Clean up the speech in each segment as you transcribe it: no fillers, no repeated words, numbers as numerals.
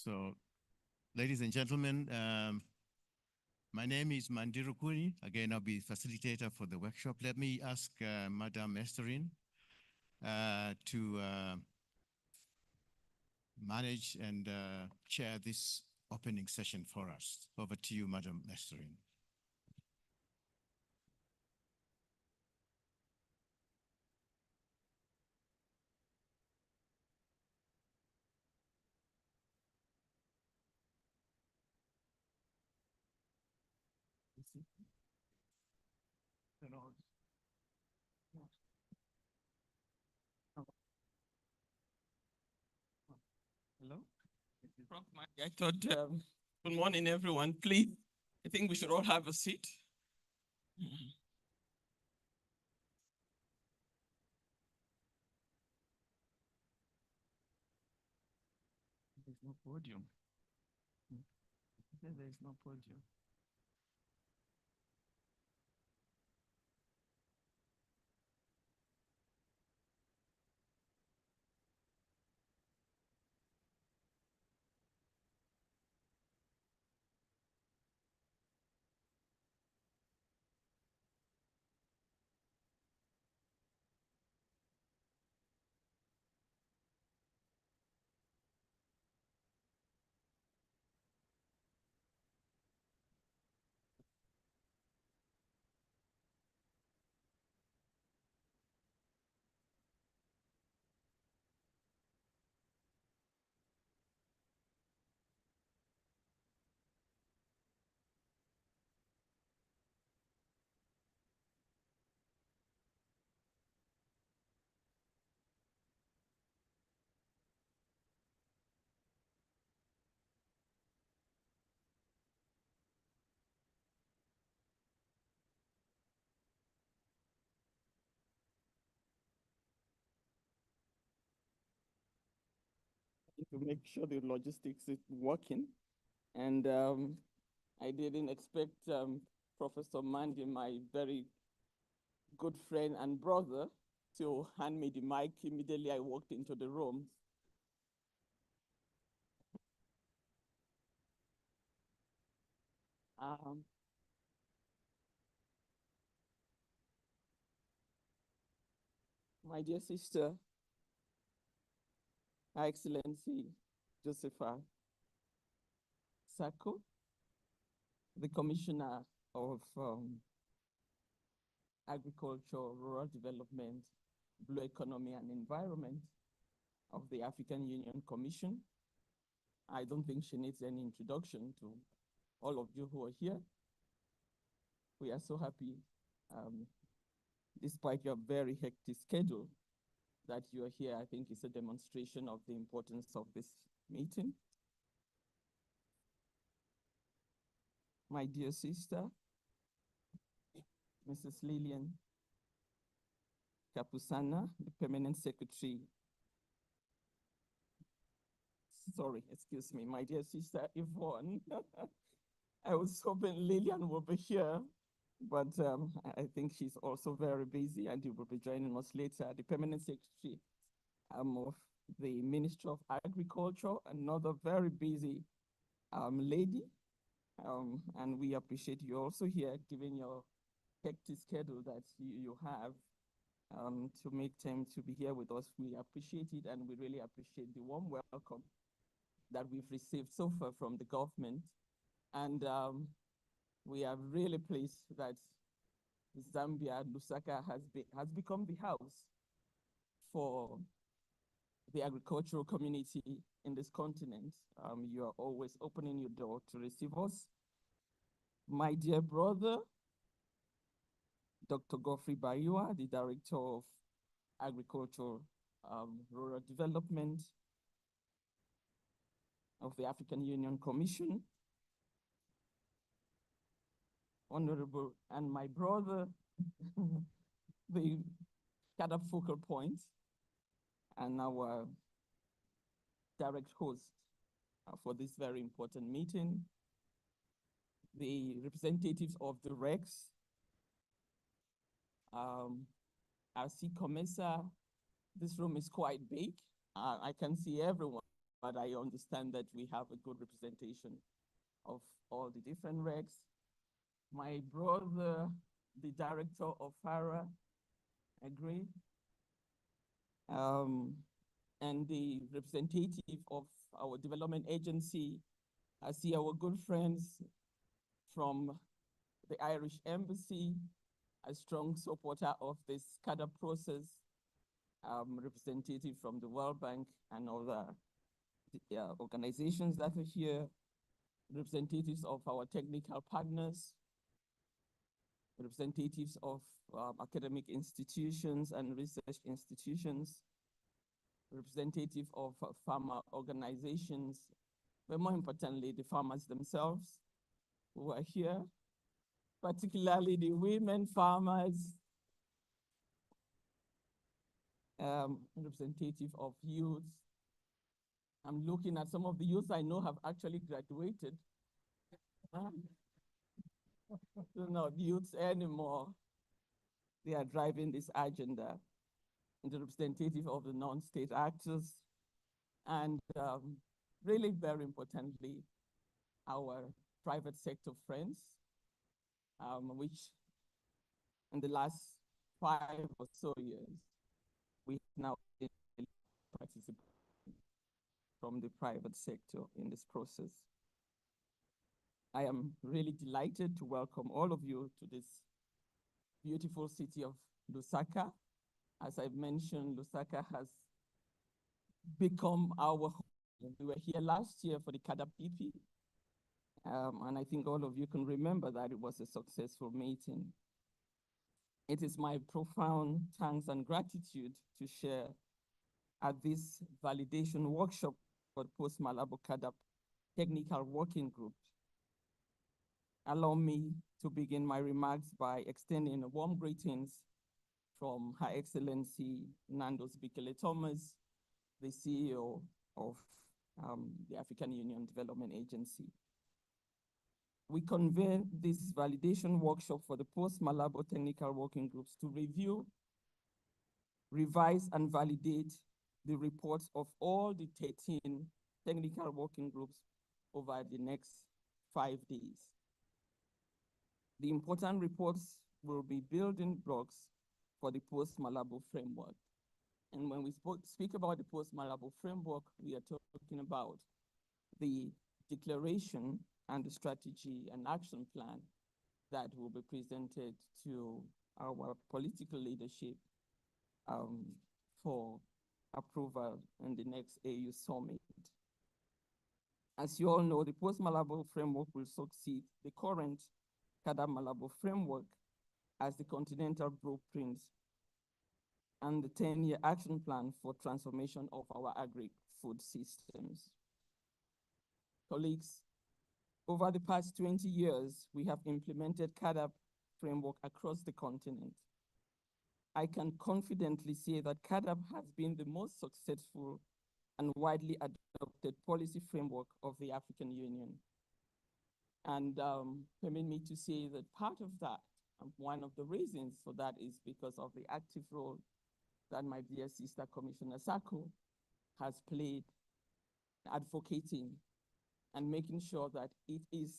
So, ladies and gentlemen, my name is Mandiru Kuni. Again, I'll be facilitator for the workshop. Let me ask Madam Estherine to manage and chair this opening session for us. Over to you, Madam Estherine. Hello? I thought, good morning, everyone. Please, I think we should all have a seat. There's no podium. There's no podium. To make sure the logistics is working. And I didn't expect Professor Mandy, my very good friend and brother, to hand me the mic immediately I walked into the room. My dear sister, Her Excellency Josepha Sako, the Commissioner of Agriculture, Rural Development, Blue Economy and Environment of the African Union Commission. I don't think she needs any introduction to all of you who are here. We are so happy, despite your very hectic schedule, that you are here. I think it's a demonstration of the importance of this meeting. My dear sister, Mrs. Lillian Kapusana, the Permanent Secretary. Sorry, excuse me, my dear sister Yvonne. I was hoping Lillian will be here, but I think she's also very busy and you will be joining us later. The Permanent Secretary of the Ministry of Agriculture, another very busy lady. And we appreciate you also here, given your hectic schedule that you have to make time to be here with us. We appreciate it, and we really appreciate the warm welcome that we've received so far from the government. And we are really pleased that Zambia, Lusaka, has become the house for the agricultural community in this continent. You are always opening your door to receive us. My dear brother, Dr. Godfrey Bayua, the Director of Agriculture, Rural Development of the African Union Commission. Honorable, and my brother, the kind of focal point, and our direct host for this very important meeting, the representatives of the REX, I see Comesa. This room is quite big. I can see everyone but I understand that we have a good representation of all the different regs. My brother, the director of FARA, agree. And the representative of our development agency, I see our good friends from the Irish Embassy, a strong supporter of this CADA process, representative from the World Bank and other organizations that are here, representatives of our technical partners, representatives of academic institutions and research institutions, representative of farmer organizations, but more importantly, the farmers themselves who are here, particularly the women farmers, representative of youth. I'm looking at some of the youth I know have actually graduated. They're not youths anymore. They are driving this agenda. And the representative of the non-state actors, and really very importantly, our private sector friends, which in the last 5 or so years, we have now participated from the private sector in this process. I am really delighted to welcome all of you to this beautiful city of Lusaka. As I've mentioned, Lusaka has become our home. We were here last year for the CADA PP, and I think all of you can remember that it was a successful meeting. It is my profound thanks and gratitude to share at this validation workshop for Post-Malabo CADA Technical Working Group. Allow me to begin my remarks by extending warm greetings from Her Excellency Nandos Bikele Thomas, the CEO of the African Union Development Agency. We convened this validation workshop for the Post-Malabo Technical Working Groups to review, revise, and validate the reports of all the 13 technical working groups over the next 5 days. The important reports will be building blocks for the Post-Malabo framework. And when we speak about the Post-Malabo framework, we are talking about the declaration and the strategy and action plan that will be presented to our political leadership for approval in the next AU summit. As you all know, the Post-Malabo framework will succeed the current CADA-Malabo framework as the continental blueprint and the 10-year action plan for transformation of our agri-food systems. Colleagues, over the past 20 years, we have implemented CADA framework across the continent. I can confidently say that CADA has been the most successful and widely adopted policy framework of the African Union. And permit me to say that part of that, one of the reasons for that is because of the active role that my dear sister Commissioner Sako has played advocating and making sure that it is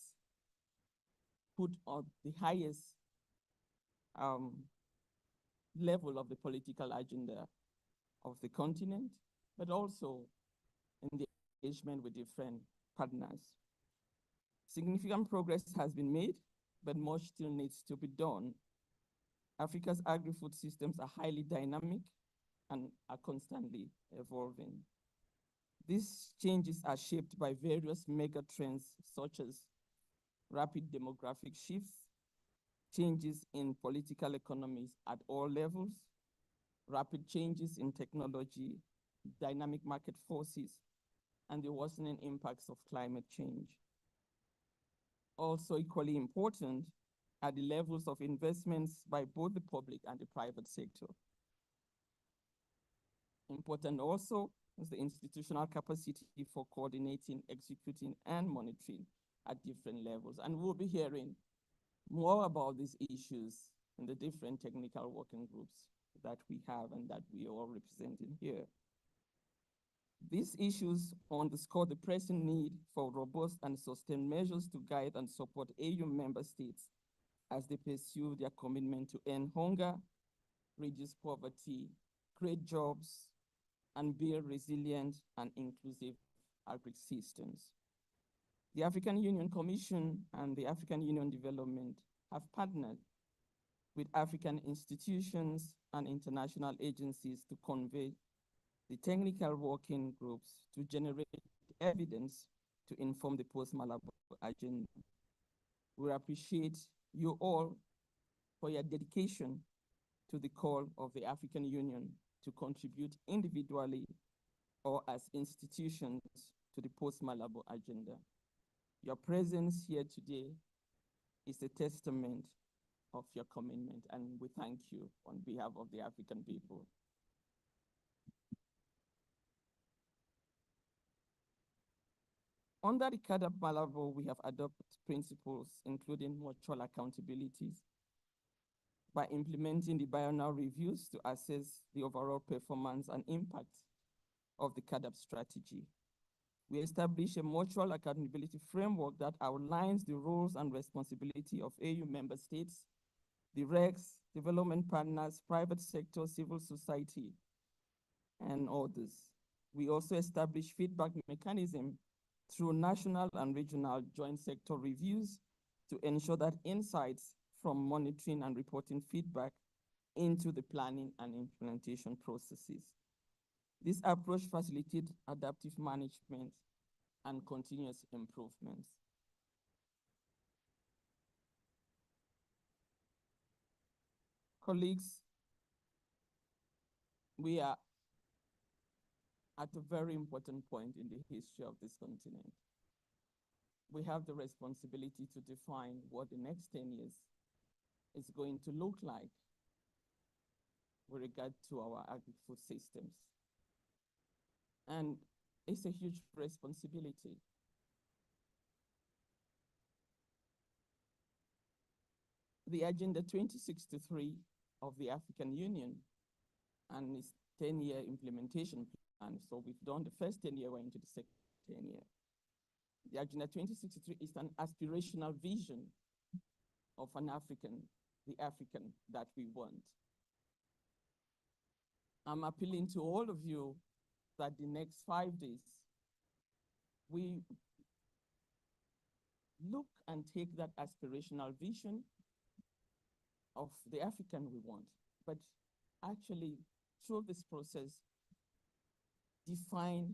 put on the highest level of the political agenda of the continent, but also in the engagement with different partners. Significant progress has been made, but much still needs to be done. Africa's agri-food systems are highly dynamic and are constantly evolving. These changes are shaped by various mega trends such as rapid demographic shifts, changes in political economies at all levels, rapid changes in technology, dynamic market forces, and the worsening impacts of climate change. Also equally important are the levels of investments by both the public and the private sector. Important also is the institutional capacity for coordinating, executing, and monitoring at different levels. And we'll be hearing more about these issues in the different technical working groups that we have and that we are all representing here. These issues underscore the pressing need for robust and sustained measures to guide and support AU member states as they pursue their commitment to end hunger, reduce poverty, create jobs, and build resilient and inclusive agri-systems. The African Union Commission and the African Union Development have partnered with African institutions and international agencies to convey the technical working groups to generate evidence to inform the post-Malabo agenda. We appreciate you all for your dedication to the call of the African Union to contribute individually or as institutions to the post-Malabo agenda. Your presence here today is a testament of your commitment, and we thank you on behalf of the African people. Under the Post-Malabo, we have adopted principles including mutual accountabilities by implementing the biennial reviews to assess the overall performance and impact of the CAADP strategy. We establish a mutual accountability framework that outlines the roles and responsibility of AU member states, the RECs, development partners, private sector, civil society, and others. We also establish feedback mechanism through national and regional joint sector reviews to ensure that insights from monitoring and reporting feedback into the planning and implementation processes. This approach facilitates adaptive management and continuous improvements. Colleagues, we are at a very important point in the history of this continent. We have the responsibility to define what the next 10 years is going to look like with regard to our agri-food systems. And it's a huge responsibility. The Agenda 2063 of the African Union and its 10-year implementation plan. So we've done the first 10 year, we're into the second 10 year. The Agenda 2063 is an aspirational vision of an African, the African that we want. I'm appealing to all of you that the next 5 days, we look and take that aspirational vision of the African we want, but actually through this process, define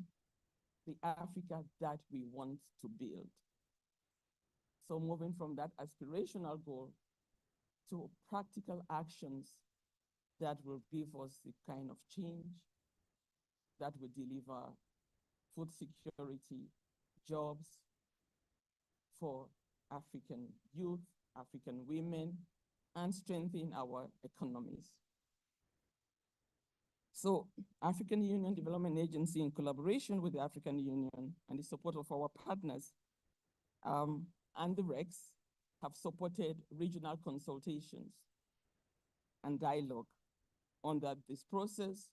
the Africa that we want to build. So moving from that aspirational goal to practical actions that will give us the kind of change that will deliver food security, jobs for African youth, African women, and strengthen our economies. So African Union Development Agency, in collaboration with the African Union and the support of our partners and the RECs, have supported regional consultations and dialogue under this process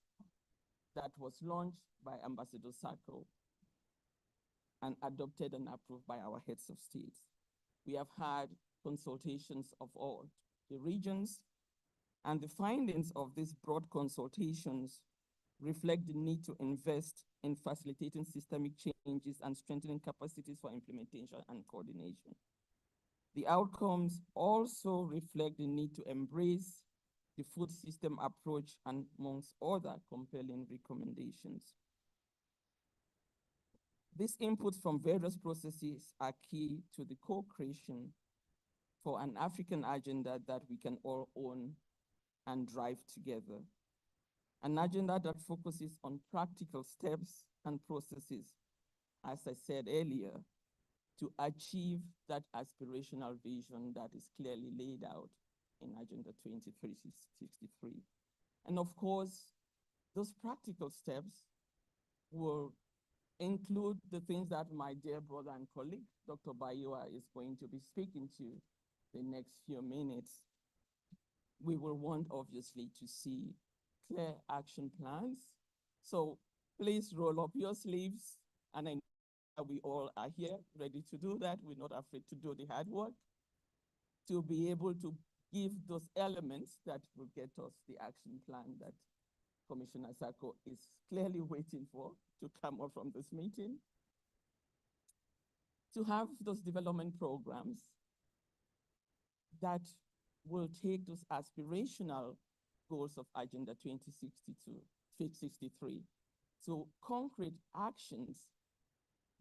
that was launched by Ambassador Sacco and adopted and approved by our heads of states. We have had consultations of all the regions, and the findings of these broad consultations reflect the need to invest in facilitating systemic changes and strengthening capacities for implementation and coordination. The outcomes also reflect the need to embrace the food system approach and amongst other compelling recommendations. These inputs from various processes are key to the co-creation for an African agenda that we can all own and drive together. An agenda that focuses on practical steps and processes, as I said earlier, to achieve that aspirational vision that is clearly laid out in Agenda 2063. And of course, those practical steps will include the things that my dear brother and colleague, Dr. Baiwa, is going to be speaking to the next few minutes. We will want, obviously, to see clear action plans. So Please roll up your sleeves, and I know that we all are here ready to do that. We're not afraid to do the hard work to be able to give those elements that will get us the action plan that Commissioner Sako is clearly waiting for to come up from this meeting. To have those development programs that will take those aspirational goals of Agenda 2063 to concrete actions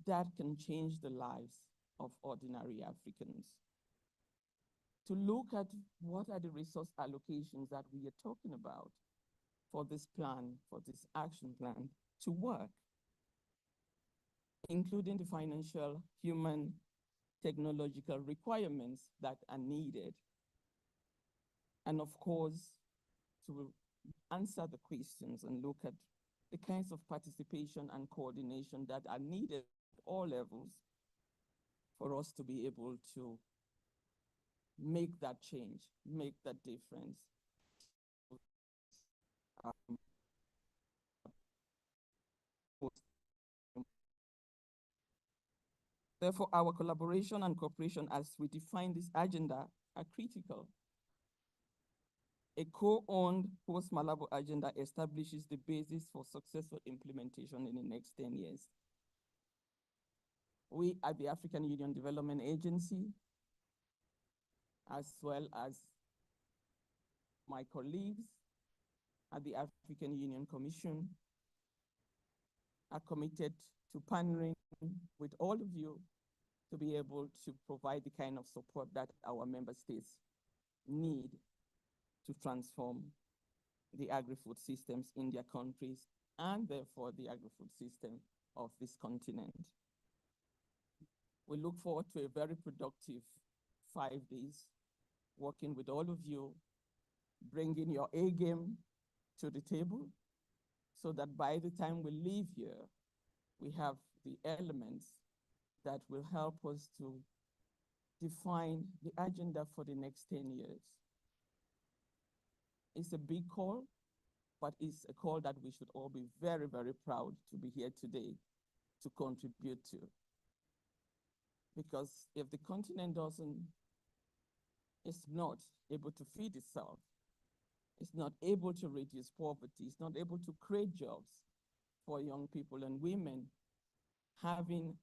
that can change the lives of ordinary Africans. To look at what are the resource allocations that we are talking about for this plan, for this action plan to work, including the financial, human, technological requirements that are needed. And of course, to answer the questions and look at the kinds of participation and coordination that are needed at all levels for us to be able to make that change, make that difference. Therefore, our collaboration and cooperation as we define this agenda are critical. A co-owned Post-Malabo agenda establishes the basis for successful implementation in the next 10 years. We at the African Union Development Agency, as well as my colleagues at the African Union Commission, are committed to partnering with all of you to be able to provide the kind of support that our member states need to transform the agri-food systems in their countries and therefore the agri-food system of this continent. We look forward to a very productive 5 days, working with all of you, bringing your A game to the table so that by the time we leave here, we have the elements that will help us to define the agenda for the next 10 years. It's a big call, but it's a call that we should all be very, very proud to be here today to contribute to. Because if the continent is not able to feed itself, it's not able to reduce poverty, it's not able to create jobs for young people and women, having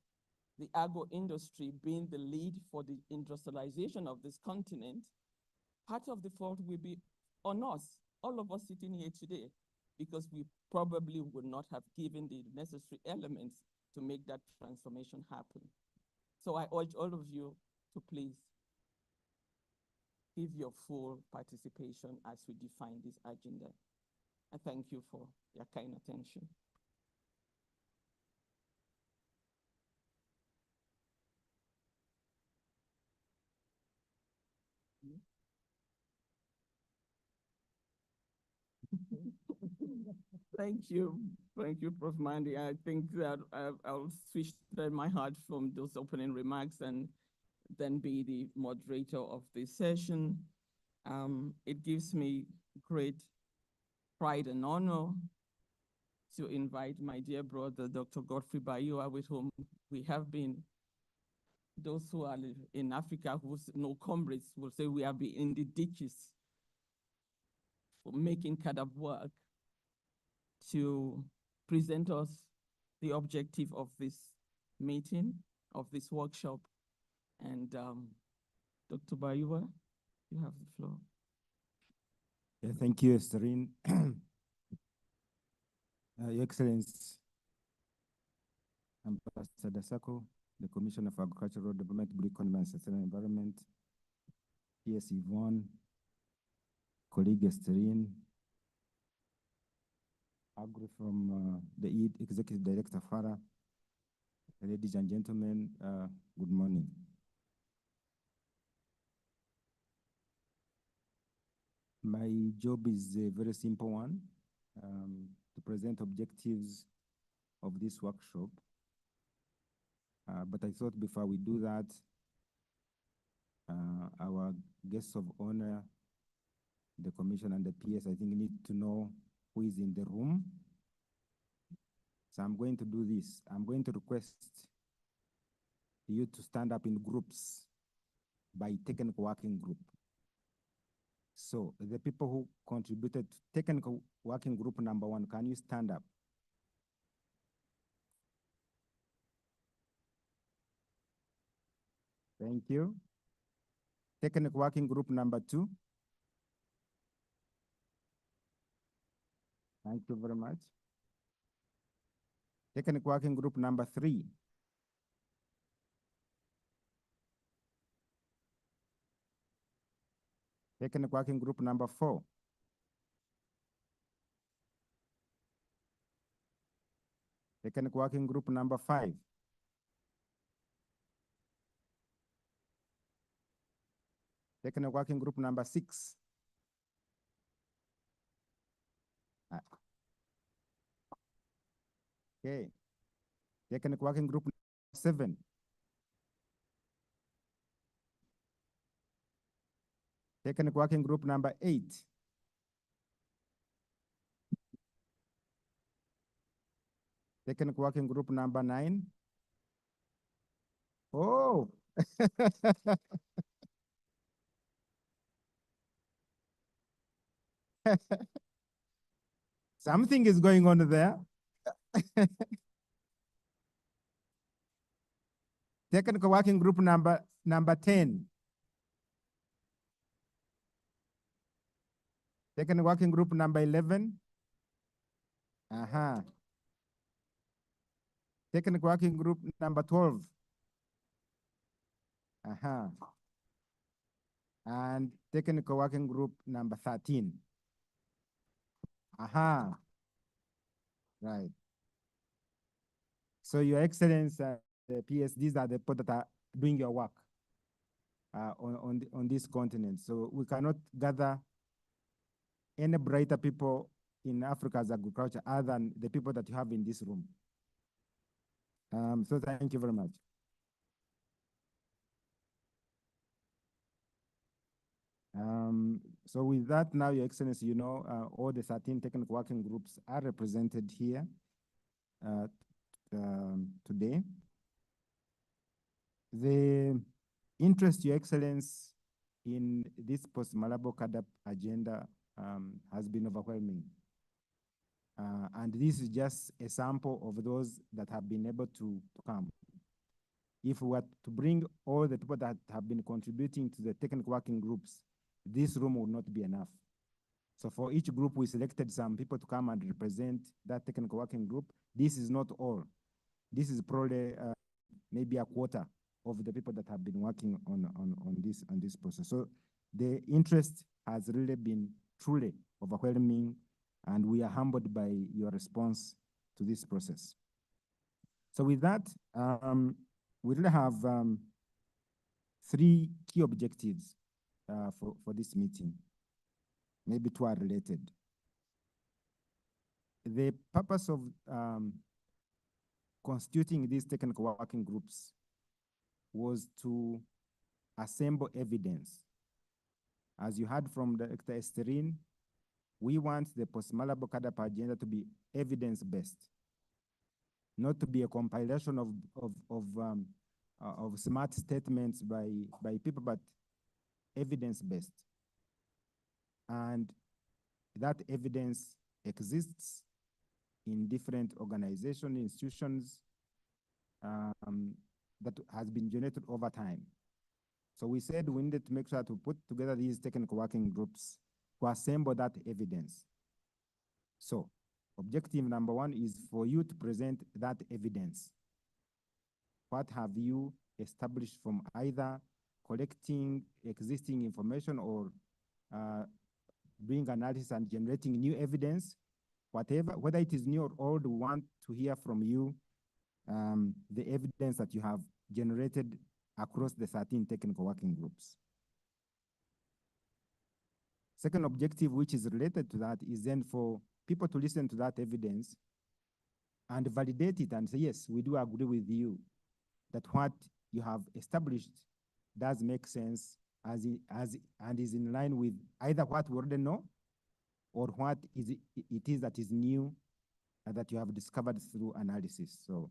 the agro industry being the lead for the industrialization of this continent, part of the fault will be on us, all of us sitting here today, because we probably would not have given the necessary elements to make that transformation happen. So I urge all of you to please give your full participation as we define this agenda. I thank you for your kind attention. Thank you. Thank you, Prof. Mandy. I think that I'll switch my heart from those opening remarks and then be the moderator of this session. It gives me great pride and honor to invite my dear brother, Dr. Godfrey Bayua, with whom we have been, those who are in Africa who know comrades will say we have been in the ditches for making CADAP work, to present us the objective of this meeting, of this workshop. And Dr. Bayua, you have the floor. Yeah, thank you, Estherine. Your Excellency, Ambassador Sako, the Commissioner for Agricultural Development, Good Economy and Sustainable Environment, P.S. Yvonne, colleague Estherine, Agri from the Executive Director, Farah, ladies and gentlemen, good morning. My job is a very simple one, to present objectives of this workshop. But I thought before we do that, our guests of honor, the Commission and the PS, I think need to know who is in the room. So I'm going to do this. I'm going to request you to stand up in groups by technical working group. So the people who contributed to technical working group number 1, can you stand up? Thank you. Technical working group number 2. Thank you very much. Technical working group number 3. Technical working group number 4. Technical working group number 5. Technical working group number 6. Okay. Technical working group 7. Technical working group number 8. Technical working group number 9. Oh. Something is going on there. Technical working group number 10. Technical working group number 11. Technical working group number 12. And technical working group number 13. Right. So Your Excellency, the PS, these are the people that are doing your work on this continent. So we cannot gather any brighter people in Africa's agriculture other than the people that you have in this room. So thank you very much. So with that, now, Your Excellency, you know, all the 13 technical working groups are represented here today. The interest, Your Excellency, in this Post-Malabo CAADP agenda has been overwhelming. And this is just a sample of those that have been able to come. If we were to bring all the people that have been contributing to the technical working groups, this room would not be enough. So for each group, we selected some people to come and represent that technical working group. This is not all. This is probably maybe a quarter of the people that have been working on this process. So the interest has really been truly overwhelming, and we are humbled by your response to this process. So with that, we really have 3 key objectives for this meeting. Maybe 2 are related. The purpose of constituting these technical working groups was to assemble evidence. As you heard from Dr. Esterine, we want the Post-Malabo CAADP agenda to be evidence-based, not to be a compilation of smart statements by people, but evidence-based. And that evidence exists in different organizations, institutions, that has been generated over time. So we said we needed to make sure to put together these technical working groups to assemble that evidence. So objective number 1 is for you to present that evidence. What have you established from either collecting existing information or doing analysis and generating new evidence? Whatever, whether it is new or old, we want to hear from you the evidence that you have generated across the 13 technical working groups. Second objective, which is related to that, is then for people to listen to that evidence and validate it and say, yes, we do agree with you that what you have established does make sense and is in line with either what we already know or what it is that is new that you have discovered through analysis. So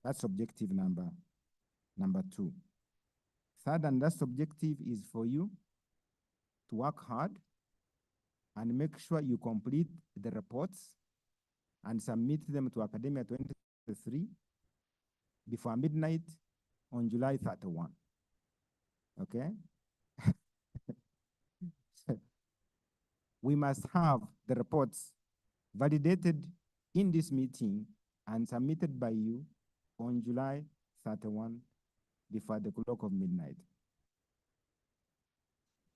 that's objective number two. Third and last objective is for you to work hard and make sure you complete the reports and submit them to Academia 2023 before midnight on July 31. Okay? We must have the reports validated in this meeting and submitted by you on July 31 before the clock of midnight.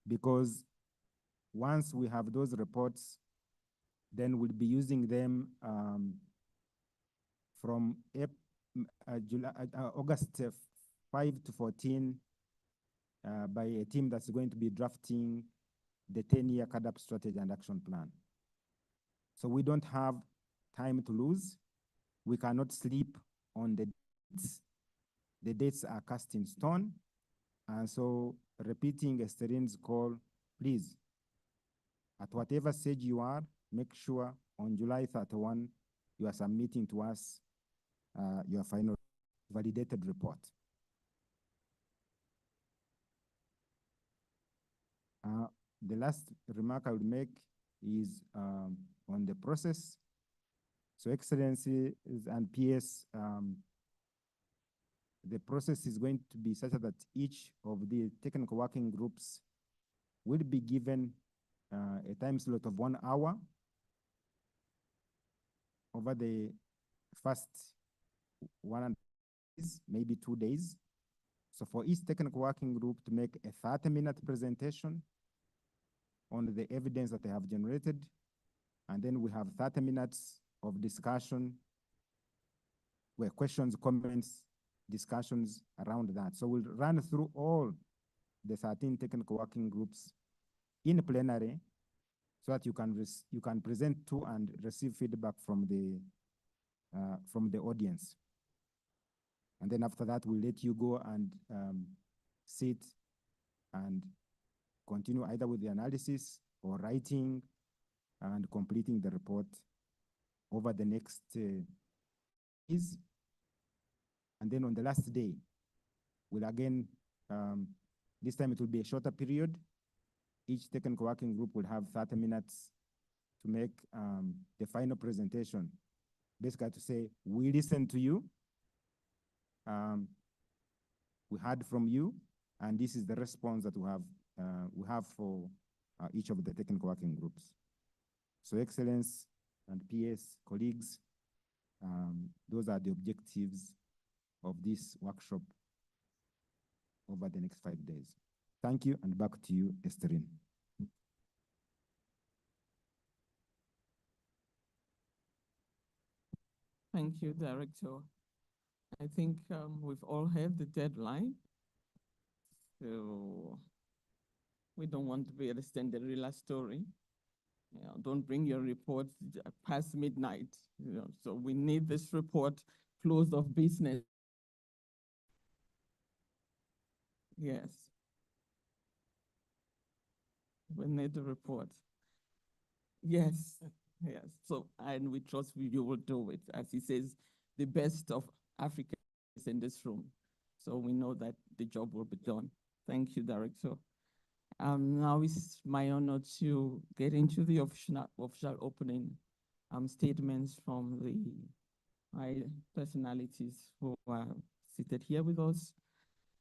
Because once we have those reports, then we'll be using them from August 5 to 14 by a team that's going to be drafting the 10-year CADAP strategy and action plan. So we don't have time to lose. We cannot sleep on the dates. The dates are cast in stone. And so repeating Esterine's call, please, at whatever stage you are, make sure on July 31, you are submitting to us your final validated report. The last remark I would make is on the process. So Excellencies and PS, the process is going to be such that each of the technical working groups will be given a time slot of 1 hour over the first 1 days, maybe 2 days. So for each technical working group to make a 30-minute presentation on the evidence that they have generated, and then we have 30 minutes of discussion where questions, comments, discussions around that. So we'll run through all the 13 technical working groups in plenary so that you can present to and receive feedback from the audience. And then after that, we'll let you go and sit and continue either with the analysis or writing and completing the report over the next days. And then on the last day, we'll again, this time it will be a shorter period. Each technical working group will have 30 minutes to make the final presentation. Basically to say, we listened to you, we heard from you, and this is the response that we have for each of the technical working groups. So Excellence and PS colleagues, those are the objectives of this workshop over the next 5 days. Thank you, and back to you, Esterine. Thank you, Director. I think we've all had the deadline. So we don't want to be a Cinderella story. You know, don't bring your report past midnight. You know, so we need this report close of business. Yes. We need the report. Yes, yes. So, and we trust you will do it. As he says, the best of Africa is in this room. So we know that the job will be done. Thank you, Director. Now it's my honor to get into the official opening statements from the high personalities who are seated here with us.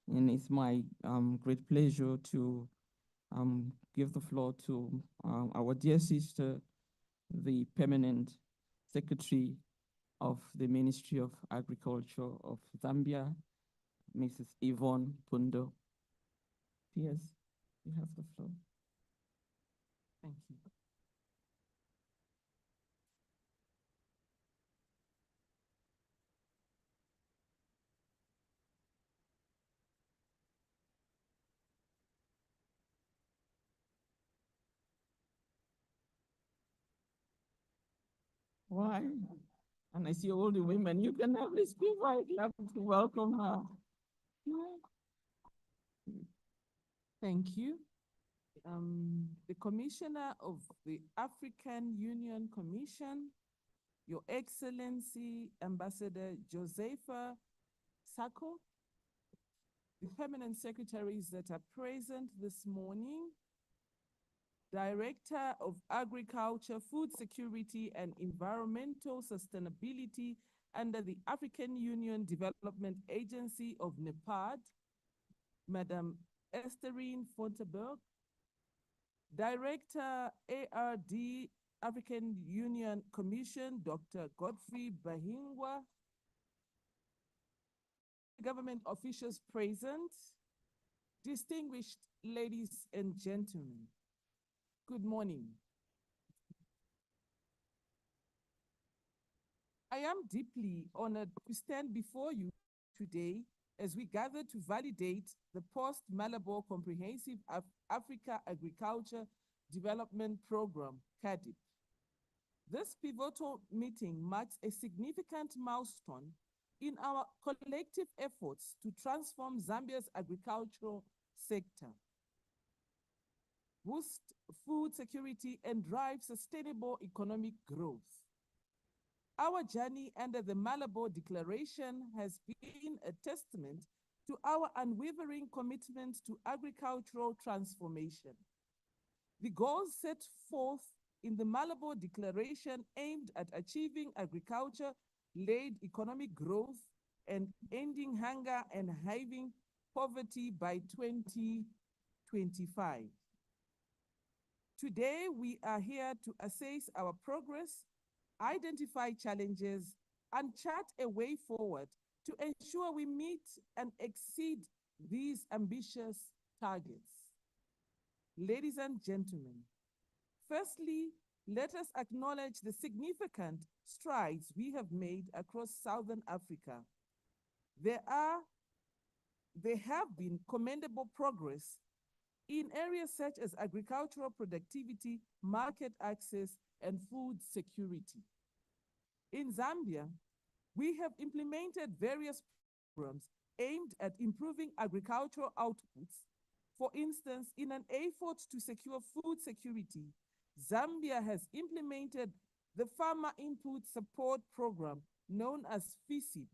And it's my great pleasure to give the floor to our dear sister, the permanent secretary of the Ministry of Agriculture of Zambia, Mrs. Yvonne Pundo. Yes, you have the floor. Thank you. Why? And I see all the women. You can have this speak right. You have to welcome her. Thank you. The Commissioner of the African Union Commission, Your Excellency Ambassador Josefa Sako, the permanent secretaries that are present this morning, Director of Agriculture, Food Security and Environmental Sustainability under the African Union Development Agency of NEPAD, Madam Estherine Fonteberg, Director ARD African Union Commission, Dr. Godfrey Bahingwa, government officials present, distinguished ladies and gentlemen, good morning. I am deeply honored to stand before you today as we gather to validate the Post-Malabo Comprehensive Africa Agriculture Development Program, CADIP. This pivotal meeting marks a significant milestone in our collective efforts to transform Zambia's agricultural sector, boost food security, and drive sustainable economic growth. Our journey under the Malabo Declaration has been a testament to our unwavering commitment to agricultural transformation. The goals set forth in the Malabo Declaration aimed at achieving agriculture-led economic growth and ending hunger and halving poverty by 2025. Today, we are here to assess our progress, identify challenges, and chart a way forward to ensure we meet and exceed these ambitious targets. Ladies and gentlemen, firstly, let us acknowledge the significant strides we have made across Southern Africa. There have been commendable progress in areas such as agricultural productivity, market access, and food security. In Zambia, we have implemented various programs aimed at improving agricultural outputs. For instance, in an effort to secure food security, Zambia has implemented the Farmer Input Support Program known as FISIP,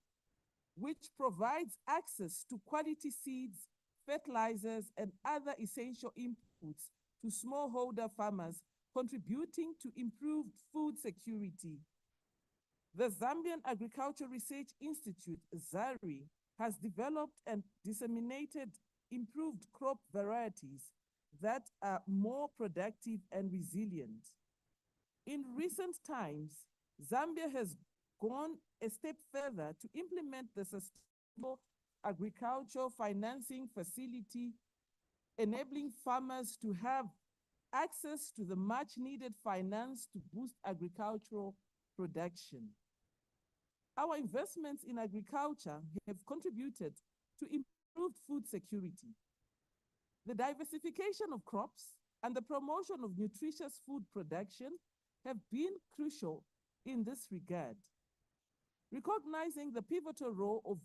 which provides access to quality seeds, fertilizers, and other essential inputs to smallholder farmers, contributing to improved food security. The Zambian Agriculture Research Institute, ZARI, has developed and disseminated improved crop varieties that are more productive and resilient. In recent times, Zambia has gone a step further to implement the Sustainable Agricultural Financing Facility, enabling farmers to have access to the much needed finance to boost agricultural production. Our investments in agriculture have contributed to improved food security. The diversification of crops and the promotion of nutritious food production have been crucial in this regard. Recognizing the pivotal role of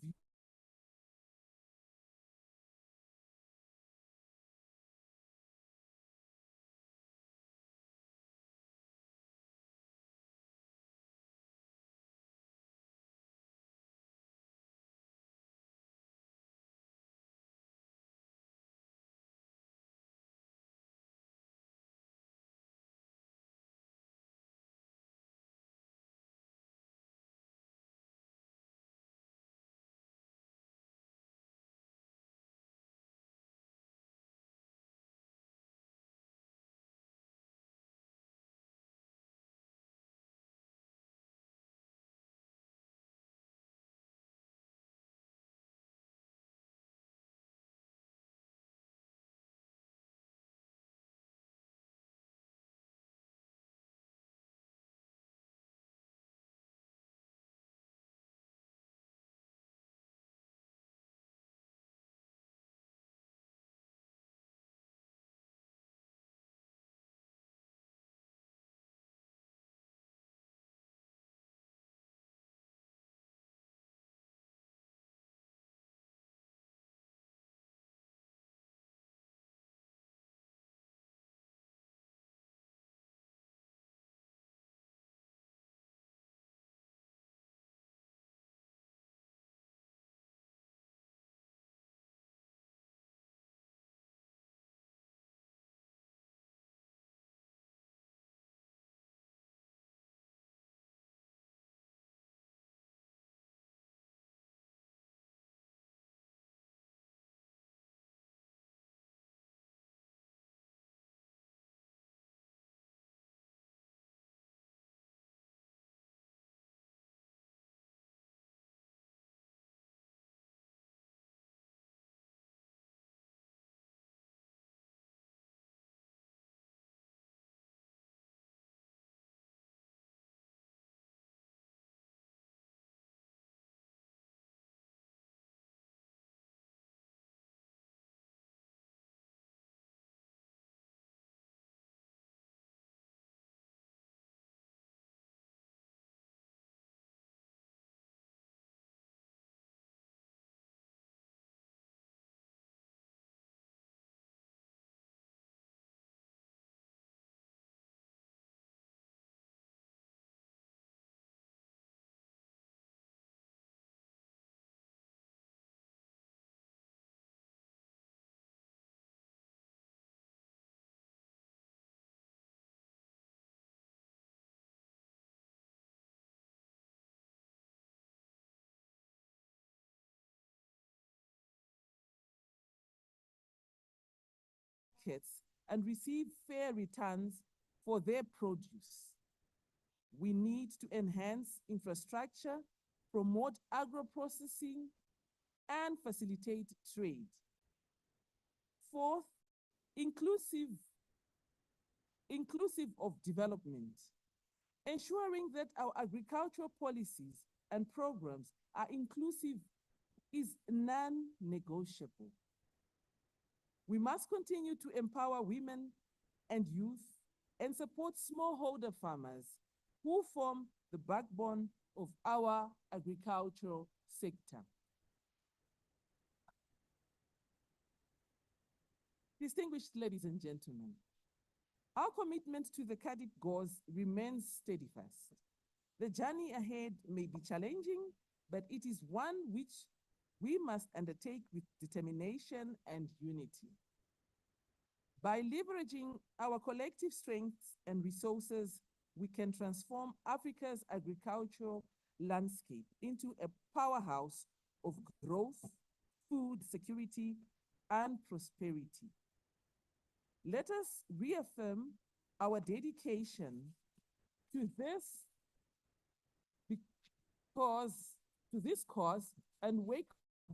markets and receive fair returns for their produce. We need to enhance infrastructure, promote agro-processing, and facilitate trade. Fourth, inclusive of development, ensuring that our agricultural policies and programs are inclusive is non-negotiable. We must continue to empower women and youth and support smallholder farmers who form the backbone of our agricultural sector. Distinguished ladies and gentlemen, our commitment to the CADIP goals remains steadfast. The journey ahead may be challenging, but it is one which we must undertake with determination and unity. By leveraging our collective strengths and resources, we can transform Africa's agricultural landscape into a powerhouse of growth, food security, and prosperity. Let us reaffirm our dedication to this cause and work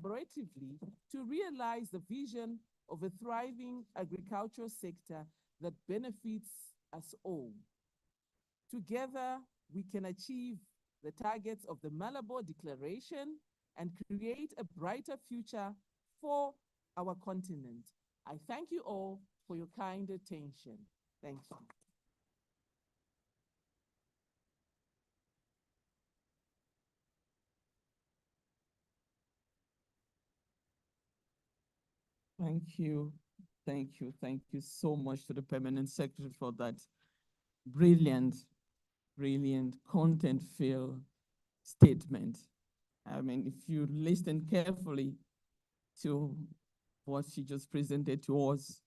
collaboratively to realize the vision of a thriving agricultural sector that benefits us all. Together, we can achieve the targets of the Malabo Declaration and create a brighter future for our continent. I thank you all for your kind attention. Thank you. Thank you. Thank you. Thank you so much to the Permanent Secretary for that brilliant, content-filled statement. I mean, if you listen carefully to what she just presented to us,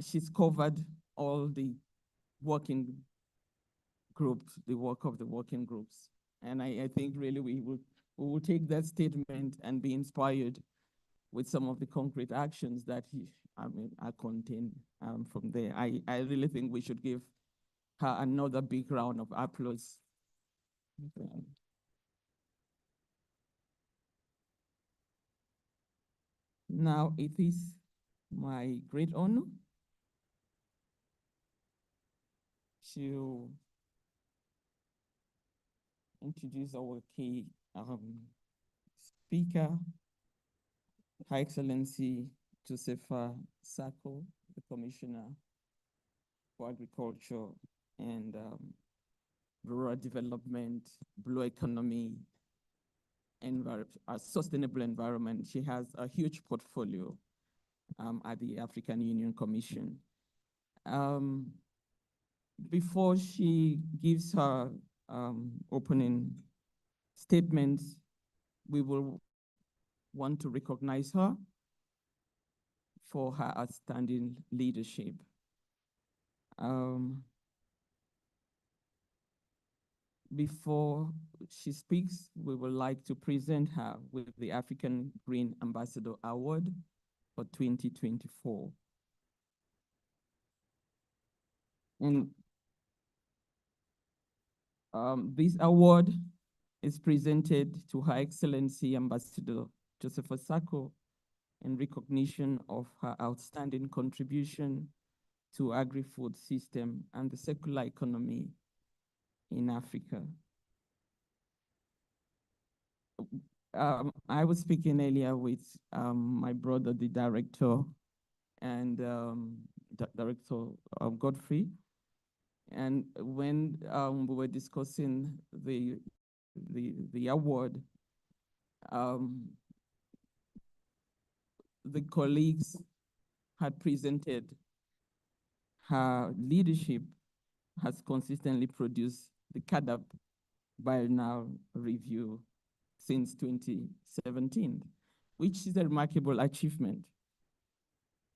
she's covered all the working groups, the work of the working groups. And I think really we will take that statement and be inspired with some of the concrete actions that are contained from there. I really think we should give her another big round of applause. Now it is my great honor to introduce our key speaker, Her Excellency Josepha Sako, the Commissioner for Agriculture and Rural Development, Blue Economy, and Sustainable Environment. She has a huge portfolio at the African Union Commission. Before she gives her opening statements, we will want to recognize her for her outstanding leadership. Before she speaks, we would like to present her with the African Green Ambassador Award for 2024. And this award is presented to Her Excellency Ambassador Josepha Sako in recognition of her outstanding contribution to agri-food system and the circular economy in Africa. I was speaking earlier with my brother, the director, and Director Godfrey. And when we were discussing the award, the colleagues had presented her leadership has consistently produced the CADAP biennial review since 2017, which is a remarkable achievement.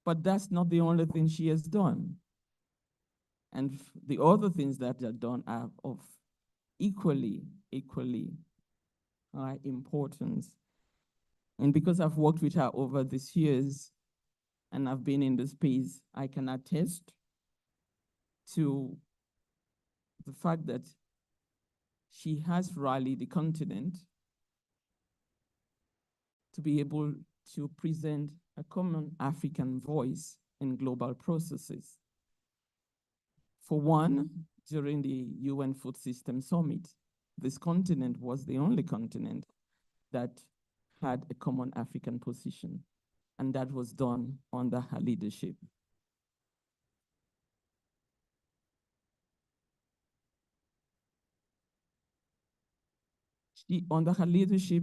But that's not the only thing she has done. And the other things that are done are of equally high importance. And because I've worked with her over these years, and I've been in the space, I can attest to the fact that she has rallied the continent to be able to present a common African voice in global processes. For one, during the UN Food System Summit, this continent was the only continent that had a common African position, and that was done under her leadership. Under her leadership,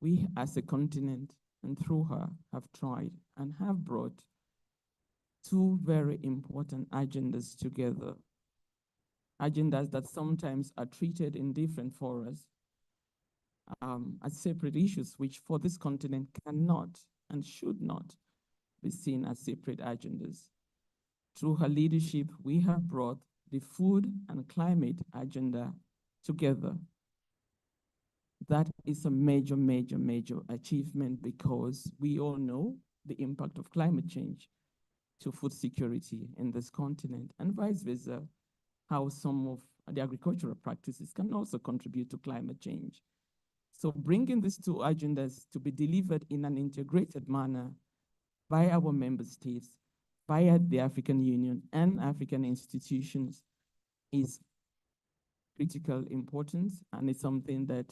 we as a continent and through her have tried and have brought two very important agendas together. Agendas that sometimes are treated in different forums as separate issues, which for this continent cannot and should not be seen as separate agendas. Through her leadership, we have brought the food and climate agenda together. That is a major, major, major achievement because we all know the impact of climate change to food security in this continent, and vice versa, how some of the agricultural practices can also contribute to climate change. So bringing these two agendas to be delivered in an integrated manner by our member states, via the African Union and African institutions is critical importance, and it's something that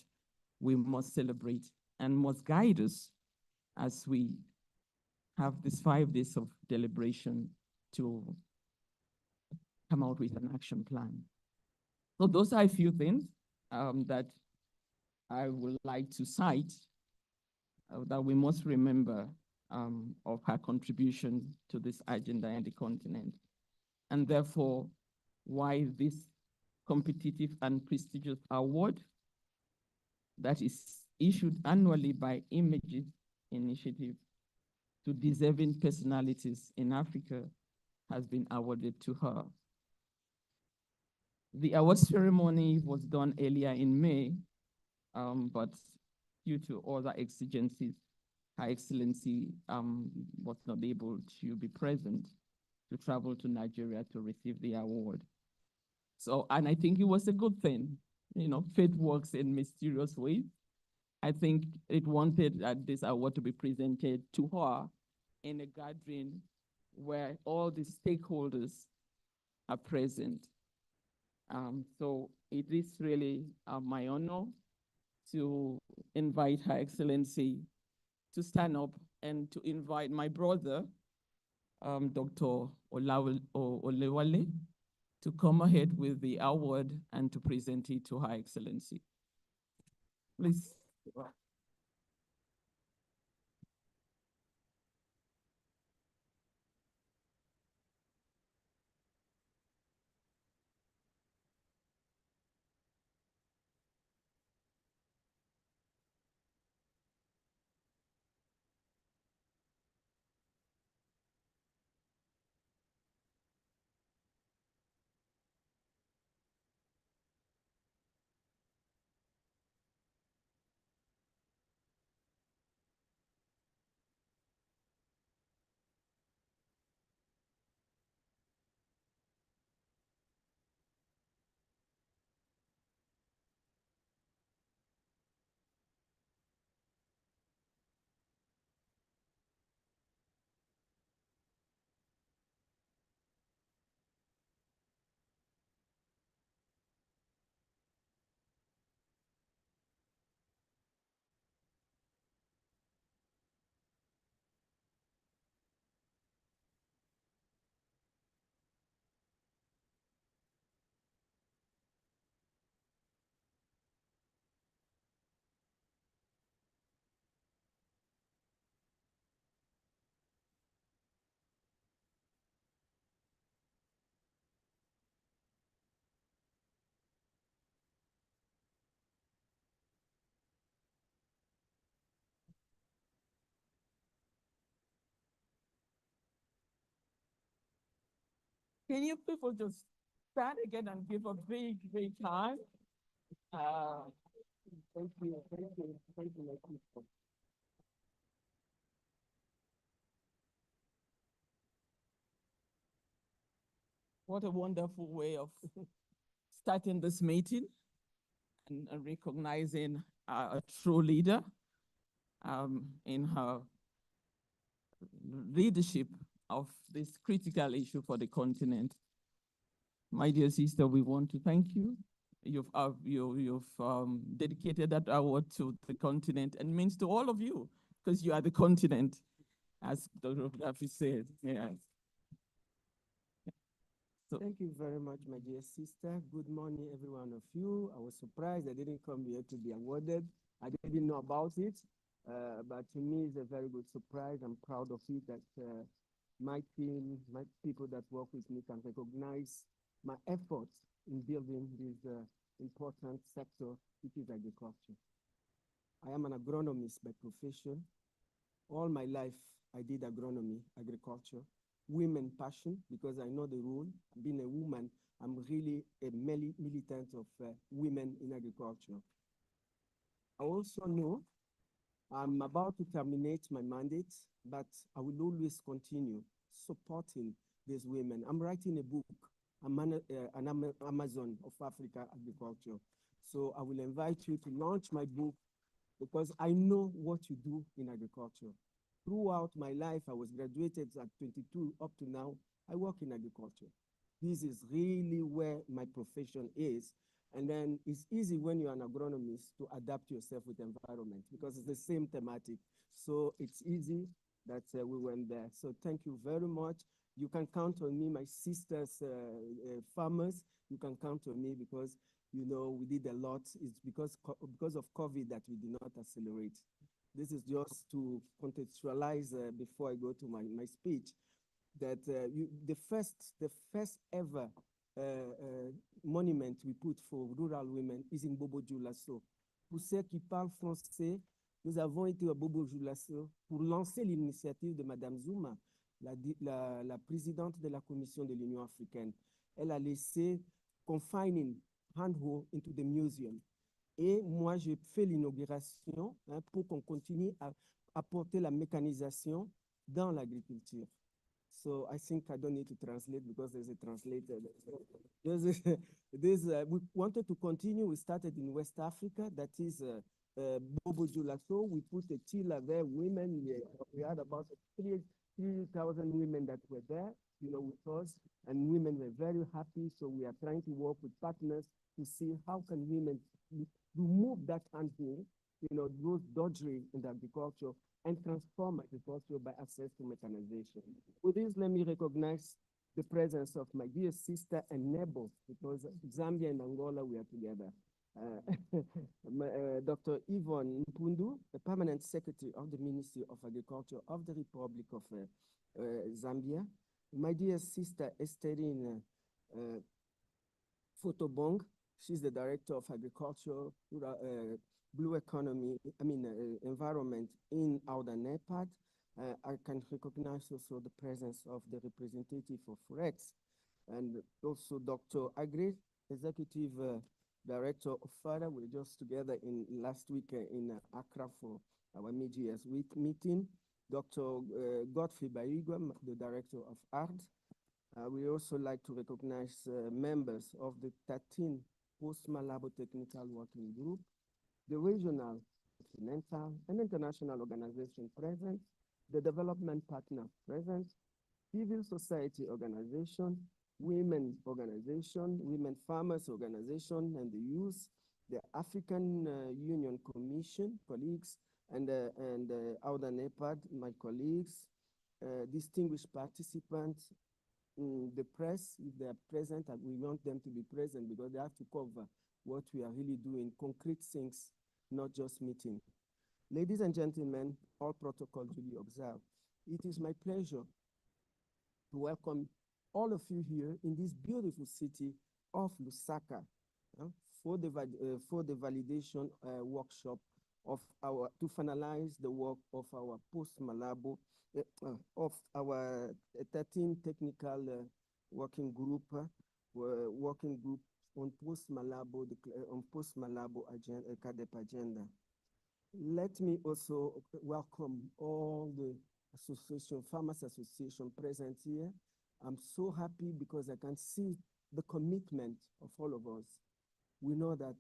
we must celebrate and must guide us as we have these 5 days of deliberation to come out with an action plan. So those are a few things that I would like to cite that we must remember of her contribution to this agenda and the continent. And therefore, why this competitive and prestigious award that is issued annually by Images Initiative to deserving personalities in Africa has been awarded to her. The award ceremony was done earlier in May, but due to other exigencies, Her Excellency was not able to be present to travel to Nigeria to receive the award. So, and I think it was a good thing. You know, fate works in mysterious ways. I think it wanted this award to be presented to her in a gathering where all the stakeholders are present. So it is really my honor to invite Her Excellency to stand up and to invite my brother, Dr. Olewale, to come ahead with the award and to present it to Her Excellency. Please. Can you people just stand again and give a big, big hand? Thank you, thank you, thank you. What a wonderful way of starting this meeting and recognizing a true leader in her leadership of this critical issue for the continent. My dear sister, we want to thank you. You've dedicated that award to the continent and means to all of you because you are the continent, as Dr. Daffy said. Yes. So, thank you very much, my dear sister. Good morning, every one of you. I was surprised I didn't come here to be awarded. I didn't know about it, but to me, it's a very good surprise. I'm proud of it that my team, my people that work with me can recognize my efforts in building this important sector, which is agriculture. I am an agronomist by profession. All my life, I did agronomy, agriculture. Women passion, because I know the rule. Being a woman, I'm really a militant of women in agriculture. I also know I'm about to terminate my mandate, but I will always continue supporting these women. I'm writing a book. I'm an Amazon of Africa agriculture. So I will invite you to launch my book because I know what you do in agriculture. Throughout my life, I was graduated at 22 up to now, I work in agriculture. This is really where my profession is. And then it's easy when you're an agronomist to adapt yourself with the environment because it's the same thematic. So it's easy that we went there. So thank you very much. You can count on me, my sisters, farmers, you can count on me because, you know, we did a lot. It's because of COVID that we did not accelerate. This is just to contextualize before I go to my speech, that the first ever monument we put for rural women is in Bobo-Dioulasso. Pour ceux qui parlent français, nous avons été à Bobo-Dioulasso pour lancer l'initiative de Madame Zuma, la présidente de la Commission de l'Union africaine. Elle a laissé confining handhold into the museum. Et moi, j'ai fait l'inauguration pour qu'on continue à apporter la mécanisation dans l'agriculture. So I think I don't need to translate because there's a translator. We wanted to continue. We started in West Africa, that is Bobo-Dioulasso. We put a tiller there, women. We had about 3,000 women that were there, you know, with us, and women were very happy. So we are trying to work with partners to see how can women remove that handhold, you know, those dodgery in the agriculture and transform agriculture by access to mechanization. With this, let me recognize the presence of my dear sister and neighbor, because Zambia and Angola, we are together. Dr. Yvonne Mpundu, the permanent secretary of the Ministry of Agriculture of the Republic of Zambia. My dear sister Esterine Fotobong, she's the director of agriculture, blue economy, environment in Outer NEPAD. I can recognize also the presence of the representative of REX and also Dr. Agri, executive director of FADA. We're just together last week in Accra for our mid-years week meeting. Dr. Godfrey Baigwa, the director of ARD. We also like to recognize members of the 13 Post-Malabo Technical Working Group, the regional, continental, and international organization present, the development partner present, civil society organization, women farmers organization, and the youth, the African Union Commission colleagues, and Outer NEPAD, my colleagues, distinguished participants, the press, if they are present, and we want them to be present because they have to cover what we are really doing, concrete things, not just meeting. Ladies and gentlemen, all protocol duly observed. It is my pleasure to welcome all of you here in this beautiful city of Lusaka for the validation workshop of to finalize the work of our Post-Malabo, of our 13 technical working group on Post-Malabo, CADEP agenda. Let me also welcome all the farmers association present here, I'm so happy because I can see the commitment of all of us. We know that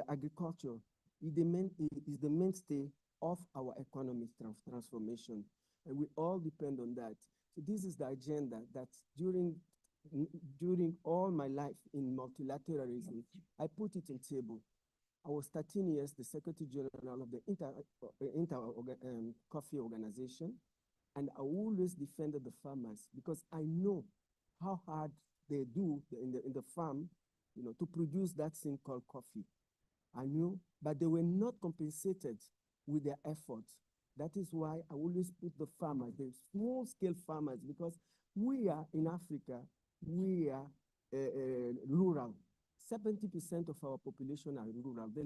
agriculture is the mainstay of our economic transformation, and we all depend on that. So this is the agenda that during all my life in multilateralism, I put it on table. I was 13 years the Secretary General of the Coffee Organization, and I always defended the farmers because I know how hard they do in the farm, to produce that thing called coffee. I knew, but they were not compensated with their efforts. That is why I always put the farmers, the small-scale farmers, because we are in Africa, we are rural. 70% of our population are rural. Their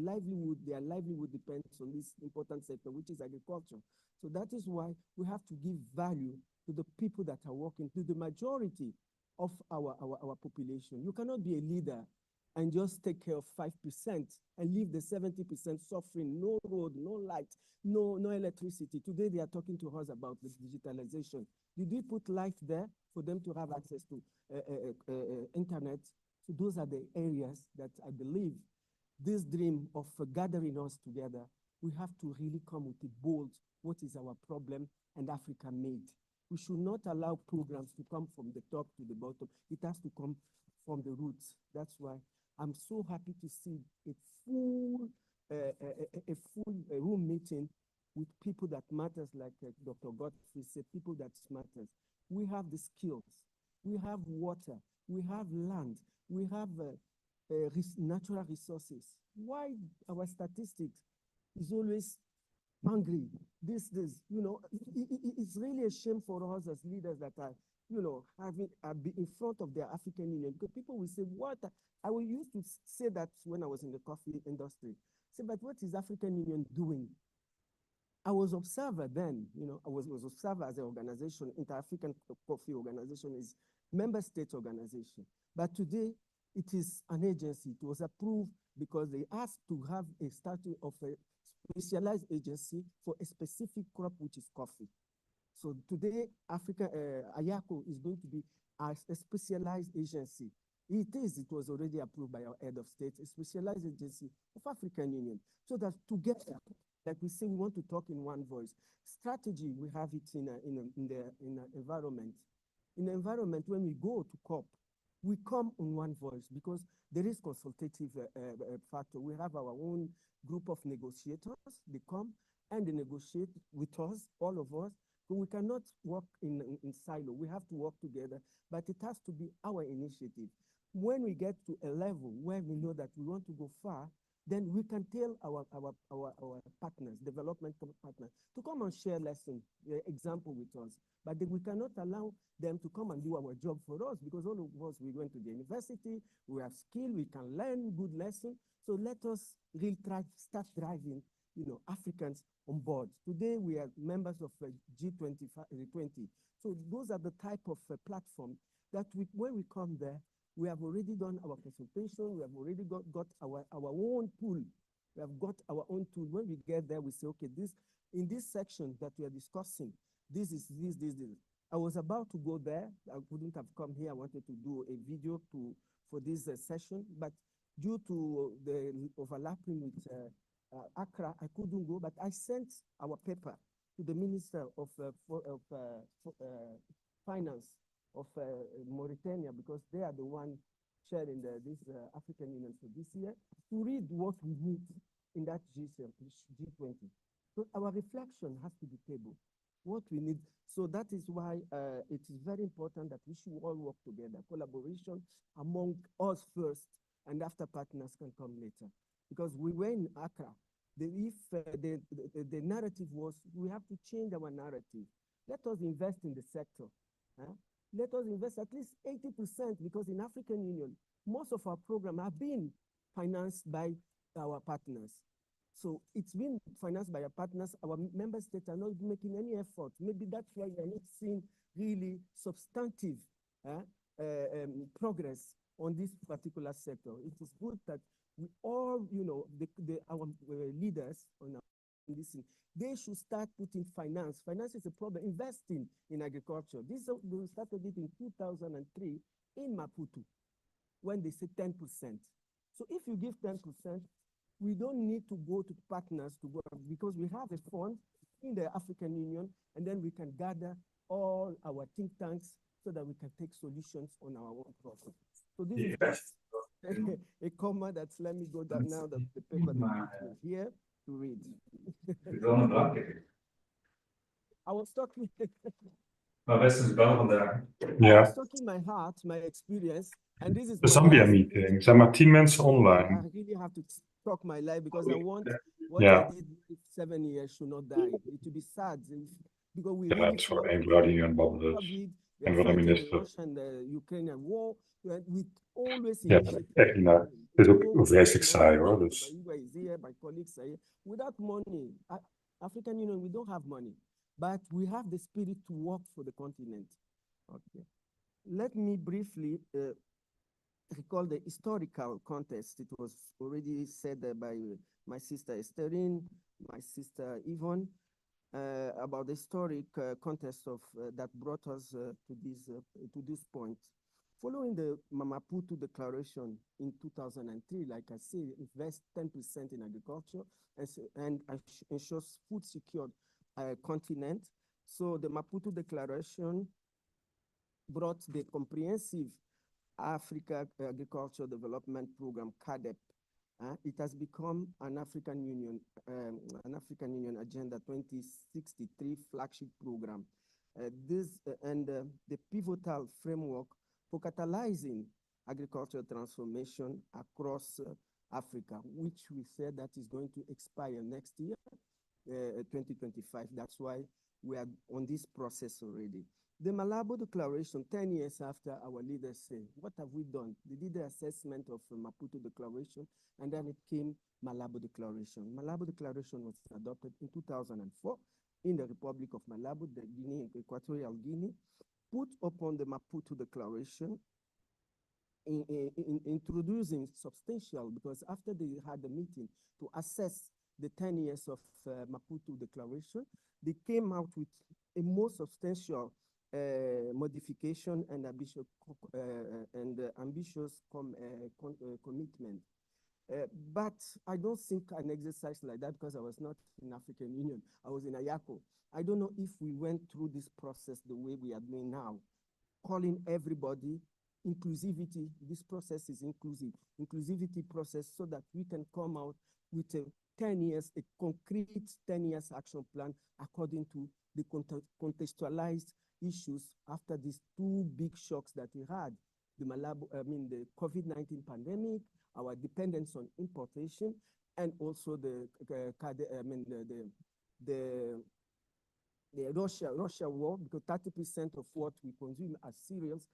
livelihood depends on this important sector, which is agriculture. So that is why we have to give value to the people that are working, to the majority of our population. You cannot be a leader and just take care of 5% and leave the 70% suffering, no road, no light, no electricity. Today they are talking to us about this digitalization. Did we put light there for them to have access to internet? So those are the areas that I believe this dream of gathering us together, we have to really come with a bold, what is our problem, and Africa made. We should not allow programs to come from the top to the bottom. It has to come from the roots. That's why I'm so happy to see a full room meeting with people that matters, like Dr. Godfrey said, people that matters. We have the skills, we have water, we have land, we have natural resources. Why our statistics is always hungry? It's really a shame for us as leaders that are, be in front of the African Union, because people will say, what? I will used to say that when I was in the coffee industry. Say, but what is African Union doing? I was observer then, I was observer as an organization. Inter-African Coffee Organization is member state organization. But today, it is an agency. It was approved because they asked to have a statute of a specialized agency for a specific crop, which is coffee. So today, Ayako is going to be a specialized agency. It was already approved by our head of state, a specialized agency of African Union. So that together, like we say, we want to talk in one voice. Strategy, we have it in the environment. In the environment, when we go to COP, we come in one voice because there is consultative factor. We have our own group of negotiators. They come and they negotiate with us, all of us. So we cannot work in silo. We have to work together, but it has to be our initiative. When we get to a level where we know that we want to go far, then we can tell our partners, development partners, to come and share lessons, example with us. But we cannot allow them to come and do our job for us, because all of us, we went to the university, we have skill, we can learn good lessons. So let us really start driving, Africans on board. Today, we are members of G20. So those are the type of platform that when we come there, we have already done our presentation. We have already got our own tool. We have got our own tool. When we get there, we say, okay, in this section that we are discussing, this is this. I was about to go there. I couldn't have come here. I wanted to do a video for this session, but due to the overlapping with Accra, I couldn't go, but I sent our paper to the Minister of Finance of Mauritania, because they are the one chairing this African Union for this year, to read what we need in that G20. So our reflection has to be table, what we need. So that is why it is very important that we should all work together, collaboration among us first, and after partners can come later. Because we were in Accra, the narrative was, we have to change our narrative. Let us invest in the sector. Let us invest at least 80%, because in African Union, most of our programs have been financed by our partners. So it's been financed by our partners. Our member states are not making any effort. Maybe that's why we are not seeing really substantive progress on this particular sector. It is good that we all, our leaders on listen, they should start putting finance. Finance is a problem, investing in agriculture. We started it in 2003 in Maputo when they say 10%. So if you give 10%, we don't need to go to partners to go, because we have a fund in the African Union, and then we can gather all our think tanks so that we can take solutions on our own problem. So this is just a comma that's, let me go down now, the paper that is here to read. I was talking. Maar Westen is wel vandaag. I Ja, was talking my heart, my experience, and this is de my Zambia last meeting. meeting. Er zijn maar 10 mensen I online. really have to talk my life because I want what Yeah. I did 7 years should not die. It will be sad because we Ja, really het is voor fought één vrouw die aan het babbelen is. COVID, we En are voor de fighting the minister. Russian, the Ukrainian war. We always Ja, initiate. echt niet naar. Het is ook vreselijk saai hoor. Dus. My is here, my colleagues are here. Without money, African Union, we don't have money, but we have the spirit to work for the continent. Okay. Let me briefly recall the historical context. It was already said by my sister Estherine, my sister Yvonne, about the historic context of that brought us to this point. Following the Maputo Declaration in 2003, like I say, invest 10% in agriculture and ensures food secured continent. So the Maputo Declaration brought the comprehensive Africa Agricultural Development Program, CADEP. It has become an African Union Agenda 2063 flagship program. The pivotal framework for catalyzing agricultural transformation across Africa, which we said that is going to expire next year, 2025. That's why we are on this process already. The Malabo Declaration, 10 years after our leaders say, what have we done? They did the assessment of the Maputo Declaration, and then it came Malabo Declaration. Malabo Declaration was adopted in 2004 in the Republic of Malabo, the Guinea, Equatorial Guinea, put upon the Maputo Declaration, in introducing substantial, because after they had the meeting to assess the 10 years of Maputo Declaration, they came out with a more substantial modification and ambitious commitment. But I don't think an exercise like that, because I was not in African Union, I was in Ayako. I don't know if we went through this process the way we are doing now, calling everybody, inclusivity. This process is inclusivity process, so that we can come out with a 10 years, a concrete 10 years action plan according to the contextualized issues after these two big shocks that we had, the COVID-19 pandemic, our dependence on importation, and also the Russia war, because 30% of what we consume as cereals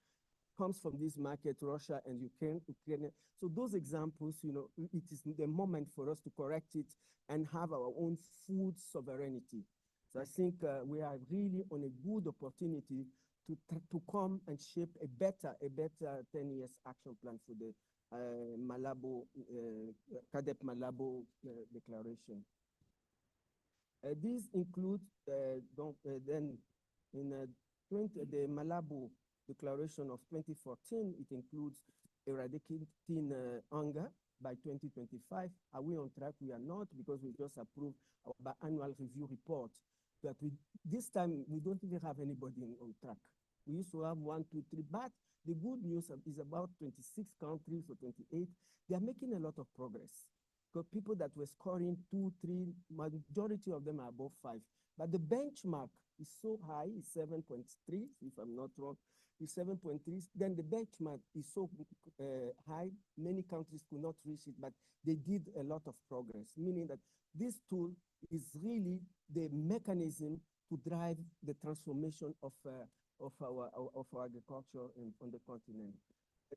comes from this market, Russia and Ukraine. So those examples, it is the moment for us to correct it and have our own food sovereignty. So I think we are really on a good opportunity to come and shape a better 10 years action plan for the Malabo, CADEP Malabo Declaration. These include, then in the Malabo Declaration of 2014, it includes eradicating hunger by 2025. Are we on track? We are not, because we just approved our annual review report. But this time, we don't even have anybody on track. We used to have 1, 2, 3, but the good news is about 26 countries or 28, they are making a lot of progress. Because people that were scoring 2, 3, majority of them are above 5. But the benchmark is so high, it's 7.3, if I'm not wrong. It's 7.3, then the benchmark is so high, many countries could not reach it, but they did a lot of progress, meaning that this tool is really the mechanism to drive the transformation of our agriculture on the continent.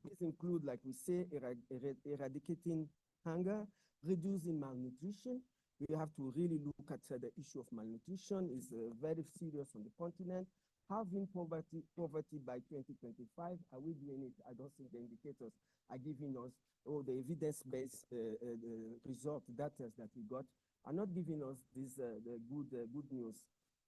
These include, like we say, eradicating hunger, reducing malnutrition. We have to really look at the issue of malnutrition is very serious on the continent. halving poverty by 2025. Are we doing it? I don't think the indicators are giving us, or the evidence-based result data that we got are not giving us this the good news.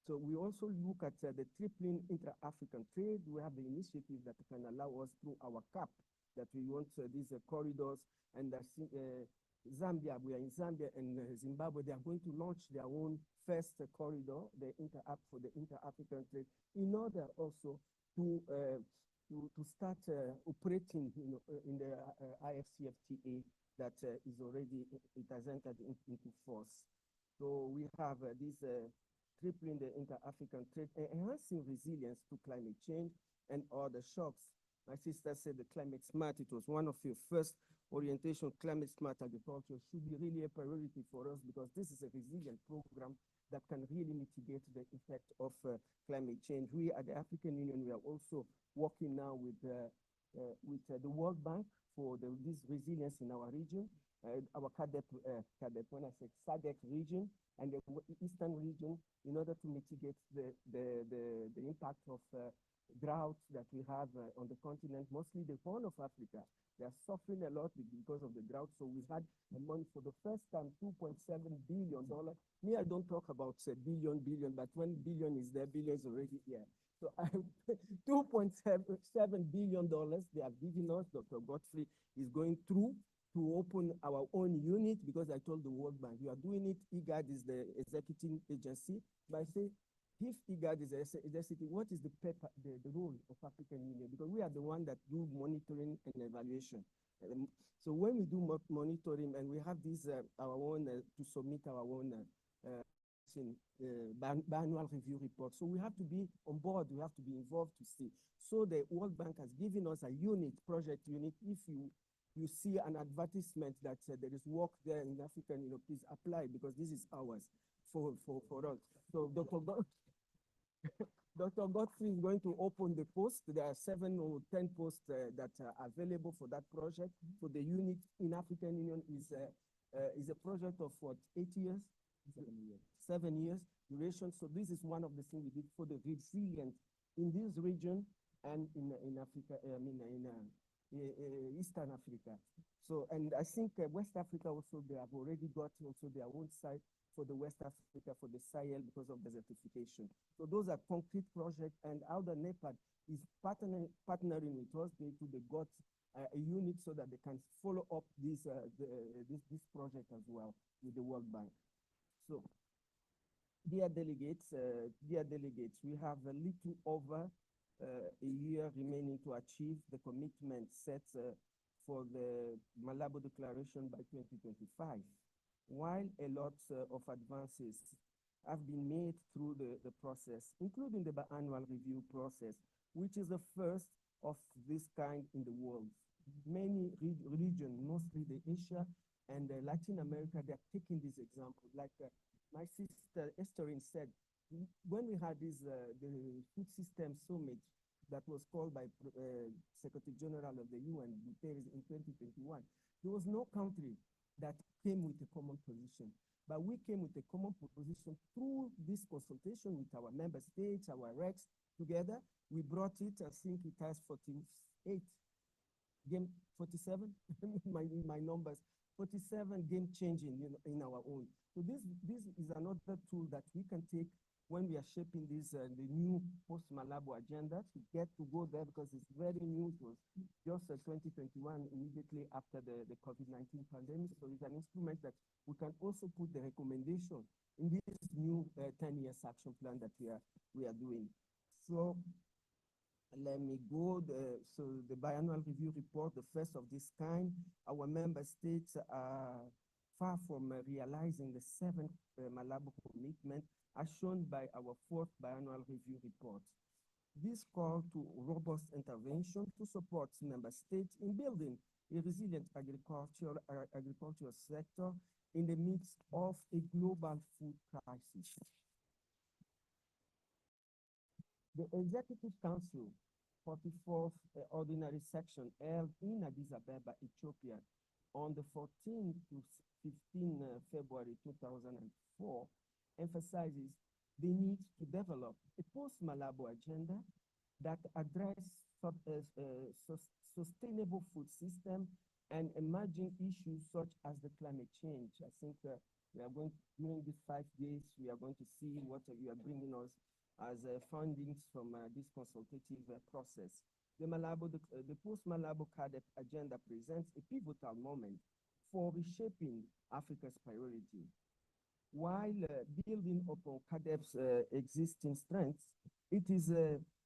So we also look at the tripling intra-African trade. We have the initiative that can allow us through our CAP that we want these corridors, and Zambia, we are in Zambia and Zimbabwe, they are going to launch their own first corridor, the for the inter-African trade, in order also to start operating in the IFCFTA that is already, it has entered into force. So we have this tripling the inter-African trade, enhancing resilience to climate change and other shocks. My sister said the climate smart, it was one of your first orientation. Climate smart agriculture should be really a priority for us because this is a resilient program that can really mitigate the effect of climate change. We at the African Union, we are also working now with the World Bank for this resilience in our region, our when I say SADC region and the Eastern region, in order to mitigate the impact of droughts that we have on the continent, mostly the Horn of Africa. They are suffering a lot because of the drought. So we had a money for the first time, $2.7 billion. Me, I don't talk about billion, but when billion is there, billion is already here. So $2.7 billion they have given us. Dr. Godfrey is going through to open our own unit because I told the World Bank, you are doing it. IGAD is the executing agency. But I say, if IGAD is a what is the role of African Union? Because we are the one that do monitoring and evaluation. So when we do monitoring and we have this, our own, to submit our own biannual review report. So we have to be on board, we have to be involved to see. So the World Bank has given us a unit, project unit. If you see an advertisement that there is work there in African, please apply because this is ours for us. So Dr. Godfrey is going to open the post. There are 7 or 10 posts that are available for that project. For the unit in African Union is a project of what, 8 years? 7 years duration. So this is one of the things we did for the resilience in this region and in Africa, in Eastern Africa. So, and I think West Africa also, they have already got also their own site for the West Africa, for the Sahel, because of desertification. So those are concrete projects, and Outer NEPAD is partnering with us. They got a unit so that they can follow up this project as well with the World Bank. So, dear delegates, we have a little over a year remaining to achieve the commitment set for the Malabo Declaration by 2025. While a lot of advances have been made through the process, including the biannual review process, which is the first of this kind in the world. Many regions, mostly the Asia and Latin America, they are taking this example. Like my sister Estherine said, when we had this, the Food System Summit that was called by Secretary General of the UN in 2021, there was no country that came with a common position. But we came with a common position through this consultation with our member states, our RECs together. We brought it, I think it has 47 my numbers, 47 game changing in our own. So this is another tool that we can take when we are shaping this, the new post-Malabo agenda, to get to go there because it's very new. It was just 2021, immediately after the COVID-19 pandemic. So it's an instrument that we can also put the recommendation in this new 10 years action plan that we are doing. So let me go, so the biannual review report, the first of this kind, our member states are far from realizing the 7th Malabo commitment as shown by our 4th biannual review report. This call to robust intervention to support member states in building a resilient agricultural sector in the midst of a global food crisis. The Executive Council 44th Ordinary Section held in Addis Ababa, Ethiopia, on the 14th to 15th February 2004, emphasizes the need to develop a post-Malabo agenda that address sustainable food system and emerging issues such as the climate change. I think we are going, during these 5 days, we are going to see what you are bringing us as findings from this consultative process. The Post-Malabo CADEP agenda presents a pivotal moment for reshaping Africa's priority. While building upon CADEP's existing strengths, it is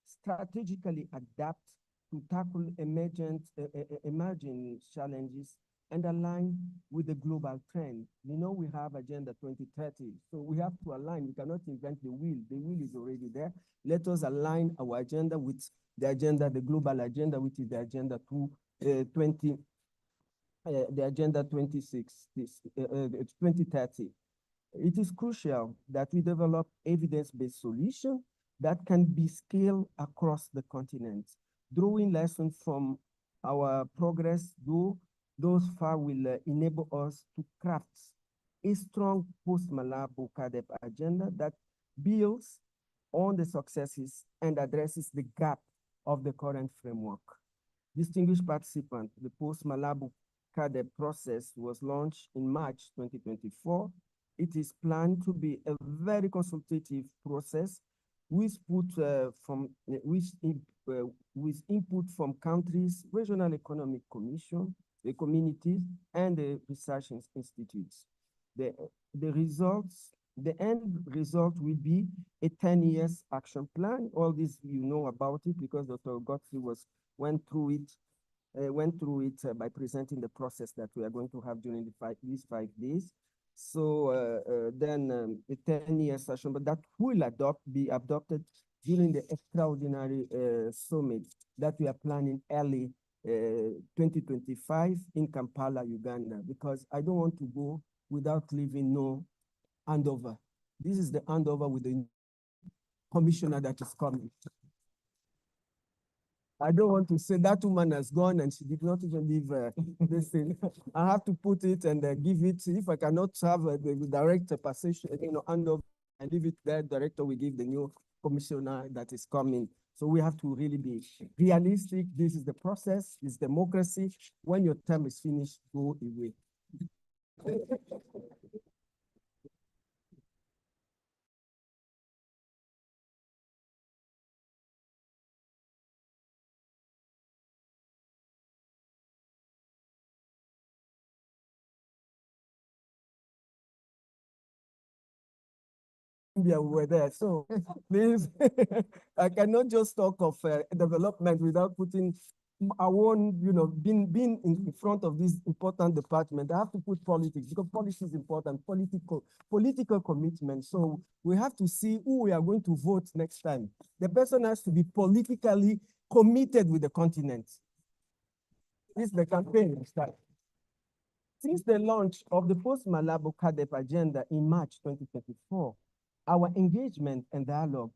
strategically adapt to tackle emerging challenges and align with the global trend. You know, we have Agenda 2030, so we have to align. We cannot invent the wheel. The wheel is already there. Let us align our agenda with the agenda, the global agenda, which is the Agenda 20, the Agenda 26, 2030. It is crucial that we develop evidence-based solutions that can be scaled across the continent. Drawing lessons from our progress, those far will enable us to craft a strong post-Malabo CADEP agenda that builds on the successes and addresses the gap of the current framework. Distinguished participants, the post-Malabo CADEP process was launched in March 2024. It is planned to be a very consultative process with input from countries, regional economic commission, the communities, and the research institutes. The end result will be a 10 years action plan. All this, you know about it because Dr. Godfrey went through it by presenting the process that we are going to have during these 5 days. So then a 10-year session, but that will be adopted during the extraordinary summit that we are planning early 2025 in Kampala, Uganda, because I don't want to go without leaving no handover. This is the handover with the commissioner that is coming. I don't want to say that woman has gone and she did not even leave this thing. I have to put it and give it. If I cannot have the director passation, hand over and leave it there, director will give the new commissioner that is coming. So we have to really be realistic. This is the process, it's democracy. When your term is finished, go away. We were there. So please, I cannot just talk of development without putting our own, being in front of this important department. I have to put politics because politics is important, political commitment. So we have to see who we are going to vote next time. The person has to be politically committed with the continent. This is the campaign start. Since the launch of the Post-Malabo CADEP agenda in March 2024, our engagement and dialogue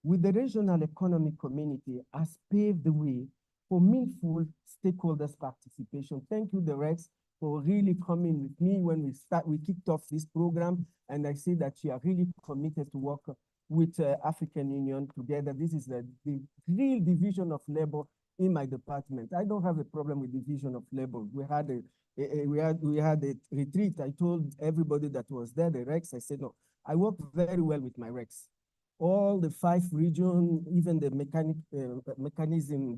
with the regional economic community has paved the way for meaningful stakeholders' participation. Thank you, the Rex, for really coming with me when we kicked off this program. And I see that you are really committed to work with African Union together. This is the real division of labor in my department. I don't have a problem with division of labor. We had a retreat. I told everybody that was there, the Rex, I said, no, I work very well with my Rex. All the 5 regions, even the mechanism,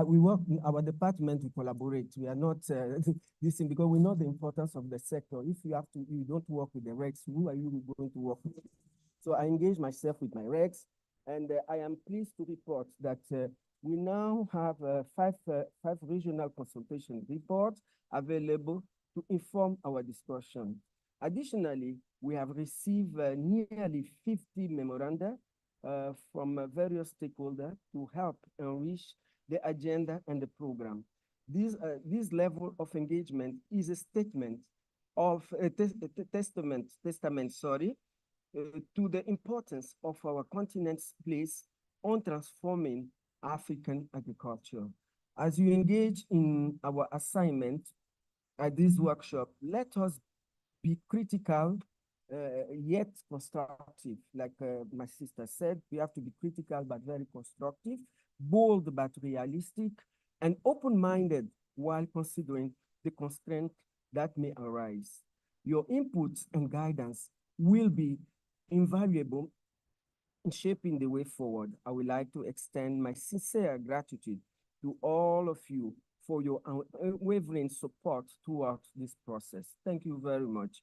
we work in our department, we collaborate. We are not this thing because we know the importance of the sector. If you don't work with the Rex, who are you going to work with? So I engage myself with my Rex, and I am pleased to report that we now have 5 regional consultation reports available to inform our discussion. Additionally, we have received nearly 50 memoranda from various stakeholders to help enrich the agenda and the program. This level of engagement is a statement of a testament, to the importance of our continent's place on transforming African agriculture. As you engage in our assignment at this workshop, let us be critical yet constructive. Like my sister said, we have to be critical but very constructive, bold but realistic, and open-minded while considering the constraints that may arise. Your inputs and guidance will be invaluable in shaping the way forward. I would like to extend my sincere gratitude to all of you for your unwavering support throughout this process. Thank you very much.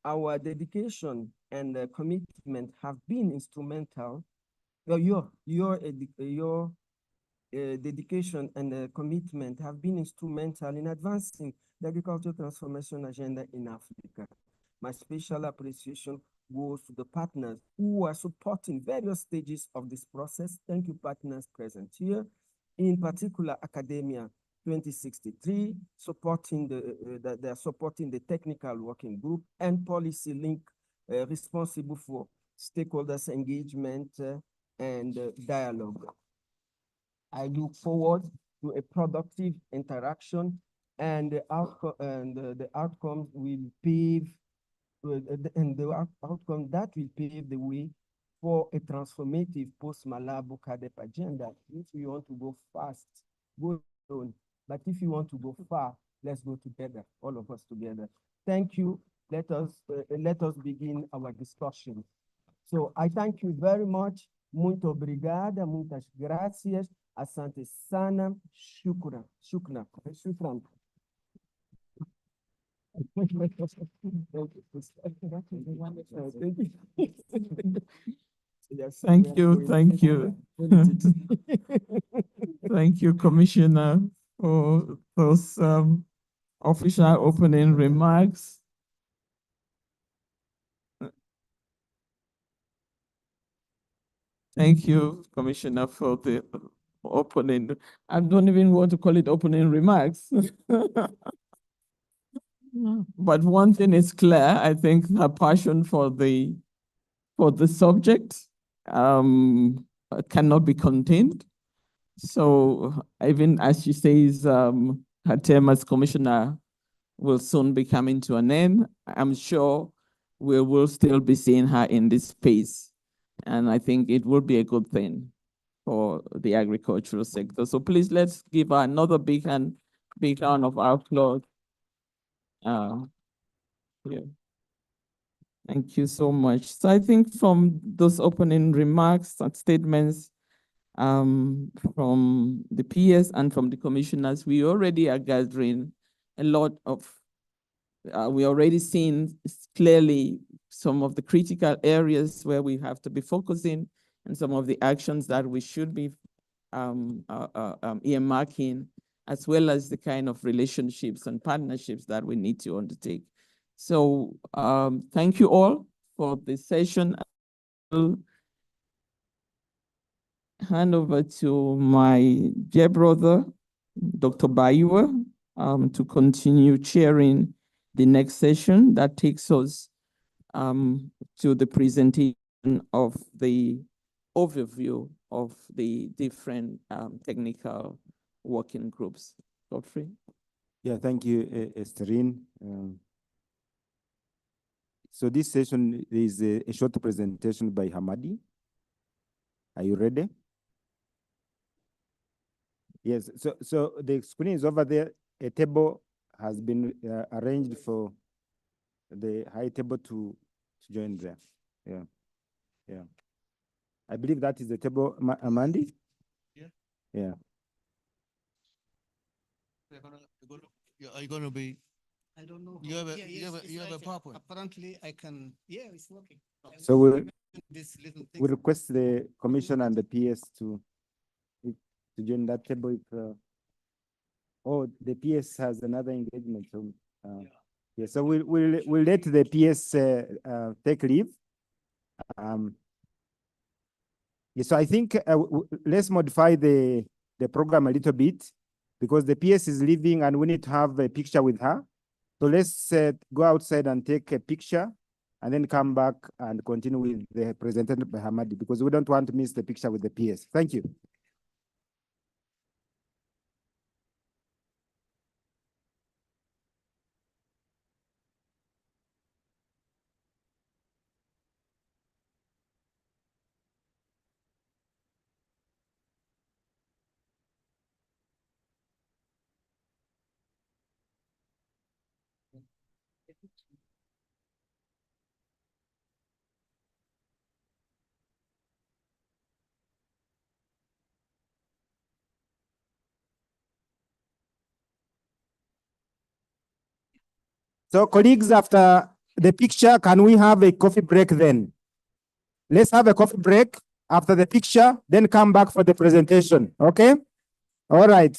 Our dedication and commitment have been instrumental. Your dedication and commitment have been instrumental in advancing the agricultural transformation agenda in Africa. My special appreciation goes to the partners who are supporting various stages of this process. Thank you, partners present here. In particular, Academia 2063, supporting they're supporting the technical working group, and Policy Link, responsible for stakeholders engagement and dialogue. I look forward to a productive interaction, and the outcome will pave outcome that will pave the way for a transformative post-Malabo CADEP agenda. If you want to go fast, go alone. But if you want to go far, let's go together, all of us together. Thank you. Let us begin our discussion. So I thank you very much. Muito obrigada, muitas gracias. Asante sana. Shukran. Shukran. Shukran. Thank you, thank you. Thank you, Commissioner, for those official opening remarks. Thank you, Commissioner, for the opening. I don't even want to call it opening remarks. But one thing is clear, I think her passion for the subject cannot be contained. So even as she says, her term as commissioner will soon be coming to an end, I'm sure we will still be seeing her in this space. And I think it will be a good thing for the agricultural sector. So please, let's give her another big round of applause. Yeah. Thank you so much. So I think from those opening remarks and statements from the PS and from the commissioners, we already are gathering a lot of, we already seen clearly some of the critical areas where we have to be focusing and some of the actions that we should be earmarking, as well as the kind of relationships and partnerships that we need to undertake. So thank you all for this session. I'll hand over to my dear brother, Dr. Baiwa, to continue chairing the next session that takes us to the presentation of the overview of the different technical working groups. Godfrey? Yeah, thank you, Estherine. So this session is a short presentation by Hamadi. Are you ready? Yes, so the screen is over there. A table has been arranged for the high table to join there. Yeah, yeah. I believe that is the table, Amandi? Yeah. Yeah. Are you going to be? I don't know. You have a, Yeah, you have a, it's you have a like, PowerPoint. apparently I can, yeah, it's working. So we'll This little thing. we request the commission and the PS to join that table. If, oh, the PS has another engagement. So, yeah. So we'll let the PS take leave. Yeah, so I think let's modify the program a little bit because the PS is leaving and we need to have a picture with her. So let's go outside and take a picture and then come back and continue with the presentation by Hamadi because we don't want to miss the picture with the PS. Thank you. So colleagues, after the picture, can we have a coffee break then? Let's have a coffee break after the picture, then come back for the presentation, okay? All right.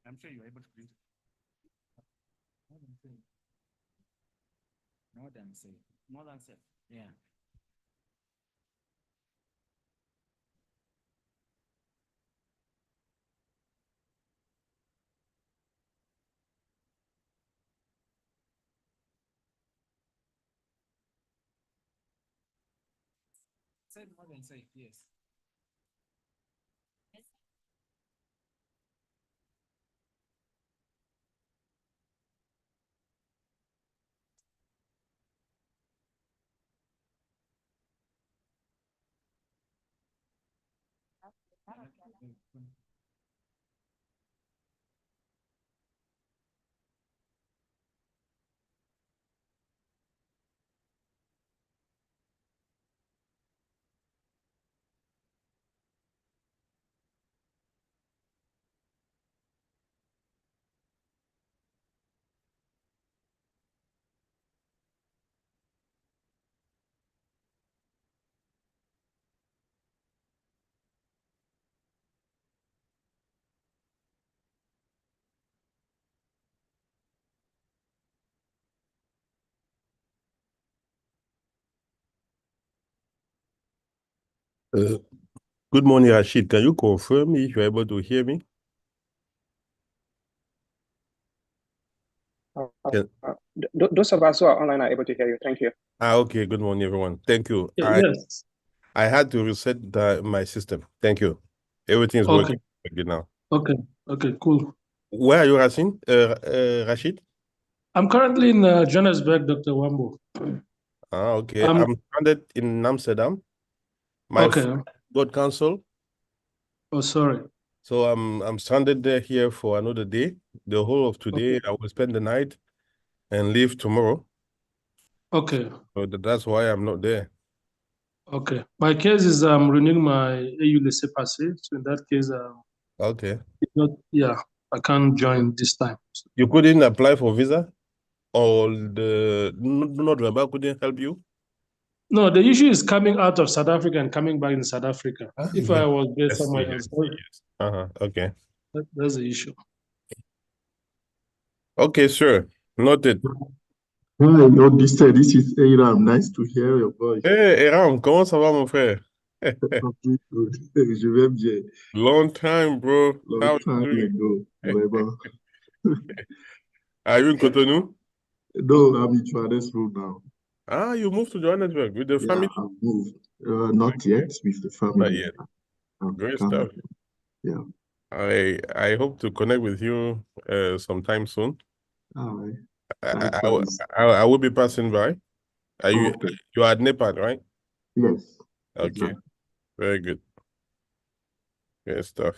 I'm sure you're able to print it. More than safe. More than safe. Yeah. Said more than safe, yes. Good morning, Rashid. Can you confirm if you're able to hear me? Can- Those of us who are online are able to hear you. Thank you. Okay. Good morning, everyone. Thank you. Yes. I had to reset my system. Thank you. Everything is Okay. working good now. Okay. Okay. Cool. Where are you, Rashid? I'm currently in Johannesburg, Dr. Wambo. Okay. I'm stranded in Amsterdam. My Okay. friend got cancelled, Oh, sorry. so I'm stranded here for another day. The whole of today, Okay. I will spend the night and leave tomorrow. Okay. So that's why I'm not there. Okay. My case is I'm renewing my AU laissez-passer. So in that case, Okay. I can't join this time. You couldn't apply for visa, or the not remember couldn't help you? No, the issue is coming out of South Africa and coming back in South Africa. If I was based somewhere else, Okay. that's the issue. Okay, sure. Noted. Hi, this is Aram. Nice to hear your voice. Hey, Eram, comment ça va, mon frère? I'm doing good. Je vais bien. Long time, bro. How Long time are you ago. Vraiment. Are you in Cotonou? No, I'm in Johannesburg now. Ah, you moved to Johannesburg with the Yeah, family? I've moved. Not yet with the Not family. yet. I've Great come. stuff. Yeah. I hope to connect with you sometime soon. All right. I Likewise. I will be passing by. Are you Okay. you are at Nepal, right? Yes. Okay. Exactly. Very good. Good stuff.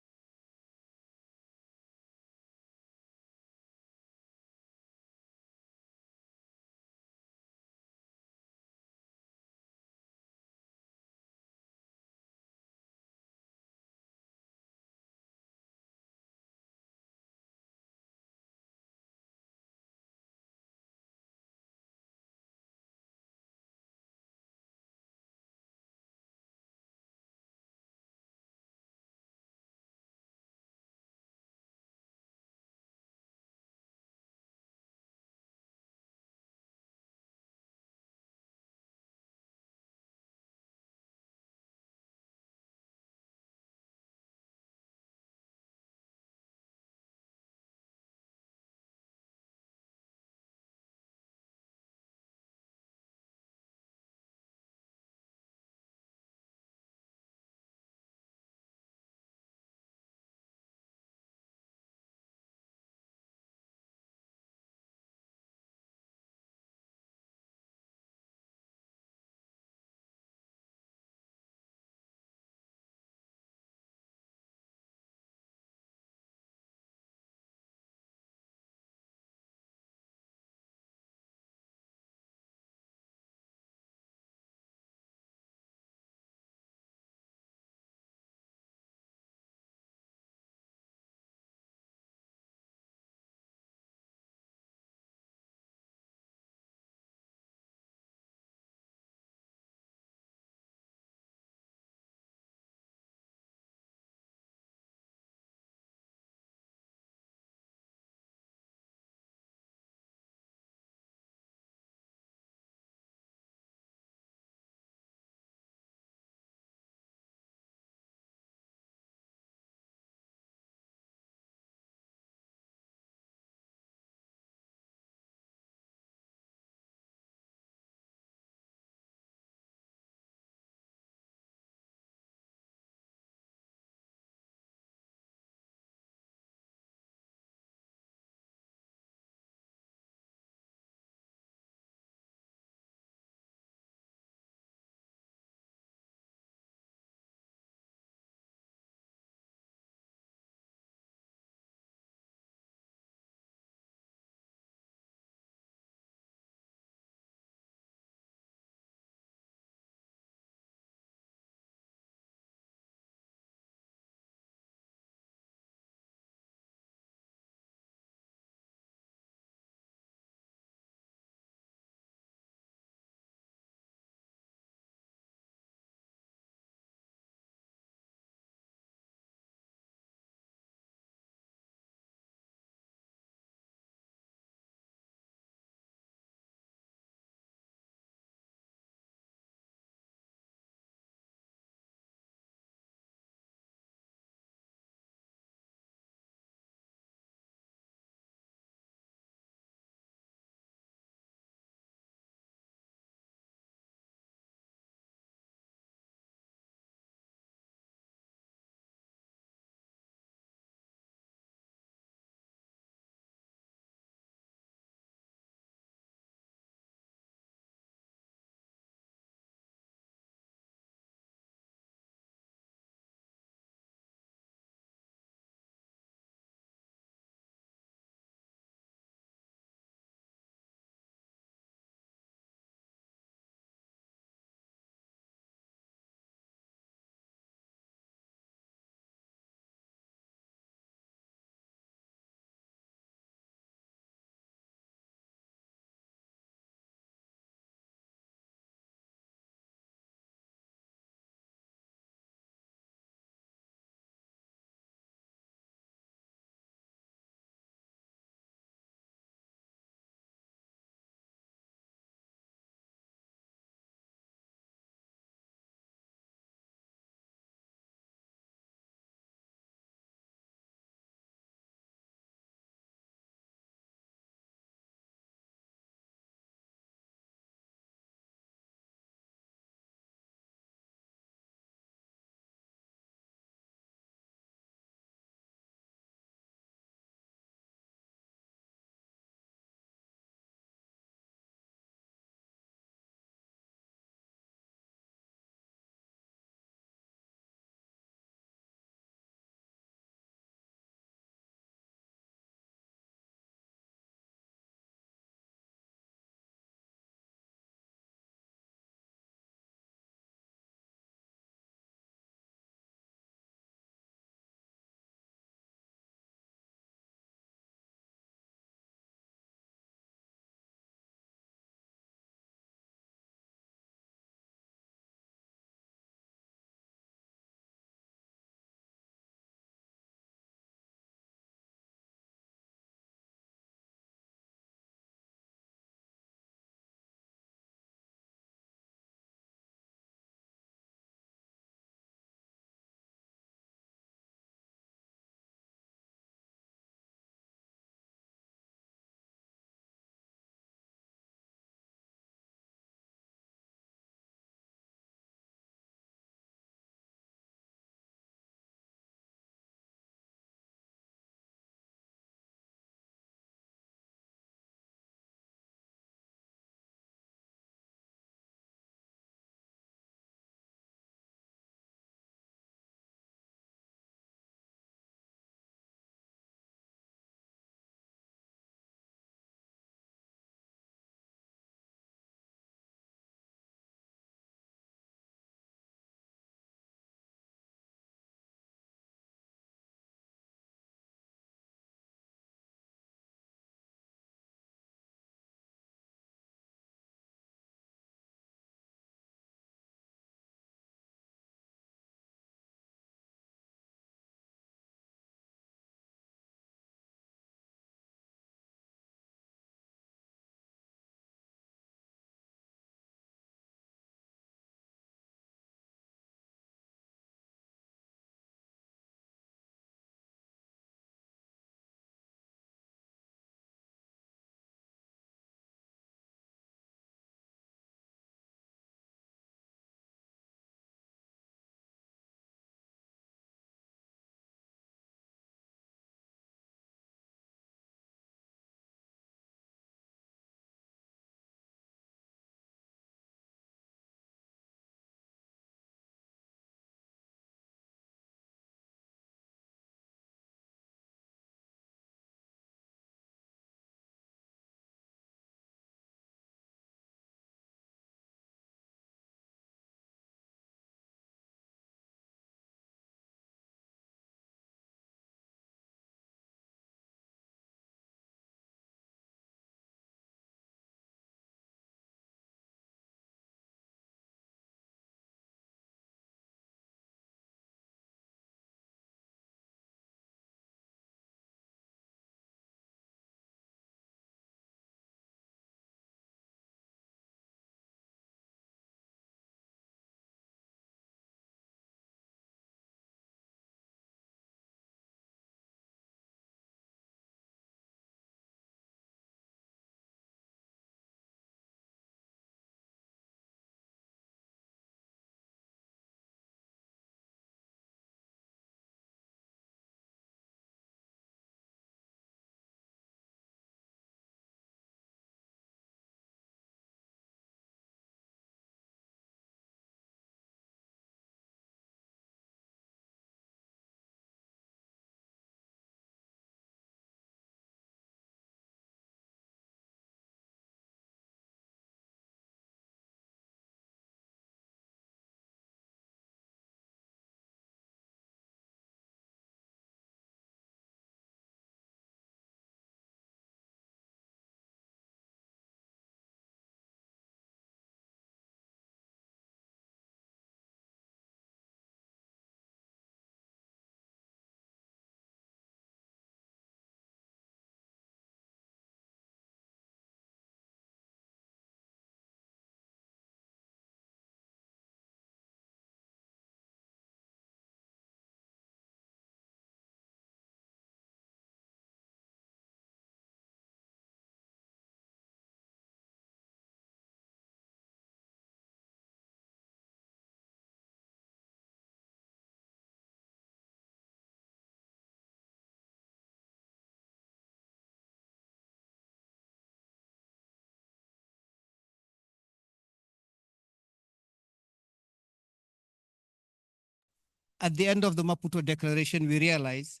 at the end of the Maputo Declaration, we realized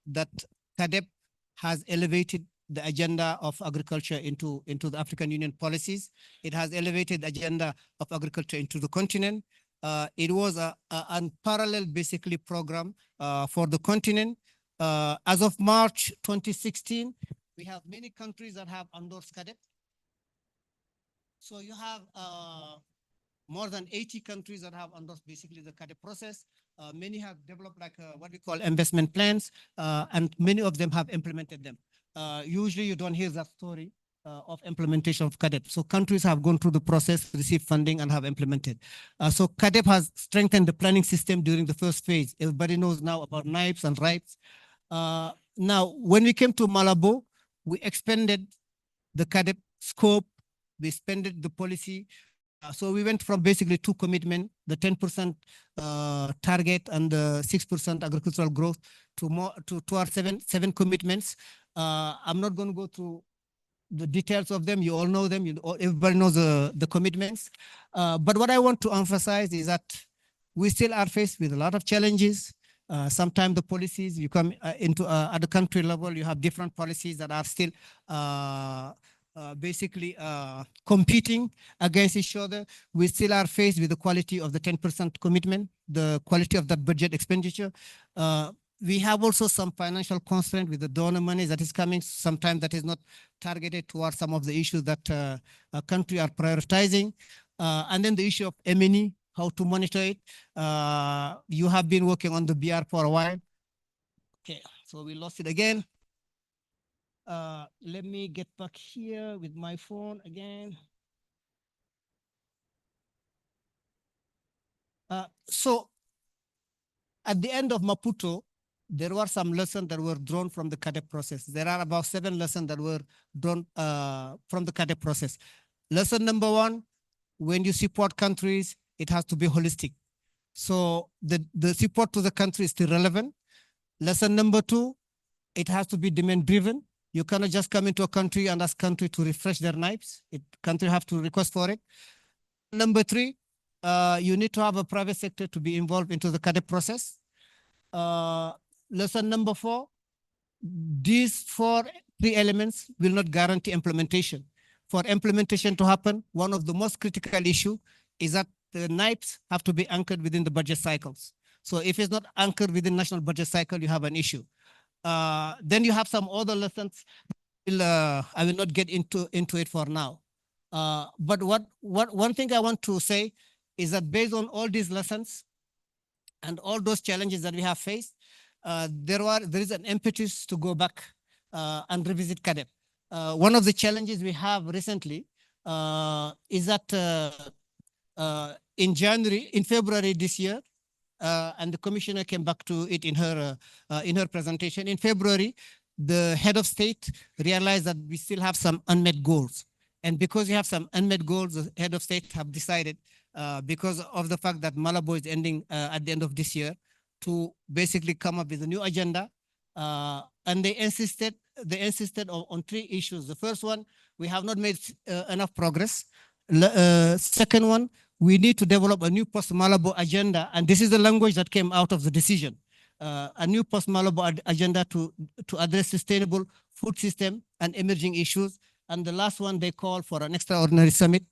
that CADEP has elevated the agenda of agriculture into the African Union policies. It has elevated the agenda of agriculture into the continent. It was a unparalleled, basically, program for the continent. As of March 2016, we have many countries that have endorsed CADEP. So you have more than 80 countries that have endorsed basically the CADEP process. Many have developed like what we call investment plans, and many of them have implemented them. Usually you don't hear that story of implementation of CADEP. So countries have gone through the process, received funding, and have implemented. So CADEP has strengthened the planning system during the first phase. Everybody knows now about NIPes and RIPes. Now, when we came to Malabo, we expanded the CADEP scope, we expanded the policy. So we went from basically 2 commitments, the 10% target and the 6% agricultural growth, to our seven commitments. I'm not going to go through the details of them. You all know them. Everybody knows the commitments. But what I want to emphasize is that we still are faced with a lot of challenges. Sometimes the policies, you come into at the country level, you have different policies that are still basically competing against each other. We still are faced with the quality of the 10% commitment, the quality of that budget expenditure. We have also some financial constraint with the donor money that is coming. Sometimes that is not targeted towards some of the issues that a country are prioritizing. And then the issue of M&E, how to monitor it. You have been working on the BR for a while. Okay, so we lost it again. Let me get back here with my phone again. So at the end of Maputo, there were some lessons that were drawn from the CADEP process. There are about 7 lessons that were drawn from the CADEP process. Lesson number 1, when you support countries, it has to be holistic. So the support to the country is still relevant. Lesson number 2, it has to be demand driven. You cannot just come into a country and ask country to refresh their knives. Country have to request for it. Number 3, you need to have a private sector to be involved into the CADEP process. Lesson number 4, these 3 elements will not guarantee implementation. For implementation to happen, one of the most critical issue is that the knives have to be anchored within the budget cycles. So if it's not anchored within national budget cycle, you have an issue. Then you have some other lessons. I will not get into it for now. But one thing I want to say is that based on all these lessons and all those challenges that we have faced, there is an impetus to go back and revisit CADEP. One of the challenges we have recently is that in February this year, and the commissioner came back to it in her presentation. In February, the head of state realized that we still have some unmet goals. And because we have some unmet goals, the head of state have decided, because of the fact that Malabo is ending at the end of this year, to basically come up with a new agenda. And they insisted on 3 issues. The first one, we have not made enough progress. Second one, we need to develop a new post-Malabo agenda. And this is the language that came out of the decision. A new post-Malabo agenda to address sustainable food system and emerging issues. And the last one, they call for an extraordinary summit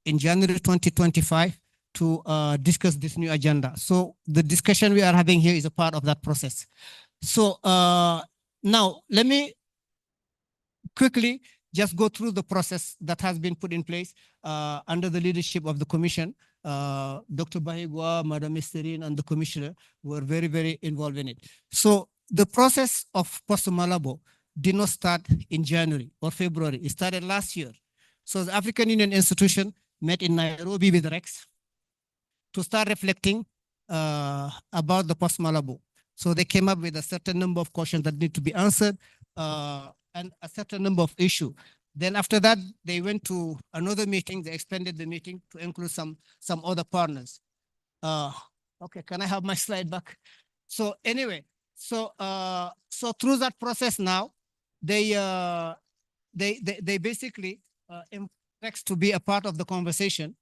in January 2025 to discuss this new agenda. So the discussion we are having here is a part of that process. So now let me quickly just go through the process that has been put in place under the leadership of the commission. Dr. Bahigwa, Madam Misterin, and the commissioner were very, very involved in it. So the process of Post-Malabo did not start in January or February. It started last year. So the African Union institution met in Nairobi with Rex to start reflecting about the Post-Malabo. So they came up with a certain number of questions that need to be answered and a certain number of issues. Then after that, they went to another meeting. They expanded the meeting to include some other partners. Okay, can I have my slide back? So anyway, so through that process now, they basically expect to be a part of the conversation,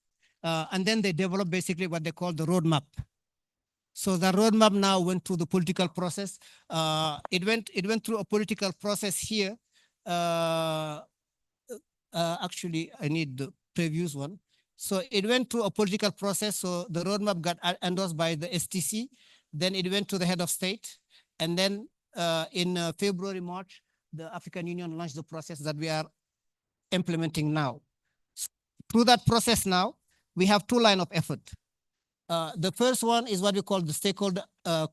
and then they develop basically what they call the roadmap. So the roadmap now went through the political process. It went through a political process here. Actually, I need the previous one. So it went through a political process. So the roadmap got endorsed by the STC. Then it went to the head of state. And then in February, March, the African Union launched the process that we are implementing now. So through that process now, we have two lines of effort. The first one is what we call the stakeholder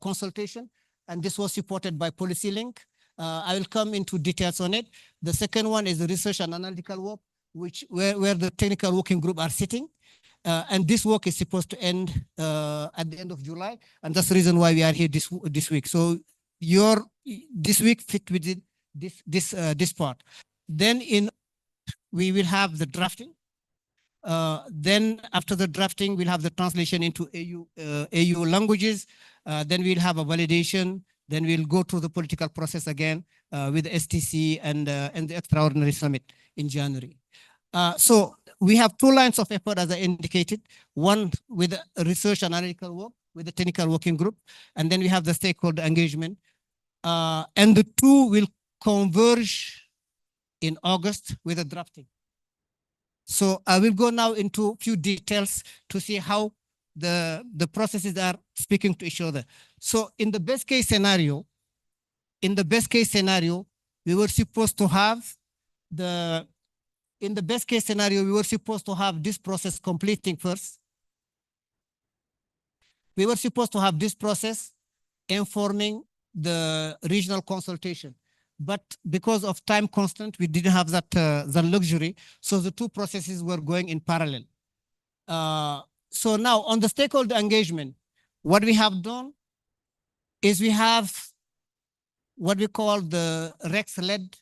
consultation, and this was supported by PolicyLink. I will come into details on it. The second one is the research and analytical work, where the technical working group are sitting. And this work is supposed to end at the end of July, and that's the reason why we are here this week. So this week fit within this part. Then we will have the drafting. Then after the drafting, we'll have the translation into AU languages. Then we'll have a validation. Then we'll go through the political process again with the STC and the extraordinary summit in January. So we have two lines of effort, as I indicated, one with the research and analytical work with the technical working group, and then we have the stakeholder engagement. And the two will converge in August with the drafting. So I will go now into a few details to see how the processes are speaking to each other. So in the best case scenario, we were supposed to have this process completing first. We were supposed to have this process informing the regional consultation. But because of time constant, we didn't have that luxury. So the two processes were going in parallel. So now on the stakeholder engagement, what we have done is we have what we call the REX-led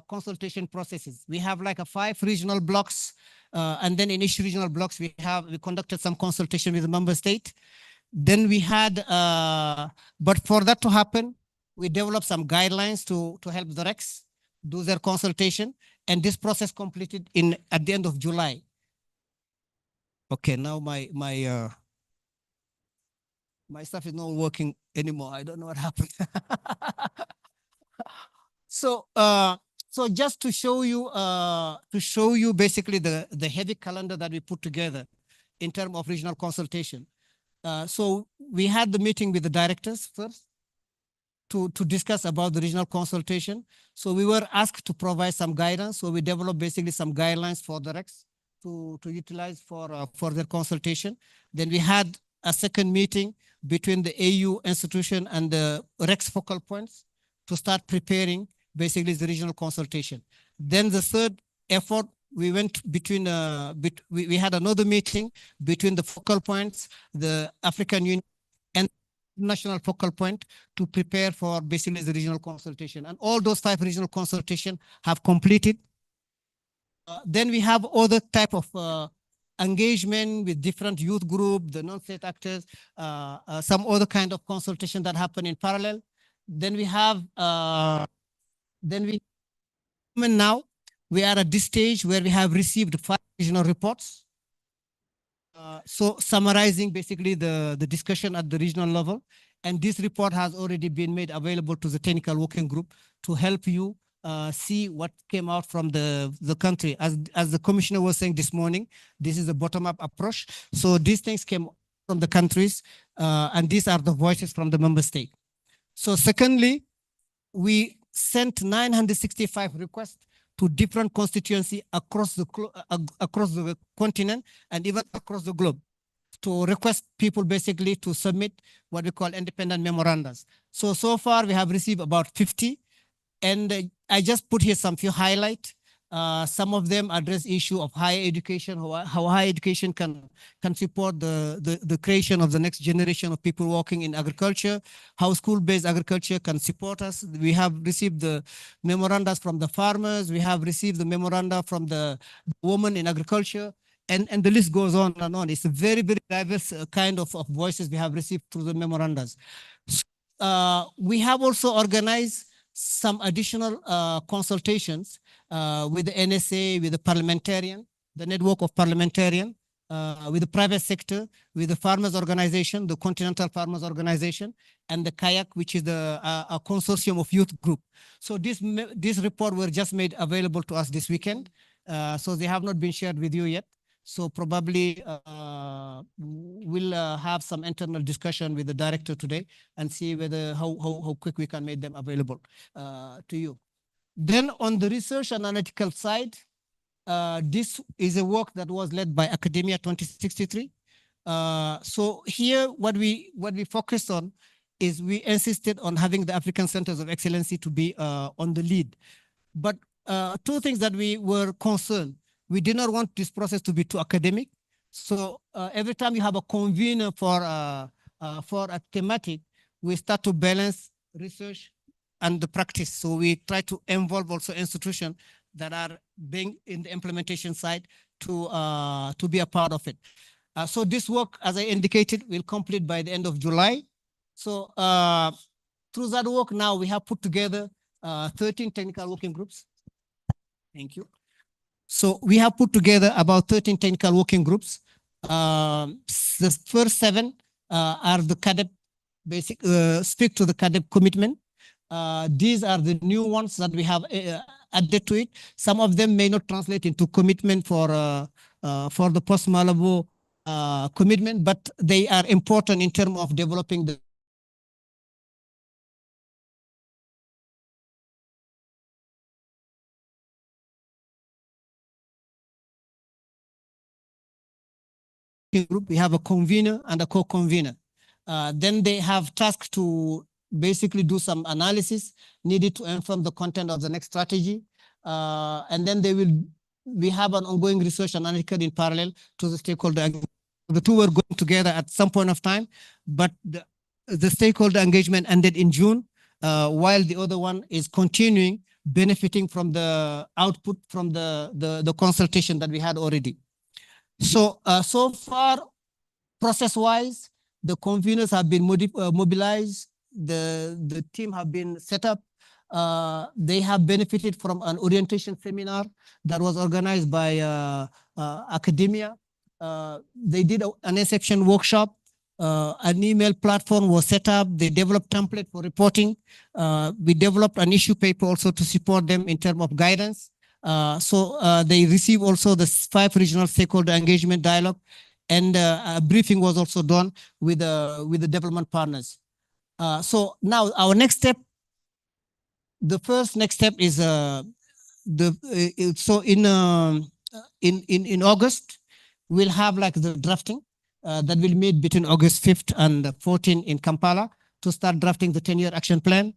consultation processes. We have like 5 regional blocks, and then in each regional blocks, we conducted some consultation with the member state. Then we had, but for that to happen, we developed some guidelines to help the REX do their consultation, and this process completed at the end of July. Okay, now my stuff is not working anymore. I don't know what happened. So just to show you basically the heavy calendar that we put together in terms of regional consultation. So we had the meeting with the directors first to discuss about the regional consultation. So we were asked to provide some guidance. So we developed basically some guidelines for the REX to utilize for their consultation. Then we had a second meeting between the AU institution and the REX focal points to start preparing basically the regional consultation. Then the third effort, we went between, we had another meeting between the focal points, the African Union and national focal point to prepare for basically the regional consultation. And all those 5 regional consultation have completed. Then we have other type of engagement with different youth group, the non-state actors, some other kind of consultation that happen in parallel. Then we have, now we are at this stage where we have received 5 regional reports. So summarizing basically the discussion at the regional level. And this report has already been made available to the technical working group to help you see what came out from the country. As the commissioner was saying this morning, this is a bottom-up approach. So these things came from the countries, and these are the voices from the member state. So secondly, we sent 965 requests to different constituencies across the continent and even across the globe to request people basically to submit what we call independent memorandums. So far we have received about 50, and I just put here some few highlights. Some of them address issue of higher education, how higher education can support the creation of the next generation of people working in agriculture, how school-based agriculture can support us. We have received the memoranda from the farmers. We have received the memoranda from the women in agriculture, and the list goes on and on. It's a very, very diverse kind of voices we have received through the memorandas. We have also organized some additional consultations with the NSA, with the parliamentarian, the network of parliamentarian, with the private sector, with the farmers organization, the Continental Farmers Organization, and the Kayak, which is a consortium of youth group. So this report were just made available to us this weekend. So they have not been shared with you yet. So probably we'll have some internal discussion with the director today and see whether how quick we can make them available to you. Then on the research and analytical side, this is a work that was led by Academia 2063. So here, what we focused on is we insisted on having the African Centers of Excellency to be on the lead. But two things that we were concerned. We did not want this process to be too academic. So every time you have a convener for a thematic, we start to balance research and the practice. So we try to involve also institutions that are being in the implementation side to be a part of it. So this work, as I indicated, will complete by the end of July. So through that work now, we have put together 13 technical working groups. Thank you. So we have put together about 13 technical working groups. The first 7 are the CADEP basic, speak to the CADEP commitment. These are the new ones that we have added to it. Some of them may not translate into commitment for the post-Malabo commitment, but they are important in terms of developing the group. We have a convener and a co-convener. Then they have tasks to basically do some analysis needed to inform the content of the next strategy. And then we have an ongoing research and analytical in parallel to the stakeholder. The two were going together at some point of time, but the stakeholder engagement ended in June, while the other one is continuing, benefiting from the output from the consultation that we had already. So, so far, process-wise, the conveners have been mobilized, the team have been set up. They have benefited from an orientation seminar that was organized by Academia. They did an exception workshop. An email platform was set up. They developed template for reporting. We developed an issue paper also to support them in terms of guidance. So they receive also the 5 regional stakeholder engagement dialogue, and a briefing was also done with the development partners. So now our next step, the first next step is so in August we'll have like the drafting that will meet between August 5th and 14th in Kampala to start drafting the 10-year action plan.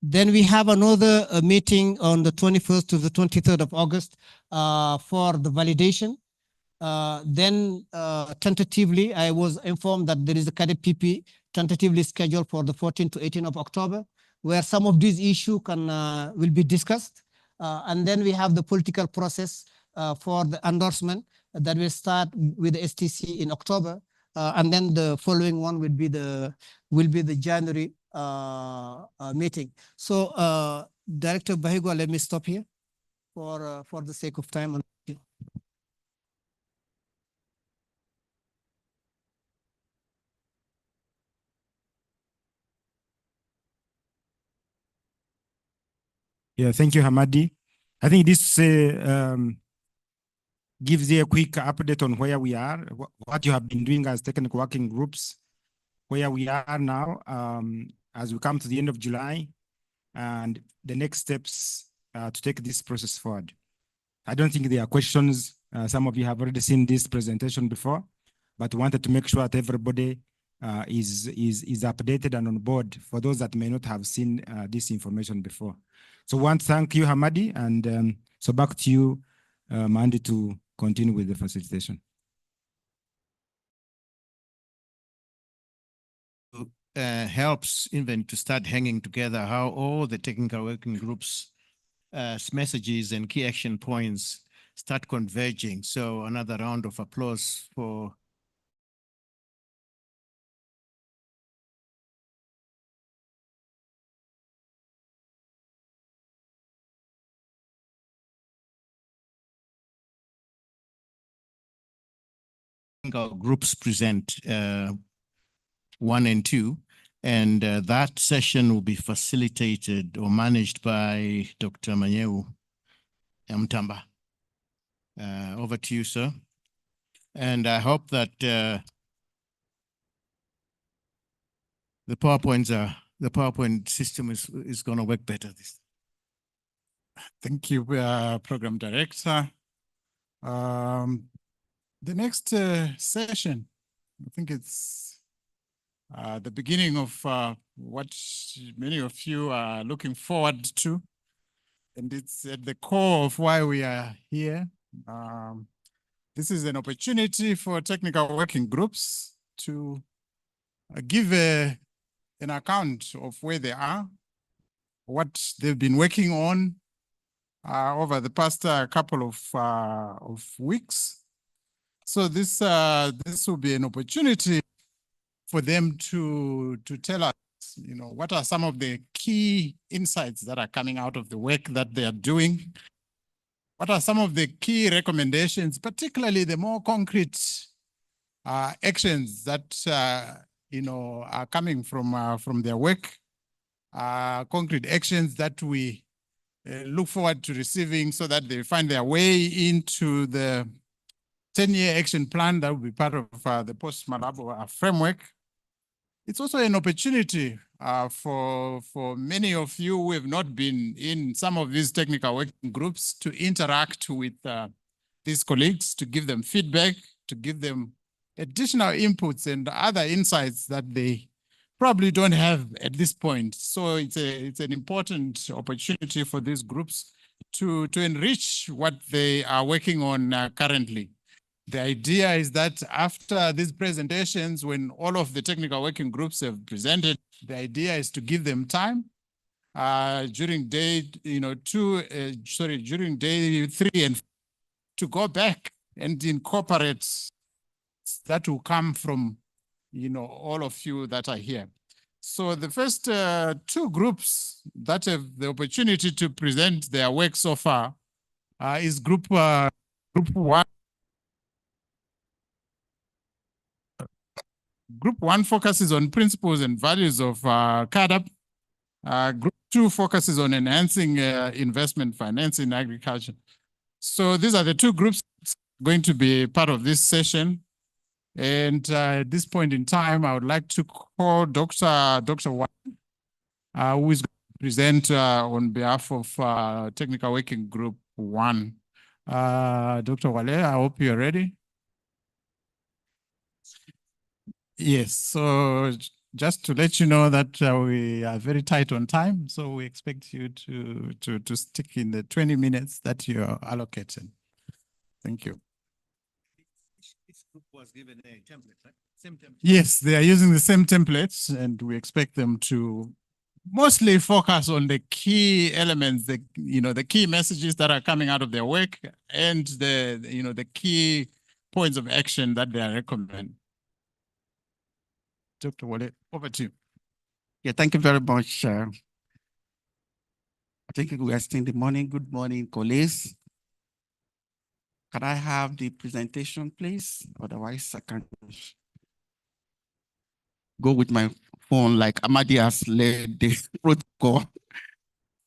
Then we have another meeting on the 21st to the 23rd of August for the validation. Then tentatively, I was informed that there is a CADEP PP tentatively scheduled for the 14th to 18th of October, where some of these issues will be discussed. And then we have the political process for the endorsement that will start with the STC in October. And then the following one will be the January meeting. So Director Bahigwa, let me stop here for the sake of time. Yeah, thank you, Hamadi. I think this gives you a quick update on where we are, what you have been doing as technical working groups, where we are now as we come to the end of July, and the next steps to take this process forward. I don't think there are questions. Some of you have already seen this presentation before, but wanted to make sure that everybody is updated and on board for those that may not have seen this information before. So want to thank you, Hamadi, and so back to you, Mandy, to continue with the facilitation. Helps even to start hanging together how all the technical working groups messages and key action points start converging. So another round of applause for our groups present 1 and 2, and that session will be facilitated or managed by Dr. Manyeu Mtamba. Over to you, sir. And I hope that the PowerPoint system is going to work better this. Thank you, Program Director. The next session, I think it's the beginning of what many of you are looking forward to, and it's at the core of why we are here. This is an opportunity for technical working groups to give an account of where they are, what they've been working on over the past couple of weeks. So this will be an opportunity for them to tell us, what are some of the key insights that are coming out of the work that they are doing? What are some of the key recommendations, particularly the more concrete actions that are coming from their work? Concrete actions that we look forward to receiving so that they find their way into the 10-year action plan that will be part of the Post-Malabo framework. It's also an opportunity for many of you who have not been in some of these technical working groups to interact with these colleagues, to give them feedback, to give them additional inputs and other insights that they probably don't have at this point. So it's an important opportunity for these groups to enrich what they are working on currently. The idea is that after these presentations, when all of the technical working groups have presented, the idea is to give them time during day, during day 3 and to go back and incorporate that will come from, all of you that are here. So the first 2 groups that have the opportunity to present their work so far is group 1. Group 1 focuses on principles and values of CAADP. Group 2 focuses on enhancing investment finance in agriculture. So these are the 2 groups going to be part of this session. And at this point in time, I would like to call Dr. Wale, who is going to present on behalf of Technical Working Group 1. Dr. Wale, I hope you're ready. Yes, so just to let you know that we are very tight on time, so we expect you to stick in the 20 minutes that you're allocated. Thank you. Each group was given a template, right? Same template. Yes, they are using the same templates, and we expect them to mostly focus on the key elements, the key messages that are coming out of their work, and the key points of action that they are recommending. Dr. Wale, over to you. Yeah, thank you very much. I think we are still in the morning. Good morning, colleagues. Can I have the presentation, please? Otherwise, I can go with my phone like Amadi has laid the protocol.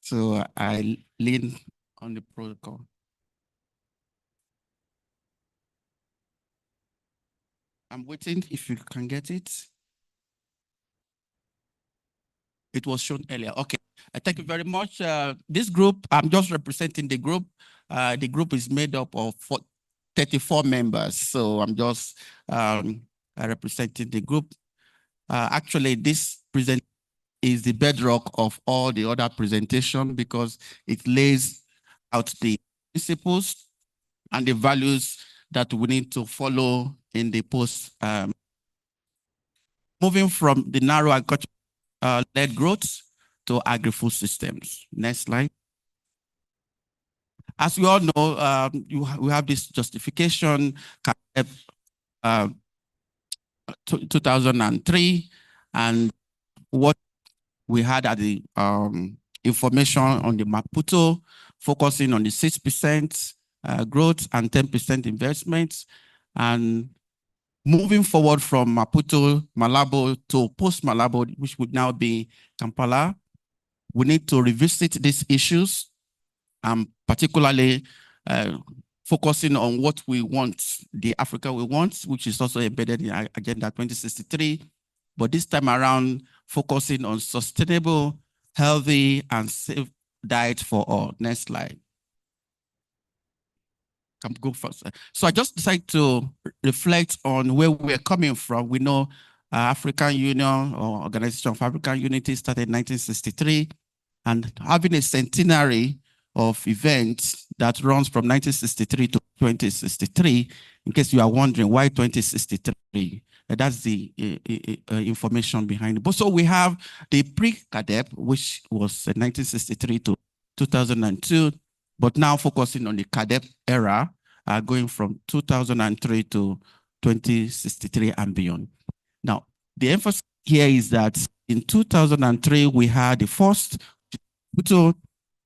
So I lean on the protocol. I'm waiting if you can get it. It was shown earlier. Okay, thank you very much. This group, I'm just representing the group. The group is made up of 34 members. So I'm just representing the group. Actually, this present is the bedrock of all the other presentation because it lays out the principles and the values that we need to follow in the post. Moving from the narrow agriculture led growth to agri-food systems. Next slide. As we all know, we have this justification, 2003, and what we had at the information on the Maputo, focusing on the 6% growth and 10% investments. And moving forward from Maputo, Malabo to Post-Malabo, which would now be Kampala, we need to revisit these issues, particularly focusing on what we want, the Africa we want, which is also embedded in Agenda 2063. But this time around, focusing on sustainable, healthy, and safe diet for all. Next slide. Come go first. So I just decided to reflect on where we're coming from. We know African Union or Organization of African Unity started in 1963, and having a centenary of events that runs from 1963 to 2063. In case you are wondering why 2063, that's the information behind it. But so we have the pre-CADEP, which was 1963 to 2002, but now focusing on the CADEP era, going from 2003 to 2063 and beyond. Now, the emphasis here is that in 2003, we had the first, the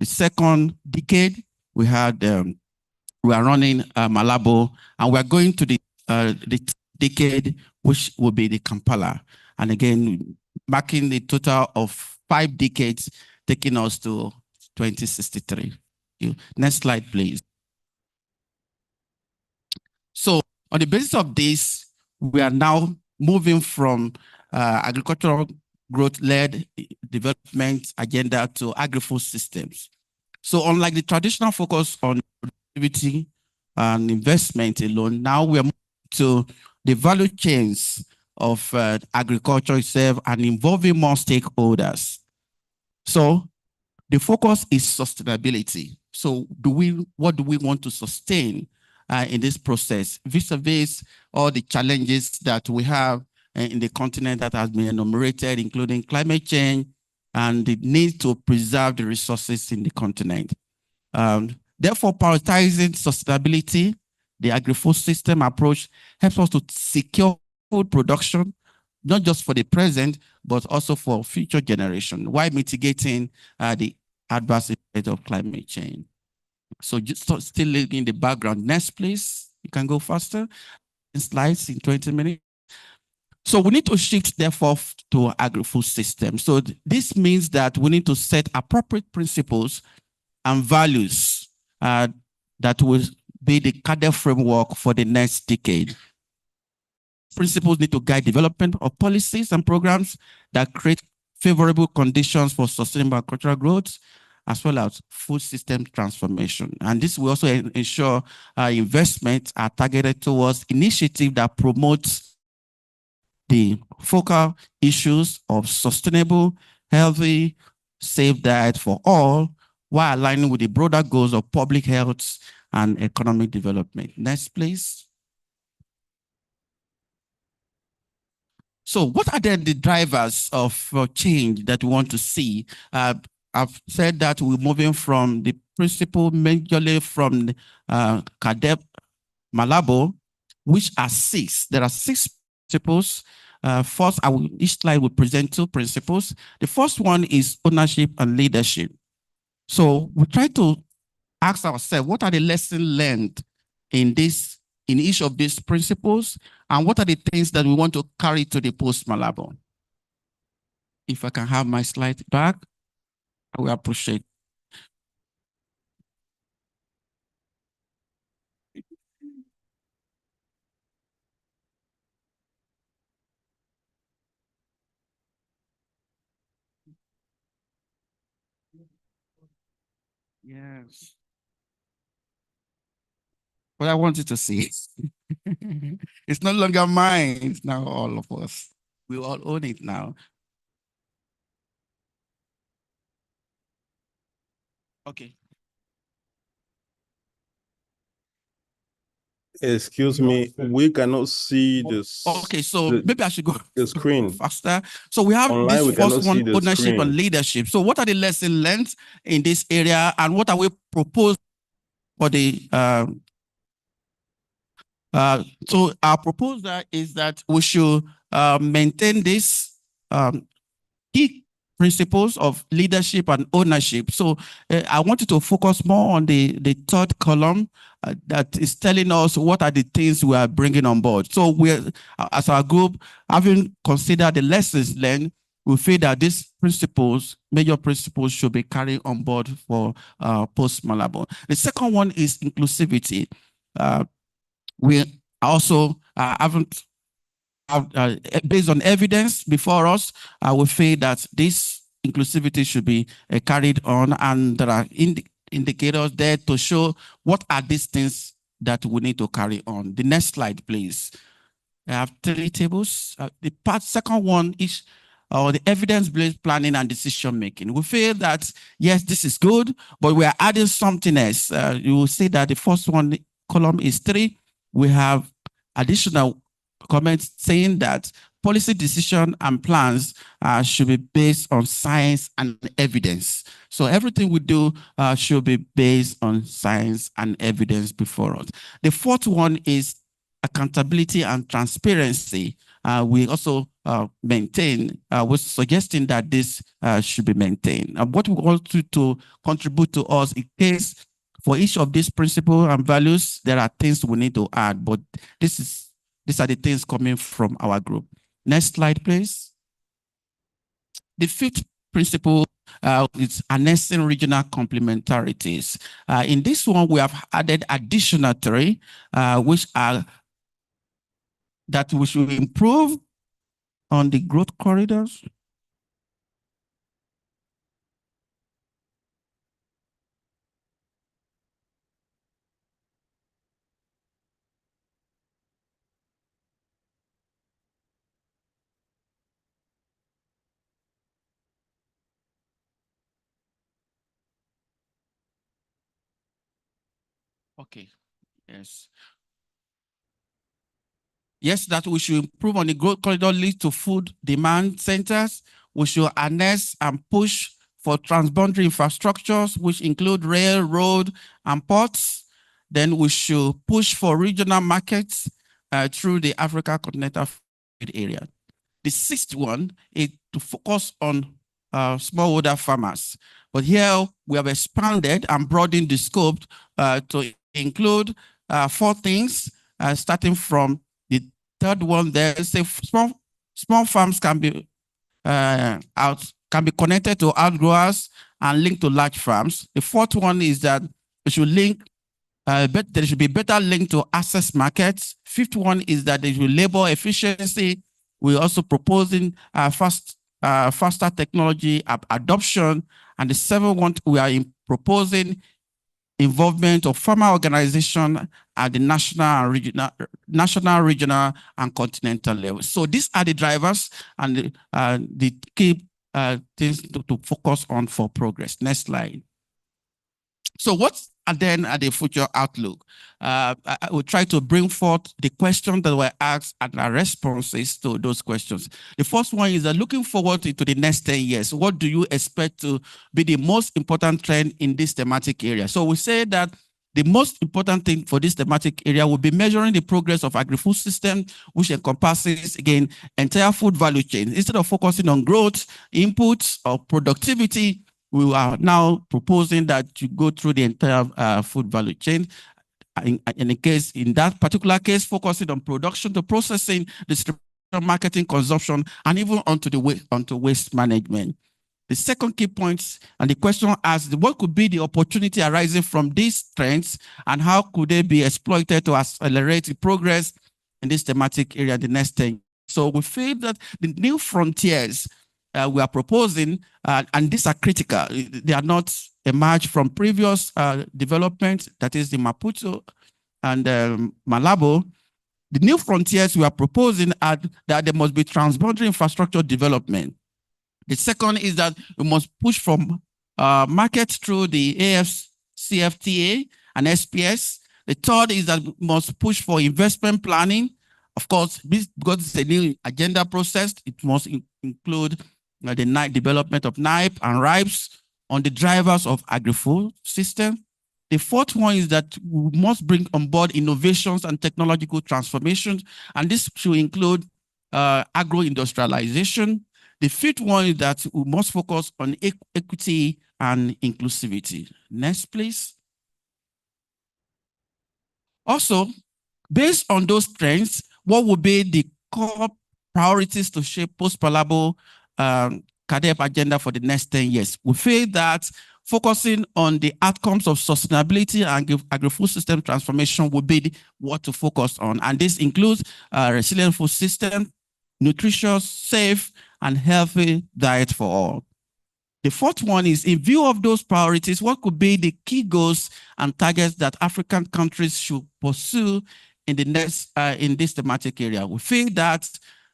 second decade, we had, we are running Malabo, and we are going to the decade, which will be the Kampala. And again, marking the total of 5 decades, taking us to 2063. Next slide, please. So on the basis of this, we are now moving from agricultural growth-led development agenda to agri-food systems. So unlike the traditional focus on productivity and investment alone, now we are moving to the value chains of agriculture itself and involving more stakeholders. So the focus is sustainability. So what do we want to sustain in this process, vis-a-vis all the challenges that we have in the continent that has been enumerated, including climate change and the need to preserve the resources in the continent. Therefore, prioritizing sustainability, the agri-food system approach helps us to secure food production, not just for the present, but also for future generations, while mitigating the adverse effects of climate change. So just still in the background. Next, please. You can go faster. Slides in 20 minutes. So we need to shift, therefore, to agri-food system. So this means that we need to set appropriate principles and values that will be the CADEP framework for the next decade. Principles need to guide development of policies and programs that create favorable conditions for sustainable agricultural growth, as well as food system transformation. And this will also ensure investments are targeted towards initiatives that promote the focal issues of sustainable, healthy, safe diet for all, while aligning with the broader goals of public health and economic development. Next, please. So what are then the drivers of change that we want to see? I've said that we're moving from the principle majorly from CADEP Malabo, which are 6. There are 6 principles. First, each slide will present 2 principles. The first one is ownership and leadership. So we try to ask ourselves, what are the lessons learned in each of these principles, and what are the things that we want to carry to the post-Malabo? If I can have my slide back, I will appreciate. Yes. But I wanted to see it. It's no longer mine. It's now all of us. We all own it now. Okay. Excuse me, we cannot see this. Okay, so maybe I should go the screen faster. So we have online, this first one, ownership and leadership. So what are the lessons learned in this area, and what are we proposing for the so our proposal is that we should maintain this key principles of leadership and ownership. So I wanted to focus more on the third column that is telling us what are the things we are bringing on board. So we're, as our group, having considered the lessons learned, we feel that these principles, major principles, should be carried on board for Post-Malabo. The second one is inclusivity. We also haven't, based on evidence before us, we feel that this inclusivity should be carried on, and there are indicators there to show what are these things that we need to carry on. The next slide, please. I have 3 tables. The second one is the evidence-based planning and decision-making. We feel that, yes, this is good, but we are adding something else. You will see that the first one, column is 3. We have additional comments saying that policy decision and plans should be based on science and evidence. So everything we do should be based on science and evidence before us. The fourth one is accountability and transparency. We also maintain, we're suggesting that this should be maintained. And what we want to contribute to us in case for each of these principles and values, there are things we need to add, but these are the things coming from our group. Next slide, please. The fifth principle is harnessing regional complementarities. In this one, we have added additional 3, which are that we should improve on the growth corridors. Okay, yes. Yes, that we should improve on the growth corridor leads to food demand centers. We should harness and push for transboundary infrastructures, which include rail, road, and ports. Then we should push for regional markets through the Africa Continental Area. The sixth one is to focus on smallholder farmers. But here we have expanded and broadened the scope to include 4 things, starting from the third one there. Say small farms can be connected to outgrowers and linked to large farms. The fourth one is that we should link, there should be better link to access markets. Fifth one is that there should be labor efficiency. We're also proposing faster technology adoption. And the seventh one, we are proposing involvement of farmer organization at the national, regional, and continental level. So these are the drivers and the key things to focus on for progress. Next slide. So what's then at the future outlook? I will try to bring forth the questions that were asked and our responses to those questions. The first one is that looking forward to the next 10 years, what do you expect to be the most important trend in this thematic area? So we say that the most important thing for this thematic area will be measuring the progress of agri-food system, which encompasses, again, entire food value chain. Instead of focusing on growth, inputs, or productivity, we are now proposing that you go through the entire food value chain. In that particular case, focusing on production to processing, distribution, marketing, consumption, and even onto waste management. The second key point, and the question asked, what could be the opportunity arising from these trends, and how could they be exploited to accelerate the progress in this thematic area in the next 10 years? So we feel that the new frontiers we are proposing, and these are critical. They are not emerged from previous development, that is the Maputo and Malabo. The new frontiers we are proposing are that there must be transboundary infrastructure development. The second is that we must push from markets through the AFCFTA and SPS. The third is that we must push for investment planning. Of course, because it's a new agenda process, it must include the development of NIPE and RIPES on the drivers of agri-food system. The fourth one is that we must bring on board innovations and technological transformations, and this should include agro-industrialization. The fifth one is that we must focus on equity and inclusivity. Next, please. Also, based on those trends, what will be the core priorities to shape post-Malabo CAADP agenda for the next 10 years? We feel that focusing on the outcomes of sustainability and agri-food system transformation will be what to focus on. And this includes resilient food system, nutritious, safe, and healthy diet for all. The fourth one is, in view of those priorities, what could be the key goals and targets that African countries should pursue in the next in this thematic area? We feel that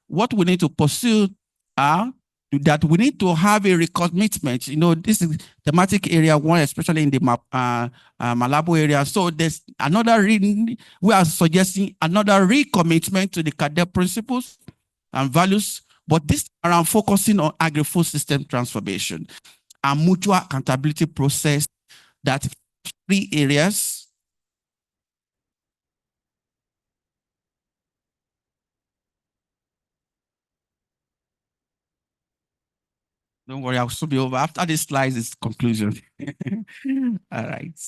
what we need to pursue are that we need to have a recommitment. You know, this is thematic area one, especially in the Malabo area. So there's another we are suggesting another recommitment to the CAADP principles and values, but this around focusing on agri-food system transformation and mutual accountability process that 3 areas. Don't worry, I'll soon be over. After this slide is conclusion. All right.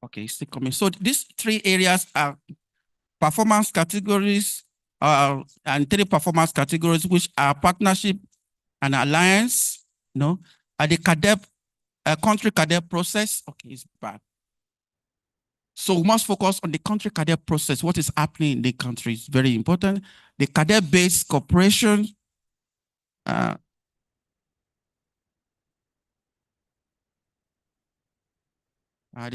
Okay, still coming. So these 3 areas are performance categories and 3 performance categories, which are partnership and alliance, you know, at the CAADP, country CAADP process. Okay, it's bad. So we must focus on the country CAADP process. What is happening in the country is very important. The CAADP-based cooperation, the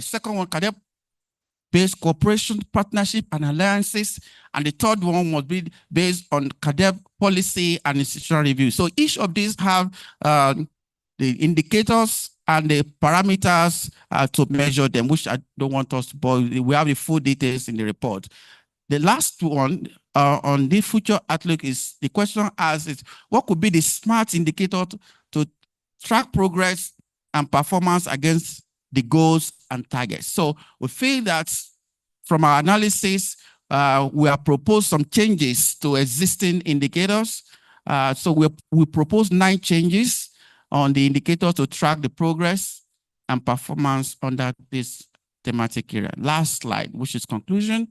second one, CAADP-based cooperation, partnership, and alliances. And the third one must be based on CAADP policy and institutional review. So each of these have the indicators and the parameters to measure them, which I don't want us to bore. We have the full details in the report. The last one on the future outlook is the question asked is, what could be the smart indicator to track progress and performance against the goals and targets? So we feel that from our analysis, we have proposed some changes to existing indicators. So we propose 9 changes on the indicator to track the progress and performance under this thematic area. Last slide, which is conclusion.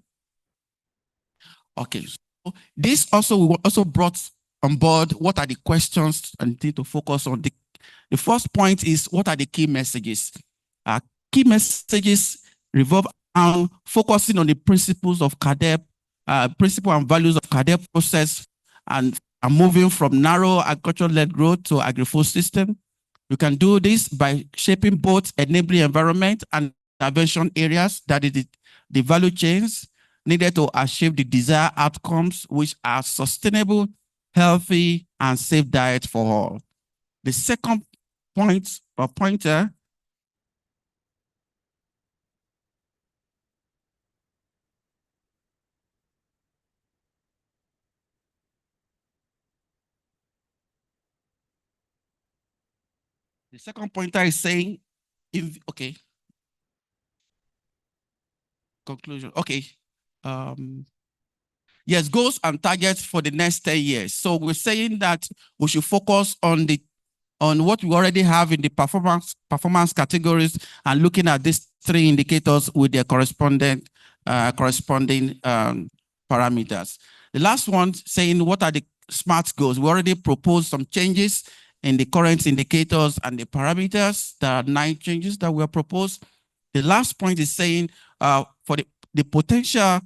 Okay, so this also we also brought on board what are the questions and need to focus on. The first point is, what are the key messages? Key messages revolve around focusing on the principles of CAADP, principle and values of CAADP process, and moving from narrow agriculture-led growth to agri-food system. You can do this by shaping both enabling environment and intervention areas, that is the value chains needed to achieve the desired outcomes, which are sustainable, healthy, and safe diet for all. The second point or pointer is saying, okay. Conclusion. Okay. Yes, goals and targets for the next 10 years. So we're saying that we should focus on what we already have in the performance categories and looking at these 3 indicators with their corresponding parameters. The last one saying, what are the SMART goals? We already proposed some changes in the current indicators and the parameters. There are 9 changes that were proposed. The last point is saying, for the potential,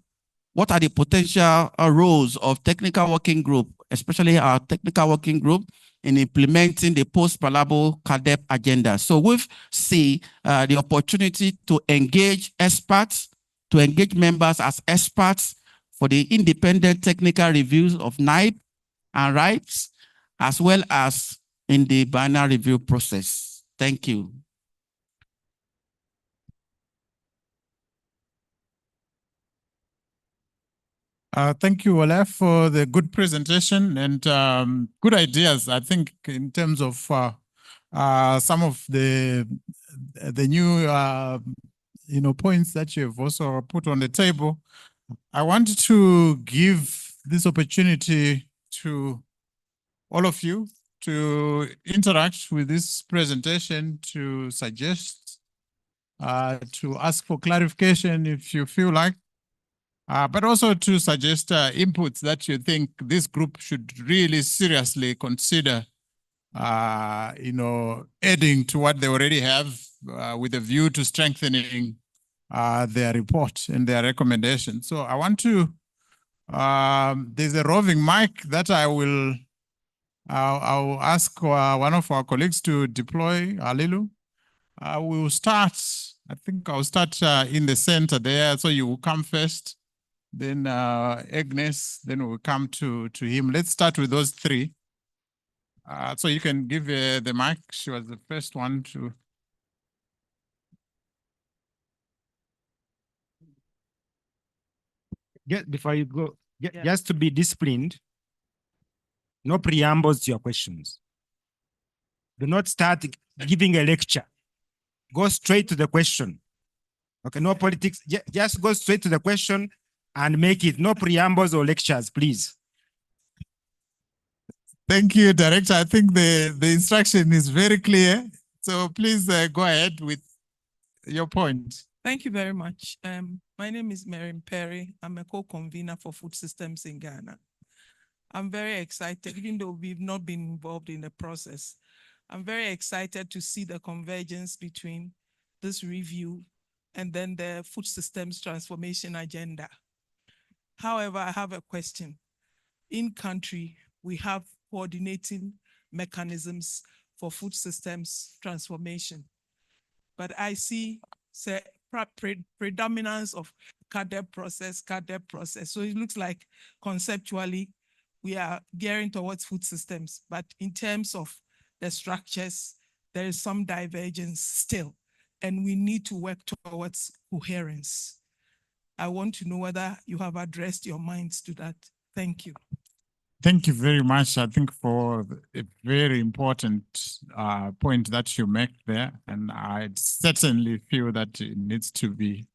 what are the potential roles of technical working group, especially our technical working group, in implementing the post-Malabo CAADP agenda? So we've seen the opportunity to engage experts, to engage members as experts for the independent technical reviews of NIPE and RIPES, as well as in the biennial review process. Thank you. Thank you, Ola, for the good presentation and good ideas. I think in terms of some of the new points that you have also put on the table. I want to give this opportunity to all of you to interact with this presentation, to suggest, to ask for clarification if you feel like, but also to suggest inputs that you think this group should really seriously consider, adding to what they already have with a view to strengthening their report and their recommendations. So I want to, there's a roving mic that I'll ask one of our colleagues to deploy, Alilu. We'll start, I think I'll start in the center there, so you will come first, then Agnes, then we'll come to him. Let's start with those three. So you can give the mic. She was the first one to. Before you go, just to be disciplined, no preambles to your questions. Do not start giving a lecture. Go straight to the question. Okay, no politics. Just go straight to the question and make it. No preambles or lectures, please. Thank you, Director. I think the instruction is very clear. So please go ahead with your point. Thank you very much. My name is Mary Perry. I'm a co-convener for Food Systems in Ghana. I'm very excited, even though we've not been involved in the process. I'm very excited to see the convergence between this review and then the food systems transformation agenda. However, I have a question. In country, we have coordinating mechanisms for food systems transformation, but I see predominance of CADEP process. So it looks like conceptually, we are gearing towards food systems, but in terms of the structures, there is some divergence still, and we need to work towards coherence. I want to know whether you have addressed your minds to that. Thank you. Thank you very much, I think, for a very important point that you make there. And I certainly feel that it needs to be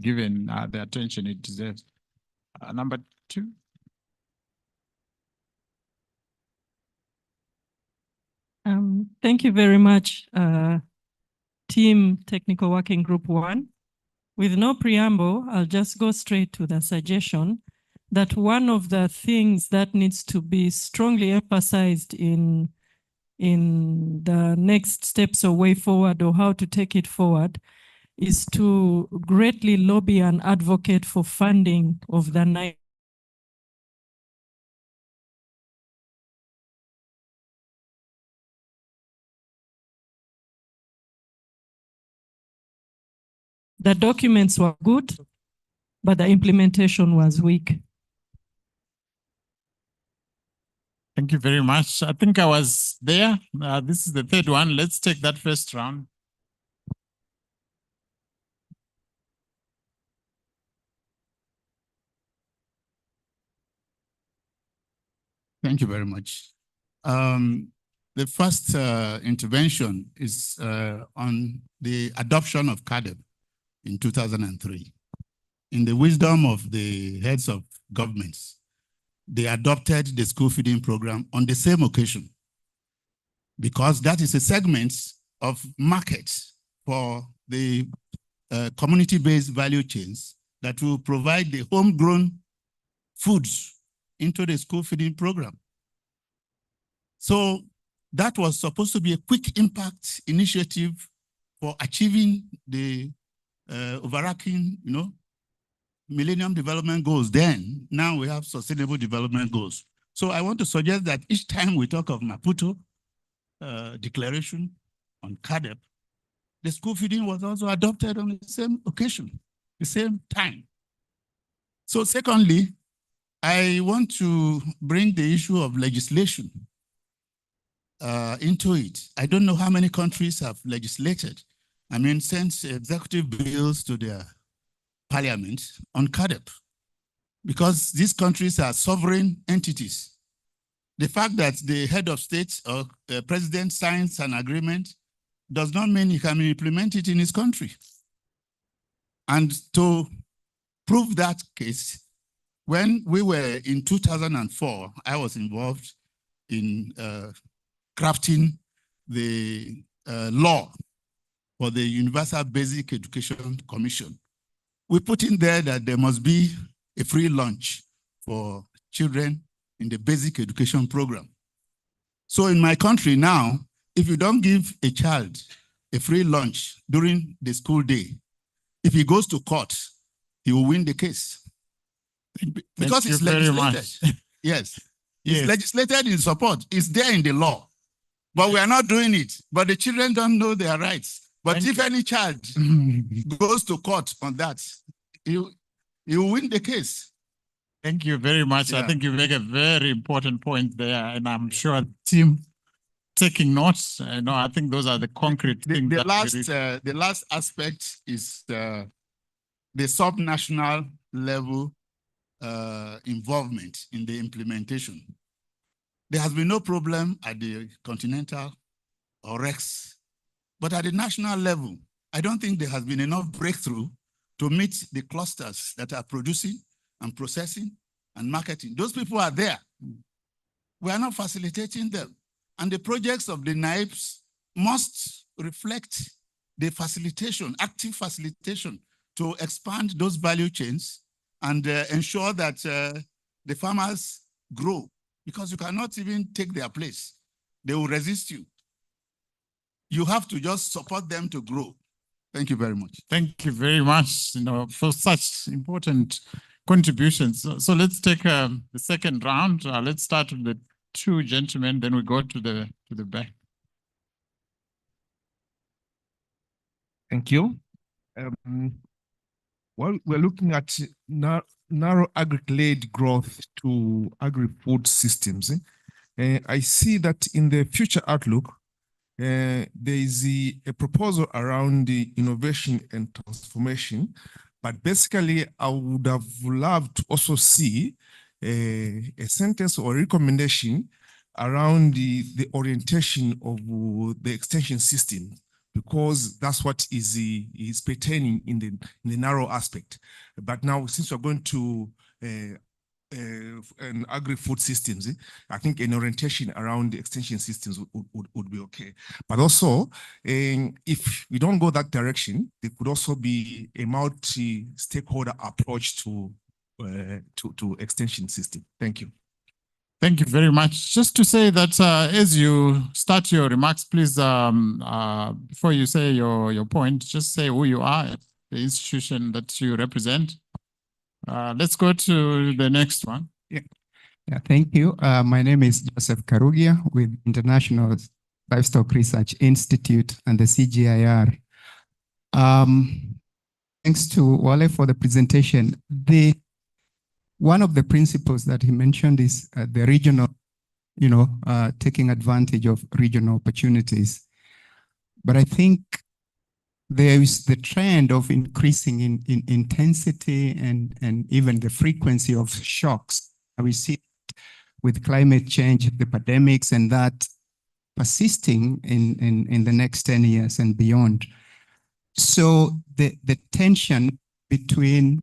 given the attention it deserves. Number two. Thank you very much, Team Technical Working Group 1. With no preamble, I'll just go straight to the suggestion that one of the things that needs to be strongly emphasized in the next steps or way forward or how to take it forward is to greatly lobby and advocate for funding of the NIPE. The documents were good, but the implementation was weak. Thank you very much. I think I was there. This is the third one. Let's take that first round. Thank you very much. The first intervention is on the adoption of CADEP in 2003. In the wisdom of the heads of governments, they adopted the school feeding program on the same occasion because that is a segment of market for the community-based value chains that will provide the homegrown foods into the school feeding program. So that was supposed to be a quick impact initiative for achieving the overarching, Millennium Development Goals. Then, now we have Sustainable Development Goals. So I want to suggest that each time we talk of Maputo declaration on CADEP, the school feeding was also adopted on the same occasion, the same time. So secondly, I want to bring the issue of legislation into it. I don't know how many countries have legislated. I mean, sent executive bills to their parliament on CADEP, because these countries are sovereign entities. The fact that the head of state or president signs an agreement does not mean he can implement it in his country. And to prove that case, when we were in 2004, I was involved in crafting the law for the Universal Basic Education Commission. We put in there that there must be a free lunch for children in the basic education program. So in my country now, if you don't give a child a free lunch during the school day, if he goes to court, he will win the case. Because it's legislated. Yes. It's legislated in support. It's there in the law. But we are not doing it. But the children don't know their rights. But if any child goes to court on that, you win the case. Thank you very much. I think you make a very important point there, and I'm sure team taking notes. I think those are the concrete things. The last aspect is the subnational level involvement in the implementation. There has been no problem at the continental or REX, but at the national level, I don't think there has been enough breakthrough to meet the clusters that are producing and processing and marketing. Those people are there. We are not facilitating them. And the projects of the NIPES must reflect the facilitation, active facilitation, to expand those value chains and ensure that the farmers grow, because you cannot even take their place. They will resist you. You have to just support them to grow. Thank you very much. Thank you very much, for such important contributions. So let's take the second round. Let's start with the two gentlemen, then we go to the back. Thank you. Well, we're looking at narrow agri-led growth to agri-food systems. I see that in the future outlook, there is a proposal around the innovation and transformation, but basically I would have loved to also see a sentence or recommendation around the orientation of the extension system, because that's what is pertaining in the narrow aspect. But now, since we're going to an agri-food systems, I think an orientation around the extension systems would be okay. But also, if we don't go that direction, there could also be a multi-stakeholder approach to extension system. Thank you. Thank you very much. Just to say that as you start your remarks, please, before you say your point, just say who you are, the institution that you represent. Let's go to the next one. Yeah, thank you. My name is Joseph Karugia with International Livestock Research Institute and the CGIAR. Thanks to Wale for the presentation. One of the principles that he mentioned is the regional, taking advantage of regional opportunities. But I think there is the trend of increasing in intensity and even the frequency of shocks. We see with climate change, the pandemics, and that persisting in the next 10 years and beyond. So the tension between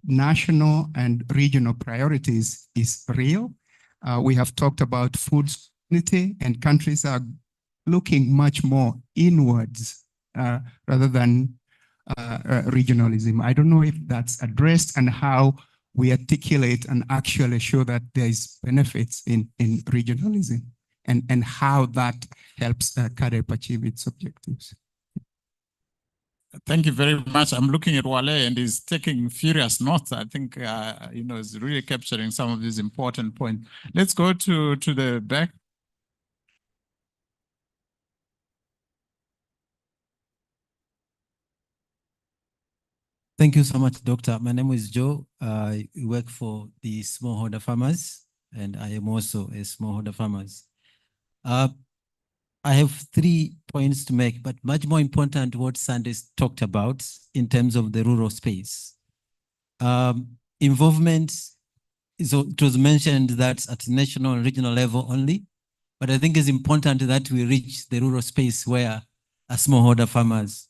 national and regional priorities is real. We have talked about food security, and countries are looking much more inwards rather than regionalism. I don't know if that's addressed and how we articulate and actually show that there is benefits in regionalism and how that helps CAADP achieve its objectives. Thank you very much. I'm looking at Wale and he's taking furious notes. I think, he's really capturing some of these important points. Let's go to the back. Thank you so much, Doctor. My name is Joe. I work for the smallholder farmers, and I am also a smallholder farmers. I have 3 points to make, but much more important what Sanders talked about in terms of the rural space. Involvement, it was mentioned that at national and regional level only, but I think it's important that we reach the rural space where smallholder farmers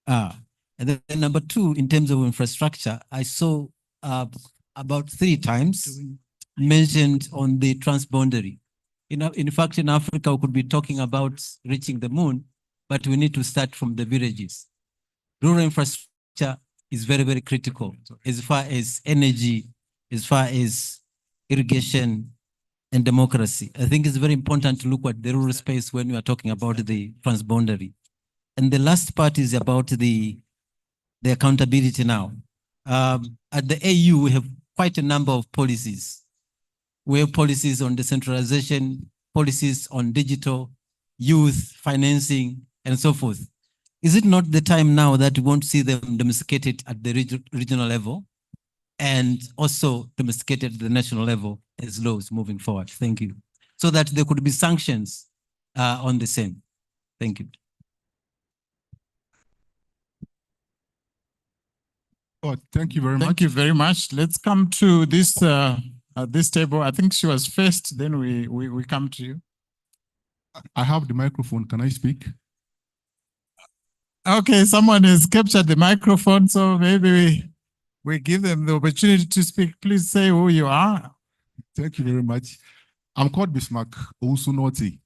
are. And then number two, in terms of infrastructure, I saw about 3 times mentioned on the transboundary. In fact, in Africa, we could be talking about reaching the moon, but we need to start from the villages. Rural infrastructure is very, very critical as far as energy, as far as irrigation and democracy. I think it's very important to look at the rural space when we are talking about the transboundary. And the last part is about the accountability now. At the AU, we have quite a number of policies. We have policies on decentralization, policies on digital, youth, financing, and so forth. Is it not the time now that we want to see them domesticated at the regional level and also domesticated at the national level as laws moving forward? Thank you. So that there could be sanctions on the same. Thank you. Oh, thank you very much. Thank you very much. Let's come to this this table. I think she was first, then we come to you. I have the microphone. Can I speak? Okay, someone has captured the microphone, so maybe we give them the opportunity to speak. Please say who you are. Thank you very much. I'm called Bismarck Ousunoti.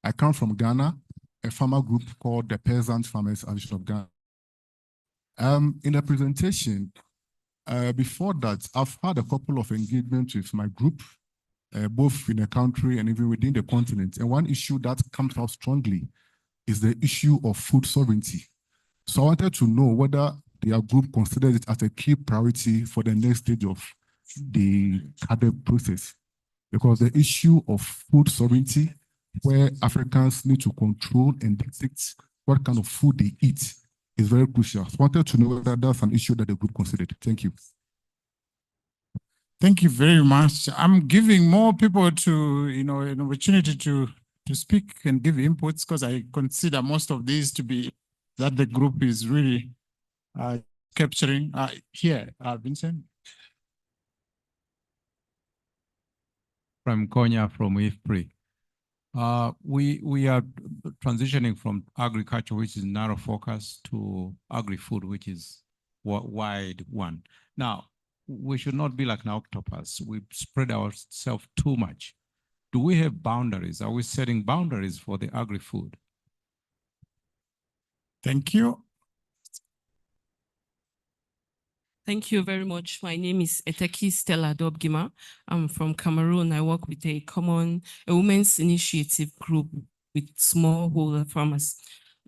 I come from Ghana, a farmer group called the Peasant Farmers Association of Ghana. In the presentation, before that, I've had a couple of engagements with my group, both in the country and even within the continent. And one issue that comes out strongly is the issue of food sovereignty. So I wanted to know whether their group considers it as a key priority for the next stage of the CADEP process. Because the issue of food sovereignty, where Africans need to control and dictate what kind of food they eat, is very crucial. So I wanted to know whether that's an issue that the group considered. Thank you. Thank you very much. I'm giving more people to, an opportunity to speak and give inputs, because I consider most of these to be that the group is really capturing. Here, Vincent. From Konya, from IFPRI. We are transitioning from agriculture, which is narrow focus, to agri-food, which is wide one. Now, we should not be like an octopus. We spread ourselves too much. Do we have boundaries? Are we setting boundaries for the agri-food? Thank you. Thank you very much. My name is Eteki Stella Dobgima. I'm from Cameroon. I work with a women's initiative group with smallholder farmers.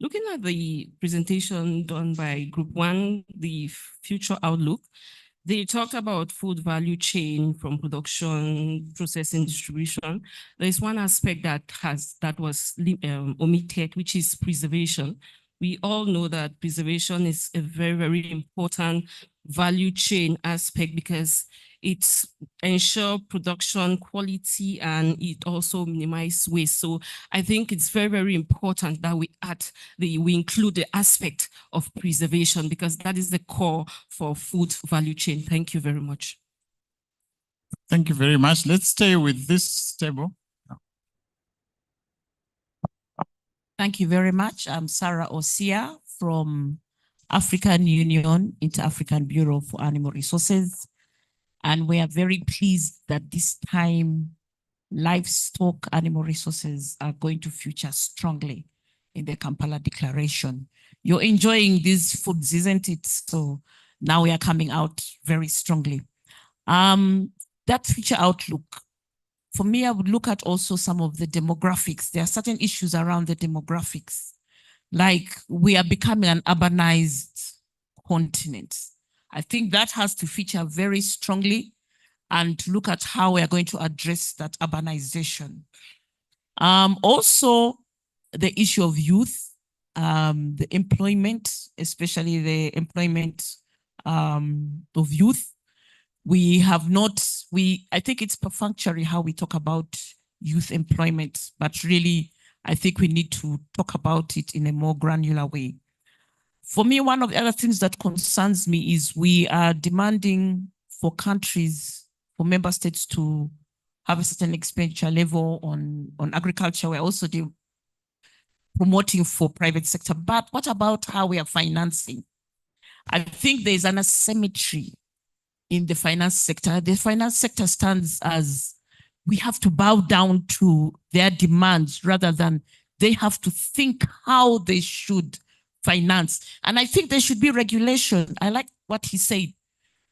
Looking at the presentation done by Group 1, the future outlook, they talked about food value chain from production, processing, distribution. There is one aspect that was omitted, which is preservation. We all know that preservation is a very, very important value chain aspect because it ensures production quality and it also minimizes waste. So I think it's very, very important that we include the aspect of preservation because that is the core for food value chain. Thank you very much. Thank you very much. Let's stay with this table. Thank you very much. I'm Sarah Osia from African Union, Inter-African Bureau for Animal Resources. And we are very pleased that this time livestock animal resources are going to feature strongly in the Kampala Declaration. You're enjoying these foods, isn't it? So now we are coming out very strongly. That future outlook, for me, I would look at also some of the demographics. There are certain issues around the demographics. Like we are becoming an urbanized continent. I think that has to feature very strongly and look at how we are going to address that urbanization. Also, the issue of youth, the employment, especially the employment of youth. I think it's perfunctory how we talk about youth employment, but really, I think we need to talk about it in a more granular way. For me, one of the other things that concerns me is we are demanding for countries, for member states to have a certain expenditure level on agriculture. We're also promoting for private sector, but what about how we are financing? I think there's an asymmetry in the finance sector. The finance sector stands as we have to bow down to their demands rather than they have to think how they should finance. And I think there should be regulation. I like what he said,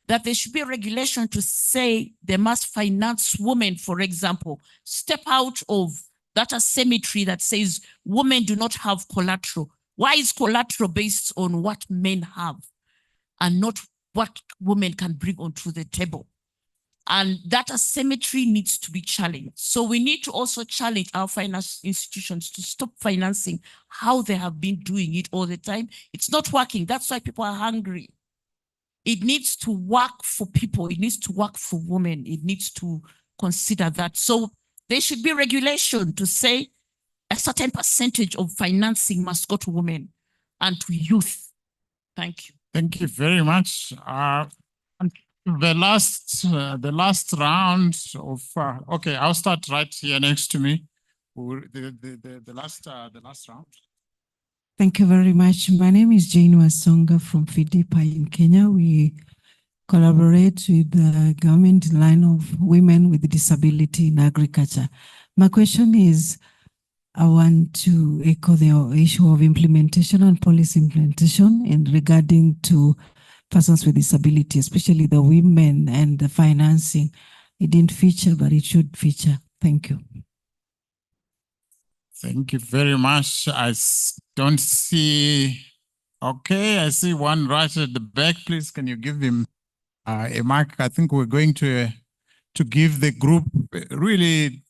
that there should be a regulation to say they must finance women, for example, step out of that asymmetry that says women do not have collateral. Why is collateral based on what men have and not what women can bring onto the table? And that asymmetry needs to be challenged. So we need to also challenge our finance institutions to stop financing how they have been doing it all the time. It's not working. That's why people are hungry. It needs to work for people. It needs to work for women. It needs to consider that. So there should be regulation to say a certain percentage of financing must go to women and to youth. Thank you. Thank you very much. The last round of okay, I'll start right here next to me. The last round. Thank you very much. My name is Jane Wasonga from FIDIPA in Kenya. We collaborate with the government line of women with disability in agriculture. My question is, I want to echo the issue of implementation and policy implementation in regarding to persons with disability, especially the women and the financing. It didn't feature, but it should feature. Thank you. Thank you very much. Don't see. Okay, I see one right at the back. Please, can you give him a mic? I think we're going to give the group really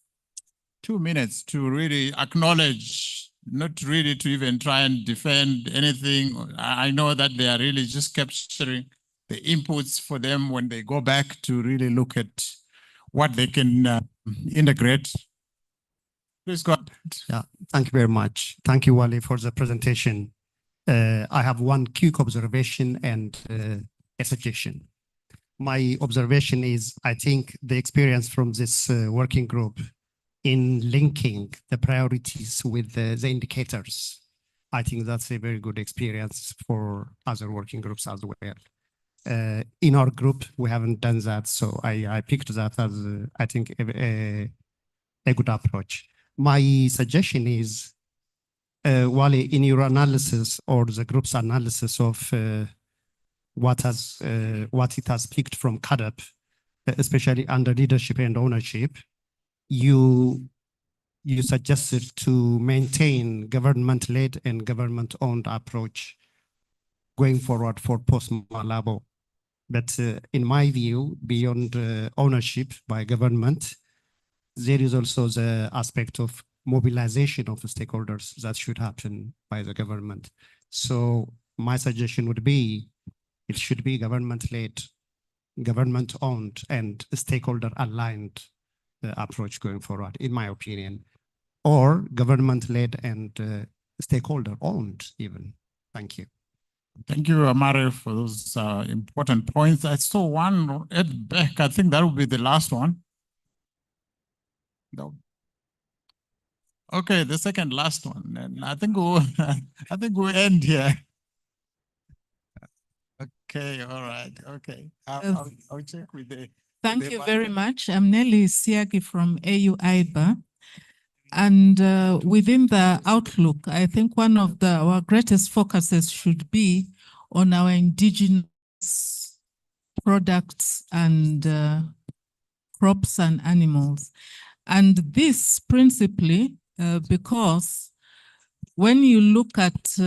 2 minutes to really acknowledge, not really to even try and defend anything. I know that they are really just capturing the inputs for them when they go back to really look at what they can integrate. Please go ahead. Yeah, thank you very much. Thank you, Wale, for the presentation. I have one quick observation and a suggestion. My observation is, I think the experience from this working group in linking the priorities with the indicators, I think that's a very good experience for other working groups as well. In our group, we haven't done that, so I picked that as, I think, a good approach. My suggestion is, Wale, in your analysis or the group's analysis of what it has picked from CADAP, especially under leadership and ownership, you suggested to maintain government-led and government-owned approach going forward for post-Malabo. But in my view, beyond ownership by government, there is also the aspect of mobilization of the stakeholders that should happen by the government. So my suggestion would be, it should be government-led, government-owned, and stakeholder-aligned approach going forward, in my opinion, or government-led and stakeholder-owned even. Thank you. Thank you, Amare, for those important points. I saw one at the back. I think that will be the last one. No. Okay, the second last one, and I think we'll end here. Okay, all right, okay. I'll check with the. Thank you very much. I'm Nelly Siagi from AU-IBA. And within the outlook, I think one of our greatest focuses should be on our indigenous products and crops and animals. And this principally because when you look at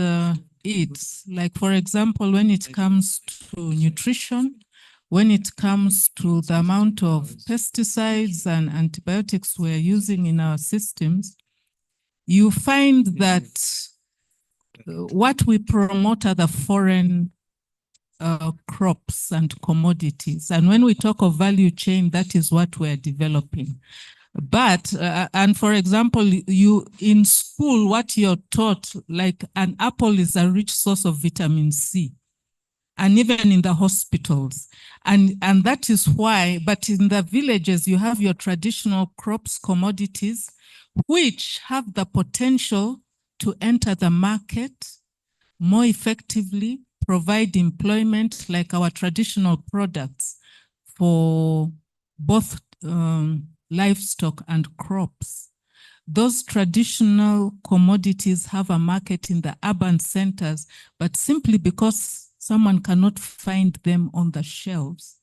it, like for example, when it comes to nutrition, when it comes to the amount of pesticides and antibiotics we're using in our systems, you find that what we promote are the foreign crops and commodities. And when we talk of value chain, that is what we're developing. But, and for example, you in school, what you're taught, like an apple is a rich source of vitamin C. And even in the hospitals. And that is why, but in the villages, you have your traditional crops, commodities, which have the potential to enter the market more effectively provide employment like our traditional products for both livestock and crops. Those traditional commodities have a market in the urban centers, but simply because someone cannot find them on the shelves,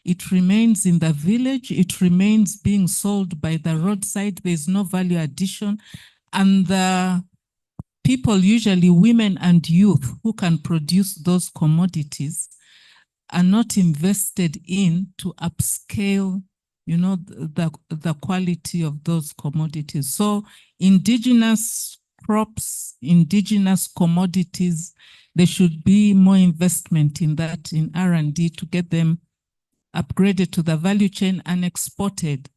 it remains in the village, it remains being sold by the roadside, there's no value addition, and the people, usually women and youth who can produce those commodities, are not invested in to upscale, you know, the quality of those commodities. So indigenous crops, indigenous commodities, there should be more investment in that, in R&D, to get them upgraded to the value chain and exported.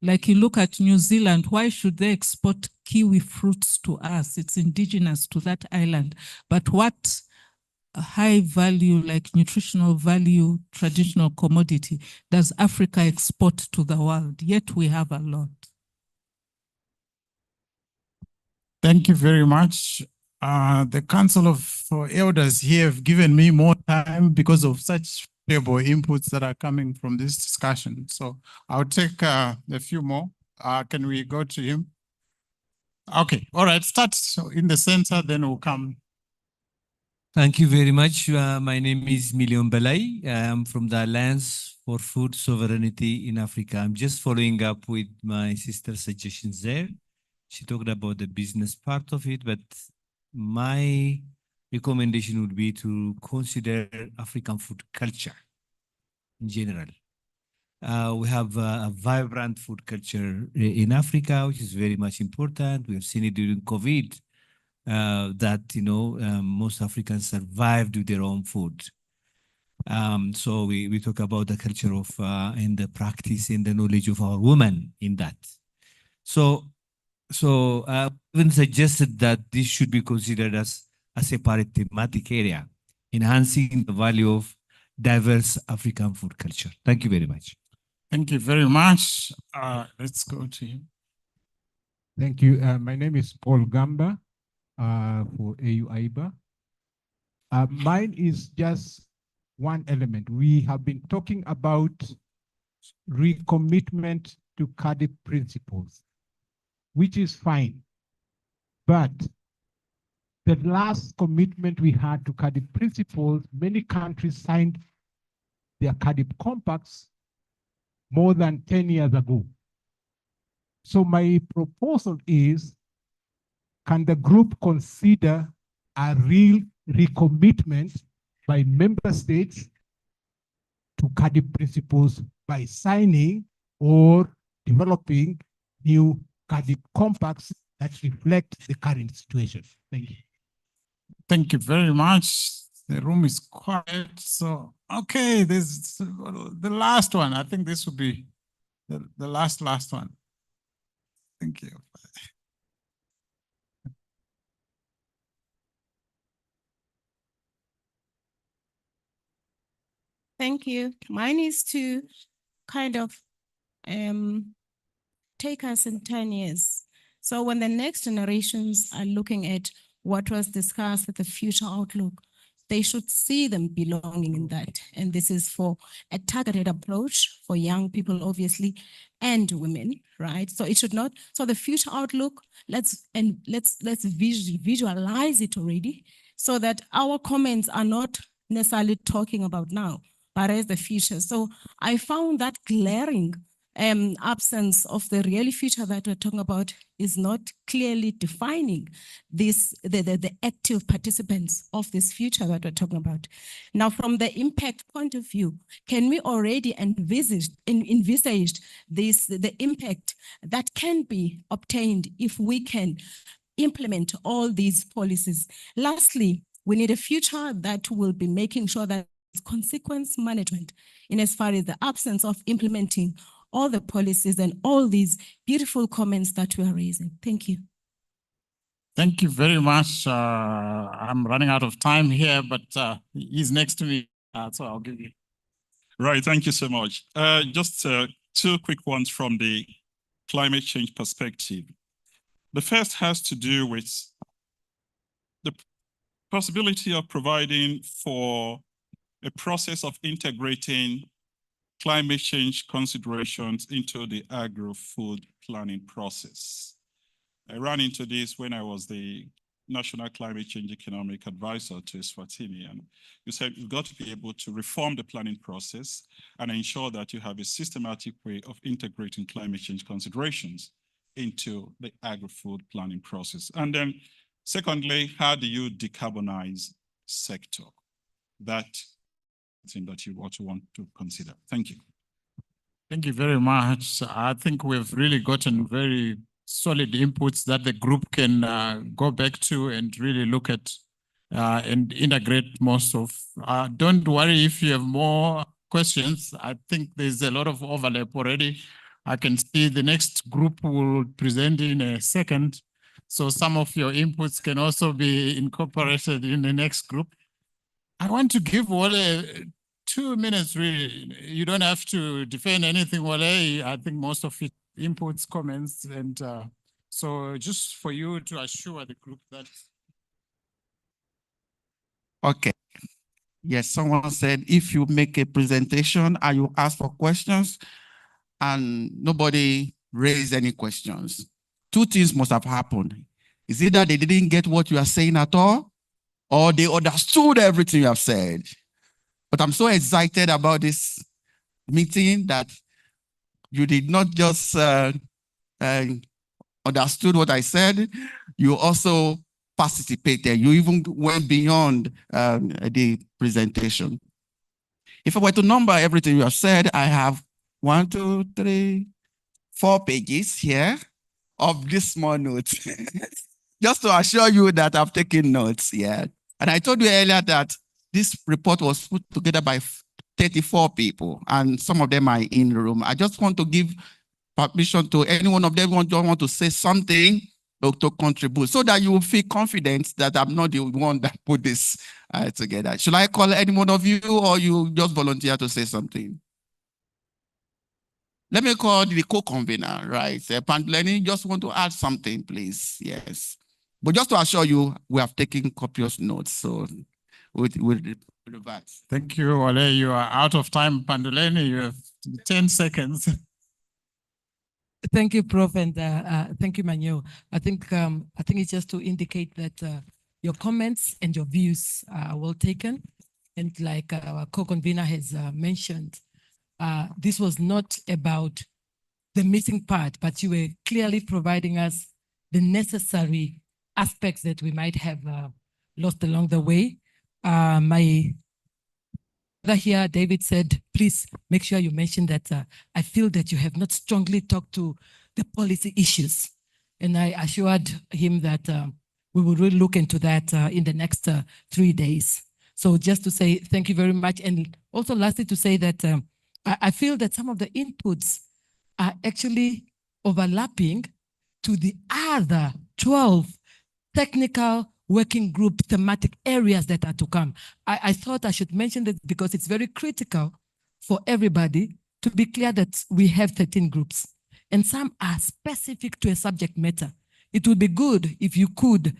Like you look at New Zealand, why should they export kiwi fruits to us? It's indigenous to that island. But what high value, like nutritional value, traditional commodity does Africa export to the world? Yet we have a lot. Thank you very much. The Council of Elders here have given me more time because of such valuable inputs that are coming from this discussion. So I'll take a few more. Can we go to him? Okay, all right, start in the center, then we'll come. Thank you very much. My name is Milion Balai. I'm from the Alliance for Food Sovereignty in Africa. I'm just following up with my sister's suggestions there. She talked about the business part of it, but my recommendation would be to consider African food culture in general. We have a vibrant food culture in Africa, which is very much important. We have seen it during COVID, that, you know, most Africans survived with their own food. So we talk about the culture of and the practice and the knowledge of our women in that. So even suggested that this should be considered as a separate thematic area, enhancing the value of diverse African food culture. Thank you very much. Thank you very much. Let's go to him. Thank you. My name is Paul Gamba for AU AIBA. Mine is just one element. We have been talking about recommitment to CAADP principles, which is fine. But the last commitment we had to CAADP principles, many countries signed their CAADP compacts more than 10 years ago. So my proposal is, can the group consider a real recommitment by member states to CAADP principles by signing or developing new CAADP compacts that reflect the current situation? Thank you. Thank you very much. The room is quiet. So, okay, this is the last one. I think this will be the last one. Thank you. Thank you. Mine is to kind of take us in 10 years. So when the next generations are looking at what was discussed at the future outlook, they should see them belonging in that. And this is for a targeted approach for young people, obviously, and women, right? So it should not, so the future outlook, let's visualize it already so that our comments are not necessarily talking about now, but as the future. So I found that glaring absence of the real future that we're talking about is not clearly defining this, the active participants of this future that we're talking about. Now, from the impact point of view, can we already envisage this, the impact that can be obtained if we can implement all these policies? Lastly, we need a future that will be making sure that consequence management in as far as the absence of implementing all the policies and all these beautiful comments that we are raising. Thank you. Thank you very much. I'm running out of time here, but he's next to me, so I'll give you. Right, thank you so much. Just two quick ones from the climate change perspective. The first has to do with the possibility of providing for a process of integrating climate change considerations into the agri-food planning process. I ran into this when I was the National Climate Change Economic Advisor to Eswatini, and you said you've got to be able to reform the planning process and ensure that you have a systematic way of integrating climate change considerations into the agri-food planning process. And then secondly, how do you decarbonize sector? That's thing that you also want to consider. Thank you. Thank you very much. I think we've really gotten very solid inputs that the group can go back to and really look at and integrate most of. Don't worry if you have more questions. I think there's a lot of overlap already. I can see the next group will present in a second. So some of your inputs can also be incorporated in the next group. I want to give Wale 2 minutes, really. You don't have to defend anything, Wale. I think most of it inputs, comments, and so just for you to assure the group that. Okay. Yes, someone said if you make a presentation and you ask for questions and nobody raised any questions, two things must have happened. Is either they didn't get what you are saying at all, or they understood everything you have said. But I'm so excited about this meeting that you did not just understood what I said, you also participated. You even went beyond the presentation. If I were to number everything you have said, I have 1, 2, 3, 4 pages here of this small notes. Just to assure you that I've taken notes, yeah. And I told you earlier that this report was put together by 34 people, and some of them are in the room. I just want to give permission to any one of them who want to say something or to contribute, so that you will feel confident that I'm not the one that put this together. Should I call any one of you, or you just volunteer to say something? Let me call the co-convener, right? Pandleni, just want to add something, please. Yes. But just to assure you, we have taken copious notes, so we'll revert. Thank you, Wale. You are out of time, Panduleni. You have 10 seconds. Thank you, Prof, and thank you, Manyo. I think it's just to indicate that your comments and your views are well taken, and like our co-convener has mentioned, this was not about the missing part, but you were clearly providing us the necessary aspects that we might have lost along the way. My brother here, David, said, please make sure you mention that I feel that you have not strongly talked to the policy issues. And I assured him that we will really look into that in the next 3 days. So just to say thank you very much. And also lastly to say that I feel that some of the inputs are actually overlapping to the other 12 technical working group thematic areas that are to come. I thought I should mention that because it's very critical for everybody to be clear that we have 13 groups and some are specific to a subject matter. It would be good if you could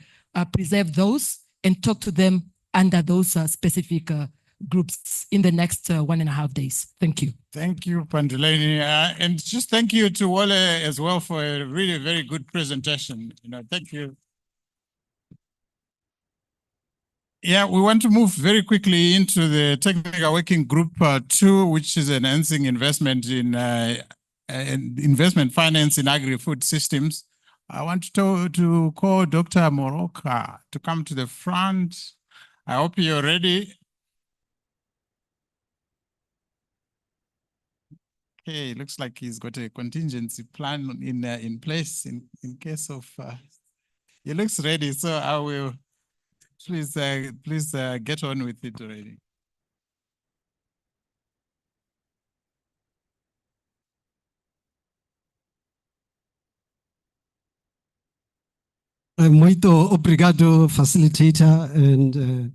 preserve those and talk to them under those specific groups in the next 1.5 days. Thank you. Thank you, Panduleni. And just thank you to Wale as well for a really very good presentation. Thank you. Yeah, we want to move very quickly into the technical working group 2, which is enhancing investment in investment finance in agri-food systems. I want to call Dr. Moroka to come to the front. I hope you're ready. Okay, looks like he's got a contingency plan in place in case of. He looks ready, so I will. Please get on with it already. Muito obrigado, facilitator, and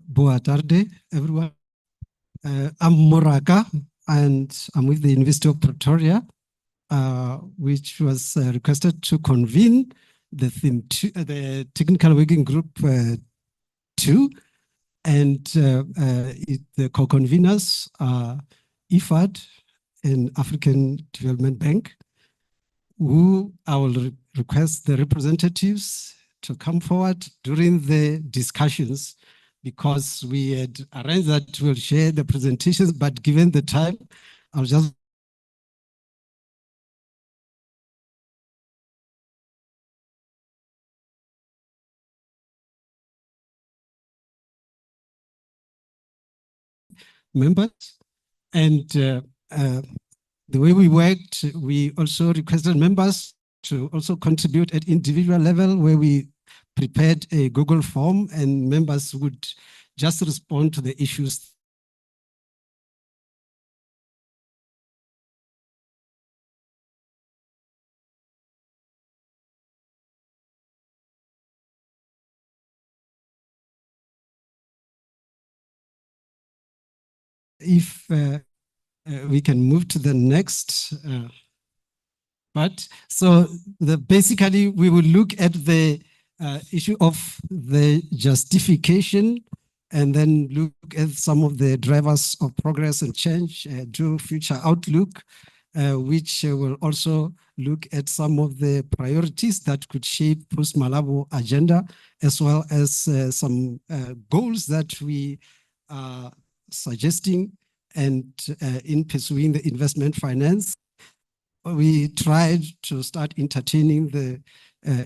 boa tarde, everyone. I'm Moraka, and I'm with the University of Pretoria, which was requested to convene the technical working group 2. And the co-conveners are IFAD and African Development Bank, who I will request the representatives to come forward during the discussions, because we had arranged that we'll share the presentations, but given the time, I'll just members. And the way we worked, we also requested members to also contribute at individual level, where we prepared a Google form and members would just respond to the issues. If we can move to the next part. So basically we will look at the issue of the justification, and then look at some of the drivers of progress and change, do future outlook, which will also look at some of the priorities that could shape Post-Malabo agenda, as well as some goals that we are suggesting. And in pursuing the investment finance, we tried to start entertaining the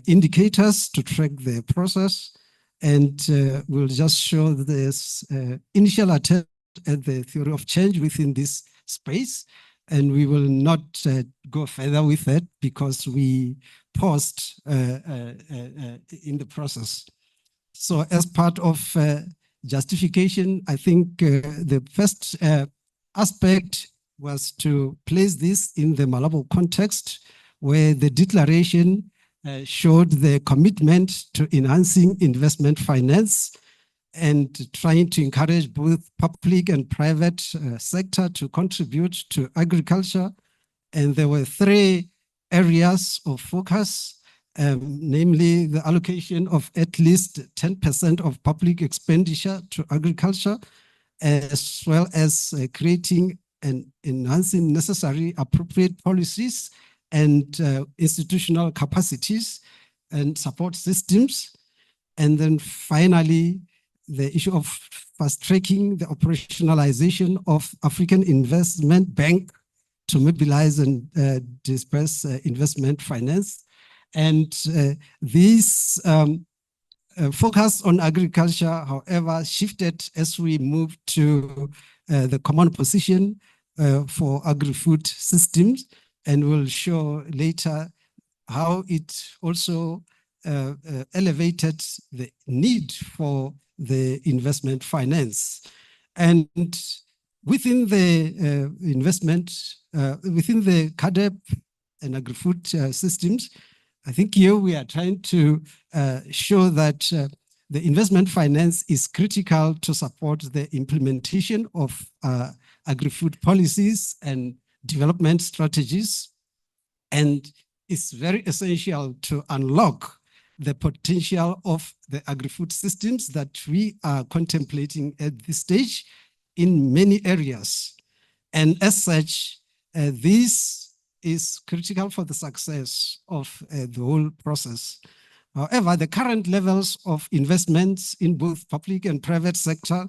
indicators to track the process, and we'll just show this initial attempt at the theory of change within this space, and we will not go further with that because we paused in the process. So as part of justification, I think the first aspect was to place this in the Malabo context, where the declaration showed the commitment to enhancing investment finance and trying to encourage both public and private sector to contribute to agriculture. And there were 3 areas of focus, namely the allocation of at least 10% of public expenditure to agriculture, as well as creating and enhancing necessary appropriate policies and institutional capacities and support systems. And then finally, the issue of fast-tracking the operationalization of African Investment Bank to mobilize and disperse investment finance. And this focus on agriculture, however, shifted as we moved to the common position for agri-food systems, and we'll show later how it also elevated the need for the investment finance. And within the within the CADEP and agri-food systems, I think here we are trying to show that the investment finance is critical to support the implementation of agri-food policies and development strategies, and it's very essential to unlock the potential of the agri-food systems that we are contemplating at this stage in many areas. And as such, this is critical for the success of the whole process. However, the current levels of investments in both public and private sector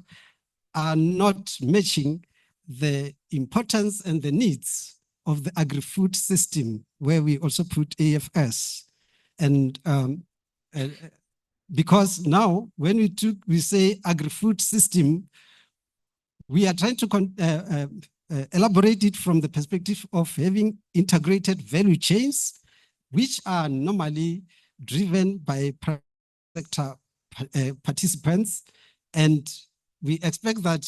are not matching the importance and the needs of the agri-food system, where we also put AFS. And because now when we say agri-food system, we are trying to elaborate it from the perspective of having integrated value chains, which are normally driven by private sector participants. And we expect that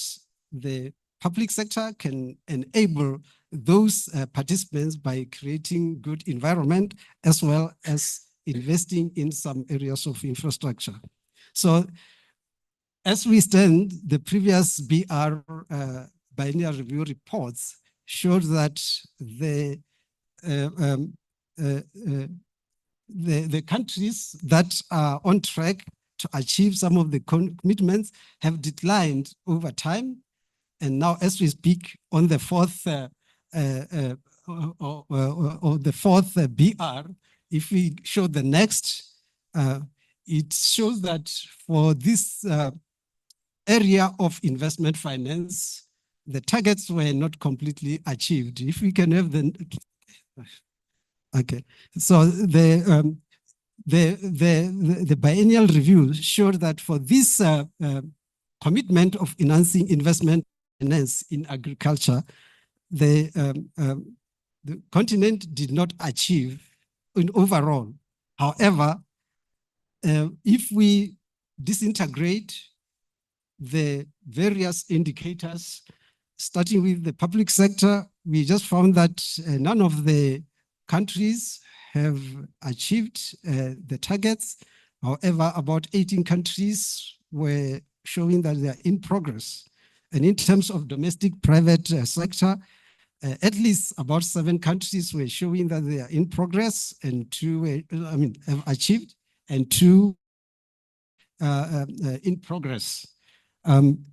the public sector can enable those participants by creating good environment, as well as investing in some areas of infrastructure. So as we stand, the previous BR biennial review reports showed that the countries that are on track to achieve some of the commitments have declined over time. And now, as we speak, on the fourth BR, if we show the next, it shows that for this area of investment finance, the targets were not completely achieved. If we can have the, okay. So the biennial review showed that for this commitment of enhancing investment finance in agriculture, the continent did not achieve in overall. However, if we disintegrate the various indicators, starting with the public sector, we just found that none of the countries have achieved the targets. However, about 18 countries were showing that they are in progress. And in terms of domestic private sector, at least about 7 countries were showing that they are in progress, and 2 have achieved, and 2 in progress. And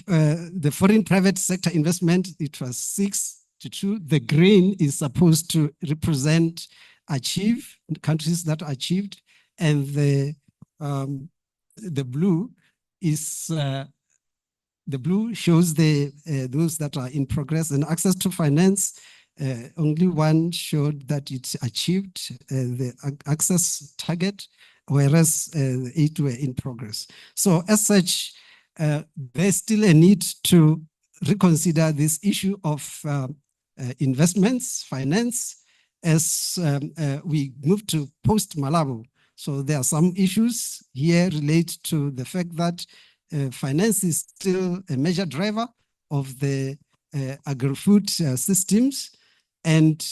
the foreign private sector investment, it was 6-2. The green is supposed to represent countries that achieved, and the blue is the blue shows those that are in progress. And access to finance, only 1 showed that it achieved the access target, whereas 8 were in progress. So as such, there's still a need to reconsider this issue of investments, finance, as we move to post-Malabo. So there are some issues here related to the fact that finance is still a major driver of the agri-food systems. And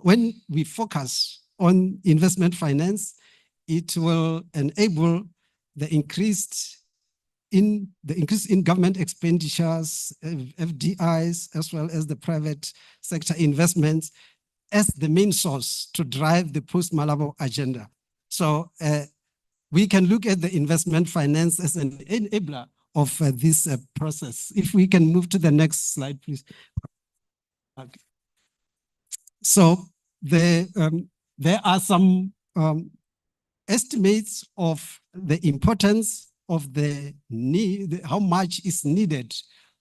when we focus on investment finance, it will enable the increase in government expenditures, FDIs, as well as the private sector investments as the main source to drive the post-Malabo agenda. So we can look at the investment finance as an enabler of this process. If we can move to the next slide, please. Okay. So there are some estimates of the importance of the need, how much is needed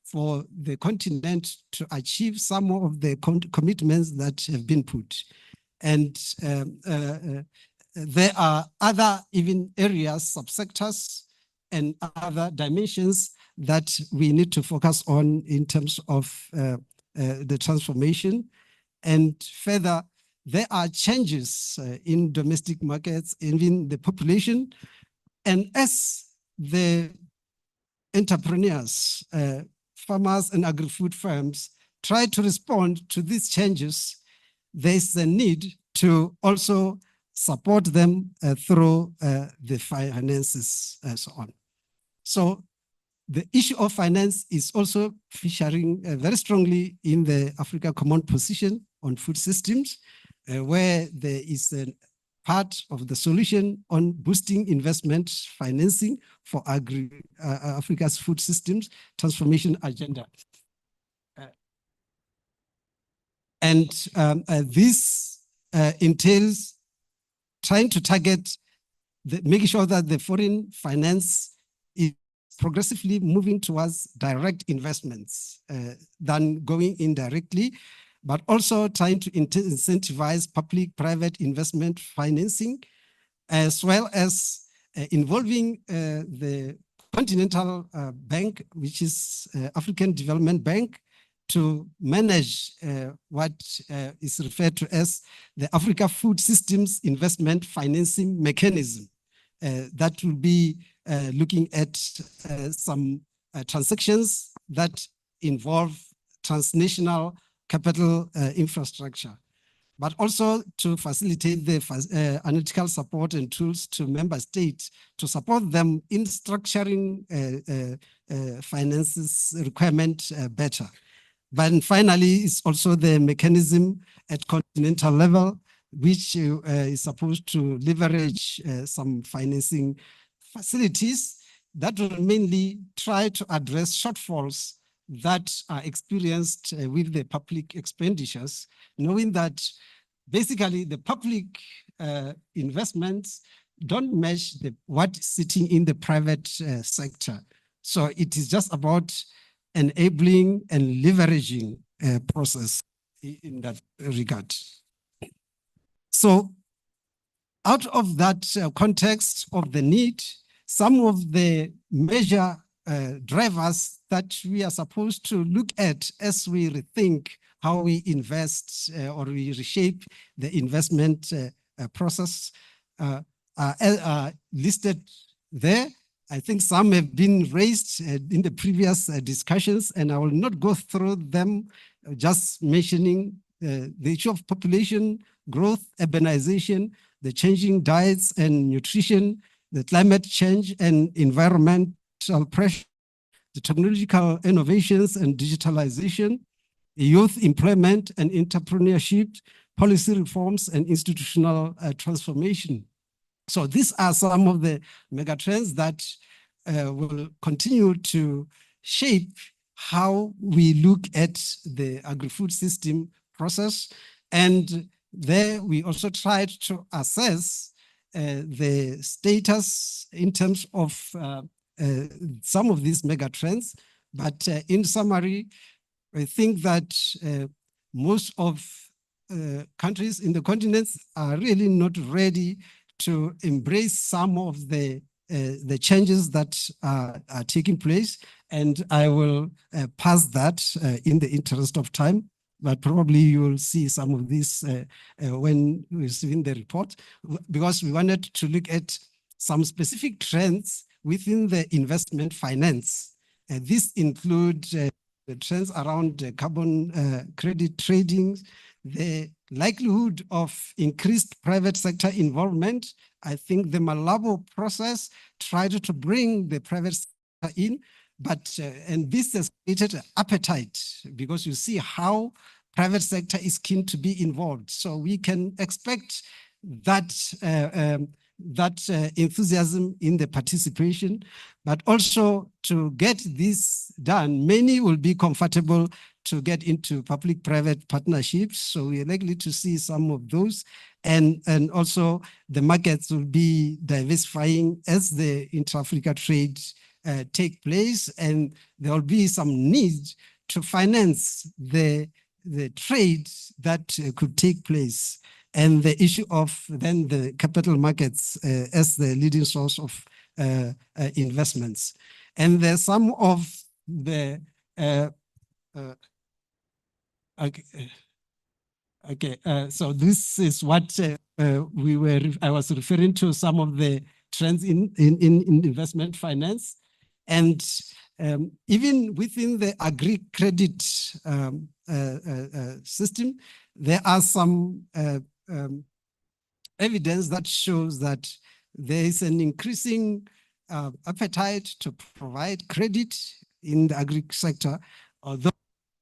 for the continent to achieve some of the commitments that have been put. And there are other even areas, subsectors, and other dimensions that we need to focus on in terms of the transformation. And further, there are changes in domestic markets, even the population. And as the entrepreneurs, farmers and agri-food firms try to respond to these changes, there's a need to also support them through the finances and so on. So the issue of finance is also featuring very strongly in the Africa Common Position on Food Systems, where there is a part of the solution on boosting investment financing for Africa's food systems transformation agenda. This entails trying to target, making sure that the foreign finance is progressively moving towards direct investments than going indirectly, but also trying to incentivize public-private investment financing, as well as involving the Continental Bank, which is African Development Bank, to manage what is referred to as the Africa Food Systems Investment Financing Mechanism. That will be looking at some transactions that involve transnational capital infrastructure, but also to facilitate the analytical support and tools to member states to support them in structuring finances requirement better. But finally, it's also the mechanism at continental level which is supposed to leverage some financing facilities that will mainly try to address shortfalls that are experienced with the public expenditures, knowing that basically the public investments don't match what's sitting in the private sector. So it is just about enabling and leveraging process in that regard. So out of that context of the need, some of the major drivers that we are supposed to look at as we rethink how we invest or we reshape the investment process are listed there. I think some have been raised in the previous discussions, and I will not go through them, just mentioning the issue of population growth, urbanization, the changing diets and nutrition, the climate change and environmental pressure, the technological innovations and digitalization, youth employment and entrepreneurship, policy reforms and institutional transformation. So these are some of the megatrends that will continue to shape how we look at the agri-food system process. And there we also tried to assess the status in terms of some of these megatrends. But in summary, I think that most of countries in the continents are really not ready to embrace some of the changes that are taking place. And I will pass that in the interest of time, but probably you will see some of this when we're seeing the report, because we wanted to look at some specific trends within the investment finance. This includes the trends around carbon credit trading, the likelihood of increased private sector involvement. I think the Malabo process tried to bring the private sector in, but and this has created an appetite because you see how private sector is keen to be involved. So we can expect that enthusiasm in the participation, but also to get this done, many will be comfortable to get into public-private partnerships. So we're likely to see some of those. And also the markets will be diversifying as the intra-Africa trade take place, and there will be some need to finance the trade that could take place, and the issue of then the capital markets as the leading source of investments. And there's some of the so this is what I was referring to, some of the trends in investment finance. And even within the agri-credit system, there are some evidence that shows that there is an increasing appetite to provide credit in the agri sector, although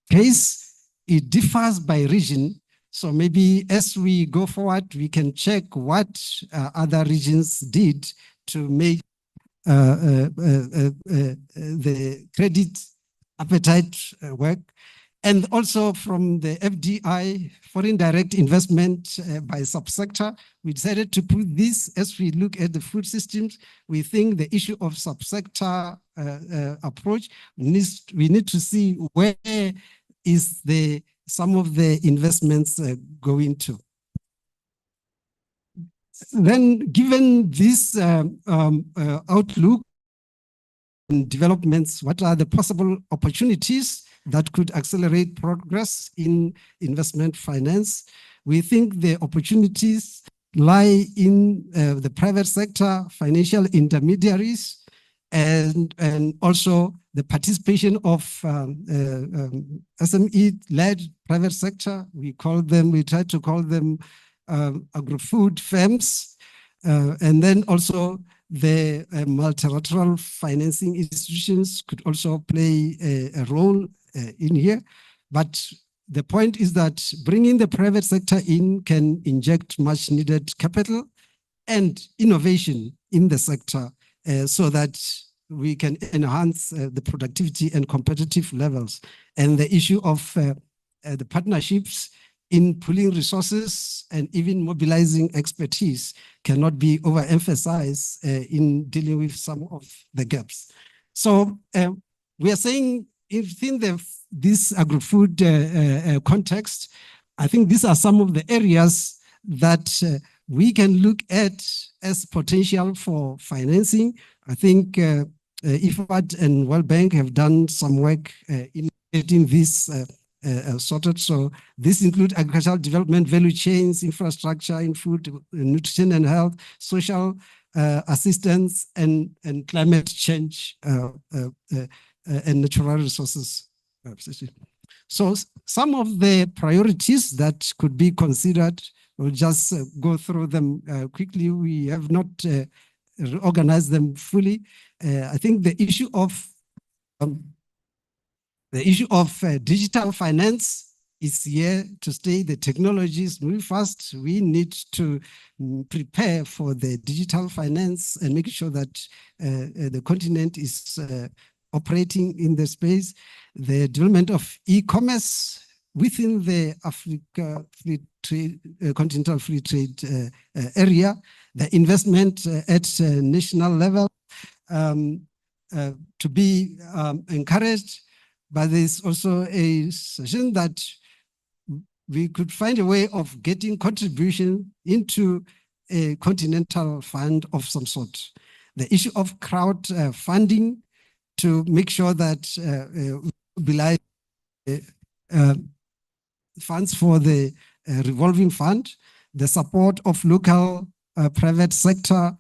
case it differs by region. So maybe as we go forward, we can check what other regions did to make the credit appetite work. And also from the FDI, foreign direct investment by subsector, we decided to put this as we look at the food systems. We think the issue of subsector approach, we need to see where is some of the investments going to. Then given this outlook and developments, what are the possible opportunities that could accelerate progress in investment finance? We think the opportunities lie in the private sector, financial intermediaries, and also the participation of SME-led private sector. We try to call them agri-food firms, and then also the multilateral financing institutions could also play a role in here. But the point is that bringing the private sector in can inject much needed capital and innovation in the sector so that we can enhance the productivity and competitive levels. And the issue of the partnerships in pooling resources and even mobilizing expertise cannot be overemphasized in dealing with some of the gaps. So we are saying within this agri-food context, I think these are some of the areas that we can look at as potential for financing. I think IFAD and World Bank have done some work in getting this sorted. So this includes agricultural development, value chains, infrastructure in food, nutrition and health, social assistance, and climate change and natural resources. So some of the priorities that could be considered, we'll just go through them quickly. We have not organized them fully. I think the issue of digital finance is here to stay. The technology is moving fast. We need to prepare for the digital finance and make sure that the continent is operating in the space. The development of e-commerce within the Africa continental free trade area, the investment at national level to be encouraged. But there's also a suggestion that we could find a way of getting contribution into a continental fund of some sort. The issue of crowd funding to make sure that we mobilize funds for the revolving fund, the support of local private sector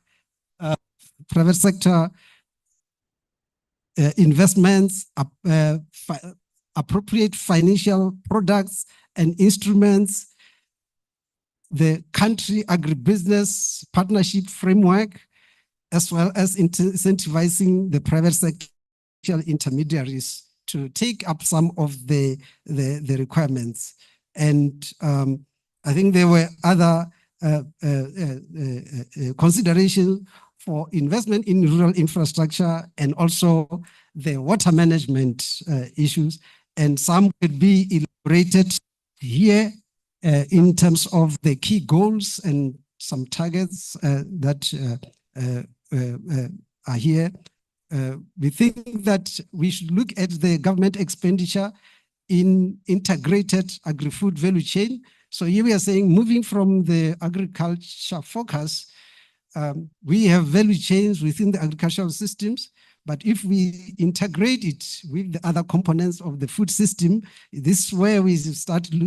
investments, appropriate financial products and instruments, the country agribusiness partnership framework, as well as incentivizing the private sector intermediaries to take up some of the requirements. And I think there were other considerations for investment in rural infrastructure and also the water management issues. And some could be elaborated here in terms of the key goals and some targets that are here. We think that we should look at the government expenditure in integrated agri-food value chain. So here we are saying moving from the agriculture focus, we have value chains within the agricultural systems, but if we integrate it with the other components of the food system, this is where we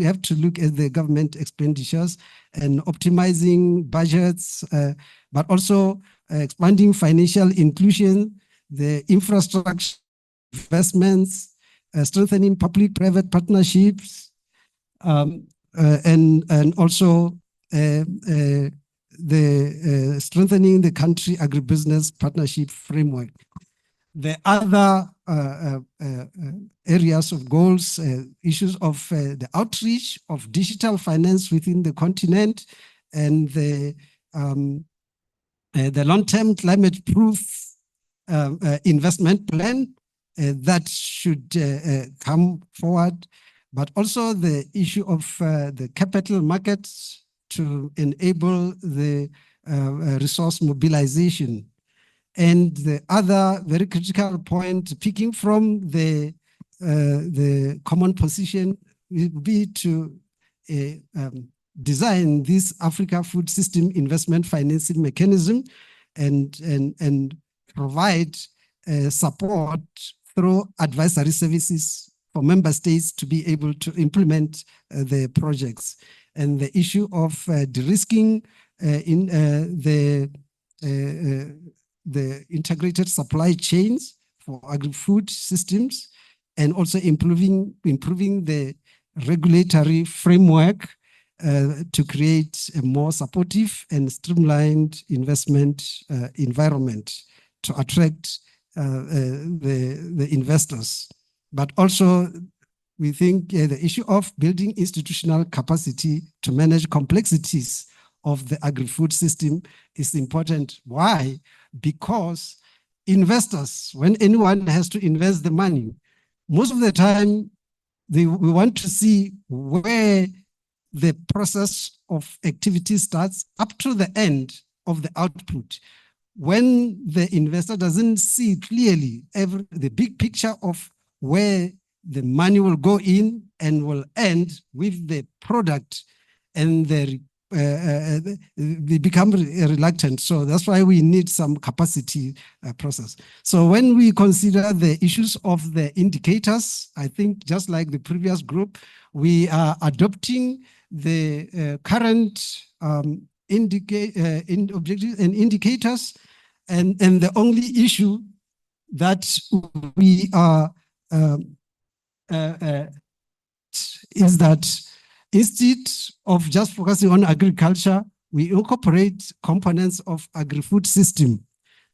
have to look at the government expenditures and optimizing budgets, but also expanding financial inclusion, the infrastructure investments, strengthening public-private partnerships, and also strengthening the country agribusiness partnership framework. The other areas of goals, issues of the outreach of digital finance within the continent and the long-term climate-proof investment plan that should come forward, but also the issue of the capital markets to enable the resource mobilization. And the other very critical point, picking from the common position, will be to design this Africa Food System Investment Financing Mechanism and provide support through advisory services for member states to be able to implement the projects. And the issue of de-risking in the integrated supply chains for agri-food systems, and also improving the regulatory framework to create a more supportive and streamlined investment environment to attract the investors. But also we think the issue of building institutional capacity to manage complexities of the agri-food system is important. Why? Because investors, when anyone has to invest the money, most of the time we want to see where the process of activity starts up to the end of the output. When the investor doesn't see clearly the big picture of where the money will go in and will end with the product, and they become reluctant. So that's why we need some capacity process. So when we consider the issues of the indicators, I think just like the previous group, we are adopting the current objectives and indicators, and the only issue that we are is that instead of just focusing on agriculture, we incorporate components of agri-food system.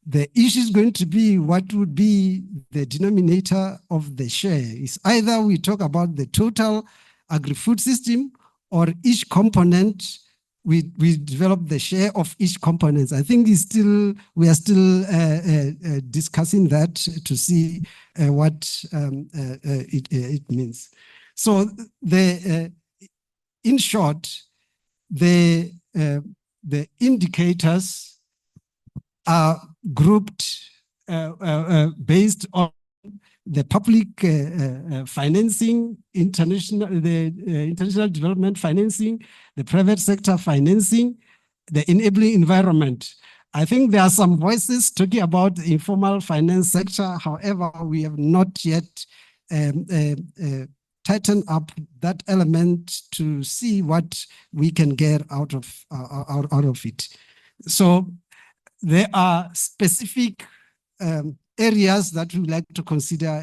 The issue is going to be what would be the denominator of the share. It's either we talk about the total agri-food system, or each component, we develop the share of each component. I think we are still discussing that to see what it means. So in short, the indicators are grouped based on the public financing, international development financing, the private sector financing, the enabling environment. I think there are some voices talking about the informal finance sector. However, we have not yet tightened up that element to see what we can get out of it. So there are specific areas that we like to consider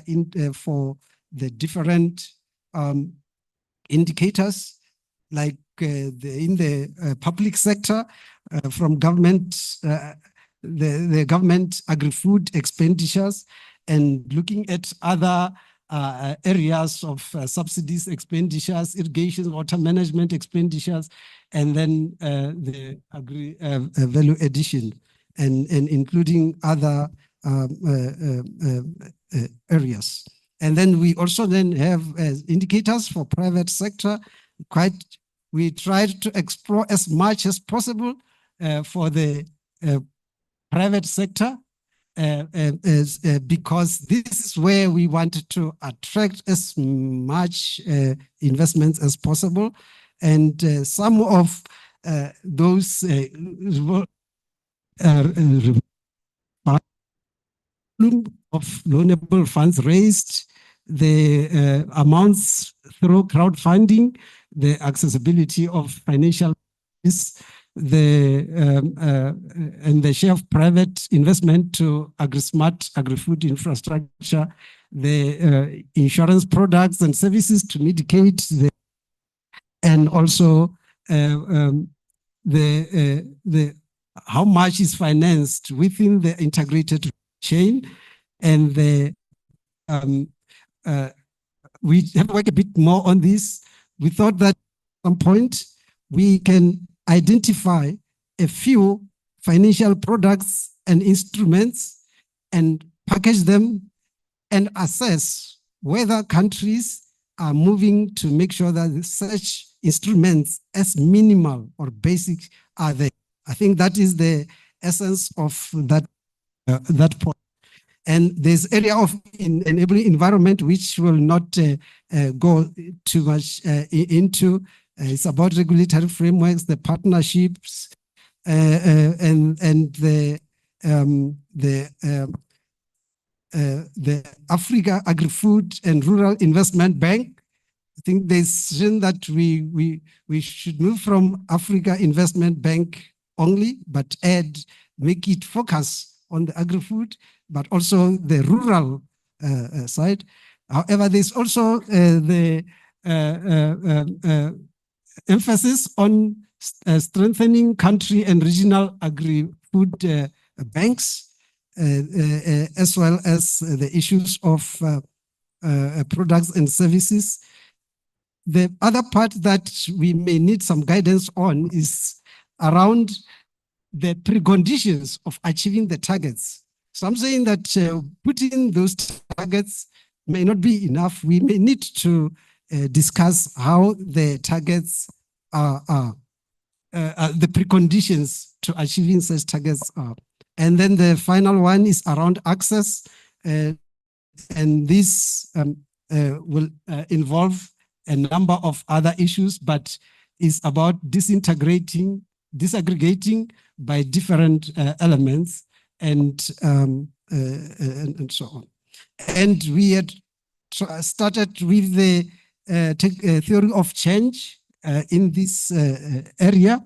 for the different indicators, like in the public sector, from government, the government agri-food expenditures, and looking at other areas of subsidies expenditures, irrigation, water management expenditures, and then the agri value addition, and including other areas. And then we also then have indicators for private sector. We tried to explore as much as possible for the private sector, because this is where we wanted to attract as much investments as possible. And some of those of loanable funds raised, the amounts through crowdfunding, the accessibility of financial and the share of private investment to agri-smart agri-food infrastructure, the insurance products and services to mitigate the, and also the how much is financed within the integrated chain, and the we have to work a bit more on this. We thought that at some point we can identify a few financial products and instruments and package them and assess whether countries are moving to make sure that such instruments as minimal or basic are there. I think that is the essence of that point. And there's area of enabling environment which will not go too much into. It's about regulatory frameworks, the partnerships, and the Africa Agri-Food and Rural Investment Bank. I think there's suggestion that we should move from Africa Investment Bank only, but make it focus on the agri-food, but also the rural side. However, there's also the emphasis on strengthening country and regional agri-food banks, as well as the issues of products and services. The other part that we may need some guidance on is around the preconditions of achieving the targets. So I'm saying that putting those targets may not be enough. We may need to discuss how the targets are the preconditions to achieving such targets are. And then the final one is around access. And this will involve a number of other issues, but is about disaggregating by different elements and so on. And we had started with the theory of change in this area.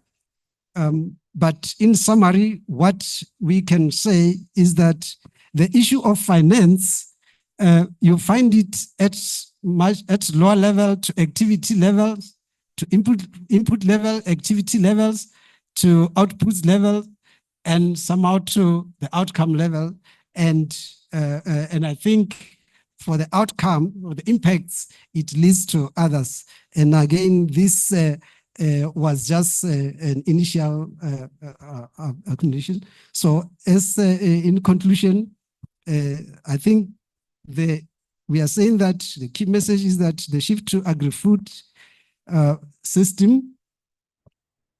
But in summary, what we can say is that the issue of finance, you find it at lower level to activity levels, to input level, activity levels, to output level, and somehow to the outcome level. And I think for the outcome or the impacts, it leads to others. And again, this was just an initial condition. So as in conclusion, I think we are saying that the key message is that the shift to agri-food system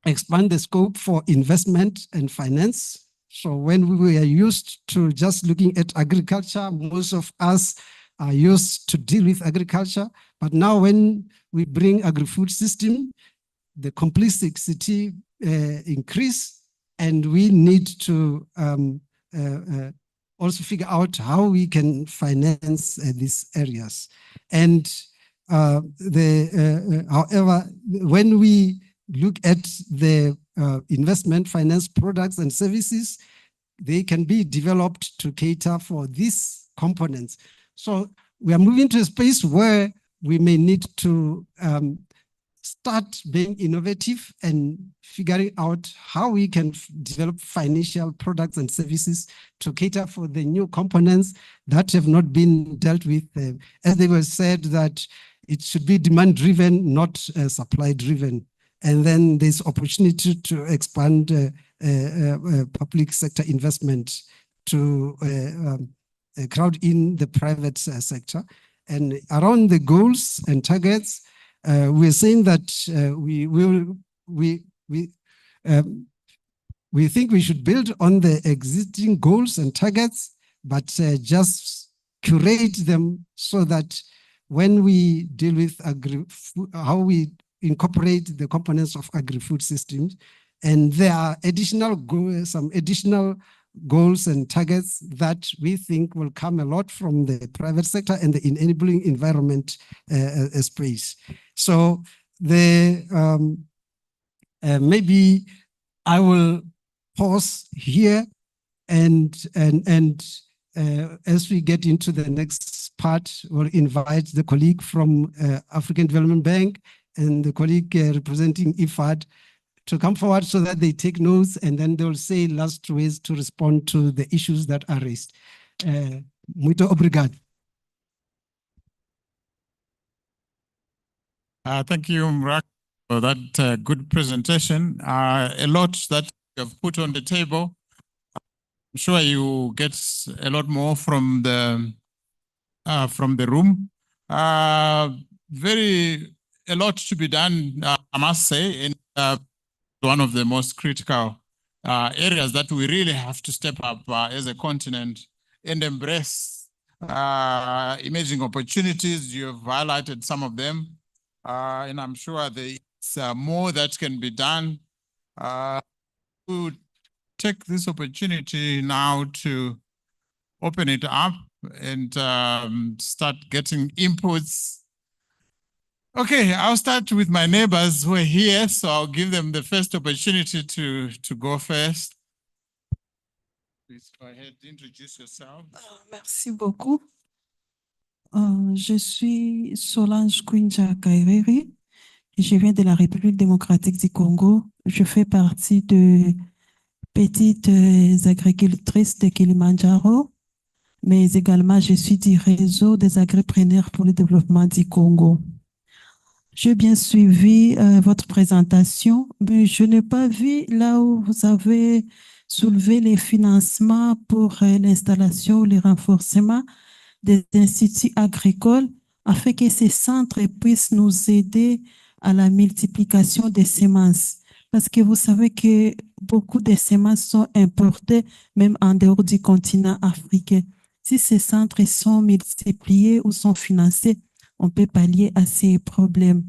expand the scope for investment and finance. So when we were used to just looking at agriculture, most of us are used to deal with agriculture. But now when we bring agri-food system, the complexity increase, and we need to also figure out how we can finance these areas. And however, when we look at the investment finance products and services, they can be developed to cater for these components. So we are moving to a space where we may need to start being innovative and figuring out how we can develop financial products and services to cater for the new components that have not been dealt with. As they were said, that it should be demand-driven, not supply-driven. And then there's opportunity to expand public sector investment to crowd in the private sector. And around the goals and targets, we're saying that we think we should build on the existing goals and targets, but just curate them so that when we deal with how we incorporate the components of agri-food systems, and there are some additional goals and targets that we think will come a lot from the private sector and the enabling environment space. So maybe I will pause here and as we get into the next part, we'll invite the colleague from African Development Bank and the colleague representing IFAD to come forward so that they take notes, and then they'll say last ways to respond to the issues that are raised. Muito obrigado. Thank you, Mrak, for that good presentation. A lot that you have put on the table. I'm sure you get a lot more from the room. A lot to be done, I must say, in one of the most critical areas that we really have to step up as a continent and embrace emerging opportunities. You have highlighted some of them, and I'm sure there's more that can be done. To take this opportunity now to open it up and start getting inputs. Okay, I'll start with my neighbors who are here, so I'll give them the first opportunity to go first. Please go ahead, introduce yourself. Merci beaucoup. Je suis Solange Kwinja Kaireri et je viens de la République démocratique du Congo. Je fais partie de petites agricultrices de Kilimanjaro. mais également je suis du réseau des agripreneurs pour le développement du Congo. J'ai bien suivi votre présentation, mais je n'ai pas vu là où vous avez soulevé les financements pour l'installation, le renforcement des instituts agricoles afin que ces centres puissent nous aider à la multiplication des semences. Parce que vous savez que beaucoup de semences sont importées même en dehors du continent africain. Si ces centres sont multipliés ou sont financés, on peut pallier à ces problèmes.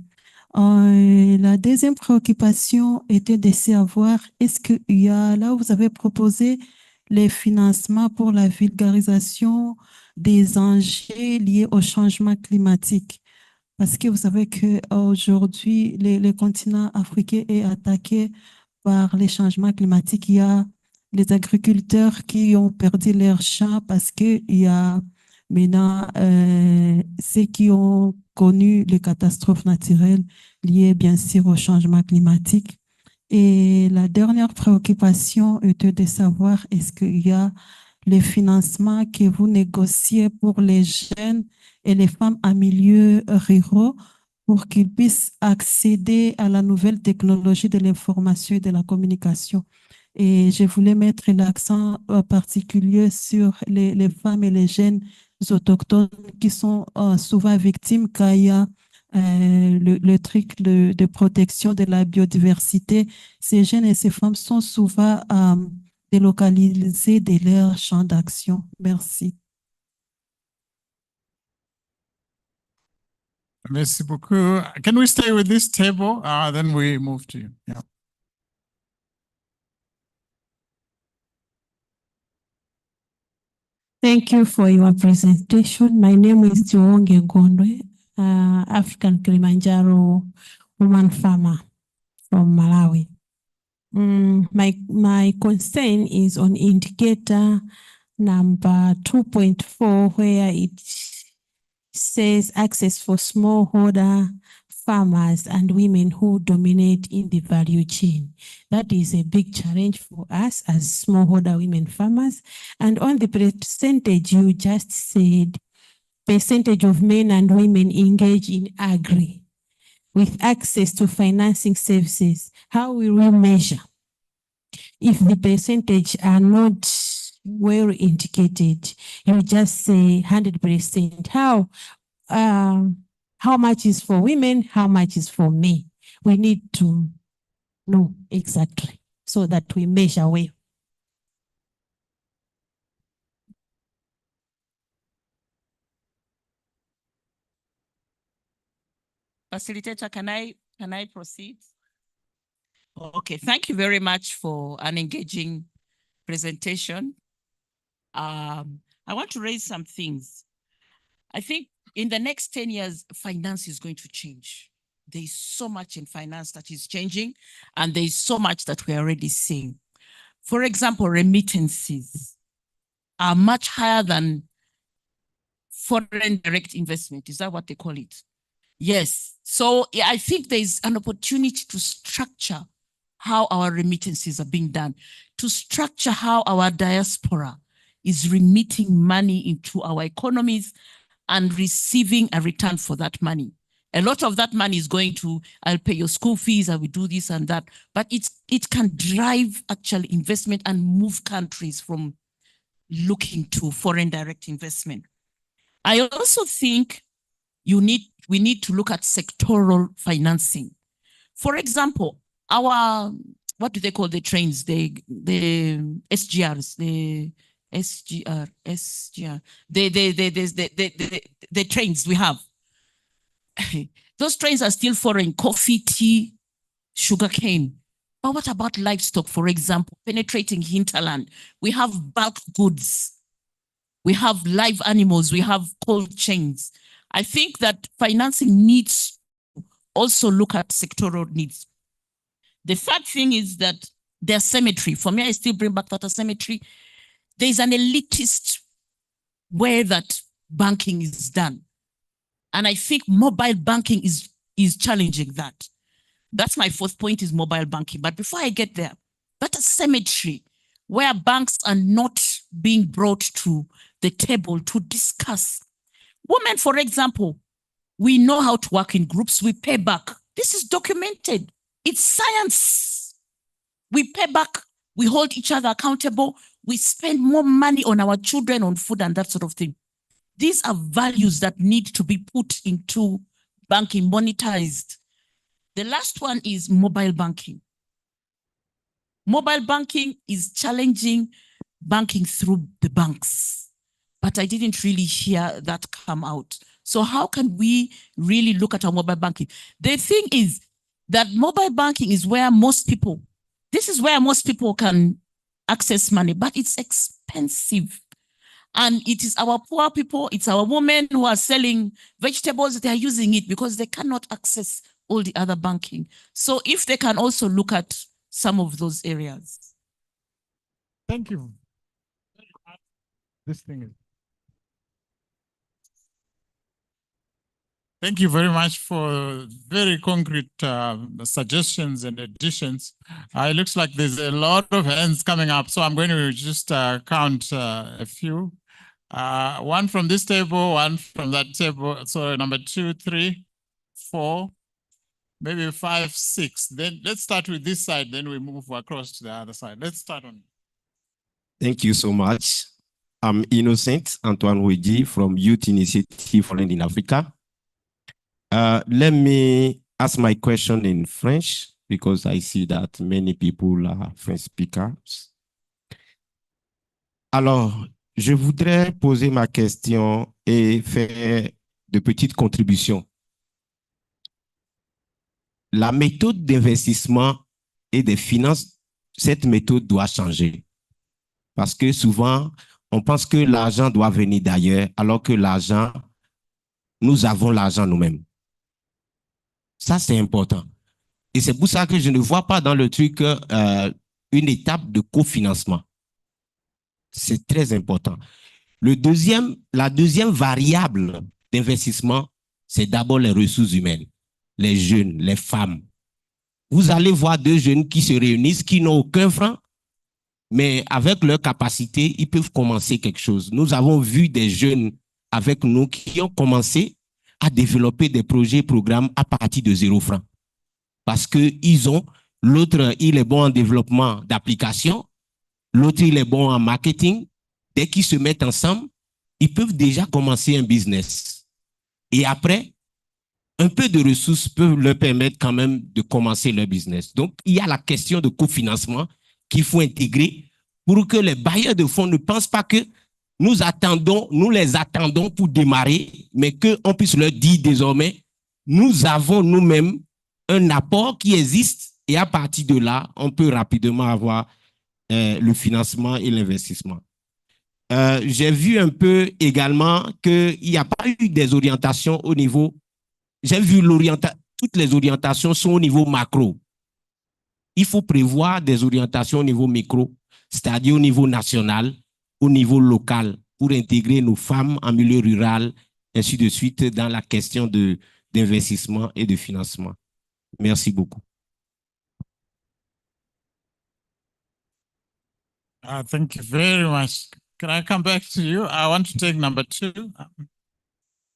La deuxième préoccupation était de savoir, est-ce qu'il y a, là où vous avez proposé les financements pour la vulgarisation des enjeux liés au changement climatique? Parce que vous savez qu'aujourd'hui, le continent africain est attaqué par les changements climatiques. Il y a les agriculteurs qui ont perdu leurs champs parce qu'il y a maintenant ceux qui ont connu les catastrophes naturelles liées bien sûr au changement climatique. Et la dernière préoccupation était de savoir est-ce qu'il y a les financements que vous négociez pour les jeunes et les femmes en milieu ruraux pour qu'ils puissent accéder à la nouvelle technologie de l'information et de la communication. Et je voulais mettre l'accent particulier sur les femmes et les jeunes autochtones qui sont souvent victimes quand il y a le truc de protection de la biodiversité. Ces jeunes et ces femmes sont souvent délocalisés de leur champ d'action. Merci. Merci beaucoup. Can we stay with this table? Then we move to you. Yeah. Thank you for your presentation. My name is Chionge Gondwe, African Kilimanjaro woman farmer from Malawi. My concern is on indicator number 2.4, where it says access for smallholder farmers and women who dominate in the value chain. That is a big challenge for us as smallholder women farmers. And on the percentage, you just said percentage of men and women engage in agri with access to financing services. How will we measure if the percentage are not well indicated? You just say 100%. How much is for women? How much is for me? We need to know exactly so that we measure well. Facilitator, can I proceed? Okay, thank you very much for an engaging presentation. I want to raise some things. I think in the next 10 years, finance is going to change. There is so much in finance that is changing, and there is so much that we're already seeing. For example, remittances are much higher than foreign direct investment. Is that what they call it? Yes. So I think there is an opportunity to structure how our remittances are being done, to structure how our diaspora is remitting money into our economies and receiving a return for that money. A lot of that money is going to, I'll pay your school fees, I will do this and that, but it can drive actual investment and move countries from looking to foreign direct investment. I also think we need to look at sectoral financing. For example, what do they call the trains? The SGRs, the trains we have. Those trains are still foreign: coffee, tea, sugarcane. But what about livestock, for example, penetrating hinterland? We have bulk goods. We have live animals. We have cold chains. I think that financing needs to also look at sectoral needs. The third thing is that there's symmetry. For me, I still bring back that asymmetry. There's an elitist way that banking is done. And I think mobile banking is challenging that. That's my fourth point, is mobile banking. But before I get there, that asymmetry where banks are not being brought to the table to discuss. Women, for example, we know how to work in groups. We pay back. This is documented. It's science. We pay back. We hold each other accountable. We spend more money on our children, on food and that sort of thing. These are values that need to be put into banking, monetized. The last one is mobile banking. Mobile banking is challenging banking through the banks, but I didn't really hear that come out. So how can we really look at our mobile banking? The thing is that mobile banking is where most people, this is where most people can access money, but it's expensive. And it is our poor people, it's our women who are selling vegetables, they are using it because they cannot access all the other banking. So if they can also look at some of those areas. Thank you. This thing is. Thank you very much for very concrete suggestions and additions. It looks like there's a lot of hands coming up, so I'm going to just count a few. One from this table, one from that table. So number 2, 3, 4, maybe 5, 6. Then let's start with this side, then we move across to the other side. Let's start on. Thank you so much. I'm Innocent Antoine Weji from Youth Initiative for Land in Africa. Let me ask my question in French because I see that many people are French speakers. Alors, je voudrais poser ma question et faire de petites contributions. La méthode d'investissement et des finances, cette méthode doit changer. Parce que souvent, on pense que l'argent doit venir d'ailleurs, alors que l'argent, nous avons l'argent nous-mêmes. Ça, c'est important. Et c'est pour ça que je ne vois pas dans le truc une étape de cofinancement. C'est très important. La deuxième variable d'investissement, c'est d'abord les ressources humaines, les jeunes, les femmes. Vous allez voir 2 jeunes qui se réunissent, qui n'ont aucun franc, mais avec leur capacité, ils peuvent commencer quelque chose. Nous avons vu des jeunes avec nous qui ont commencé à développer des projets et programmes à partir de 0 francs. Parce que l'autre, il est bon en développement d'applications, l'autre, il est bon en marketing. Dès qu'ils se mettent ensemble, ils peuvent déjà commencer un business. Et après, un peu de ressources peuvent leur permettre quand même de commencer leur business. Donc, il y a la question de cofinancement qu'il faut intégrer pour que les bailleurs de fonds ne pensent pas que nous les attendons pour démarrer, mais qu'on puisse leur dire désormais, nous avons nous-mêmes un apport qui existe et à partir de là, on peut rapidement avoir le financement et l'investissement. J'ai vu un peu également qu'il n'y a pas eu des orientations au niveau, j'ai vu toutes les orientations sont au niveau macro. Il faut prévoir des orientations au niveau micro, c'est-à-dire au niveau national, au niveau local, pour intégrer nos femmes en milieu rural, ainsi de suite, dans la question d'investissement et de financement. Merci beaucoup. Thank you very much. Can I come back to you? I want to take number 2.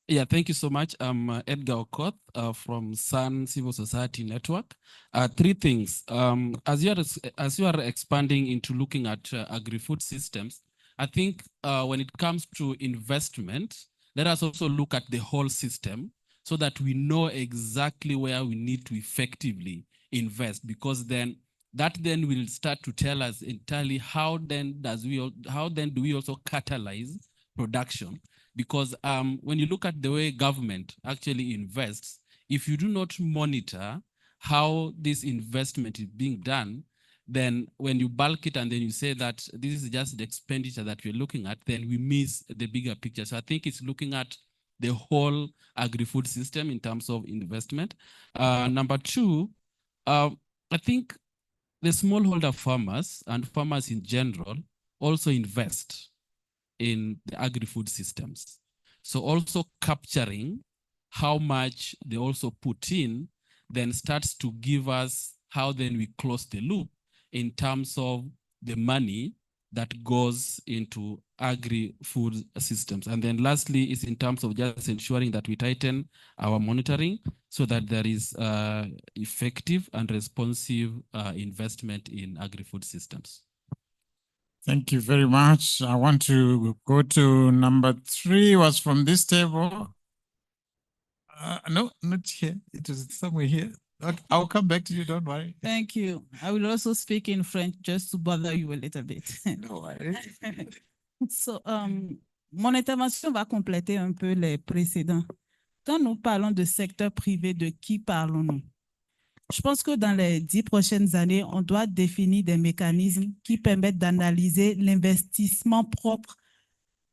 Yeah, thank you so much. I'm Edgar Okoth from Sun Civil Society Network. 3 things. As you are expanding into looking at agri-food systems, I think when it comes to investment, let us also look at the whole system so that we know exactly where we need to effectively invest, because then that will start to tell us entirely how then do we also catalyze production. Because when you look at the way government actually invests, if you do not monitor how this investment is being done, then when you bulk it and then you say that this is just the expenditure that we're looking at, then we miss the bigger picture. So I think it's looking at the whole agri-food system in terms of investment. Number 2, I think the smallholder farmers and farmers in general also invest in the agri-food systems. So also capturing how much they also put in then starts to give us how then we close the loop in terms of the money that goes into agri-food systems. And then lastly is in terms of just ensuring that we tighten our monitoring so that there is effective and responsive investment in agri-food systems. Thank you very much. I want to go to number 3, was from this table. No, not here. It was somewhere here. Okay, I'll come back to you, don't worry. Thank you. I will also speak in French just to bother you a little bit. No worries. So, mon intervention va compléter un peu les précédents. Quand nous parlons de secteur privé, de qui parlons-nous? Je pense que dans les 10 prochaines années, on doit définir des mécanismes qui permettent d'analyser l'investissement propre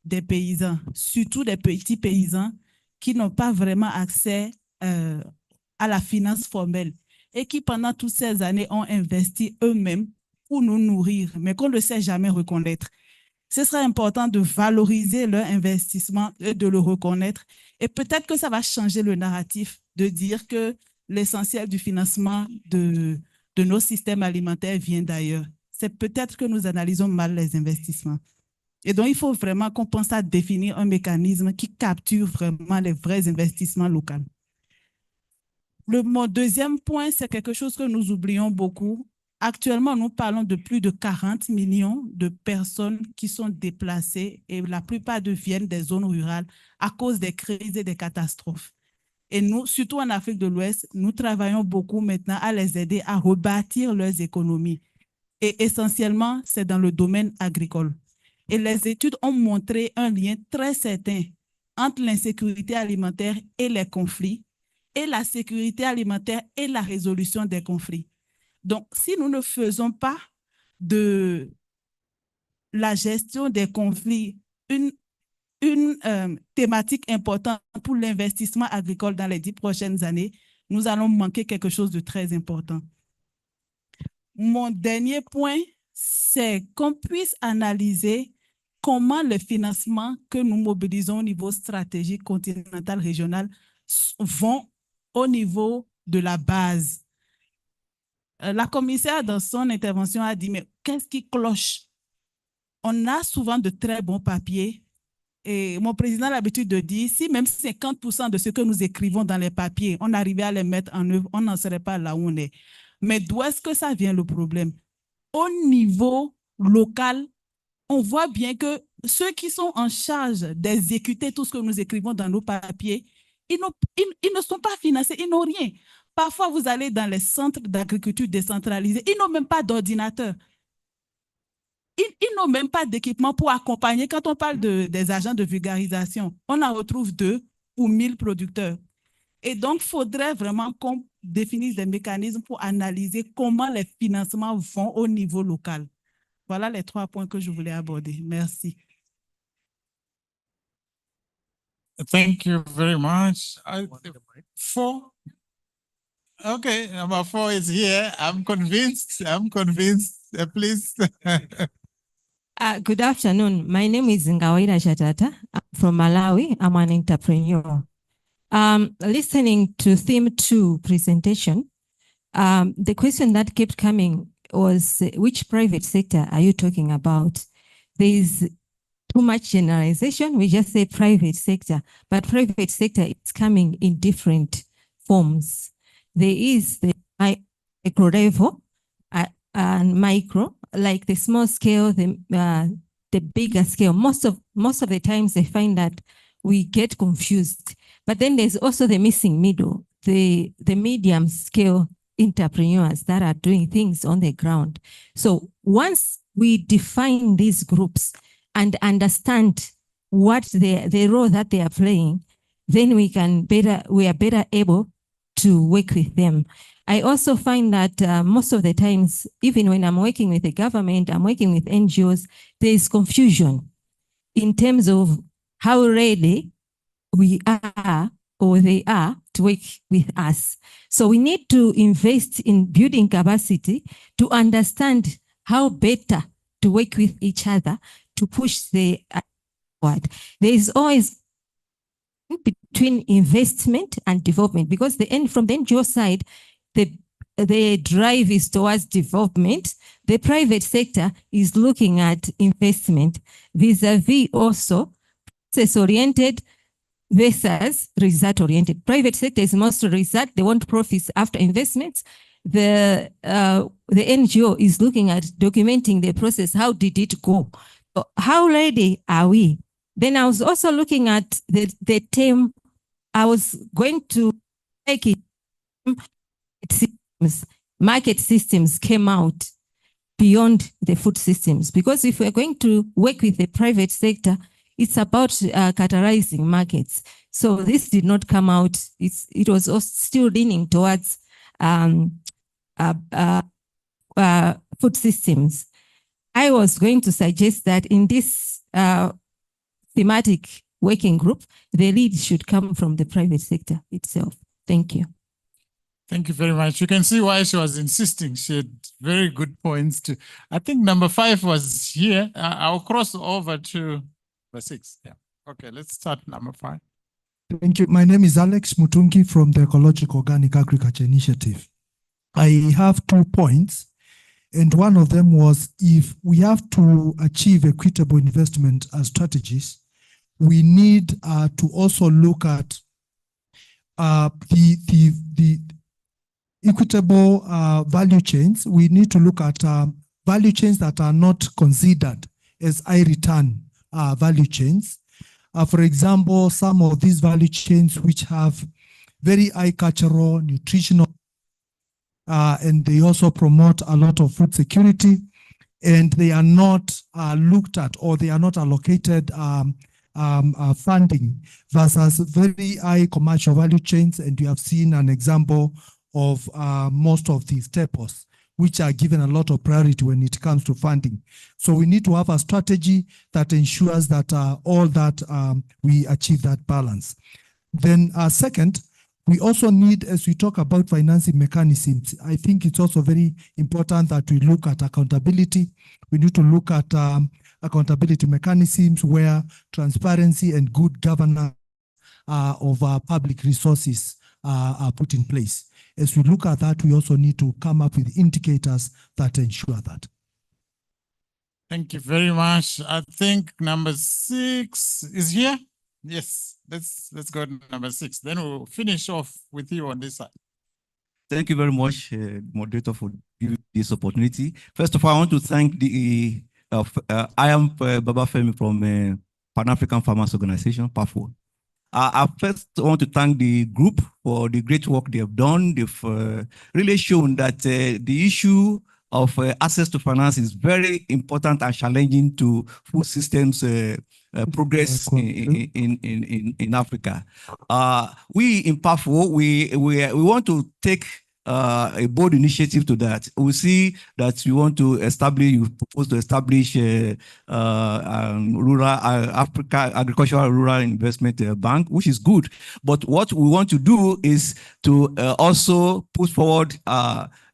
des paysans, surtout des petits paysans qui n'ont pas vraiment accès à la finance formelle et qui pendant toutes ces années ont investi eux-mêmes pour nous nourrir, mais qu'on ne sait jamais reconnaître. Ce serait important de valoriser leur investissement et de le reconnaître. Et peut-être que ça va changer le narratif de dire que l'essentiel du financement de nos systèmes alimentaires vient d'ailleurs. C'est peut-être que nous analysons mal les investissements. Et donc, il faut vraiment qu'on pense à définir un mécanisme qui capture vraiment les vrais investissements locaux. Mon deuxième point, c'est quelque chose que nous oublions beaucoup. Actuellement, nous parlons de plus de 40 millions de personnes qui sont déplacées et la plupart d'eux viennent des zones rurales à cause des crises et des catastrophes. Et nous, surtout en Afrique de l'Ouest, nous travaillons beaucoup maintenant à les aider à rebâtir leurs économies. Et essentiellement, c'est dans le domaine agricole. Et les études ont montré un lien très certain entre l'insécurité alimentaire et les conflits, et la sécurité alimentaire et la résolution des conflits. Donc, si nous ne faisons pas de la gestion des conflits une thématique importante pour l'investissement agricole dans les 10 prochaines années, nous allons manquer quelque chose de très important. Mon dernier point, c'est qu'on puisse analyser comment le financement que nous mobilisons au niveau stratégique, continental, régional, vont au niveau de la base. La commissaire, dans son intervention, a dit, mais qu'est-ce qui cloche? On a souvent de très bons papiers. Et mon président a l'habitude de dire, si même 50% de ce que nous écrivons dans les papiers, on arrivait à les mettre en œuvre, on n'en serait pas là où on est. Mais d'où est-ce que ça vient le problème? Au niveau local, on voit bien que ceux qui sont en charge d'exécuter tout ce que nous écrivons dans nos papiers, ils ne sont pas financés, ils n'ont rien. Parfois, vous allez dans les centres d'agriculture décentralisés, ils n'ont même pas d'ordinateur. Ils n'ont même pas d'équipement pour accompagner. Quand on parle des agents de vulgarisation, on en retrouve 2 pour 1000 producteurs. Et donc, il faudrait vraiment qu'on définisse des mécanismes pour analyser comment les financements vont au niveau local. Voilà les 3 points que je voulais aborder. Merci. Thank you very much. 4? Okay, number 4 is here. I'm convinced. Please. Good afternoon. My name is Ngawaira Shatata. I'm from Malawi. I'm an entrepreneur. Listening to theme 2 presentation, the question that kept coming was, which private sector are you talking about? There is too much generalization. We just say private sector, but private sector is coming in different forms. There is the micro level and micro, like the small scale, the bigger scale. Most of the times they find that we get confused. But then there's also the missing middle, the medium scale entrepreneurs that are doing things on the ground. So once we define these groups and understand what the role that they are playing, then we are better able to work with them. I also find that most of the times, even when I'm working with the government, I'm working with NGOs, there is confusion in terms of how ready we are or they are to work with us. So we need to invest in building capacity to understand how better to work with each other to push the forward. There is always between investment and development, because from the NGO side, the the drive is towards development, the private sector is looking at investment vis-a-vis also process-oriented versus result-oriented. Private sector is mostly result, they want profits after investments. The NGO is looking at documenting the process, how did it go? So how ready are we? Then I was also looking at the term, I was going to make it, market systems came out beyond the food systems, because if we're going to work with the private sector, it's about categorizing markets. So this did not come out. It was also still leaning towards food systems. I was going to suggest that in this thematic working group, the lead should come from the private sector itself. Thank you. Thank you very much. You can see why she was insisting. She had very good points too. I think number 5 was here. I'll cross over to number 6. Yeah. Okay, let's start number 5. Thank you. My name is Alex Mutungi from the Ecological Organic Agriculture Initiative. I have 2 points, and one of them was, if we have to achieve equitable investment strategies, we need to also look at the equitable value chains. We need to look at value chains that are not considered as high return value chains. For example, some of these value chains which have very high cultural, nutritional, and they also promote a lot of food security, and they are not looked at, or they are not allocated funding, versus very high commercial value chains. And you have seen an example of most of these staples, which are given a lot of priority when it comes to funding. So we need to have a strategy that ensures that all that we achieve that balance. Then second, we also need, as we talk about financing mechanisms, I think it's also very important that we look at accountability. We need to look at accountability mechanisms where transparency and good governance of public resources are put in place. As we look at that, we also need to come up with indicators that ensure that. Thank you very much. I think number 6 is here. Yes, let's go to number 6. Then we'll finish off with you on this side. Thank you very much, moderator, for giving this opportunity. First of all, I want to thank the I am Baba Femi from Pan-African Farmers Organization, PAFO. I first want to thank the group for the great work they have done. They've really shown that the issue of access to finance is very important and challenging to food systems progress in Africa. We in PAFO, we want to take a bold initiative to that. We see that you want to establish, you propose to establish rural Africa Agricultural Rural Investment Bank, which is good. But what we want to do is to also put forward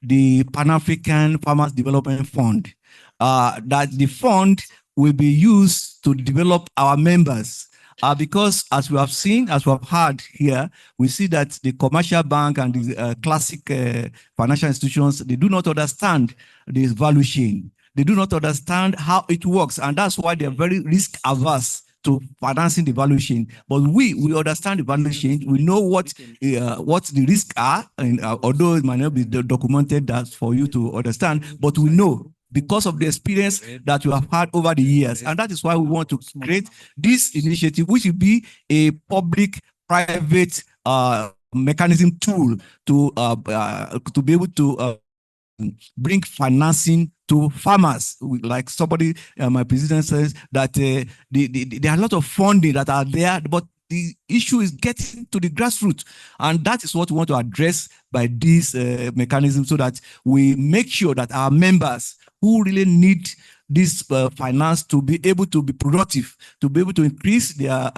the Pan-African Farmers Development Fund. That the fund will be used to develop our members. Because as we have seen, as we have heard here, we see that the commercial bank and the classic financial institutions, they do not understand this value chain. They do not understand how it works. And that's why they're very risk averse to financing the value chain. But we understand the value chain. We know what the risks are, and although it might not be documented, that's for you to understand, but we know, because of the experience that you have had over the years. And that is why we want to create this initiative, which will be a public-private mechanism tool to be able to bring financing to farmers. Like somebody, my president says, that there are a lot of funding that are there, but the issue is getting to the grassroots. And that is what we want to address by this mechanism, so that we make sure that our members who really need this finance to be able to be productive, to be able to increase their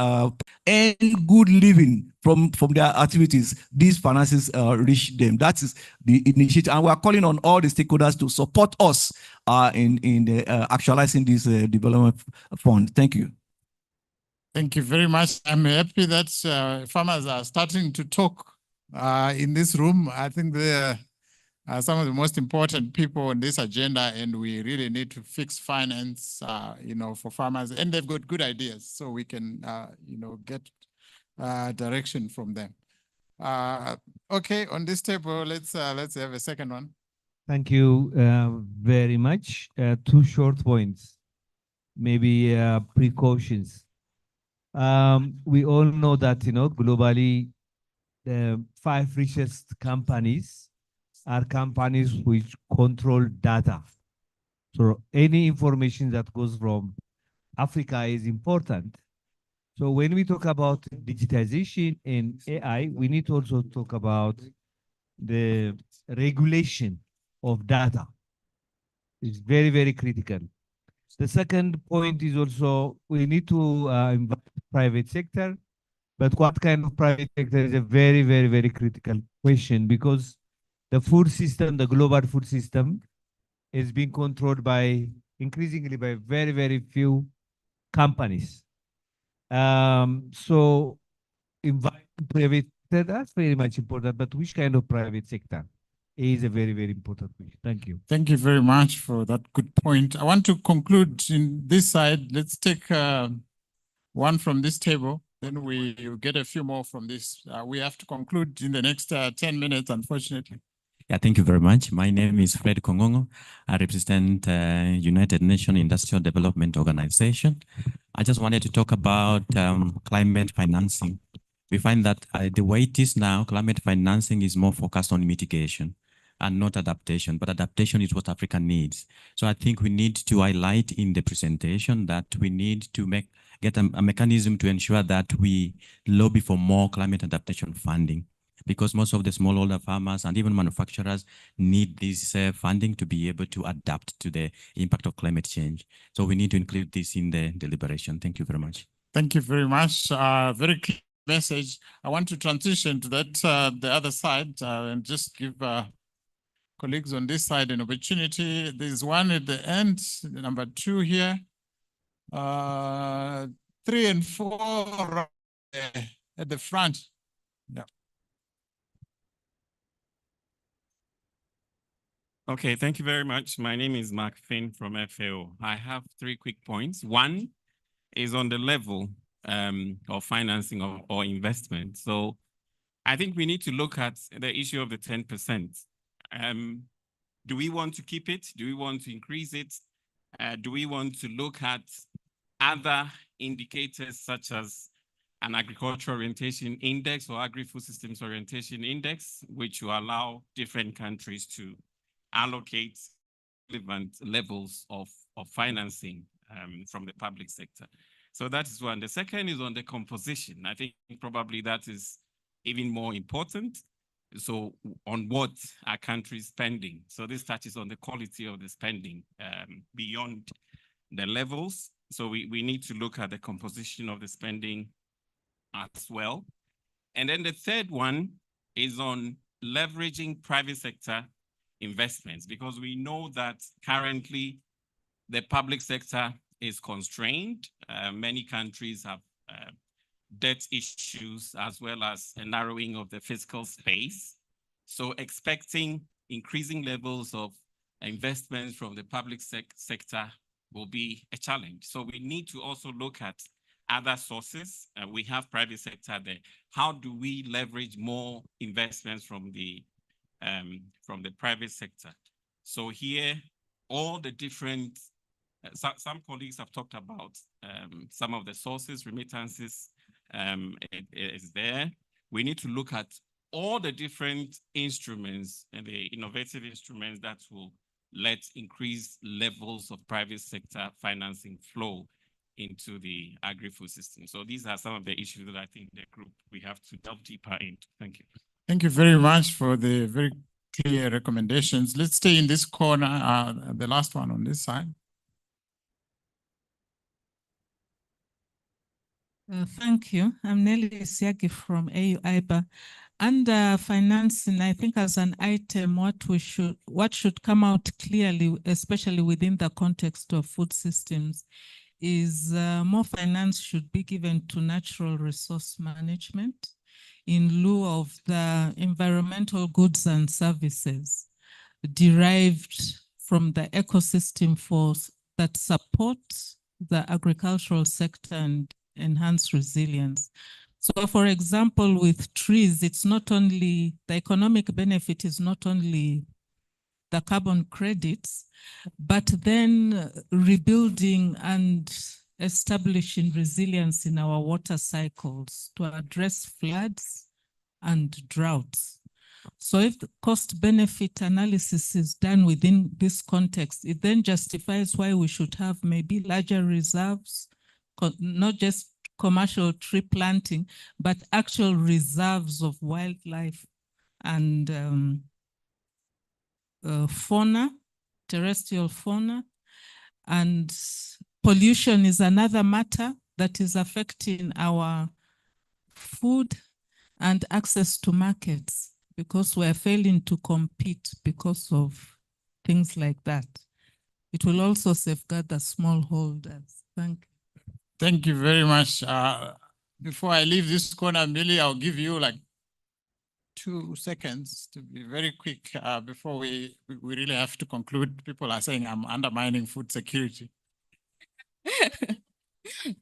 and good living from their activities, these finances reach them. That is the initiative. And we are calling on all the stakeholders to support us in actualizing this development fund. Thank you. Thank you very much. I'm happy that farmers are starting to talk in this room. I think some of the most important people on this agenda, and we really need to fix finance, for farmers, and they've got good ideas, so we can, get direction from them. Okay, on this table, let's have a second one. Thank you very much. Two short points, maybe precautions. We all know that, globally, the 5 richest companies are companies which control data. So any information that goes from Africa is important. So when we talk about digitization and AI, we need to also talk about the regulation of data. It's very, very critical. The second point is also we need to invite private sector, but what kind of private sector is a very, very, very critical question, because the food system, the global food system, is being controlled increasingly by very, very few companies. So invite private sector, that's very much important, but which kind of private sector is a very, very important question. Thank you. Thank you very much for that good point. I want to conclude in this side. Let's take one from this table. Then we get a few more from this. We have to conclude in the next 10 minutes, unfortunately. Yeah, thank you very much. My name is Fred Kongongo. I represent United Nations Industrial Development Organization. I just wanted to talk about climate financing. We find that the way it is now, climate financing is more focused on mitigation and not adaptation, but adaptation is what Africa needs. So I think we need to highlight in the presentation that we need to get a mechanism to ensure that we lobby for more climate adaptation funding, because most of the smallholder farmers and even manufacturers need this funding to be able to adapt to the impact of climate change. So we need to include this in the deliberation. Thank you very much. Thank you very much. Very clear message. I want to transition to that the other side and just give colleagues on this side an opportunity. There's one at the end, number 2 here. 3 and 4 at the front. Yeah. Okay, thank you very much. My name is Mark Finn from FAO. I have 3 quick points. One is on the level of financing or investment. So I think we need to look at the issue of the 10%. Do we want to keep it? Do we want to increase it? Do we want to look at other indicators such as an agricultural orientation index or agri-food systems orientation index, which will allow different countries to allocate relevant levels of financing from the public sector? So that is one. The second is on the composition. I think probably that is even more important. So on what are countries spending? So this touches on the quality of the spending beyond the levels. So we need to look at the composition of the spending as well. And then the third one is on leveraging private sector investments, because we know that currently the public sector is constrained. Many countries have debt issues as well as a narrowing of the fiscal space. So expecting increasing levels of investments from the public sector will be a challenge. So we need to also look at other sources. We have private sector there. How do we leverage more investments from the private sector? So here, all the different, some colleagues have talked about some of the sources, remittances is there. We need to look at all the different instruments and the innovative instruments that will let increase levels of private sector financing flow into the agri-food system. So these are some of the issues that I think the group we have to delve deeper into. Thank you. Thank you very much for the very clear recommendations. Let's stay in this corner, the last one on this side. Thank you. I'm Nelly Siaki from AU-IBA. Under financing, I think as an item, what should come out clearly, especially within the context of food systems, is more finance should be given to natural resource management in lieu of the environmental goods and services. derived from the ecosystem force that support the agricultural sector and enhance resilience. So for example, with trees, it's not only, the economic benefit is not only the carbon credits, but then rebuilding and establishing resilience in our water cycles to address floods and droughts. So if the cost benefit analysis is done within this context, it then justifies why we should have maybe larger reserves, not just commercial tree planting, but actual reserves of wildlife and fauna, terrestrial fauna. And pollution is another matter that is affecting our food and access to markets, because we're failing to compete because of things like that. It will also safeguard the smallholders. Thank you. Thank you very much. Before I leave this corner, Millie, I'll give you like 2 seconds to be very quick before we really have to conclude. People are saying I'm undermining food security.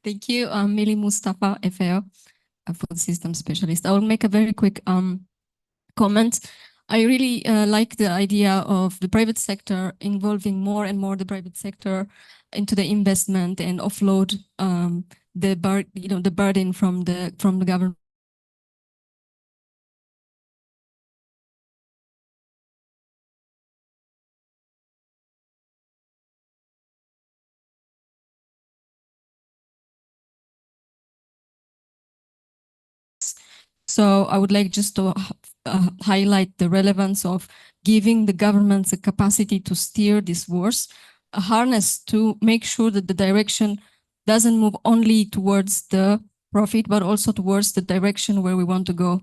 Thank you, Millie Mustafa, FAO, a food system specialist. I will make a very quick comment. I really like the idea of the private sector involving more and more the private sector into the investment and offload the burden from the government. So I would like just to highlight the relevance of giving the governments a capacity to steer these wars, a harness to make sure that the direction doesn't move only towards the profit, but also towards the direction where we want to go.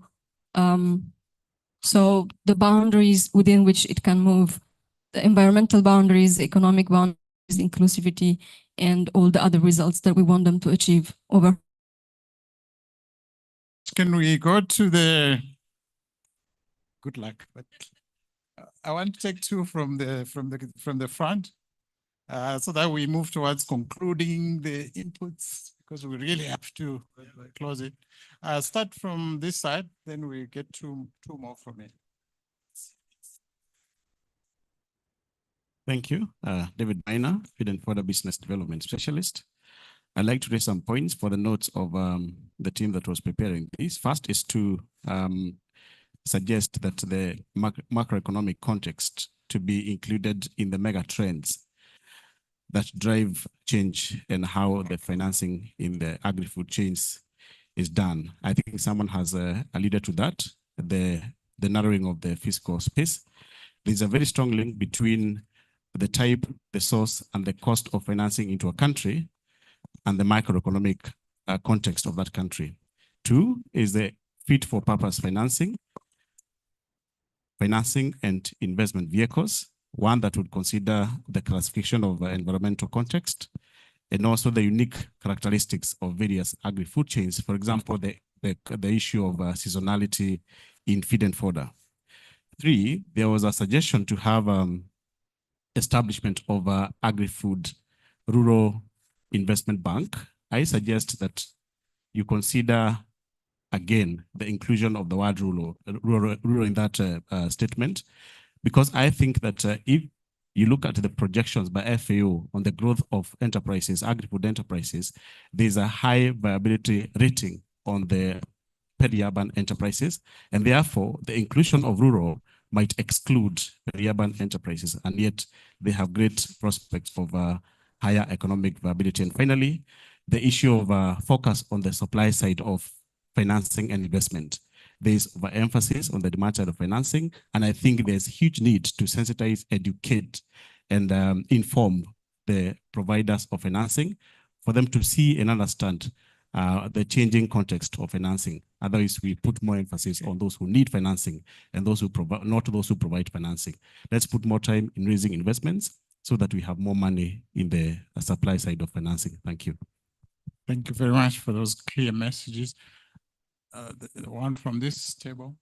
So the boundaries within which it can move, the environmental boundaries, economic boundaries, inclusivity, and all the other results that we want them to achieve over. Can we go to the, good luck, but I want to take 2 from the front so that we move towards concluding the inputs, because we really have to close it. Start from this side, then we get two more from it. Thank you. David Miner, Feed and Further Business Development Specialist. I'd like to raise some points for the notes of the team that was preparing this. First is to suggest that the macroeconomic context to be included in the mega trends that drive change and how the financing in the agri-food chains is done. I think someone has alluded to that, the narrowing of the fiscal space. There's a very strong link between the type, the source, and the cost of financing into a country and the macroeconomic context of that country. 2 is the fit for purpose financing and investment vehicles, one that would consider the classification of environmental context and also the unique characteristics of various agri-food chains. For example, the issue of seasonality in feed and fodder. 3, there was a suggestion to have establishment of agri-food rural investment bank. I suggest that you consider again the inclusion of the word rural in that statement, because I think that if you look at the projections by FAO on the growth of enterprises, agri-food enterprises, there's a high viability rating on the peri-urban enterprises, and therefore the inclusion of rural might exclude peri-urban enterprises, and yet they have great prospects of higher economic viability. And finally, the issue of focus on the supply side of financing and investment. There's overemphasis on the demand side of financing, and I think there's huge need to sensitize, educate, and inform the providers of financing for them to see and understand the changing context of financing. Otherwise, we put more emphasis on those who need financing and those who provide, not those who provide financing. Let's put more time in raising investments so that we have more money in the supply side of financing. Thank you. Thank you very much for those clear messages. The one from this table.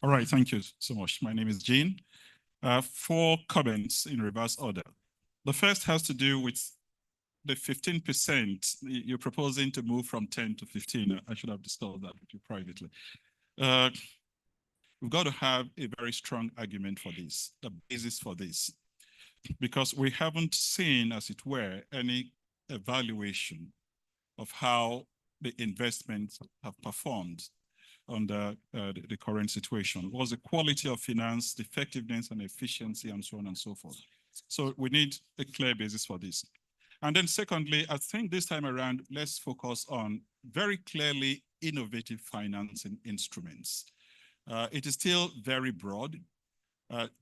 All right, thank you so much. My name is Jane. Four comments in reverse order. The first has to do with the 15%. You're proposing to move from 10 to 15. I should have discussed that with you privately. We've got to have a very strong argument for this, the basis for this, because we haven't seen, as it were, any evaluation of how the investments have performed under the current situation. What's the quality of finance, the effectiveness and efficiency, and so on and so forth. So we need a clear basis for this. And then secondly, I think this time around, let's focus on very clearly innovative financing instruments. It is still very broad.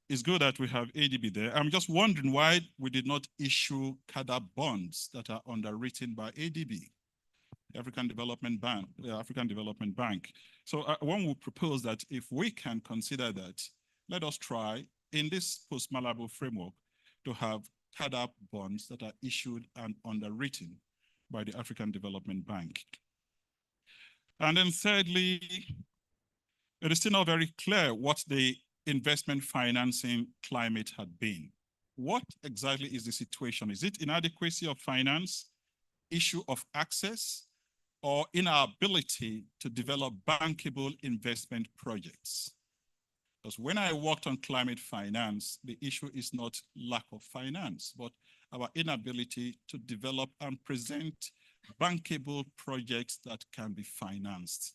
It's good that we have ADB there. I'm just wondering why we did not issue CADA bonds that are underwritten by ADB, the African Development Bank. So one would propose that if we can consider that, let us try in this post-Malabo framework to have CADA bonds that are issued and underwritten by the African Development Bank. And then thirdly, it is still not very clear what the investment financing climate had been. What exactly is the situation? Is it inadequacy of finance, issue of access, or inability to develop bankable investment projects? Because when I worked on climate finance, the issue is not lack of finance, but our inability to develop and present bankable projects that can be financed.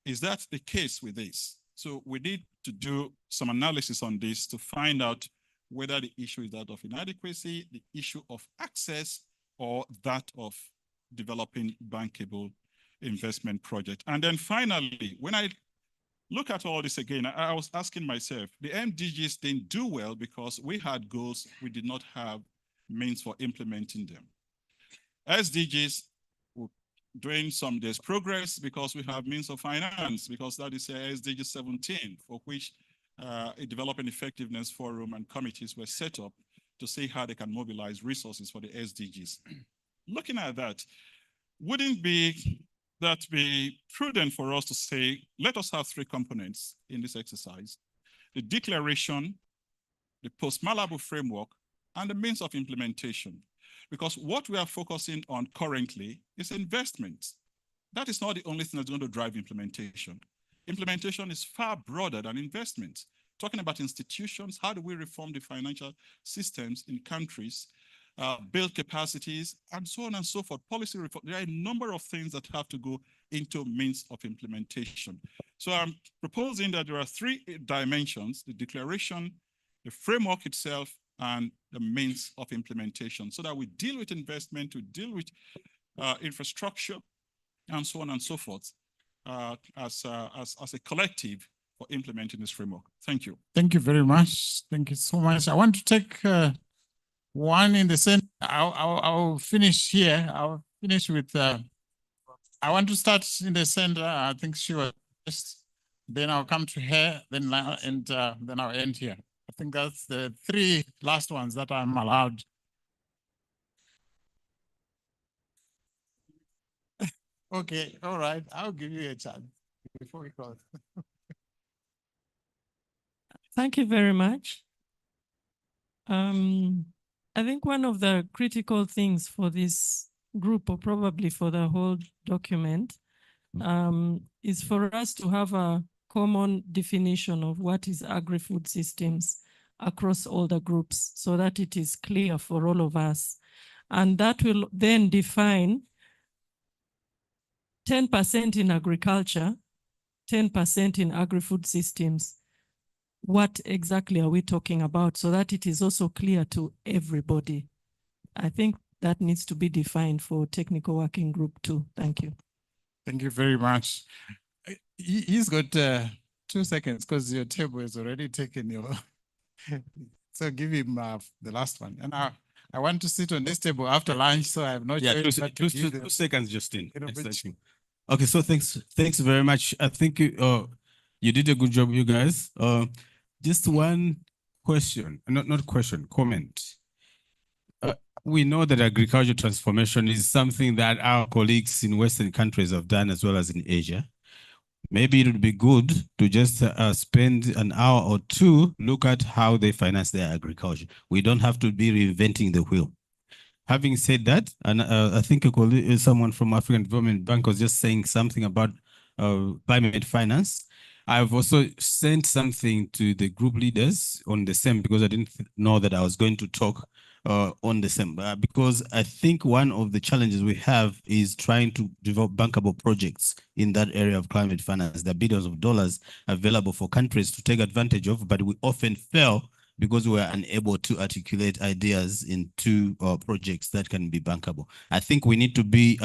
Is that the case with this? So we need to do some analysis on this to find out whether the issue is that of inadequacy, the issue of access, or that of developing bankable investment project. And then finally, when I look at all this again, I was asking myself, the MDGs didn't do well because we had goals, we did not have means for implementing them. SDGs, doing some days progress because we have means of finance, because that is SDG 17, for which a development effectiveness forum and committees were set up to see how they can mobilize resources for the SDGs. Looking at that, wouldn't that be prudent for us to say, let us have three components in this exercise: the declaration, the post-Malabo framework, and the means of implementation? Because what we are focusing on currently is investment. That is not the only thing that's going to drive implementation. Implementation is far broader than investment. Talking about institutions, how do we reform the financial systems in countries, build capacities, and so on and so forth. Policy reform. There are a number of things that have to go into means of implementation. So I'm proposing that there are three dimensions: the declaration, the framework itself, and the means of implementation, so that we deal with investment, we deal with infrastructure, and so on and so forth, as a collective for implementing this framework. Thank you. Thank you very much. Thank you so much. I want to take one in the center. I'll finish here. I'll finish with, I want to start in the center. I think she was first. Then I'll come to her, then I'll end here. I think that's the three last ones that I'm allowed. Okay, all right. I'll give you a chance before we close. Thank you very much. I think one of the critical things for this group, or probably for the whole document, is for us to have a common definition of what is agri-food systems across all the groups, so that it is clear for all of us. And that will then define 10% in agriculture, 10% in agri-food systems. What exactly are we talking about, so that it is also clear to everybody? I think that needs to be defined for technical working group too. Thank you. Thank you very much. He's got 2 seconds because your table is already taken your. So give him the last one. And I want to sit on this table after lunch, so I have no choice but to give them 2 seconds, Justin. Exactly. Okay, so thanks very much. I think you did a good job, you guys. Just one question, not question, comment. We know that agriculture transformation is something that our colleagues in Western countries have done, as well as in Asia. maybe it would be good to just spend an hour or two, look at how they finance their agriculture. We don't have to be reinventing the wheel. Having said that, and I think someone from African Development Bank was just saying something about climate finance. I've also sent something to the group leaders on the same, because I didn't know that I was going to talk on the same, because I think one of the challenges we have is trying to develop bankable projects in that area of climate finance. There are billions of dollars available for countries to take advantage of, but we often fail because we are unable to articulate ideas into projects that can be bankable. I think we need to be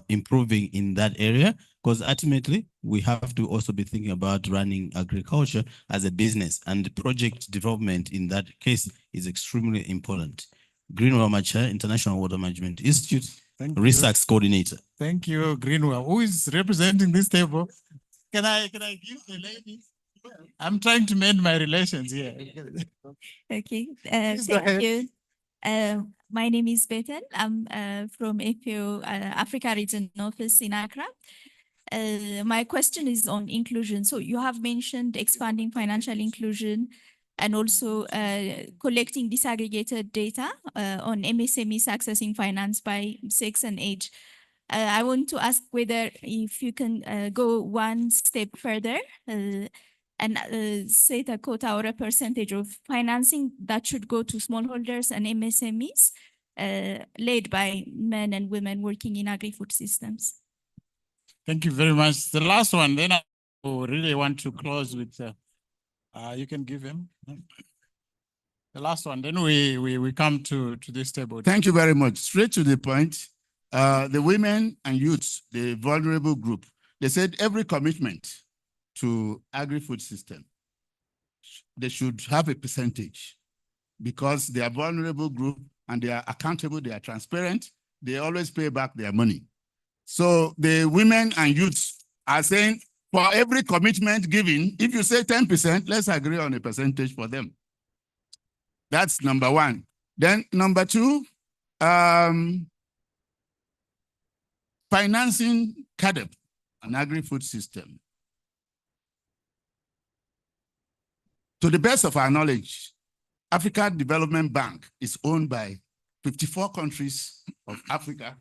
improving in that area, because ultimately we have to also be thinking about running agriculture as a business, and project development in that case is extremely important. Greenwell Macha, International Water Management Institute, Research Coordinator. Thank you, Greenwell. Who is representing this table? Can I give the lady? I'm trying to mend my relations here. Okay, Please go thank ahead. you. My name is Bethel. I'm from FAO Africa Region Office in Accra. My question is on inclusion. So you have mentioned expanding financial inclusion and also collecting disaggregated data on MSMEs accessing finance by sex and age. I want to ask whether if you can go one step further and set a quota or a percentage of financing that should go to smallholders and MSMEs led by men and women working in agri-food systems. Thank you very much. The last one, then I really want to close with, you can give him. The last one, then we come to this table. Thank you very much. Straight to the point. The women and youths, the vulnerable group, they said every commitment to agri-food system, they should have a percentage, because they are vulnerable group and they are accountable, they are transparent, they always pay back their money. So the women and youths are saying for every commitment given, if you say 10%, let's agree on a percentage for them. That's number one. Then number two, financing CADEP, an agri-food system. To the best of our knowledge, Africa Development Bank is owned by 54 countries of Africa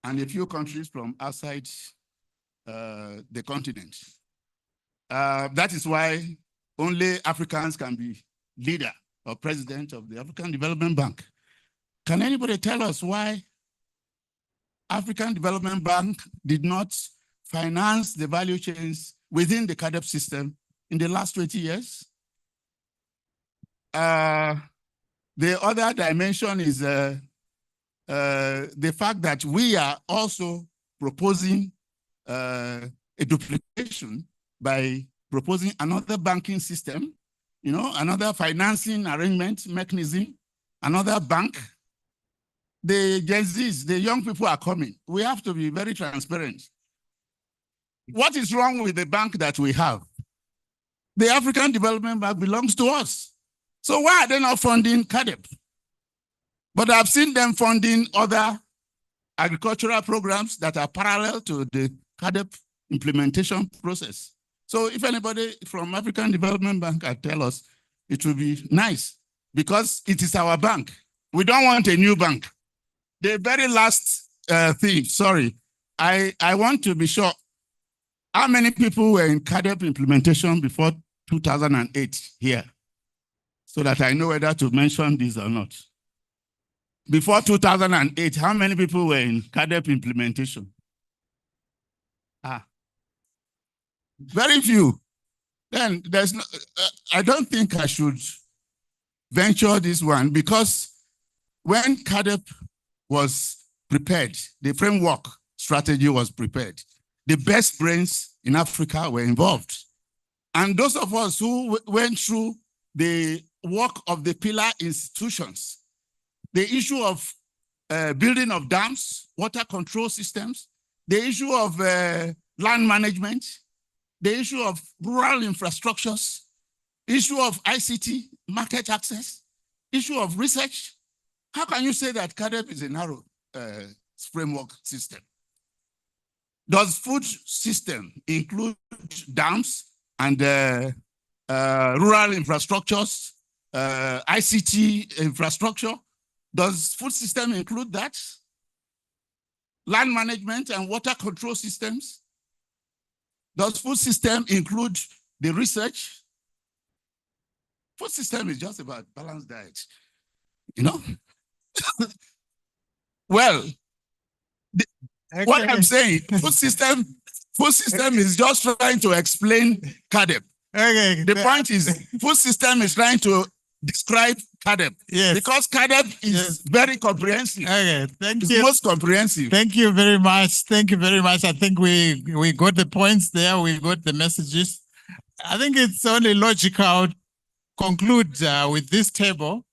and a few countries from outside the continent. That is why only Africans can be leader or president of the African Development Bank. Can anybody tell us why African Development Bank did not finance the value chains within the CADEP system in the last 20 years? The other dimension is the fact that we are also proposing a duplication by proposing another banking system, you know, another financing arrangement mechanism, another bank. The Gen Zs, the young people are coming. We have to be very transparent. What is wrong with the bank that we have? The African Development Bank belongs to us. So why are they not funding CADEP? But I've seen them funding other agricultural programs that are parallel to the CADEP implementation process. So if anybody from African Development Bank can tell us, it will be nice, because it is our bank. We don't want a new bank. The very last thing, sorry, I want to be sure, how many people were in CADEP implementation before 2008 here? So that I know whether to mention this or not. Before 2008, how many people were in CADEP implementation? Very few. Then there's no, I don't think I should venture this one, because when CADEP was prepared, the framework strategy was prepared, the best brains in Africa were involved. And those of us who went through the work of the pillar institutions, the issue of building of dams, water control systems, the issue of land management, the issue of rural infrastructures, issue of ICT, market access, issue of research. How can you say that CADEP is a narrow framework system? Does food system include dams and rural infrastructures, ICT infrastructure? Does food system include that? Land management and water control systems? Does food system include the research? Food system is just about balanced diet, you know? Well, what I'm saying, food system is just trying to explain CADEP. The point is, food system is trying to describe CADEP. Yes. Because CADEP is very comprehensive. Okay, thank It's you. most comprehensive. Thank you very much. Thank you very much. I think we got the points there. We got the messages. I think it's only logical to conclude with this table.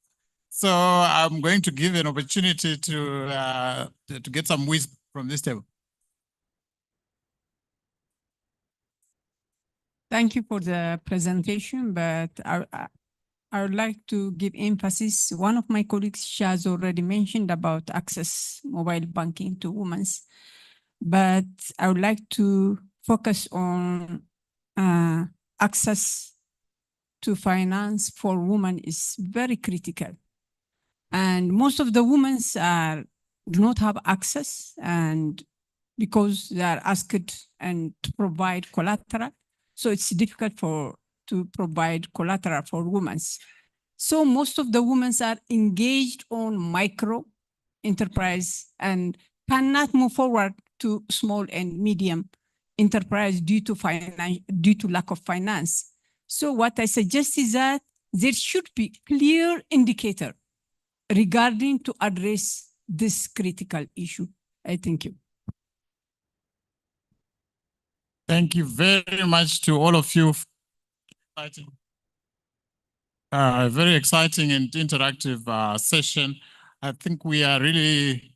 So I'm going to give an opportunity to get some wisdom from this table. Thank you for the presentation, but I would like to give emphasis. One of my colleagues has already mentioned about access mobile banking to women, but I would like to focus on access to finance for women is very critical. And most of the women do not have access, and because they are asked and to provide collateral, so it's difficult to provide collateral for women. So most of the women are engaged on micro enterprise and cannot move forward to small and medium enterprise due to lack of finance. So what I suggest is that there should be clear indicator regarding to address this critical issue. I thank you. Thank you very much to all of you. Very exciting and interactive session. I think we are really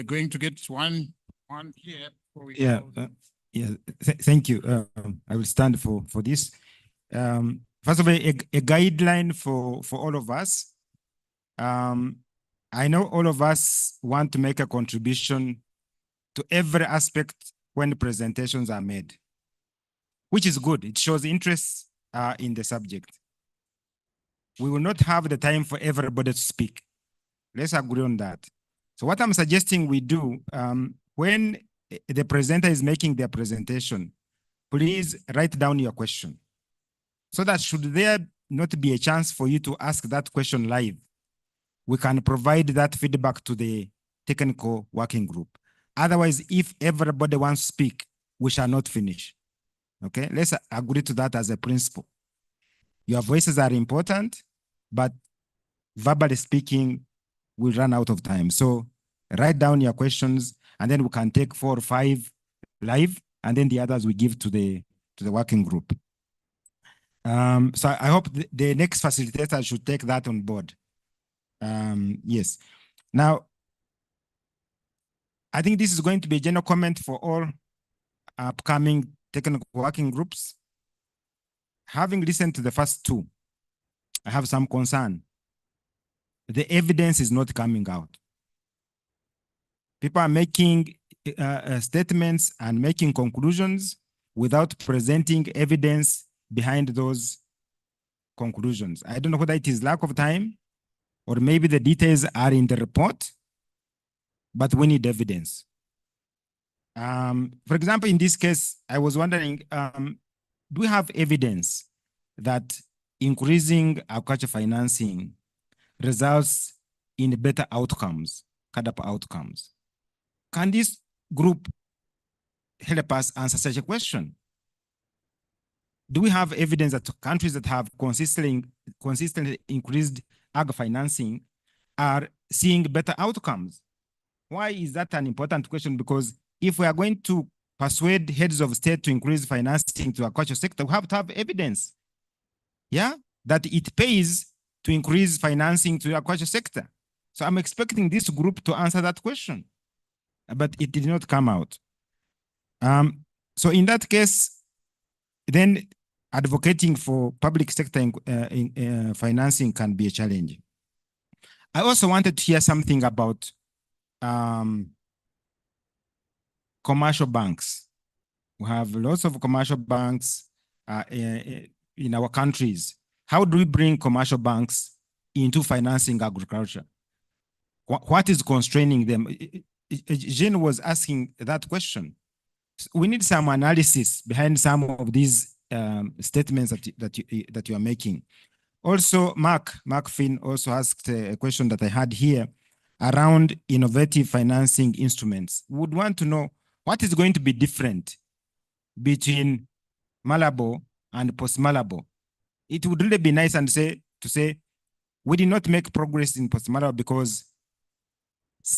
going to get one here. Yeah, thank you. I will stand for this. First of all, a guideline for all of us. I know all of us want to make a contribution to every aspect when the presentations are made, which is good. It shows interest in the subject. We will not have the time for everybody to speak. Let's agree on that. So what I'm suggesting we do, when the presenter is making their presentation, please write down your question, so that should there not be a chance for you to ask that question live, we can provide that feedback to the technical working group. Otherwise, if everybody wants to speak, we shall not finish. Okay, let's agree to that as a principle. Your voices are important, but verbally speaking, will run out of time. So write down your questions, and then we can take 4 or 5 live, and then the others we give to the working group. So I hope the next facilitator should take that on board. Yes. Now, I think this is going to be a general comment for all upcoming technical working groups. Having listened to the first 2, I have some concern. The evidence is not coming out. People are making statements and making conclusions without presenting evidence behind those conclusions. I don't know whether it is lack of time or maybe the details are in the report, but we need evidence. For example, in this case, I was wondering, do we have evidence that increasing agriculture financing results in better outcomes, CADAP outcomes? Can this group help us answer such a question? Do we have evidence that countries that have consistently increased ag financing are seeing better outcomes? Why is that an important question? Because if we are going to persuade heads of state to increase financing to the agriculture sector, we have to have evidence, yeah, that it pays to increase financing to the agriculture sector. So I'm expecting this group to answer that question, but it did not come out. So in that case, then advocating for public sector financing can be a challenge. I also wanted to hear something about commercial banks. We have lots of commercial banks in our countries. How do we bring commercial banks into financing agriculture? What is constraining them? Jean was asking that question. We need some analysis behind some of these statements that you are making. Also, Mark Finn also asked a question that I had here around innovative financing instruments. We would want to know what is going to be different between Malabo and Post-Malabo. It would really be nice to say we did not make progress in Post-Malabo because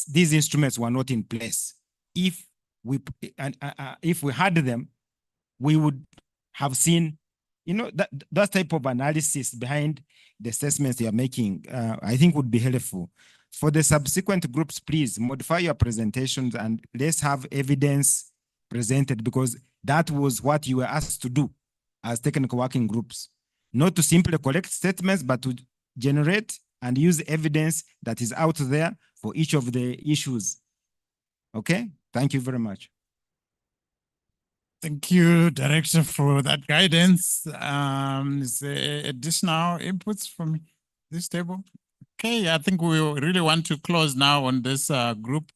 these instruments were not in place. If we had them, we would have seen, that type of analysis behind the assessments you are making. I think would be helpful. For the subsequent groups, please modify your presentations and let's have evidence presented, because that was what you were asked to do as technical working groups. Not to simply collect statements, but to generate and use evidence that is out there for each of the issues. Okay, thank you very much. Thank you, Director, for that guidance. Is there additional inputs from this table? Okay, I think we really want to close now on this group.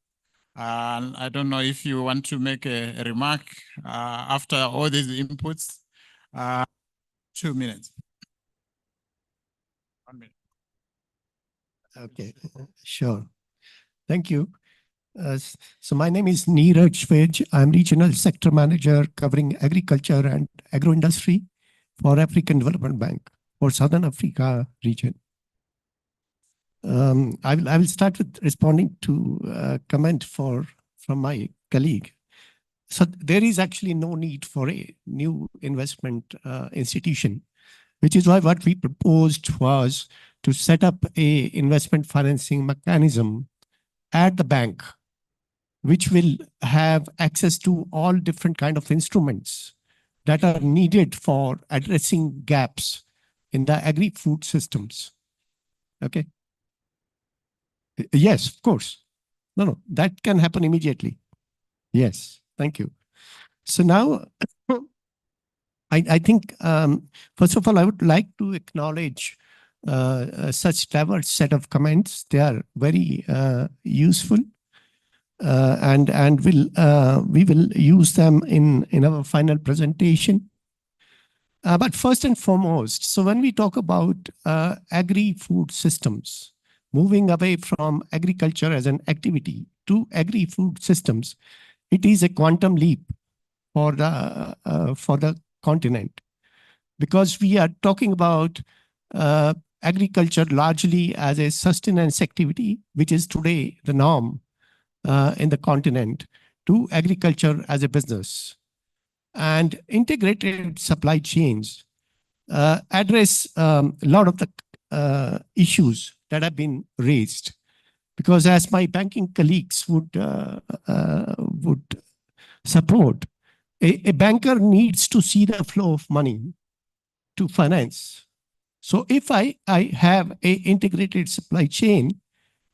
I don't know if you want to make a remark after all these inputs. 2 minutes. 1 minute. Okay, sure. Thank you. So my name is Neeraj Vij. I'm Regional Sector Manager covering agriculture and agro-industry for African Development Bank for Southern Africa region. I will start with responding to a comment from my colleague. So there is actually no need for a new investment institution, which is why what we proposed was to set up a investment financing mechanism at the bank, which will have access to all different kind of instruments that are needed for addressing gaps in the agri-food systems. Okay. Yes, of course. No, that can happen immediately. Yes, thank you. So now, I think, first of all, I would like to acknowledge such diverse set of comments. They are very useful, and we will use them in our final presentation. But first and foremost, so when we talk about agri-food systems, moving away from agriculture as an activity to agri-food systems, it is a quantum leap for the continent, because we are talking about agriculture largely as a sustenance activity, which is today the norm in the continent, to agriculture as a business. And integrated supply chains address a lot of the issues that have been raised, because as my banking colleagues would support, a banker needs to see the flow of money to finance. So if I have a integrated supply chain,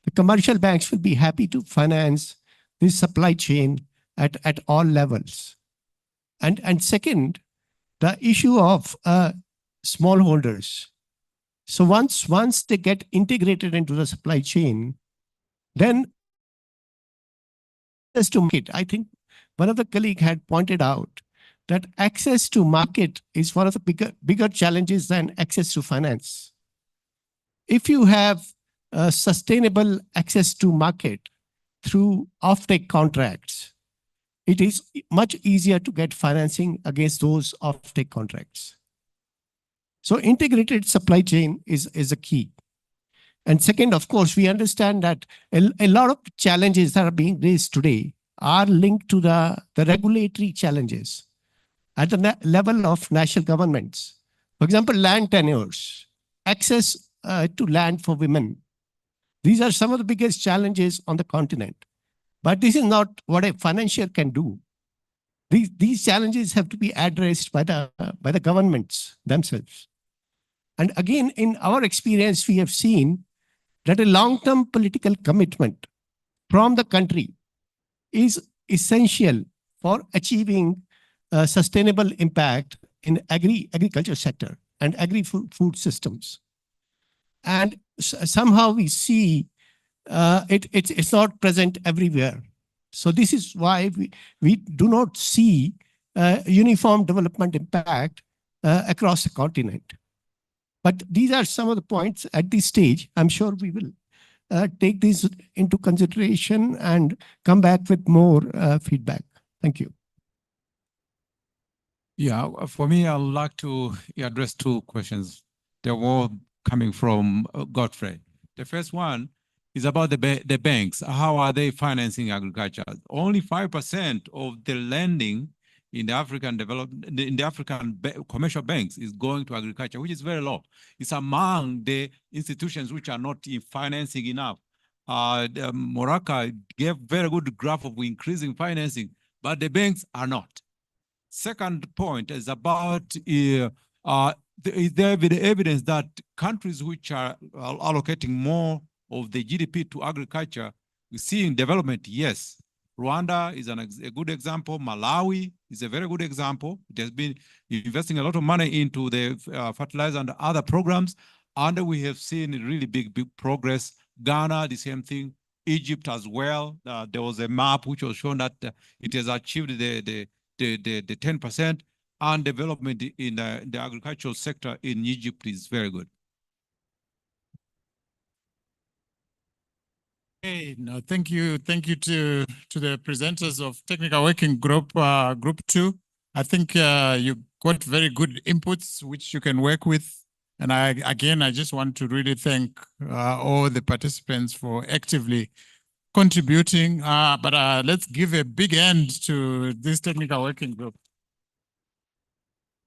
the commercial banks will be happy to finance this supply chain at all levels. And second, the issue of smallholders. So once they get integrated into the supply chain, then access to market. I think one of the colleagues had pointed out that access to market is one of the bigger challenges than access to finance. If you have sustainable access to market through offtake contracts, it is much easier to get financing against those offtake contracts. So integrated supply chain is a key. And second, of course, we understand that a lot of challenges that are being raised today are linked to the regulatory challenges at the level of national governments. For example, land tenures, access to land for women. These are some of the biggest challenges on the continent. But this is not what a financier can do. These challenges have to be addressed by the governments themselves. And again, in our experience, we have seen that a long-term political commitment from the country is essential for achieving sustainable impact in agriculture sector and agri-food systems. And somehow we see it's not present everywhere. So this is why we do not see uniform development impact across the continent. But these are some of the points at this stage. I'm sure we will take these into consideration and come back with more feedback. Thank you. Yeah, for me, I would like to address two questions. They're all coming from Godfrey. The first one is about the banks. How are they financing agriculture? Only 5% of the lending in the African commercial banks is going to agriculture, which is very low. It's among the institutions which are not financing enough. Moraka gave very good graph of increasing financing, but the banks are not. Second point is about is there evidence that countries which are allocating more of the GDP to agriculture, we see in development, yes. Rwanda is a good example. Malawi is a very good example. It has been investing a lot of money into the fertilizer and other programs, and we have seen really big progress. Ghana, the same thing. Egypt as well. There was a map which was shown that it has achieved the 10%, and development in the agricultural sector in Egypt is very good. Hey, no, thank you. Thank you to the presenters of Technical Working Group, Group 2. I think you got very good inputs which you can work with. And I just want to really thank all the participants for actively contributing. But let's give a big hand to this Technical Working Group.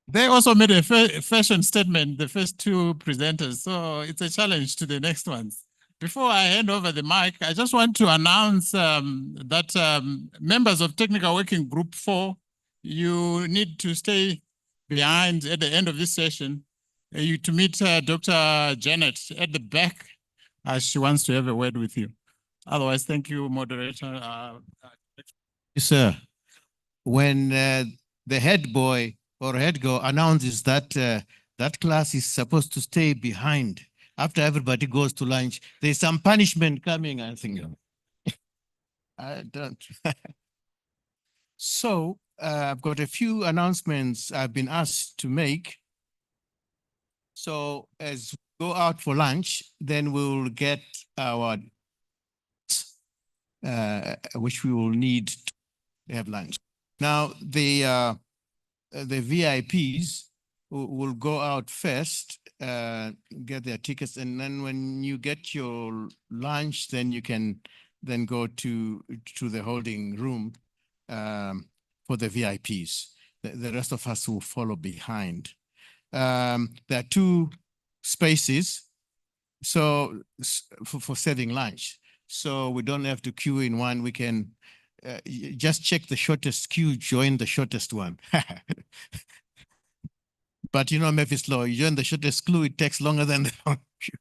They also made a fashion statement, the first two presenters, so it's a challenge to the next ones. Before I hand over the mic, I just want to announce that members of Technical Working Group 4, you need to stay behind at the end of this session to meet Dr. Janet at the back as she wants to have a word with you. Otherwise, thank you, moderator. Yes, sir. When the head boy or head girl announces that that class is supposed to stay behind after everybody goes to lunch, there's some punishment coming, I think. I don't. So I've got a few announcements I've been asked to make. So as we go out for lunch, then we'll get our which we will need to have lunch. Now the VIPs will go out first, get their tickets, and then when you get your lunch, then you can then go to the holding room for the VIPs. The rest of us will follow behind. There are two spaces so for serving lunch. So we don't have to queue in one. We can just check the shortest queue, join the shortest one. But you know, Murphy's Law, you join the shortest queue, it takes longer than the long queue.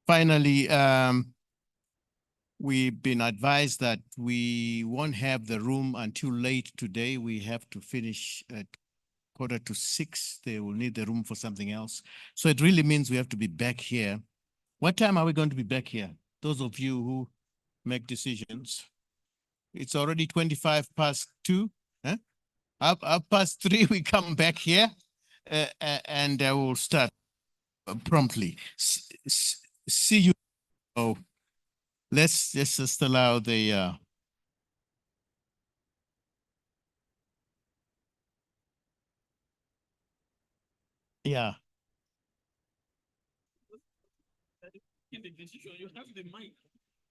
Finally, we've been advised that we won't have the room until late today. We have to finish at 5:45. They will need the room for something else. So it really means we have to be back here. What time are we going to be back here? Those of you who make decisions. It's already 2:25. Huh? Up 3:30, we come back here and we'll start promptly. See you. Oh, let's just allow the yeah.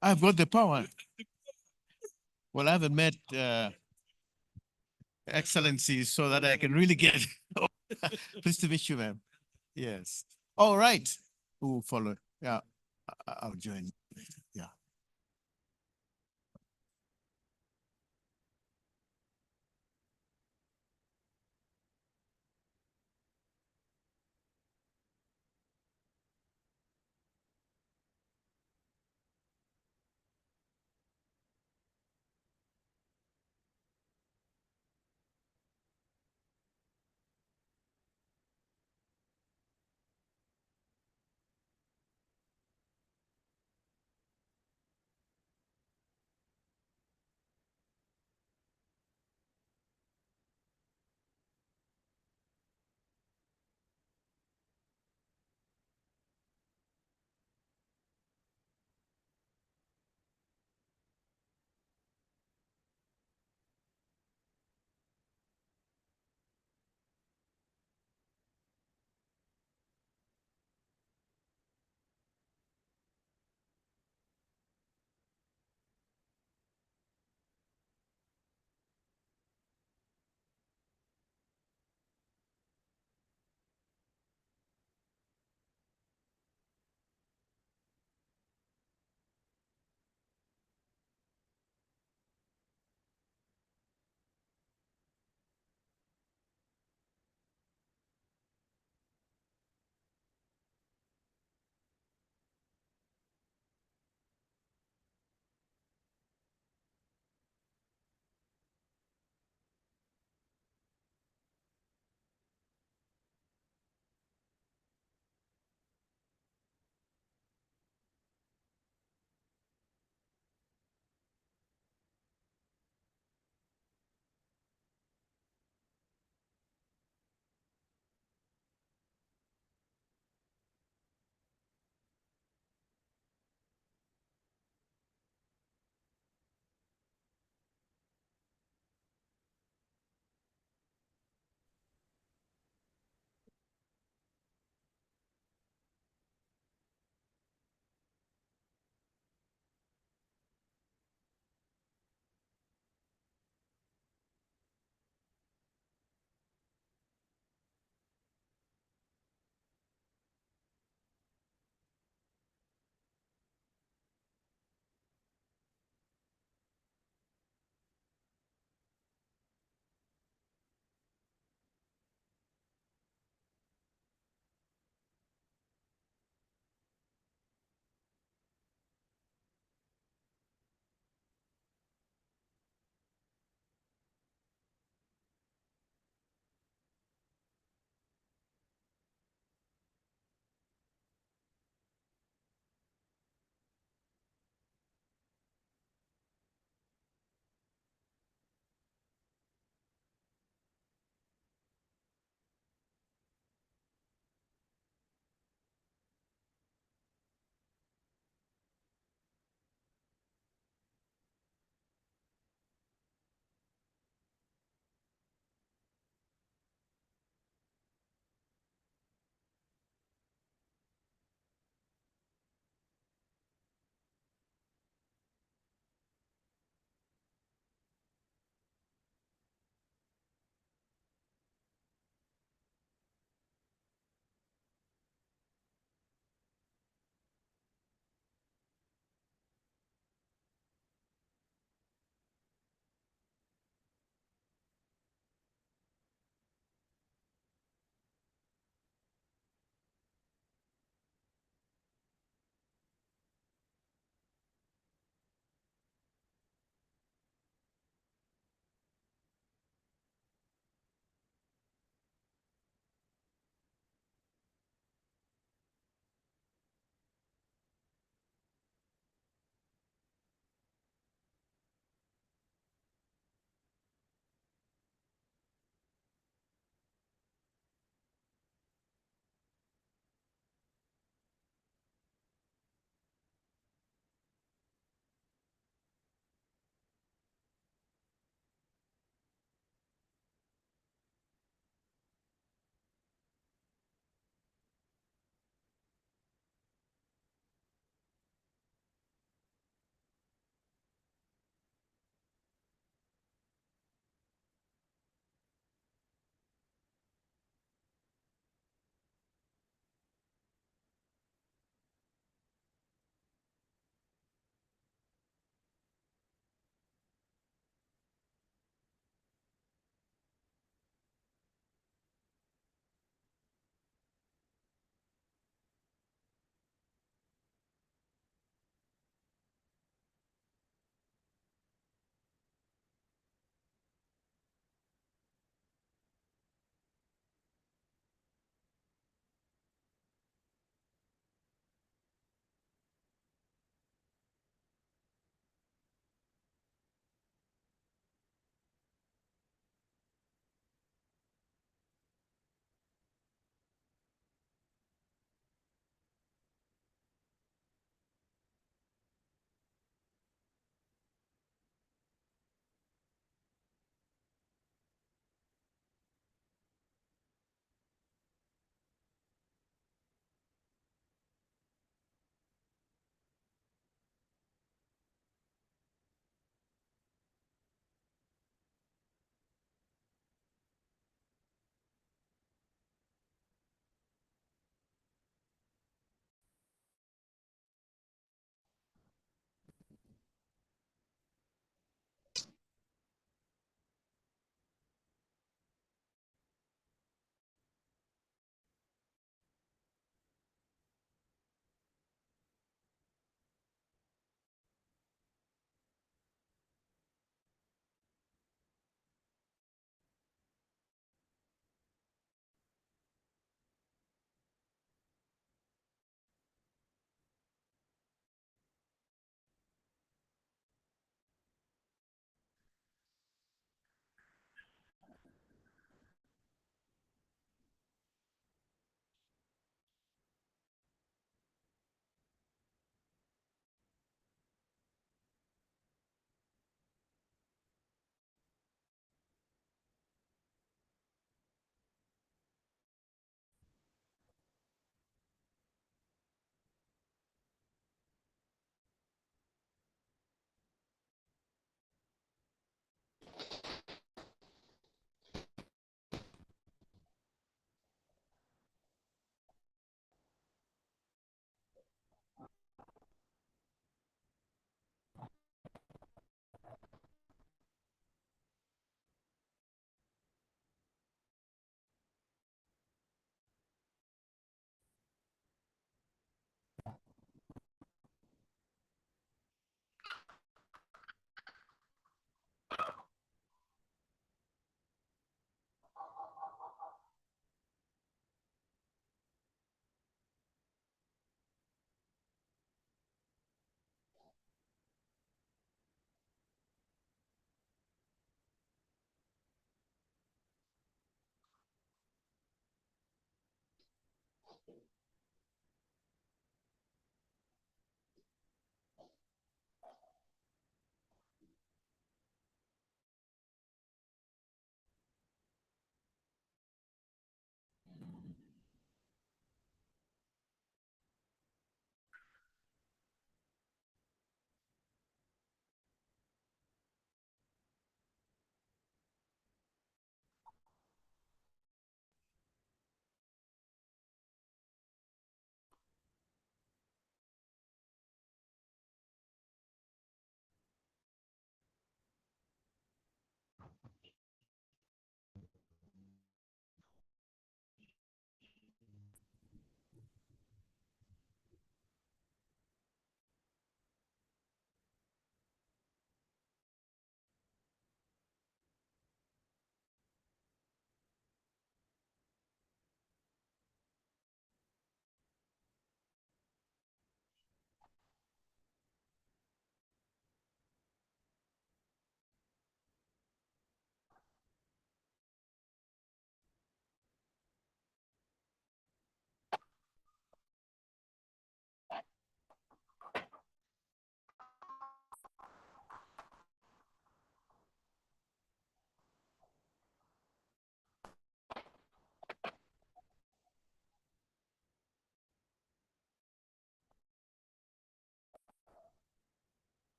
I've got the power. Well, I haven't met excellencies so that I can really get. Pleased to meet you, ma'am. Yes. All right. Who will follow? Yeah, I'll join. Yeah.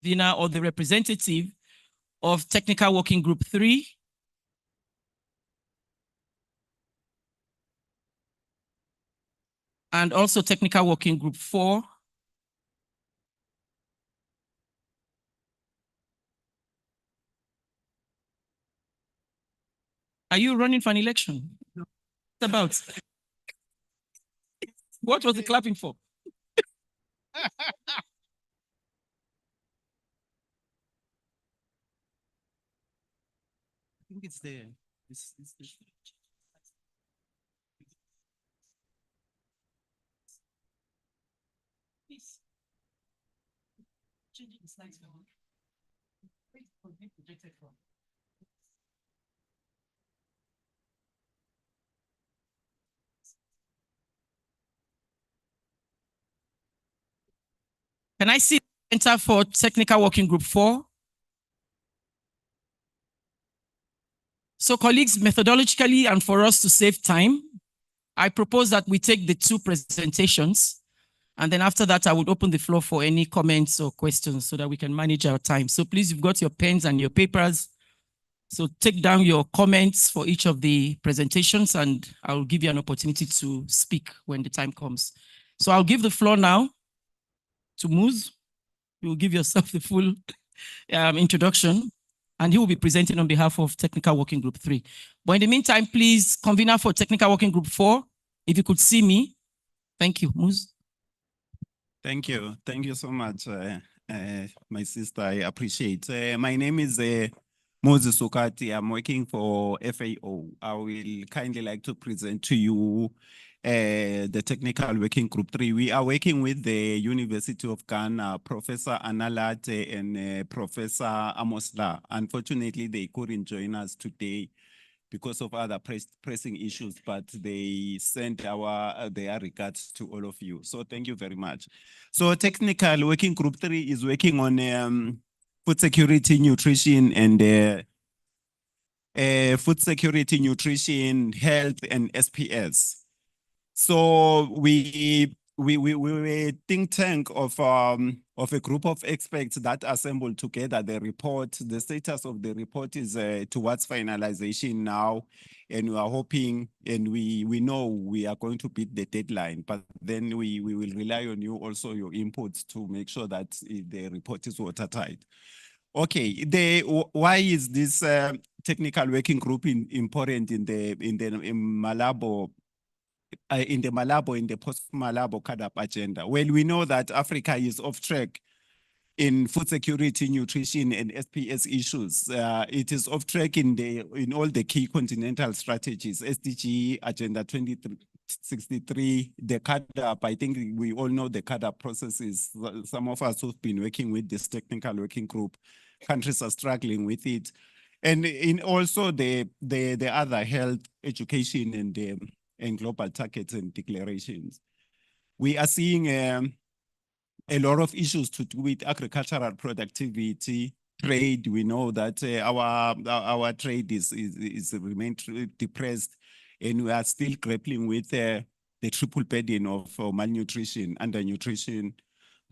convener or the representative of Technical Working Group 3. And also Technical Working Group 4. Are you running for an election? No. What about? What was the clapping for? I think it's there. This. Please. Changing the slides for me. Projected from. Can I see the center for Technical Working Group 4? So colleagues, methodologically and for us to save time, I propose that we take the 2 presentations, and then after that, I would open the floor for any comments or questions so that we can manage our time. So please, you've got your pens and your papers. So take down your comments for each of the presentations, and I'll give you an opportunity to speak when the time comes. So I'll give the floor now to Muz. You will give yourself the full introduction, and he will be presenting on behalf of Technical Working Group 3. But in the meantime, please, convener for Technical Working Group 4, if you could see me. Thank you, Muz. Thank you. Thank you so much, my sister. I appreciate. My name is Moses Sokati. I'm working for FAO. I will kindly like to present to you the Technical Working Group 3. We are working with the University of Ghana, Professor Analate and Professor Amosla. Unfortunately, they couldn't join us today because of other pressing issues, but they sent their regards to all of you. So thank you very much. So Technical Working Group 3 is working on food security, nutrition, and food security, nutrition, health, and SPS. So we were a think tank of a group of experts that assembled together the report. The status of the report is towards finalization now, and we are hoping, and we know we are going to beat the deadline, but then we will rely on you also, your inputs, to make sure that the report is watertight. Okay, why is this technical working group important in the Malabo? In the post-Malabo CAADP agenda? Well, we know that Africa is off track in food security, nutrition, and SPS issues. It is off track in all the key continental strategies, SDG, Agenda 2063, the CAADP. I think we all know the CAADP processes. Some of us who've been working with this technical working group, countries are struggling with it. And in also the other health, education, and global targets and declarations. We are seeing a lot of issues to do with agricultural productivity, trade. We know that our trade is remained depressed, and we are still grappling with the triple burden of malnutrition, undernutrition,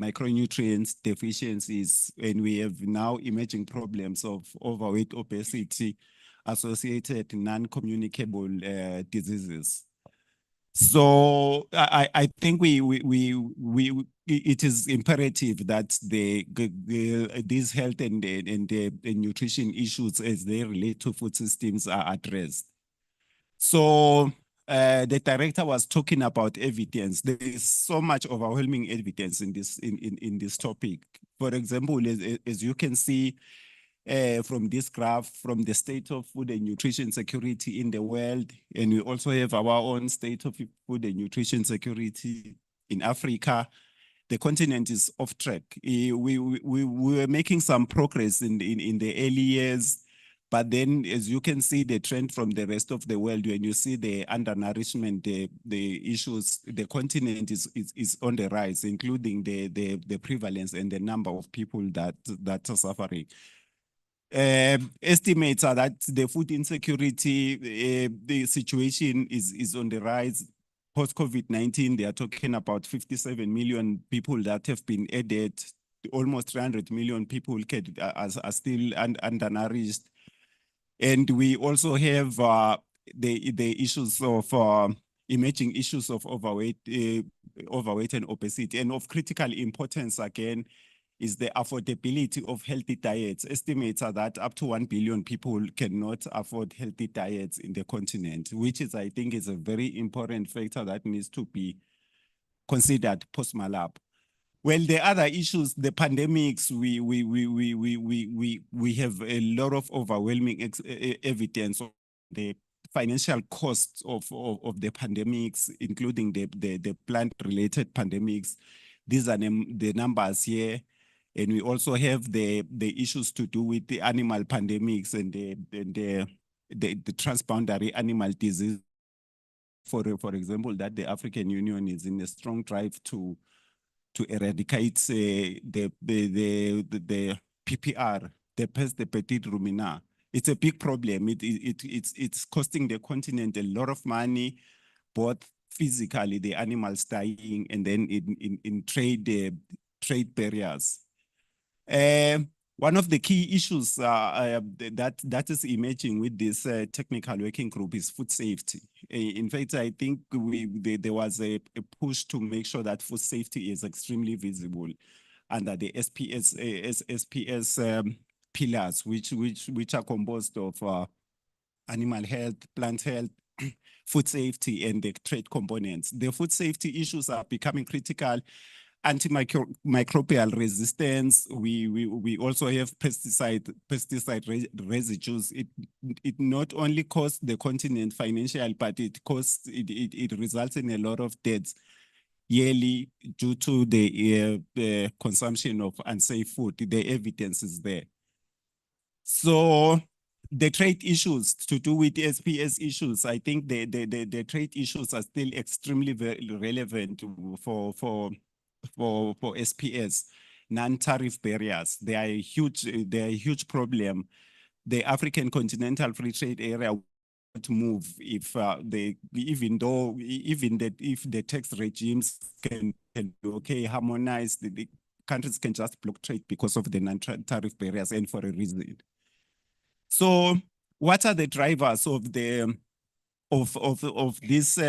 micronutrients deficiencies, and we have now emerging problems of overweight, obesity, associated non-communicable diseases. So I think it is imperative that these health and the nutrition issues as they relate to food systems are addressed. So the director was talking about evidence. There is so much overwhelming evidence in this topic. For example, as you can see, from this graph, from the state of food and nutrition security in the world, and we also have our own state of food and nutrition security in Africa. The continent is off track. We were making some progress in the early years, but then as you can see the trend from the rest of the world, when you see the undernourishment, the issues, the continent is on the rise, including the prevalence and the number of people that are suffering. Estimates are that the food insecurity, the situation is on the rise. Post-COVID-19, they are talking about 57 million people that have been added almost 300 million people are still undernourished. And we also have the issues of emerging issues of overweight and obesity. And of critical importance, again, is the affordability of healthy diets. Estimates are that up to 1 billion people cannot afford healthy diets in the continent, which is, I think, is a very important factor that needs to be considered post-Malabo. Well, the other issues, the pandemics, we have a lot of overwhelming evidence of the financial costs of the pandemics, including the plant-related pandemics. These are the numbers here. And we also have the issues to do with the animal pandemics and the transboundary animal disease. For example, that the African Union is in a strong drive to eradicate the PPR, the pest, the petit ruminant. It's a big problem. It's costing the continent a lot of money, both physically, the animals dying, and then in trade barriers. One of the key issues that is emerging with this technical working group is food safety. In fact, I think there was a push to make sure that food safety is extremely visible under the SPS pillars, which are composed of animal health, plant health, food safety, and the trade components. The food safety issues are becoming critical. Antimicrobial resistance. We also have pesticide residues. It not only costs the continent financial, but it results in a lot of deaths yearly due to the consumption of unsafe food. The evidence is there. So the trade issues to do with SPS issues, I think the trade issues are still extremely relevant for SPS, non-tariff barriers. They are a huge problem. The African Continental Free Trade Area would move if if the tax regimes can be harmonized, the countries can just block trade because of the non-tariff barriers and for a reason. So what are the drivers of the of this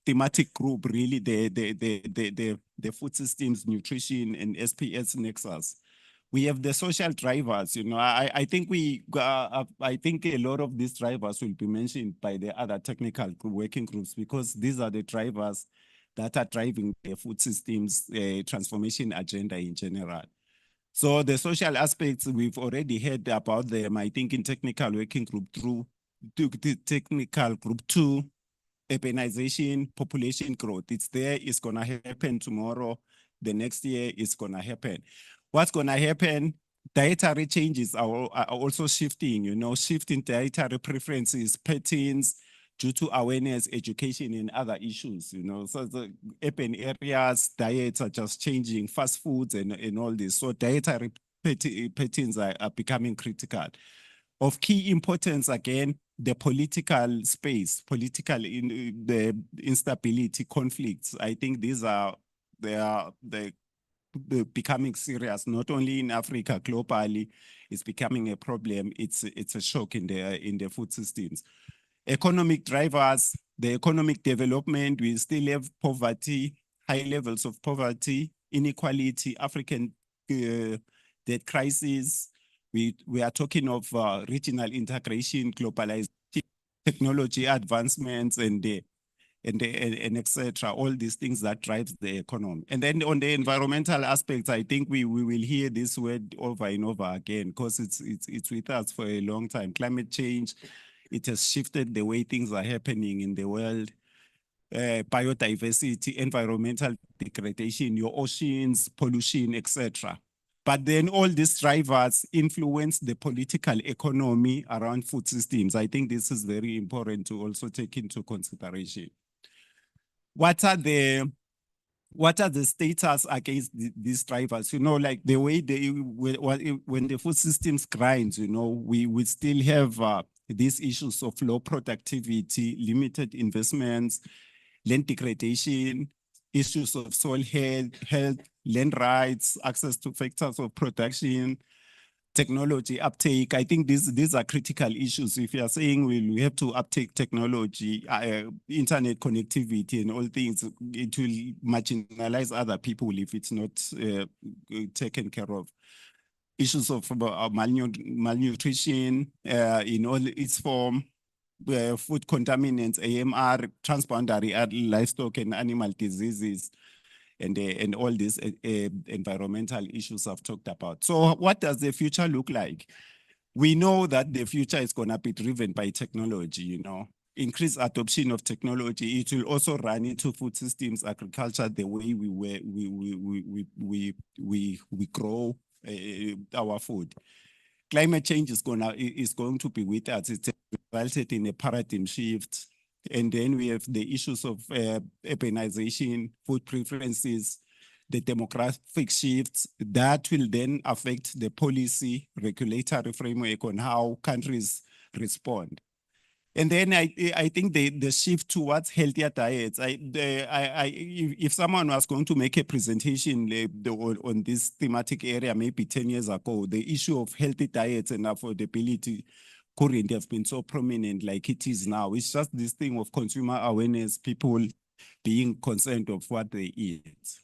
thematic group, really, the food systems, nutrition, and SPS nexus? We have the social drivers. I think I think a lot of these drivers will be mentioned by the other technical working groups, because these are the drivers that are driving the food systems transformation agenda in general. So the social aspects, we've already heard about them, I think, in technical working group through technical group 2, urbanization, population growth. It's there, it's gonna happen tomorrow, the next year it's gonna happen. What's gonna happen? Dietary changes are also shifting, shifting dietary preferences, patterns, due to awareness, education, and other issues, So the urban areas, diets are just changing, fast foods and all this. So dietary patterns are becoming critical. Of key importance, again, the political space, the instability, conflicts. I think these they're becoming serious, not only in Africa, globally. It's becoming a problem. It's a shock in the food systems. Economic drivers, the economic development, we still have poverty, high levels of poverty, inequality, African debt crisis. We are talking of regional integration, globalization, technology advancements, and etc. All these things that drives the economy. And then on the environmental aspects, I think we will hear this word over and over again, because it's with us for a long time. Climate change, it has shifted the way things are happening in the world. Biodiversity, environmental degradation, your oceans, pollution, etc. But then all these drivers influence the political economy around food systems. I think this is very important to also take into consideration. What are the status against these drivers? Like the way when the food systems grinds, we still have these issues of low productivity, limited investments, land degradation, issues of soil health, land rights, access to factors of production, technology uptake. I think these are critical issues. If you are saying we have to uptake technology, internet connectivity and all things, it will marginalize other people if it's not taken care of. Issues of malnutrition in all its form, food contaminants, AMR, transboundary livestock and animal diseases, and all these environmental issues I've talked about. So what does the future look like? We know that the future is going to be driven by technology, you know. Increased adoption of technology. It will also run into food systems, agriculture, the way we grow our food. Climate change is going to be with us. It's resulted in a paradigm shift. And then we have the issues of urbanization, food preferences, the demographic shifts that will then affect the policy regulatory framework on how countries respond. And then I think the shift towards healthier diets. If someone was going to make a presentation on this thematic area maybe 10 years ago, the issue of healthy diets and affordability couldn't have been so prominent like it is now. It's just this thing of consumer awareness, people being concerned of what they eat.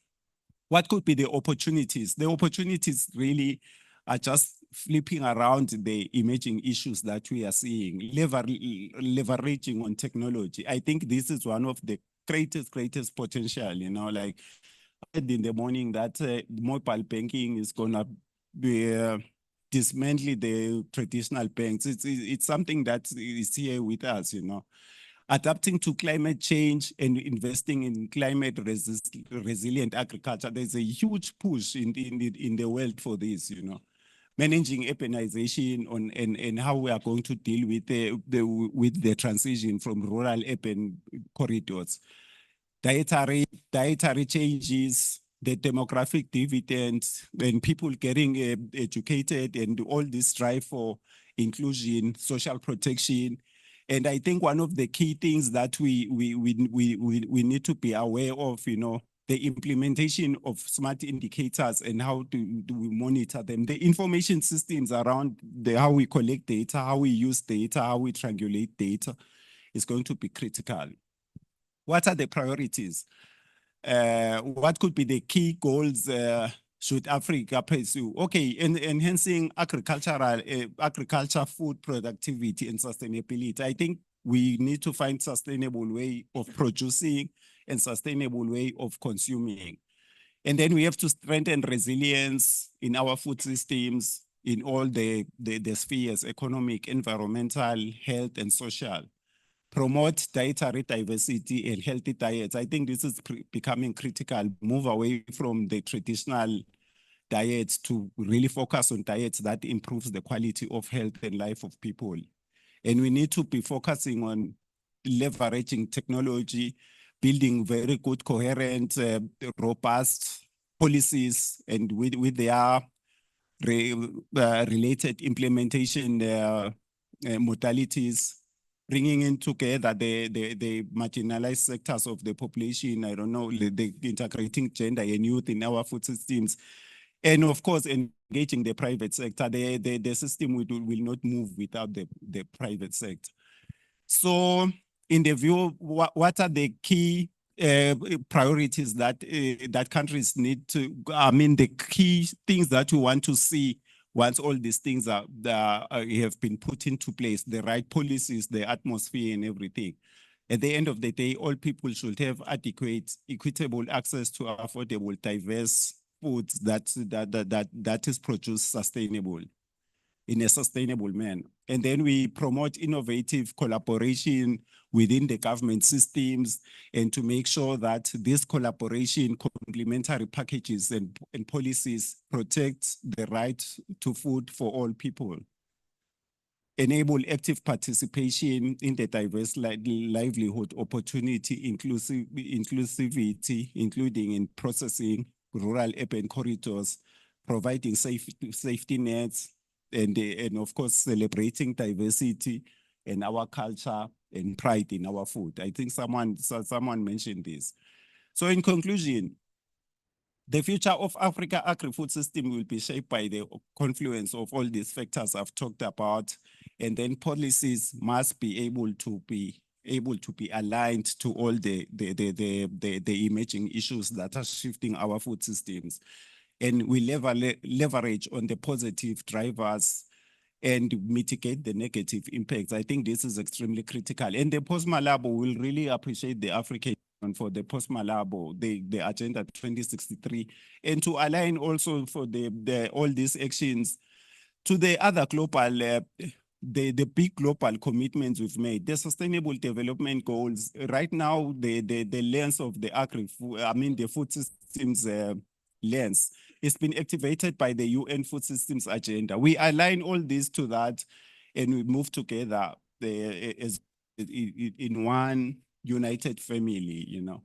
What could be the opportunities? The opportunities really are just flipping around the emerging issues that we are seeing, leveraging on technology. I think this is one of the greatest potential, you know, like in the morning that mobile banking is going to be dismantle the traditional banks. It's something that is here with us, you know. Adapting to climate change and investing in climate resilient agriculture. There's a huge push in the world for this, you know. Managing urbanization and how we are going to deal with the transition from rural urban corridors. Dietary changes, the demographic dividends, and people getting educated, and all this drive for inclusion, social protection. And I think one of the key things that we need to be aware of, you know, the implementation of smart indicators and how do we monitor them. The information systems around how we collect data, how we use data, how we triangulate data is going to be critical. What are the priorities? What could be the key goals should Africa pursue? Okay, enhancing agriculture, food productivity and sustainability. I think we need to find sustainable way of producing and sustainable way of consuming. And then we have to strengthen resilience in our food systems in all the spheres, economic, environmental, health, and social. Promote dietary diversity and healthy diets. I think this is becoming critical. Move away from the traditional diets to really focus on diets that improves the quality of health and life of people. And we need to be focusing on leveraging technology, building very good, coherent, robust policies, and with their related implementation modalities, bringing in together the marginalized sectors of the population, I don't know, the integrating gender and youth in our food systems, and of course, engaging the private sector. The system will not move without the private sector. So in the view, what are the key priorities that countries need to, I mean, the key things that we want to see once all these things have been put into place, the right policies, the atmosphere and everything. At the end of the day, all people should have adequate, equitable access to affordable, diverse foods that is produced sustainable, in a sustainable manner. And then we promote innovative collaboration within the government systems, and to make sure that this collaboration, complementary packages and policies protect the right to food for all people. Enable active participation in the diverse livelihood opportunity, inclusivity, including in processing rural urban corridors, providing safety nets, and of course, celebrating diversity in our culture and pride in our food. I think someone mentioned this. So in conclusion, The future of Africa agri-food system will be shaped by the confluence of all these factors I've talked about, and then policies must be able to be aligned to all the emerging issues that are shifting our food systems. And we leverage on the positive drivers and mitigate the negative impacts. I think this is extremely critical. And the Post-Malabo will really appreciate the African Union for the Post-Malabo, the Agenda 2063, and to align also for all these actions to the other global, the big global commitments we've made. The Sustainable Development Goals, right now, the lens of the food systems lens, it's been activated by the UN Food Systems Agenda. We align all this to that, and we move together in one united family, you know.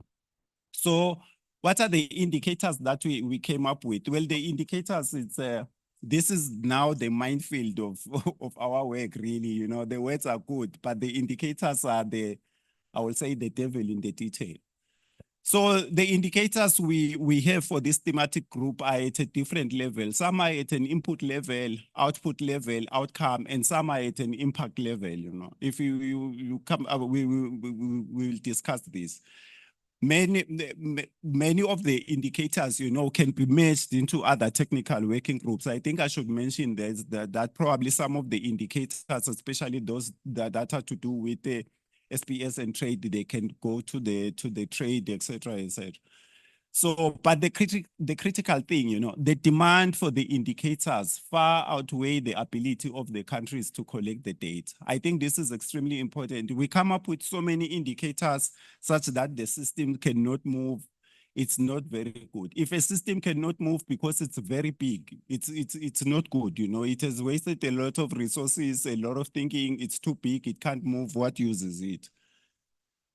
So what are the indicators that we came up with? Well, the indicators, this is now the minefield of our work, really. You know, the words are good, but the indicators are I will say, the devil in the detail. So the indicators we have for this thematic group are at a different level. Some are at an input level, output level, outcome, and some are at an impact level. You know, if you come, we will discuss this. Many of the indicators, you know, can be merged into other technical working groups. I think I should mention that probably some of the indicators, especially those that are to do with the SPS and trade, they can go to the trade, etc., etc. So, but the critical thing, you know, the demand for the indicators far outweigh the ability of the countries to collect the data. I think this is extremely important. We come up with so many indicators such that the system cannot move. It's not very good. If a system cannot move because it's very big, it's not good. You know, it has wasted a lot of resources, a lot of thinking. It's too big. It can't move. What uses it?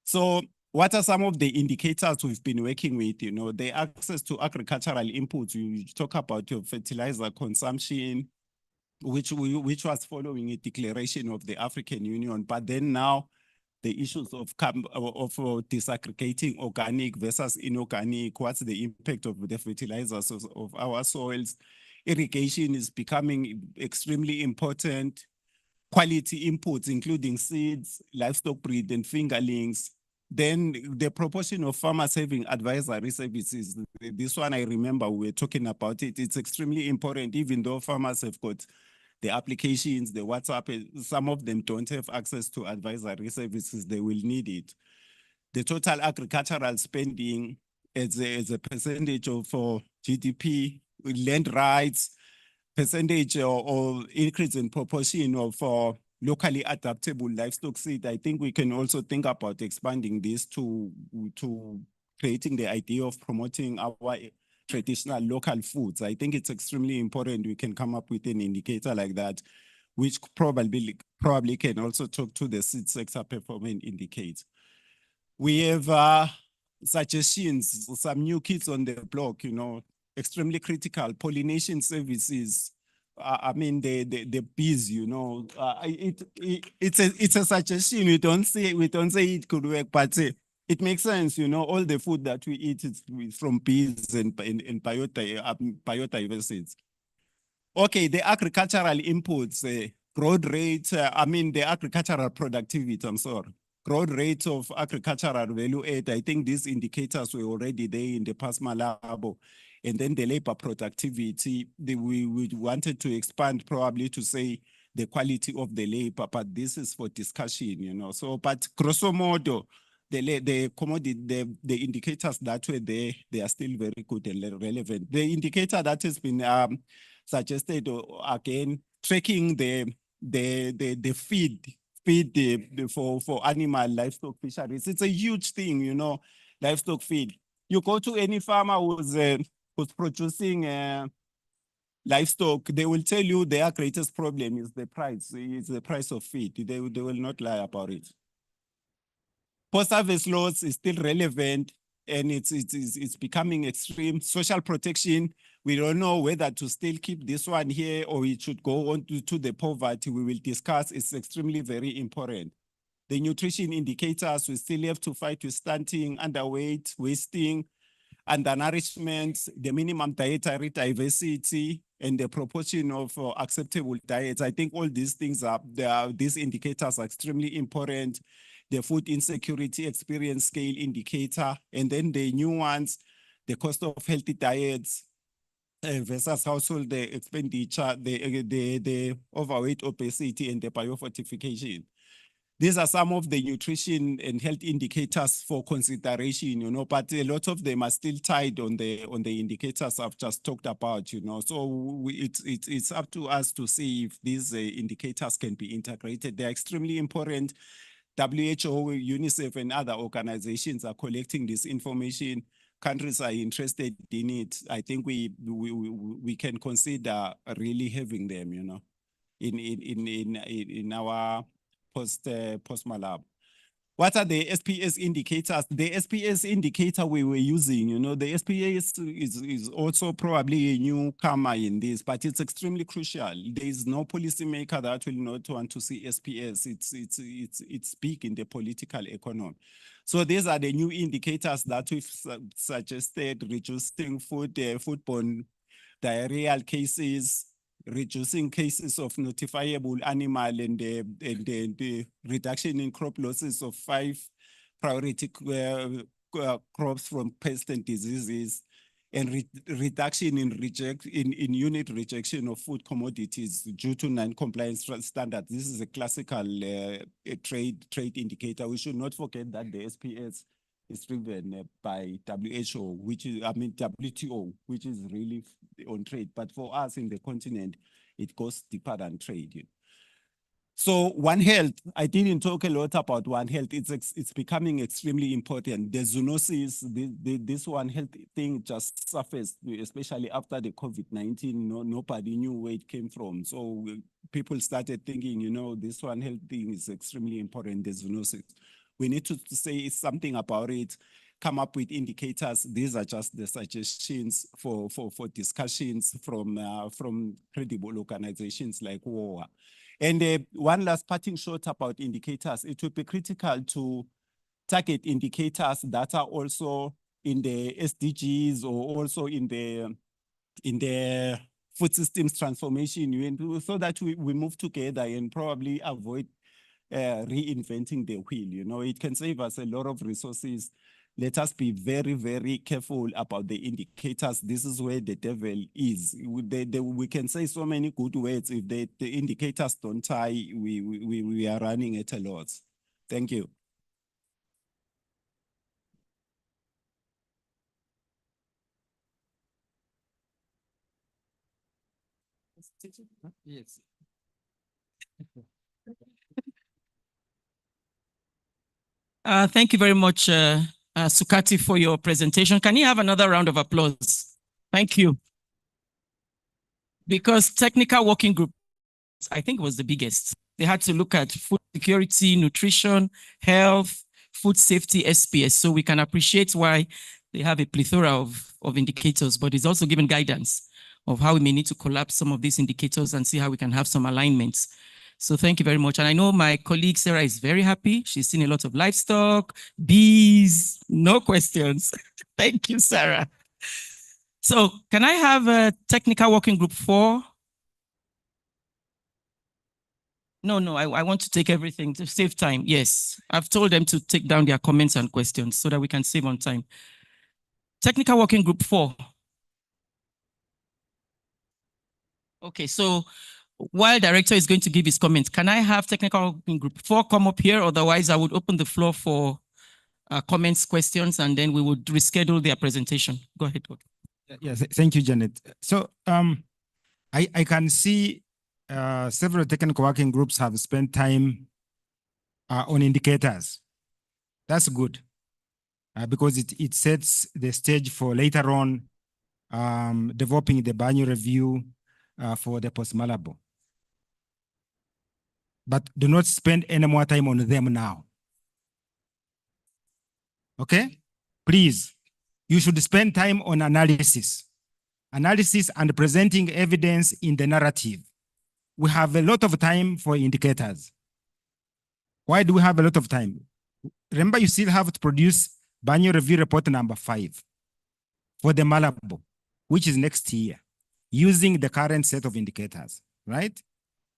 So what are some of the indicators we've been working with? You know, the access to agricultural inputs. You talk about your fertilizer consumption, which was following a declaration of the African Union, but then now the issues of disaggregating organic versus inorganic, what's the impact of the fertilizers of our soils. Irrigation is becoming extremely important. Quality inputs, including seeds, livestock breed, and fingerlings. Then the proportion of farmers having advisory services. This one, I remember we were talking about it. It's extremely important, even though farmers have got the applications, the WhatsApp, some of them don't have access to advisory services. They will need it. The total agricultural spending as a percentage of GDP, land rights, percentage or increase in proportion of locally adaptable livestock seed. I think we can also think about expanding this to creating the idea of promoting our traditional local foods. I think it's extremely important we can come up with an indicator like that, which probably can also talk to the seed sector performance indicators. We have suggestions, some new kids on the block, you know, extremely critical pollination services. I mean, the bees, you know, it's a suggestion. We don't say it could work, but it makes sense, you know. All the food that we eat is from bees and biodiversity. Okay, the agricultural inputs, growth rate. The agricultural productivity. I'm sorry. Growth rate of agricultural value add. I think these indicators were already there in the Post-Malabo. And then the labor productivity, we wanted to expand probably to say the quality of the labor, but this is for discussion, you know. So, but grosso modo, the commodity, the indicators that were there, they are still very good and relevant. The indicator that has been suggested again, tracking the feed for animal livestock fisheries. It's a huge thing, you know, livestock feed. You go to any farmer who's producing livestock, they will tell you their greatest problem is the price. It's the price of feed. They will not lie about it. Post-harvest loss is still relevant, and it's becoming extreme. Social protection, we don't know whether to still keep this one here or it should go on to the poverty. We will discuss. It's extremely very important. The nutrition indicators, we still have to fight with stunting, underweight, wasting. undernourishment, the minimum dietary diversity, and the proportion of acceptable diets. I think all these things these indicators are extremely important. The food insecurity experience scale indicator, and then the new ones, the cost of healthy diets versus household expenditure, the overweight, obesity, and the biofortification. These are some of the nutrition and health indicators for consideration, but a lot of them are still tied on the indicators I've just talked about, So it's up to us to see if these indicators can be integrated. They're extremely important. WHO, UNICEF, and other organizations are collecting this information. Countries are interested in it. I think we can consider really having them, in our Post-Malabo. What are the SPS indicators? The SPS indicator we were using, the SPS is also probably a newcomer in this, but it's extremely crucial. There is no policymaker that will not want to see SPS. It's big in the political economy. So these are the new indicators that we've suggested: reducing foodborne diarrheal cases, reducing cases of notifiable animal, and the reduction in crop losses of 5 priority crops from pests and diseases, and reduction in unit rejection of food commodities due to non-compliance standards. This is a classical trade indicator. We should not forget that the SPS is driven by WHO, WTO, which is really on trade. But for us in the continent, it goes deeper than trade. So One Health, I didn't talk a lot about One Health. It's becoming extremely important. The zoonosis, this One Health thing just surfaced, especially after the COVID-19. Nobody knew where it came from. So people started thinking, this One Health thing is extremely important, the zoonosis. We need to say something about it, come up with indicators. These are just the suggestions for discussions from credible organizations like WOA. And one last parting shot about indicators. It would be critical to target indicators that are also in the SDGs or also in the food systems transformation, so that we move together and probably avoid reinventing the wheel. It can save us a lot of resources. Let us be very, very careful about the indicators. This is where the devil is. We can say so many good words. If the indicators don't tie, we are running at a loss. Thank you. Yes. Thank you very much, Sukati, for your presentation. Can you have another round of applause? Thank you. Because technical working group, I think, was the biggest. They had to look at food security, nutrition, health, food safety, SPS. So we can appreciate why they have a plethora of indicators, but it's also given guidance of how we may need to collapse some of these indicators and see how we can have some alignments. So thank you very much. And I know my colleague Sarah is very happy. She's seen a lot of livestock, bees, no questions. Thank you, Sarah. So can I have a technical working group 4? No, I want to take everything to save time. Yes, I've told them to take down their comments and questions so that we can save on time. Technical working group 4. Okay, so while director is going to give his comments, can I have technical working group 4 come up here? Otherwise, I would open the floor for comments, questions, and then we would reschedule their presentation. Go ahead. Yes, thank you, Janet. So I can see several technical working groups have spent time on indicators. That's good because it sets the stage for later on developing the biennial review for the Post-Malabo. But do not spend any more time on them now. Okay? Please, you should spend time on analysis and presenting evidence in the narrative. We have a lot of time for indicators. Why do we have a lot of time? Remember, you still have to produce biennial review report number 5. for the Malabo, which is next year, using the current set of indicators, right?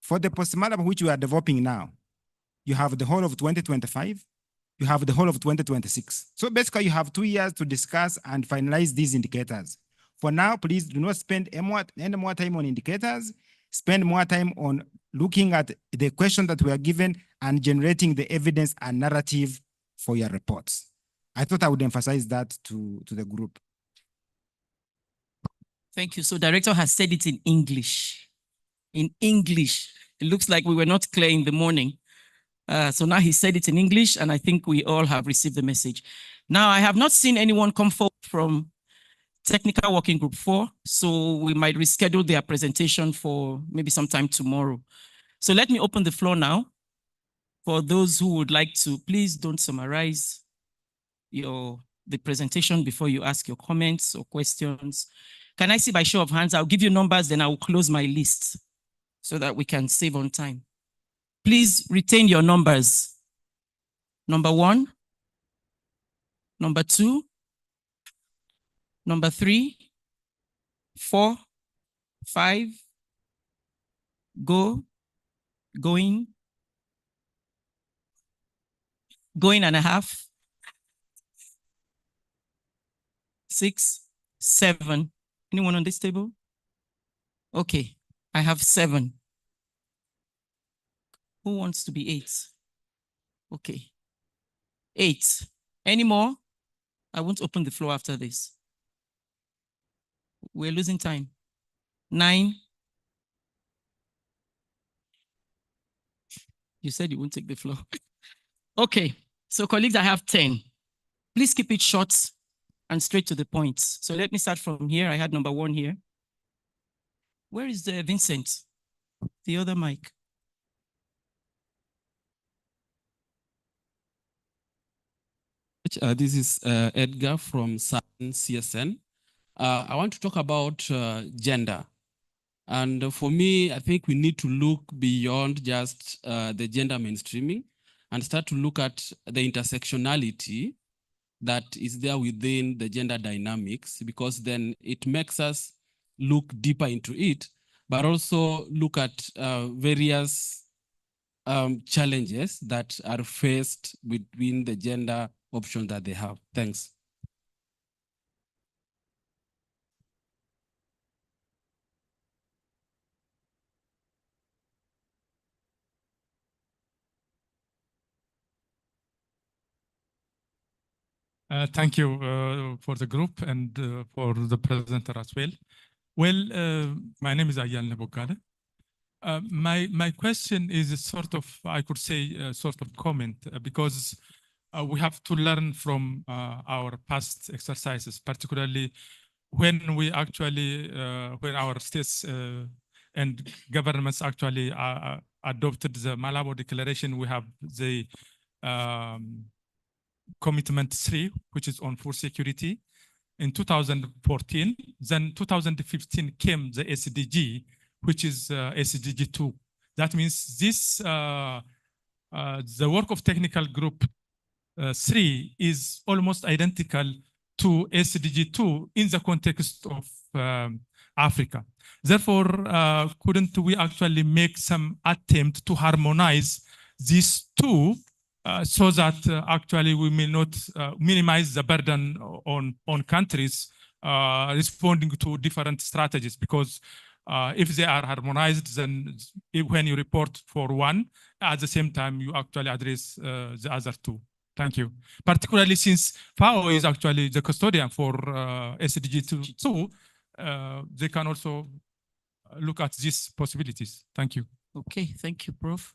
For the Post-Malabo, which we are developing now, you have the whole of 2025, you have the whole of 2026. So basically you have 2 years to discuss and finalize these indicators. For now, please do not spend any more time on indicators, spend more time on looking at the question that we are given and generating the evidence and narrative for your reports. I thought I would emphasize that to the group. Thank you. So Director has said it in English. In English. It looks like we were not clear in the morning. So now he said it in English, and I think we all have received the message. Now, I have not seen anyone come forward from Technical Working Group 4, so we might reschedule their presentation for maybe sometime tomorrow. So let me open the floor now for those who would like to. Please don't summarize the presentation before you ask your comments or questions. Can I see by show of hands? I'll give you numbers, then I will close my list so that we can save on time. Please retain your numbers. Number 1, number 2, number 3, 4, 5, going and a half, 6, 7. Anyone on this table? Okay, I have 7. Who wants to be 8? Okay. 8. Any more? I won't open the floor after this. We're losing time. 9. You said you won't take the floor. Okay, so colleagues, I have 10. Please keep it short and straight to the point. So let me start from here. I had number 1 here. Where is Vincent? The other mic. This is Edgar from CSN. I want to talk about gender. And for me, I think we need to look beyond just the gender mainstreaming and start to look at the intersectionality that is there within the gender dynamics, because then it makes us look deeper into it, but also look at various challenges that are faced between the gender options that they have. Thanks. Thank you for the group and for the presenter as well. Well, my name is Ayan Nebogale. My question is a sort of, I could say, a sort of comment, because we have to learn from our past exercises, particularly when we actually, when our states and governments actually adopted the Malabo Declaration. We have the Commitment 3, which is on food security, in 2014. Then 2015 came the SDG, which is SDG 2. That means this, the work of technical group 3 is almost identical to SDG 2 in the context of Africa. Therefore, couldn't we actually make some attempt to harmonize these two so that actually we may not minimize the burden on countries responding to different strategies? Because if they are harmonized, then when you report for one, at the same time you actually address the other two. Thank you. Particularly since FAO is actually the custodian for SDG 2, they can also look at these possibilities. Thank you. Okay, thank you, Prof.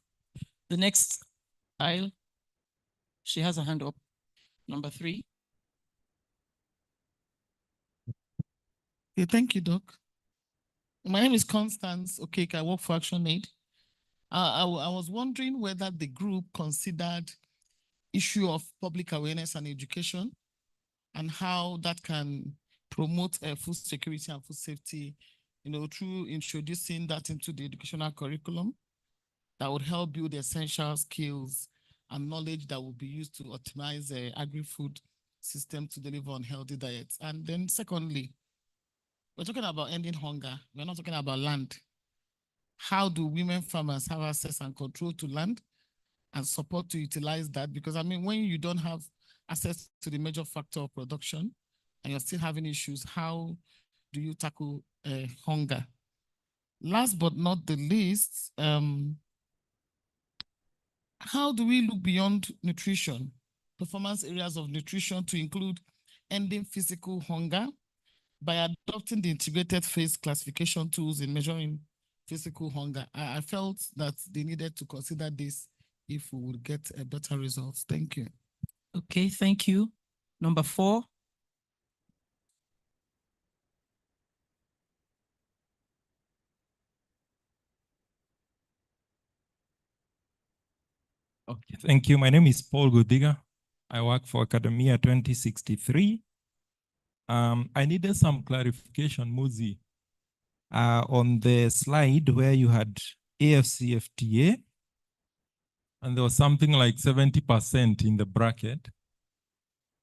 The next aisle, she has a hand up. Number 3. Okay, thank you, Doc. My name is Constance Okeke. I work for ActionAid. I was wondering whether the group considered issue of public awareness and education and how that can promote food security and food safety, through introducing that into the educational curriculum that would help build essential skills and knowledge that will be used to optimize agri-food system to deliver on healthy diets? And then secondly, we're talking about ending hunger. We're not talking about land. How do women farmers have access and control to land and support to utilize that? Because I mean, when you don't have access to the major factor of production and you're still having issues, how do you tackle hunger? Last but not the least, how do we look beyond nutrition, performance areas of nutrition to include ending physical hunger by adopting the integrated phase classification tools in measuring physical hunger? I felt that they needed to consider this if we would get a better results. Thank you. Okay, thank you. Number 4. Okay, thank you. My name is Paul Gudiga. I work for Academia 2063. I needed some clarification, Muzi, on the slide where you had AFCFTA, and there was something like 70% in the bracket.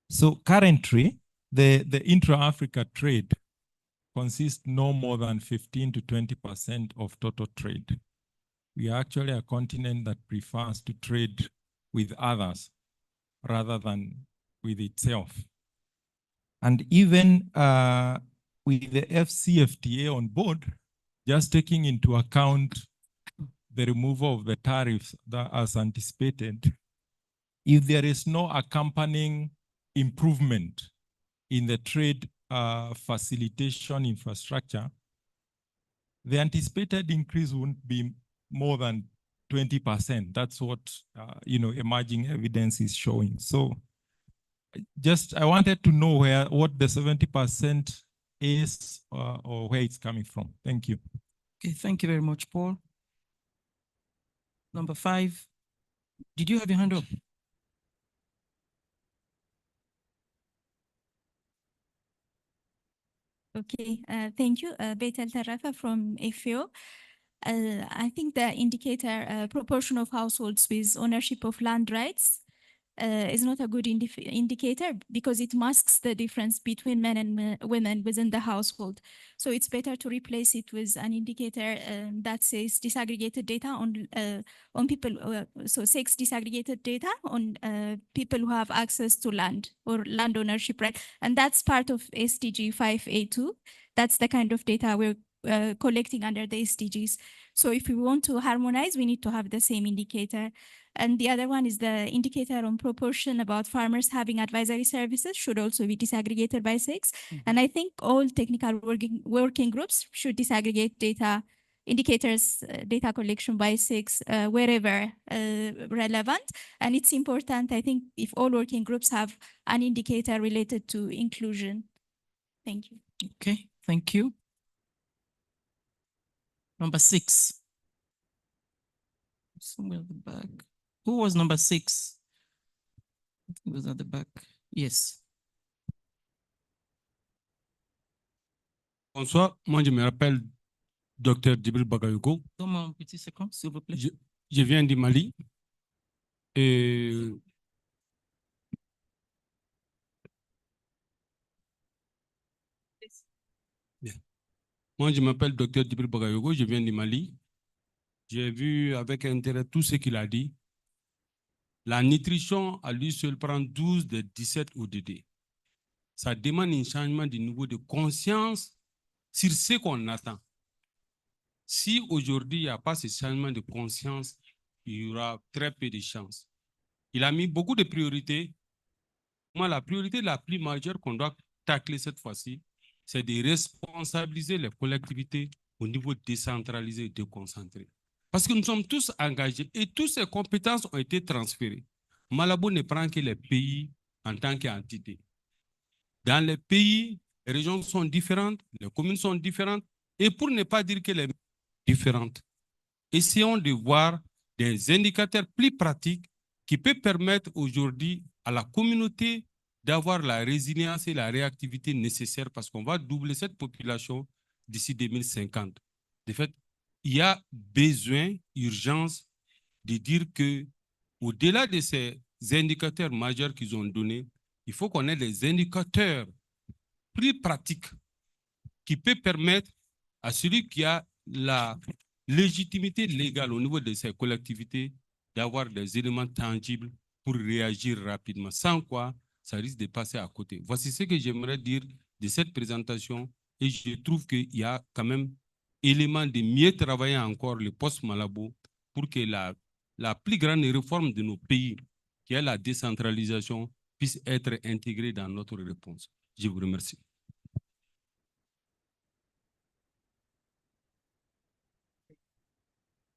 So currently, the intra-Africa trade consists no more than 15 to 20% of total trade. We are actually a continent that prefers to trade with others rather than with itself. And even with the FCFTA on board, just taking into account the removal of the tariffs that as anticipated, if there is no accompanying improvement in the trade facilitation infrastructure, the anticipated increase won't be more than 20%. That's what emerging evidence is showing. So I wanted to know what the 70% is or where it's coming from. Thank you. Okay, thank you very much, Paul. Number 5. Did you have your hand up? Okay, thank you. Betel Tarafa from FAO. I think the indicator proportion of households with ownership of land rights is not a good indicator because it masks the difference between men and women within the household. So it's better to replace it with an indicator that says disaggregated data on people, so sex disaggregated data on people who have access to land or land ownership, right? And that's part of SDG 5A2. That's the kind of data we're collecting under the SDGs. So if we want to harmonize, we need to have the same indicator. And the other one is the indicator on proportion about farmers having advisory services should also be disaggregated by sex. And I think all technical working groups should disaggregate data indicators, data collection by sex, wherever relevant. And it's important, I think, if all working groups have an indicator related to inclusion. Thank you. Okay, thank you. Number 6. Somewhere at the back. Who was number 6? It was at the back. Yes. Bonsoir, moi je me rappelle Dr Djibril Bagayoko. Donne-moi un petit second, s'il vous plaît. Je viens du Mali. Et bien. Moi je m'appelle Dr Djibril Bagayoko, je viens du Mali. J'ai vu avec intérêt tout ce qu'il a dit. La nutrition à lui seul prend 12 des 17 ODD. Ça demande un changement du niveau de conscience sur ce qu'on attend. Si aujourd'hui il n'y a pas ce changement de conscience, il y aura très peu de chances. Il a mis beaucoup de priorités. Moi, la priorité la plus majeure qu'on doit tacler cette fois-ci, c'est de responsabiliser les collectivités au niveau décentralisé et déconcentré. Parce que nous sommes tous engagés et toutes ces compétences ont été transférées. Malabo ne prend que les pays en tant qu'entité. Dans les pays, les régions sont différentes, les communes sont différentes, et pour ne pas dire que les différentes, essayons de voir des indicateurs plus pratiques qui peuvent permettre aujourd'hui à la communauté d'avoir la résilience et la réactivité nécessaires parce qu'on va doubler cette population d'ici 2050. De fait, il y a besoin, urgence, de dire que au-delà de ces indicateurs majeurs qu'ils ont donnés, il faut qu'on ait des indicateurs plus pratiques qui peuvent permettre à celui qui a la légitimité légale au niveau de ces collectivités d'avoir des éléments tangibles pour réagir rapidement, sans quoi ça risque de passer à côté. Voici ce que j'aimerais dire de cette présentation et je trouve qu'il y a quand même élément de mieux travailler encore le post-Malabo pour que la plus grande réforme de nos pays, qui est la décentralisation, puisse être intégrée dans notre réponse. Je vous remercie.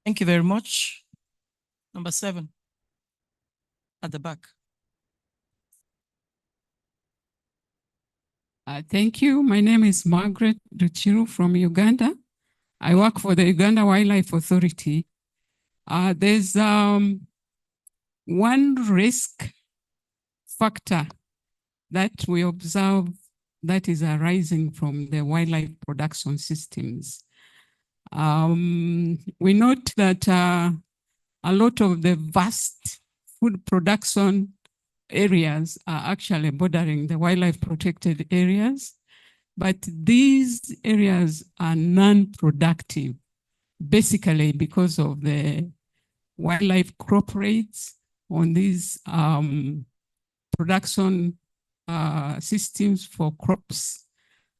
Thank you very much. Number 7, at the back. Thank you. My name is Margaret Ruchiru from Uganda. I work for the Uganda Wildlife Authority. There's one risk factor that we observe that is arising from the wildlife production systems. We note that a lot of the vast food production areas are actually bordering the wildlife protected areas, but these areas are non-productive, basically because of the wildlife crop rates on these production systems for crops.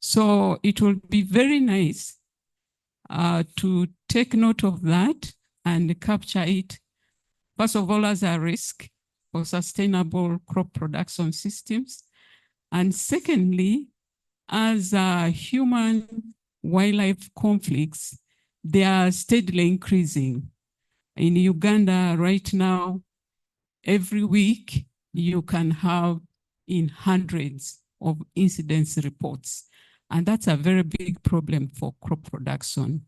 So it will be very nice to take note of that and capture it, first of all, as a risk for sustainable crop production systems. And secondly, as human wildlife conflicts, they are steadily increasing. In Uganda right now, every week, you can have in hundreds of incidence reports. And that's a very big problem for crop production.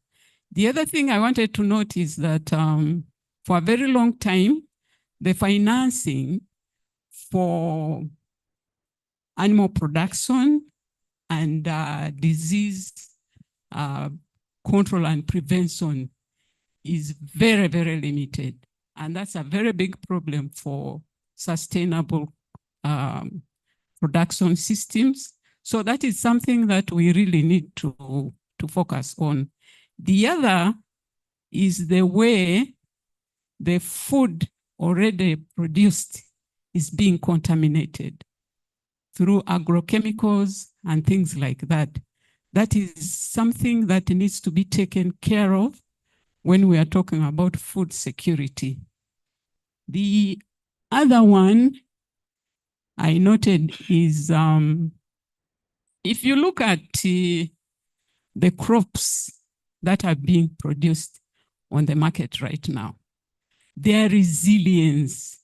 The other thing I wanted to note is that for a very long time, the financing for animal production and disease control and prevention is very, very limited. And that's a very big problem for sustainable production systems. So that is something that we really need to focus on. The other is the way the food already produced is being contaminated through agrochemicals and things like that. That is something that needs to be taken care of when we are talking about food security. The other one I noted is if you look at the crops that are being produced on the market right now, their resilience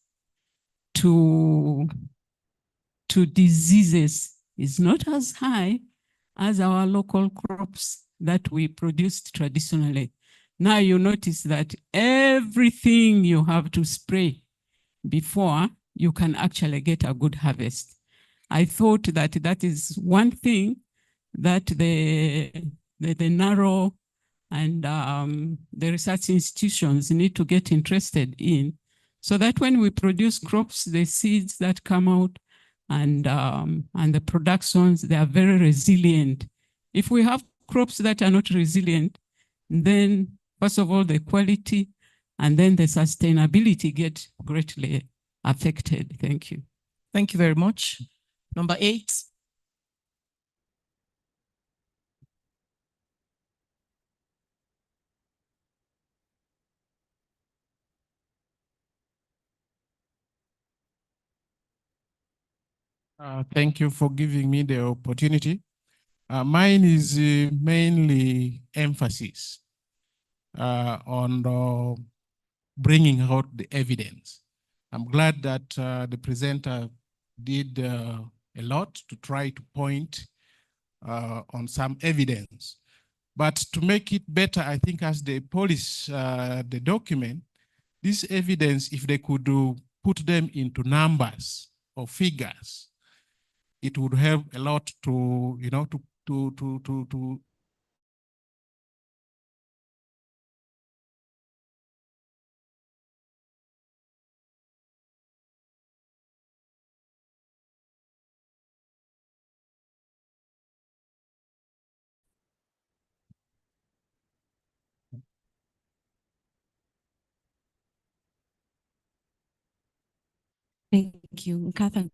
to diseases is not as high as our local crops that we produced traditionally. Now you notice that everything you have to spray before you can actually get a good harvest. I thought that that is one thing that the narrow and the research institutions need to get interested in, so that when we produce crops, the seeds that come out and the productions, they are very resilient. If we have crops that are not resilient, then first of all, the quality and then the sustainability get greatly affected. Thank you. Thank you very much. Number 8. Thank you for giving me the opportunity. Mine is mainly emphasis on bringing out the evidence. I'm glad that the presenter did a lot to try to point on some evidence. But to make it better, I think as they polish the document, this evidence, if they could put them into numbers or figures, it would help a lot to, you know, to Thank you. Nkatha.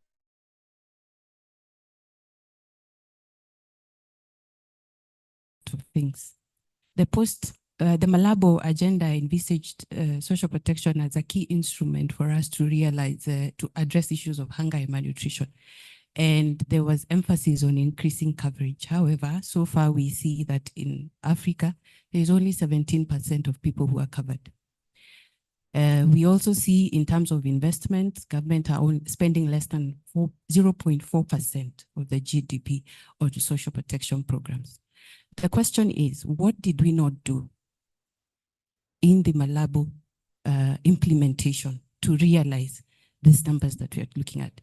Things. The Malabo agenda envisaged social protection as a key instrument for us to realize, to address issues of hunger and malnutrition. And there was emphasis on increasing coverage. However, so far we see that in Africa, there's only 17% of people who are covered. We also see in terms of investments, government are spending less than 0.4% of the GDP on the social protection programs. The question is, what did we not do in the Malabo implementation to realize these numbers that we are looking at?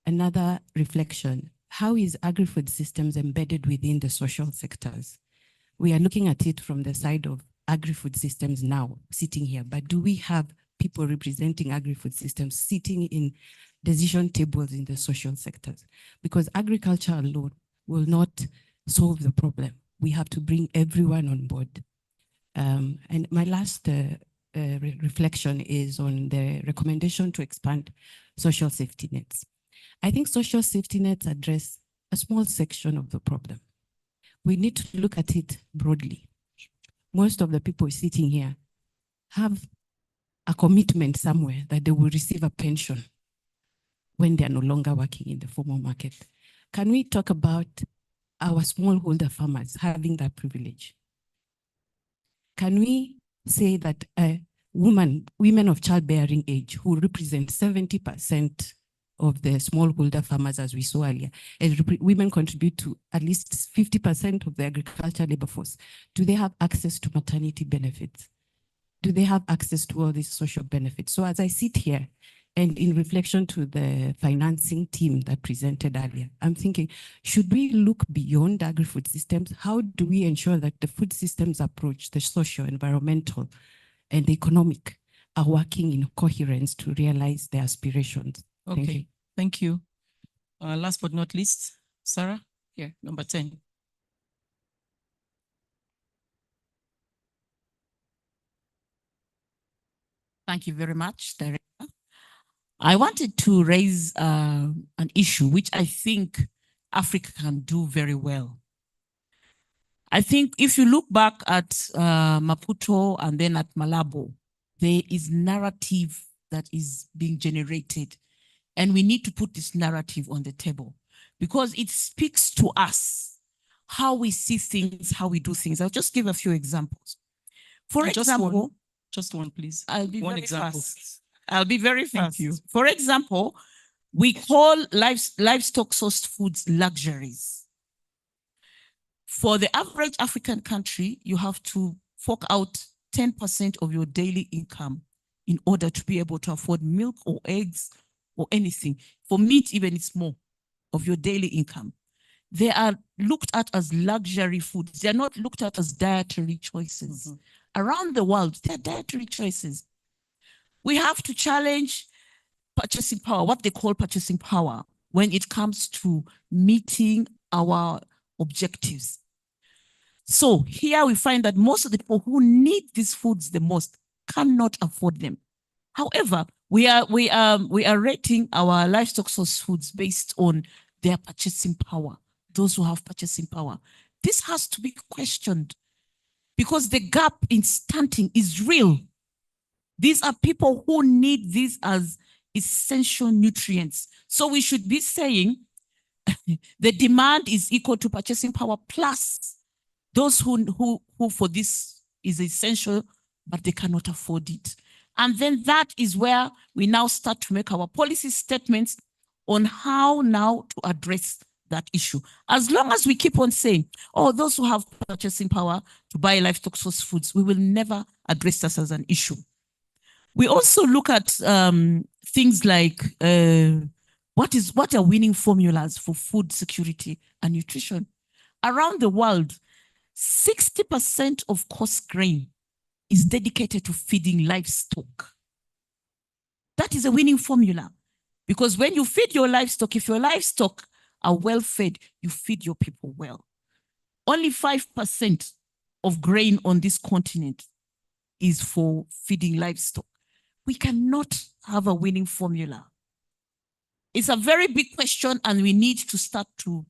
Another reflection, how is agri-food systems embedded within the social sectors? We are looking at it from the side of agri-food systems now, sitting here, but do we have people representing agri-food systems sitting in decision tables in the social sectors? Because agriculture alone will not solve the problem. We have to bring everyone on board. And my last reflection is on the recommendation to expand social safety nets. I think social safety nets address a small section of the problem. We need to look at it broadly. Most of the people sitting here have a commitment somewhere that they will receive a pension when they are no longer working in the formal market. Can we talk about our smallholder farmers having that privilege? Can we say that women of childbearing age who represent 70% of the smallholder farmers, as we saw earlier, and women contribute to at least 50% of the agricultural labor force, do they have access to maternity benefits? Do they have access to all these social benefits? So as I sit here, and in reflection to the financing team that presented earlier, I'm thinking, should we look beyond agri-food systems? How do we ensure that the food systems approach, the social, environmental, and the economic are working in coherence to realize their aspirations? Okay, thank you. Last but not least, Sarah, here, number 10. Thank you very much, Director. I wanted to raise an issue which I think Africa can do very well. I think if you look back at Maputo and then at Malabo, there is narrative that is being generated. And we need to put this narrative on the table because it speaks to us how we see things, how we do things. I'll just give a few examples. For example, just one, please. I'll be one very example. fast. I'll be very fast. Thank you. For example, we call livestock sourced foods luxuries. For the average African country, you have to fork out 10% of your daily income in order to be able to afford milk or eggs or anything. For meat, even it's more of your daily income. They are looked at as luxury foods. They're not looked at as dietary choices. Around the world, they're dietary choices. We have to challenge purchasing power, what they call purchasing power, when it comes to meeting our objectives. So here we find that most of the people who need these foods the most cannot afford them. However, we are rating our livestock source foods based on their purchasing power, those who have purchasing power. This has to be questioned because the gap in stunting is real. These are people who need these as essential nutrients. So we should be saying the demand is equal to purchasing power plus those who for this is essential, but they cannot afford it. And then that is where we now start to make our policy statements on how now to address that issue. As long as we keep on saying, oh, those who have purchasing power to buy livestock source foods, we will never address this as an issue. We also look at things like what are winning formulas for food security and nutrition. Around the world, 60% of coarse grain is dedicated to feeding livestock. That is a winning formula because when you feed your livestock, if your livestock are well fed, you feed your people well. Only 5% of grain on this continent is for feeding livestock. We cannot have a winning formula It's a very big question, and we need to start to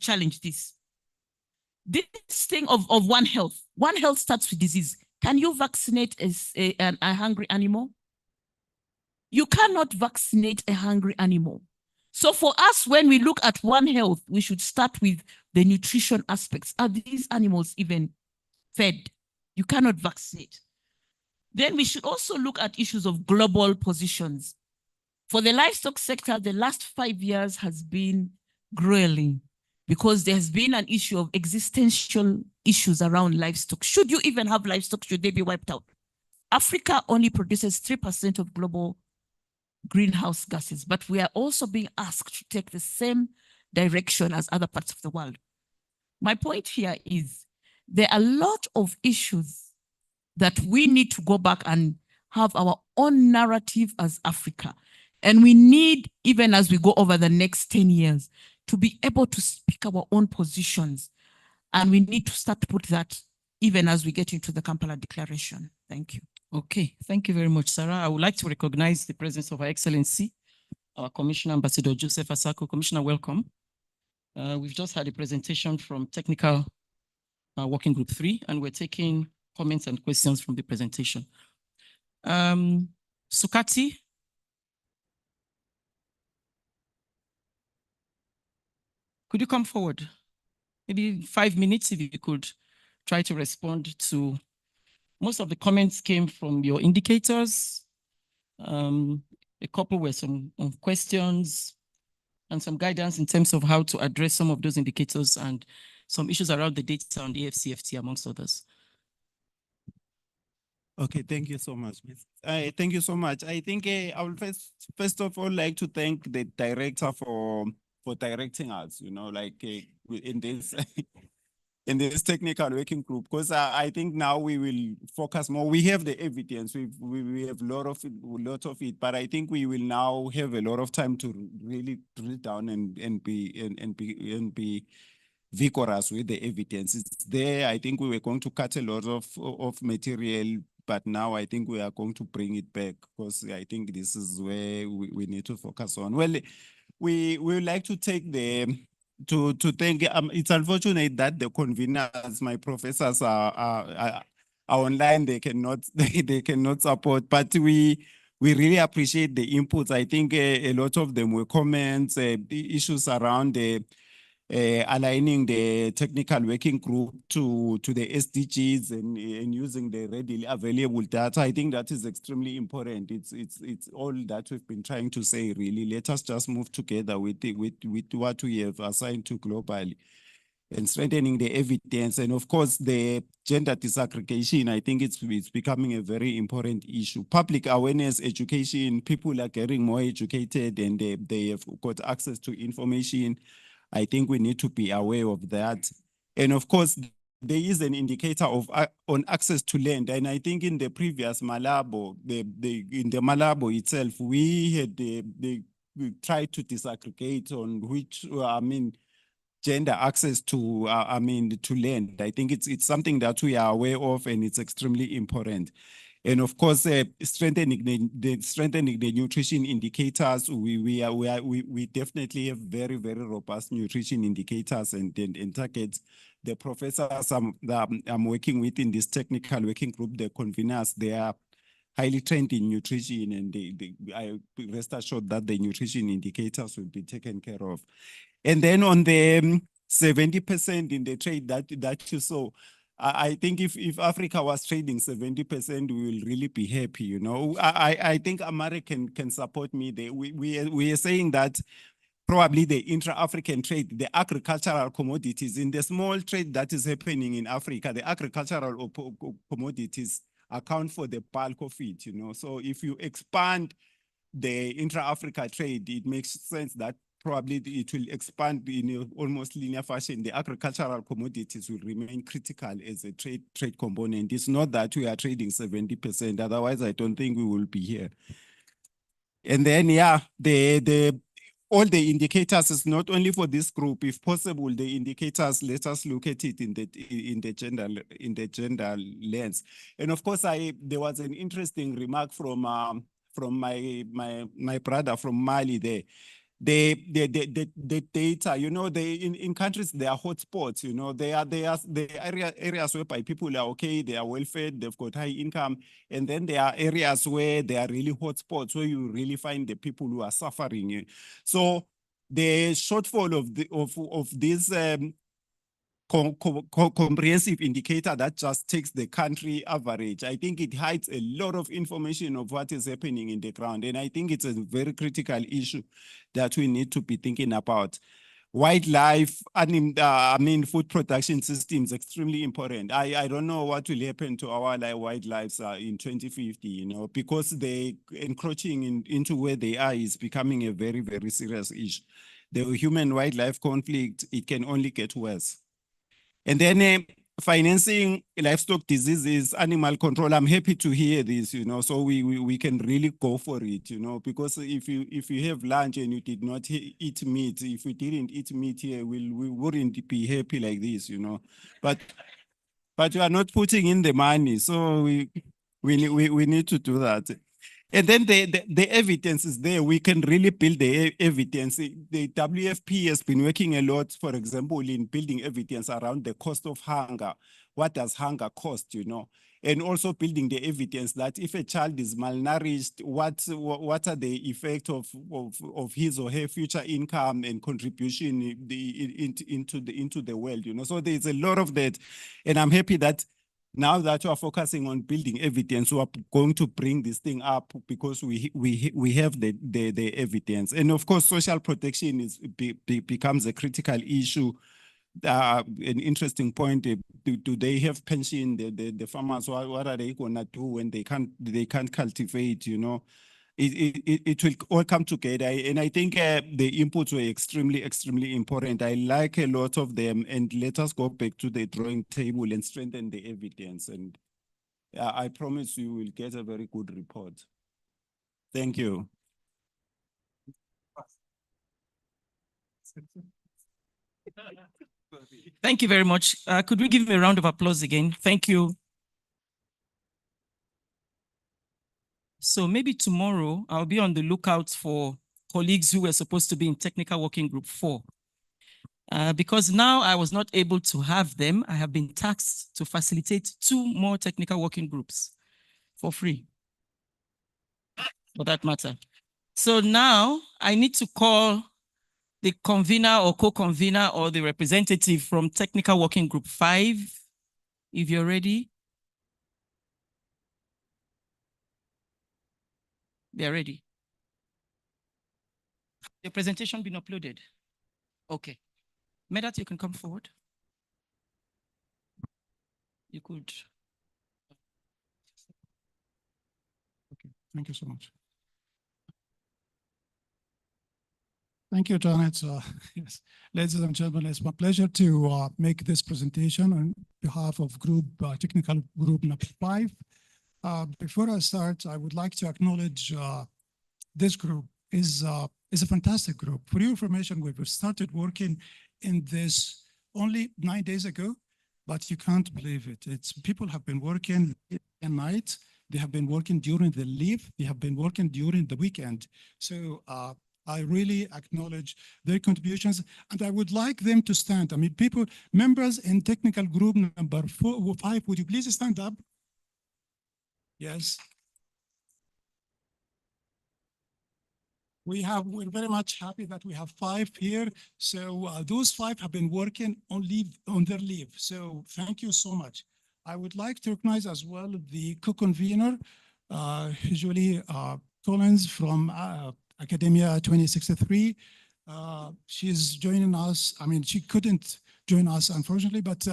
challenge this. This thing of One Health. One Health starts with disease. Can you vaccinate a hungry animal? You cannot vaccinate a hungry animal. So for us, when we look at One Health, we should start with the nutrition aspects. Are these animals even fed? You cannot vaccinate. Then we should also look at issues of global positions. For the livestock sector, the last 5 years has been grueling because there has been an issue of existential issues around livestock. Should you even have livestock? Should they be wiped out? Africa only produces 3% of global greenhouse gases, but we are also being asked to take the same direction as other parts of the world. My point here is there are a lot of issues that we need to go back and have our own narrative as Africa. And we need, even as we go over the next 10 years, to be able to speak our own positions. And we need to start to put that even as we get into the Kampala Declaration. Thank you. Okay, thank you very much, Sarah. I would like to recognize the presence of Her Excellency, our Commissioner Ambassador Joseph Asako. Commissioner, welcome. We've just had a presentation from Technical Working Group 3, and we're taking comments and questions from the presentation. Sukati. Could you come forward? Maybe 5 minutes if you could try to respond to most of the comments came from your indicators. A couple were some questions and some guidance in terms of how to address some of those indicators and some issues around the data on the FCFT, amongst others. Okay, thank you so much. Thank you so much. I think I would first of all like to thank the director for directing us, like in this in this technical working group, because I think now we will focus more. We have the evidence, we have a lot of it, but I think we will now have a lot of time to really drill down and be vigorous with the evidence. It's there. I think we were going to cut a lot of material, but now I think we are going to bring it back because I think this is where we need to focus on. Well, we would like to take to thank. It's unfortunate that the conveners, my professors, are online. They cannot support, but we really appreciate the inputs. I think a lot of them were comments, issues around aligning the technical working group to the SDGs and using the readily available data. I think that is extremely important. It's all that we've been trying to say, really. Let us just move together with what we have assigned to globally and strengthening the evidence. And of course, the gender disaggregation, I think it's becoming a very important issue. Public awareness, education, people are getting more educated and they have got access to information. I think we need to be aware of that. And of course, there is an indicator of on access to land. And I think in the previous Malabo, in the Malabo itself, we tried to disaggregate on which, gender access to, to land. I think it's something that we are aware of and it's extremely important. And of course, strengthening the nutrition indicators. We definitely have very, very robust nutrition indicators and targets. The professors I'm working with in this technical working group, the conveners, they are highly trained in nutrition, and I rest assured that the nutrition indicators will be taken care of. And then on the 70% in the trade that you saw, I think if Africa was trading 70%, we will really be happy, I think America can support me there. We are saying that probably the intra-African trade, the agricultural commodities, in the small trade that is happening in Africa, the agricultural commodities account for the bulk of it, So if you expand the intra-Africa trade, it makes sense that probably it will expand in almost linear fashion. The agricultural commodities will remain critical as a trade component. It's not that we are trading 70%. Otherwise, I don't think we will be here. And then, yeah, all the indicators is not only for this group. If possible, the indicators, let us look at it in the gender lens. And of course, there was an interesting remark from from my brother from Mali there. The data, you know, in countries there are hotspots, you know, they are areas whereby people are okay, they are well fed, they've got high income, and then there are areas where they are really hotspots where you really find the people who are suffering. So the shortfall of this comprehensive indicator that just takes the country average, I think it hides a lot of information of what is happening in the ground. And I think it's a very critical issue that we need to be thinking about. Wildlife, I mean, food production systems, extremely important. I don't know what will happen to our wildlife in 2050, you know, because the encroaching into where they are is becoming a very, very serious issue. The human-wildlife conflict, it can only get worse. And then financing livestock diseases, animal control. I'm happy to hear this, you know, so we can really go for it, you know, because if you have lunch and you did not eat meat, if we didn't eat meat here, we wouldn't be happy like this, you know. But you are not putting in the money, so we need to do that. And then the evidence is there. We can really build the evidence. The WFP has been working a lot, for example, in building evidence around the cost of hunger. What does hunger cost, you know? And also building the evidence that if a child is malnourished, what are the effects of his or her future income and contribution into the world, you know? So there's a lot of that. And I'm happy that now that you are focusing on building evidence, we are going to bring this thing up because we have the evidence. And of course, social protection becomes a critical issue. An interesting point, do they have pension? The farmers, what are they gonna do when they can't cultivate, you know? It will all come together. And I think the inputs were extremely important. I like a lot of them, and let us go back to the drawing table and strengthen the evidence. And I promise you will get a very good report. Thank you. Thank you very much. Could we give him a round of applause again? Thank you. So maybe tomorrow I'll be on the lookout for colleagues who were supposed to be in technical working group 4. Because now I was not able to have them, I have been tasked to facilitate 2 more technical working groups for free, for that matter. So now I need to call the convener or co-convener or the representative from technical working group 5, if you're ready. They're ready. The presentation been uploaded. Okay. Medat, you can come forward. You could. Okay, thank you so much. Thank you, Janet. Yes, ladies and gentlemen, it's my pleasure to make this presentation on behalf of technical group number 5. Before I start, I would like to acknowledge this group is a fantastic group. For your information, we've started working in this only 9 days ago, but you can't believe it. People have been working at night. They have been working during the leave. They have been working during the weekend. So I really acknowledge their contributions, and I would like them to stand. I mean, members in technical group number 4 or 5, would you please stand up? Yes. We're very much happy that we have 5 here. So those 5 have been working on their leave. So thank you so much. I would like to recognize as well the co-convener, Julie Collins from Academia 2063. She's joining us. I mean, she couldn't join us, unfortunately, but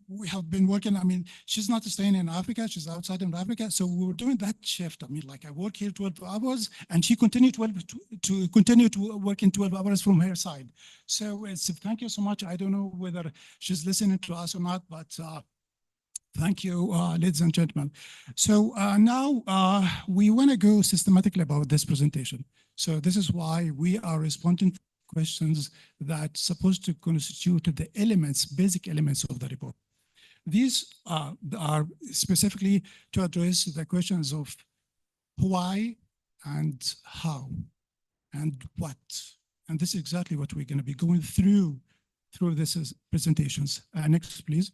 we have been working. I mean, she's not staying in Africa, she's outside in Africa. So we were doing that shift. I mean, like I work here 12 hours and she continued to continue to work in 12 hours from her side. So thank you so much. I don't know whether she's listening to us or not, but thank you, ladies and gentlemen. So now we want to go systematically about this presentation. So this is why we are responding to questions that supposed to constitute the elements, basic elements of the report. These are specifically to address the questions of why and how and what. And this is exactly what we're going to be going through this presentations. Next, please.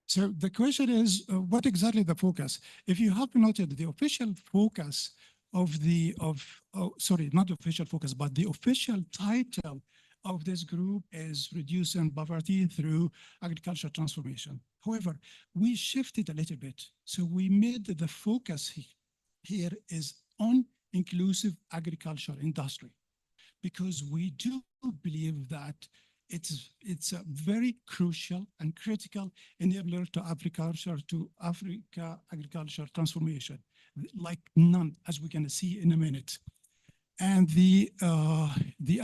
So the question is, what exactly the focus? If you have noted, the official focus of the, sorry, not official focus, but the official title of this group is reducing poverty through agricultural transformation. However, we shifted a little bit. So we made the focus here is on inclusive agriculture industry, because we do believe that it's a very crucial and critical enabler to Africa agriculture transformation, like none, as we're going to see in a minute. And the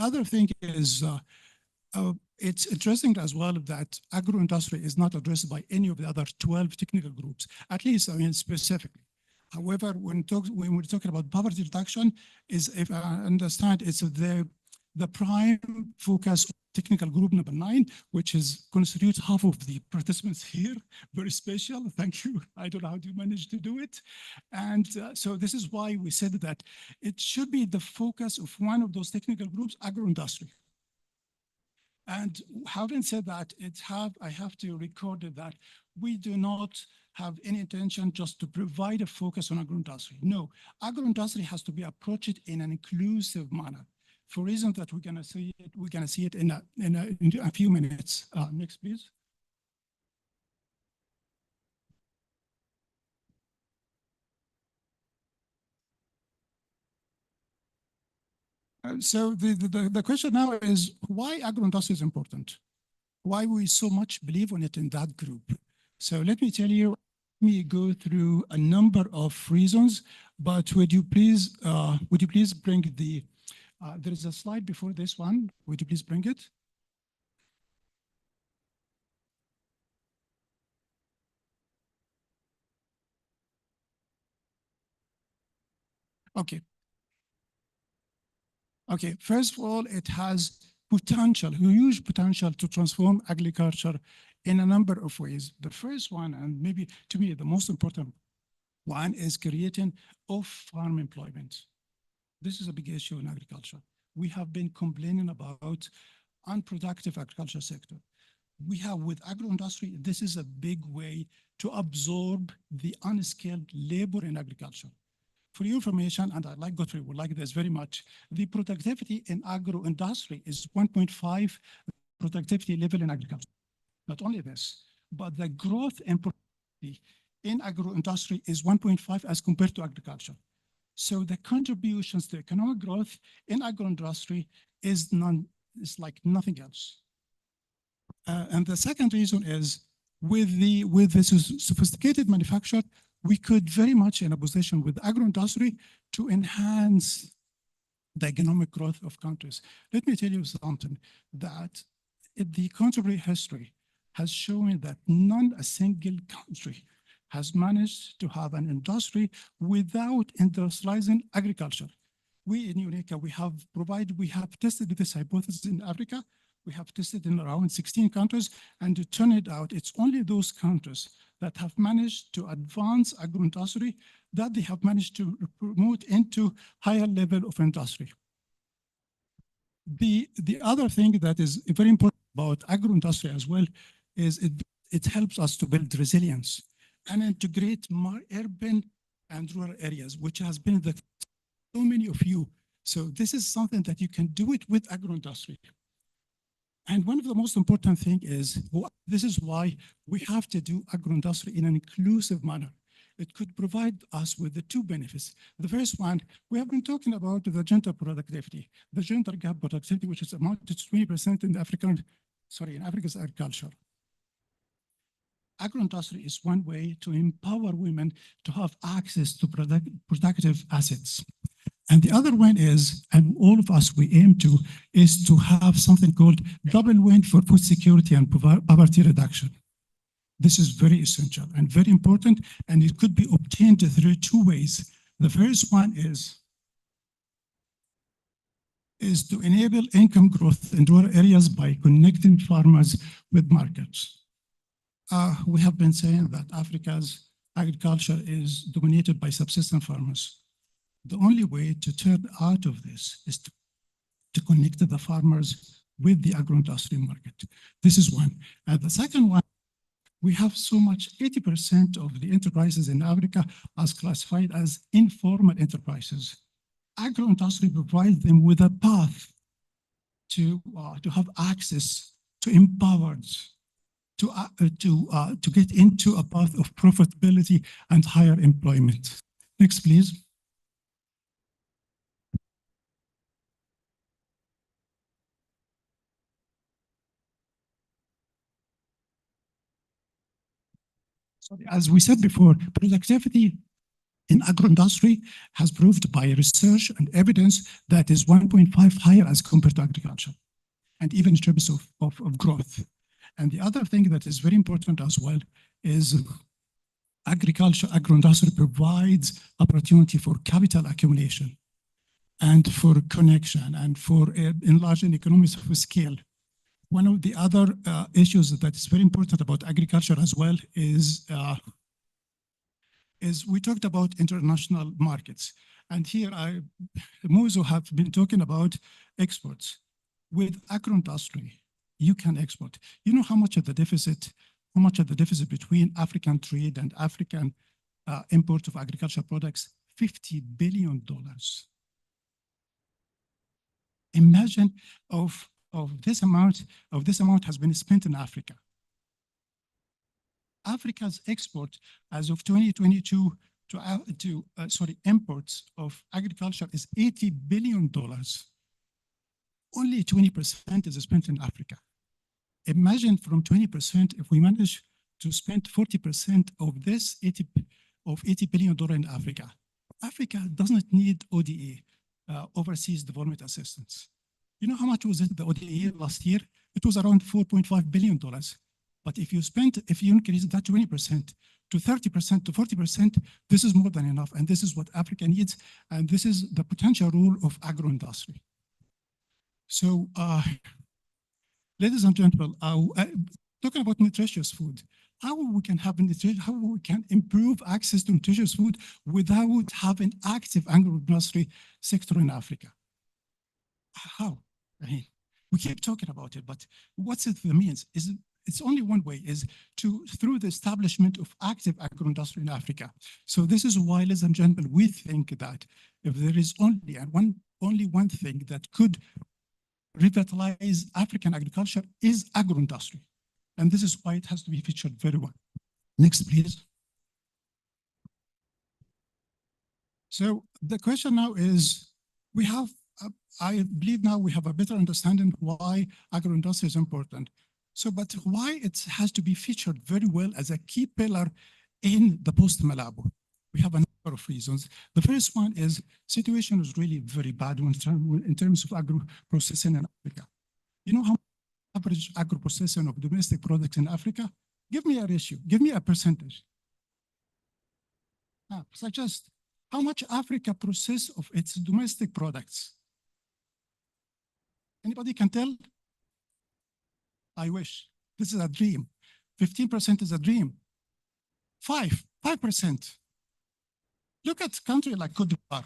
other thing is, it's interesting as well that agro-industry is not addressed by any of the other 12 technical groups, at least, I mean, specifically. However, when we're talking about poverty reduction, if I understand, it's the prime focus of technical group number 9, which constitutes half of the participants here. Very special, thank you. I don't know how you managed to do it. And so this is why we said that it should be the focus of one of those technical groups, agro-industry. And having said that, I have to record that we do not have any intention just to provide a focus on agro-industry. No, agro-industry has to be approached in an inclusive manner, for reasons that we're going to see it in a few minutes. Next, please. So the question now is why agro-industry is important? Why we so much believe on it in that group? So let me tell you, let me go through a number of reasons, but would you please bring there is a slide before this one. Would you please bring it? Okay. Okay, first of all, it has potential, huge potential to transform agriculture in a number of ways. The first one, and maybe to me the most important one, is creating off-farm employment. This is a big issue in agriculture. We have been complaining about unproductive agriculture sector. We have with agro-industry, this is a big way to absorb the unskilled labor in agriculture. For your information, and I like Godfrey would like this very much, the productivity in agro-industry is 1.5 productivity level in agriculture. Not only this, but the growth in productivity in agro-industry is 1.5 as compared to agriculture. So the contributions to economic growth in agro-industry is like nothing else. And the second reason is with this sophisticated manufacture, we could very much in a position with agro-industry to enhance the economic growth of countries. Let me tell you something, that the contemporary history has shown that a single country has managed to have an industry without industrializing agriculture. We in UNECA, we have tested this hypothesis in Africa. We have tested in around 16 countries, and it turned out it's only those countries that have managed to advance agro-industry that they have managed to promote into higher level of industry. The other thing that is very important about agro-industry as well is it helps us to build resilience and integrate more urban and rural areas, which has been so many of you. So this is something that you can do it with agro-industry. And one of the most important thing is, this is why we have to do agro-industry in an inclusive manner. It could provide us with the two benefits. The first one, we have been talking about the gender productivity, the gender gap productivity, which is amounted to 20% in Africa's agriculture. Agro-industry is one way to empower women to have access to productive assets. And the other one is, and all of us we aim to, is to have something called double win for food security and poverty reduction. This is very essential and very important, and it could be obtained through two ways. The first one is to enable income growth in rural areas by connecting farmers with markets. we have been saying that Africa's agriculture is dominated by subsistence farmers. The only way to turn out of this is to connect the farmers with the agro-industry market. This is one. And the second one, we have so much, 80% of the enterprises in Africa are classified as informal enterprises. Agro-industry provides them with a path to have access to empowered, to get into a path of profitability and higher employment. Next, please. As we said before, productivity in agro-industry has proved by research and evidence that is 1.5 higher as compared to agriculture, and even in terms of growth. And the other thing that is very important as well is agro-industry provides opportunity for capital accumulation and for connection and for enlarging economies of scale. One of the other issues that is very important about agriculture as well is we talked about international markets. And here Muzo have been talking about exports. With agro-industry, you can export. You know how much of the deficit between African trade and African import of agricultural products? $50 billion. Imagine of this amount has been spent in Africa. Africa's export as of 2022 imports of agriculture is $80 billion. Only 20% is spent in Africa. Imagine from 20%, if we manage to spend 40% of this $80 billion in Africa. Africa doesn't need ODA, overseas development assistance. You know how much was it, the ODA last year? It was around $4.5 billion. But if you increase that 20% to 30% to 40%, this is more than enough. And this is what Africa needs. And this is the potential role of agro-industry. So, ladies and gentlemen, talking about nutritious food, how we can improve access to nutritious food without having active agro-industry sector in Africa? How? I mean, we keep talking about it, but what's it the means? It's only one way, is through the establishment of active agro-industry in Africa. So this is why, ladies and gentlemen, we think that if there is only one thing that could revitalize African agriculture is agro-industry. And this is why it has to be featured very well. Next, please. So the question now is, I believe now we have a better understanding why agro-industry is important. So, but why it has to be featured very well as a key pillar in the post-Malabo? We have a number of reasons. The first one is situation is really very bad in terms of agro-processing in Africa. You know how much average agro-processing of domestic products in Africa? Give me a ratio, give me a percentage. Suggest how much Africa processes of its domestic products. Anybody can tell? I wish. This is a dream. 15% is a dream. 5%. Look at a country like Cote d'Ivoire.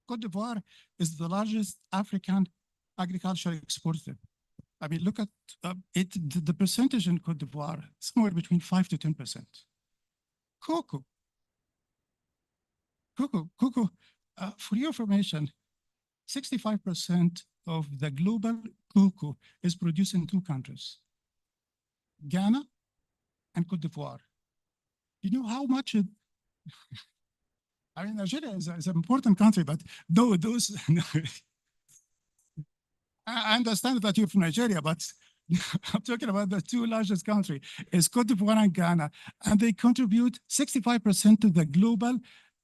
Cote d'Ivoire is the largest African agriculture exporter. I mean, look at the percentage in Cote d'Ivoire, somewhere between 5 to 10%. Cocoa, for your information, 65% of the global cocoa is produced in two countries, Ghana and Cote d'Ivoire. You know how much I mean, Nigeria is an important country, but those, I understand that you're from Nigeria, but I'm talking about the two largest countries, is Cote d'Ivoire and Ghana, and they contribute 65% to the global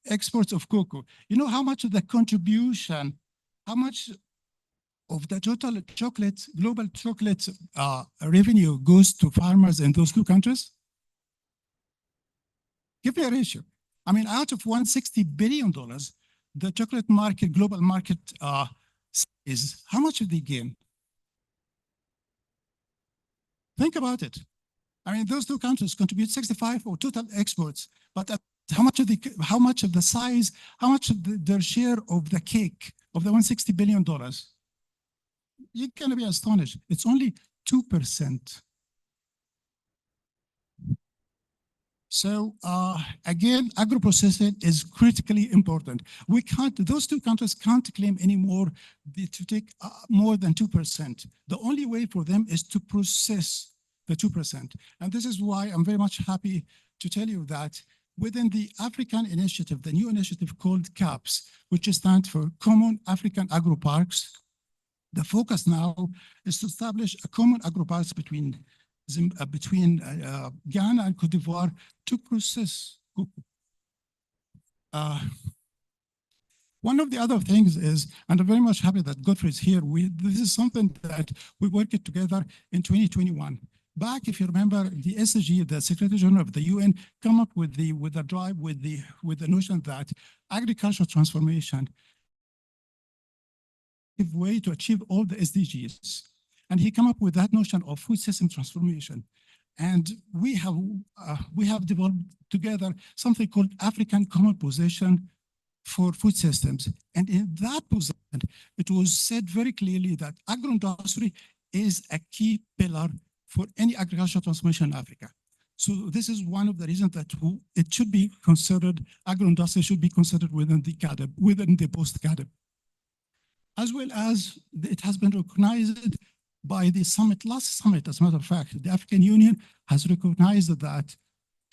exports of cocoa. You know how much of the contribution, how much of the total global chocolate revenue goes to farmers in those two countries? Give me a ratio. I mean, out of $160 billion, the chocolate market, global market is, how much do they gain? Think about it. I mean, those two countries contribute 65 of total exports, but how much of the size, how much of their share of the cake of the $160 billion? You're gonna be astonished. It's only 2%. So again, agro-processing is critically important. We can't, those two countries can't claim anymore to take more than 2%. The only way for them is to process the 2%. And this is why I'm very much happy to tell you that within the African initiative, the new initiative called CAPS, which stands for Common African Agro Parks, the focus now is to establish a common agro parks between Ghana and Cote d'Ivoire to process cocoa. One of the other things is, and I'm very much happy that Godfrey is here, this is something that we worked together in 2021. Back, if you remember, the SDG, the Secretary General of the UN, come up with the drive with the notion that agricultural transformation is a way to achieve all the SDGs. And he came up with that notion of food system transformation. And we have developed together something called African Common Position for Food Systems. And in that position, it was said very clearly that agro-industry is a key pillar for any agricultural transformation in Africa. So this is one of the reasons that it should be considered, agro-industry should be considered within the CAADP, within the post-CAADP. As well as it has been recognized by the summit, last summit, as a matter of fact, the African Union has recognized that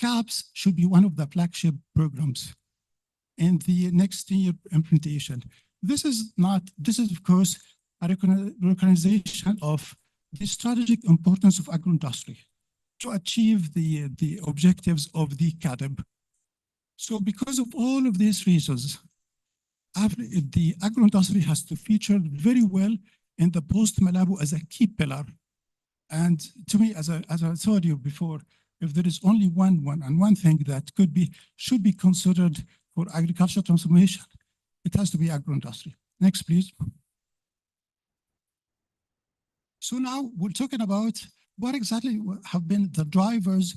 CAPS should be one of the flagship programs in the next 10-year implementation. This is of course a recognition of the strategic importance of agro-industry to achieve the objectives of the CAADP. So because of all of these reasons, the agro-industry has to feature very well in the post-Malabo as a key pillar. And to me, as I told you before, if there is only one thing that should be considered for agricultural transformation, it has to be agro-industry. Next, please. So now we're talking about what exactly have been the drivers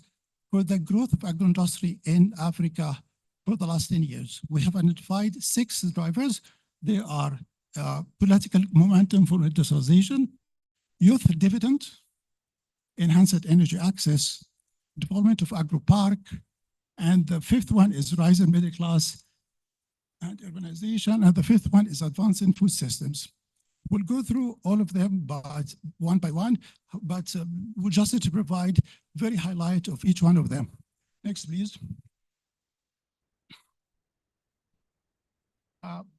for the growth of agro-industry in Africa for the last 10 years. We have identified 6 drivers. They are political momentum for industrialization, youth dividend, enhanced energy access, development of agro-park, and the 5th one is rising middle class and urbanization, and the 5th one is advancing food systems. We'll go through all of them one by one, but we'll just need to provide very highlight of each one of them. Next, please.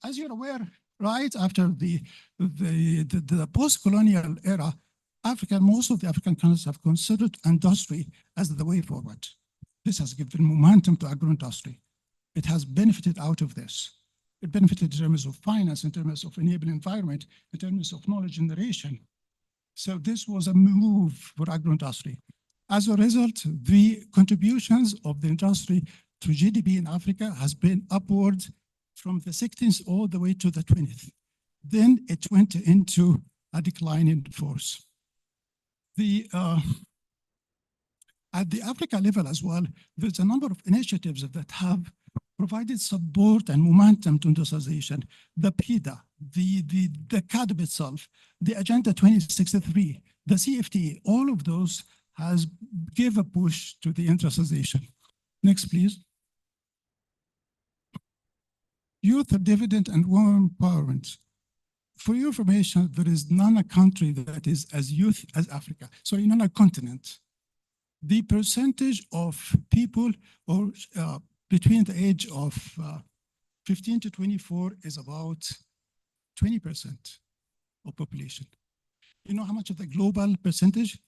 As you're aware, right after the post-colonial era, most of the African countries have considered industry as the way forward. This has given momentum to agro-industry. It has benefited out of this. It benefited in terms of finance, in terms of enabling environment, in terms of knowledge generation. So this was a move for agro-industry. As a result, the contributions of the industry to GDP in Africa has been upward from the 16th all the way to the 20th. Then it went into a declining force. At the Africa level as well, there's a number of initiatives that have provided support and momentum to industrialization. The PIDA, the CAADP itself, the Agenda 2063, the CFTA, all of those has give a push to the industrialization. Next, please. Youth dividend and women empowerment. For your information, there is not a country that is as youth as Africa. Sorry, not a continent. The percentage of people between the age of 15 to 24 is about 20% of population. You know how much of the global percentage?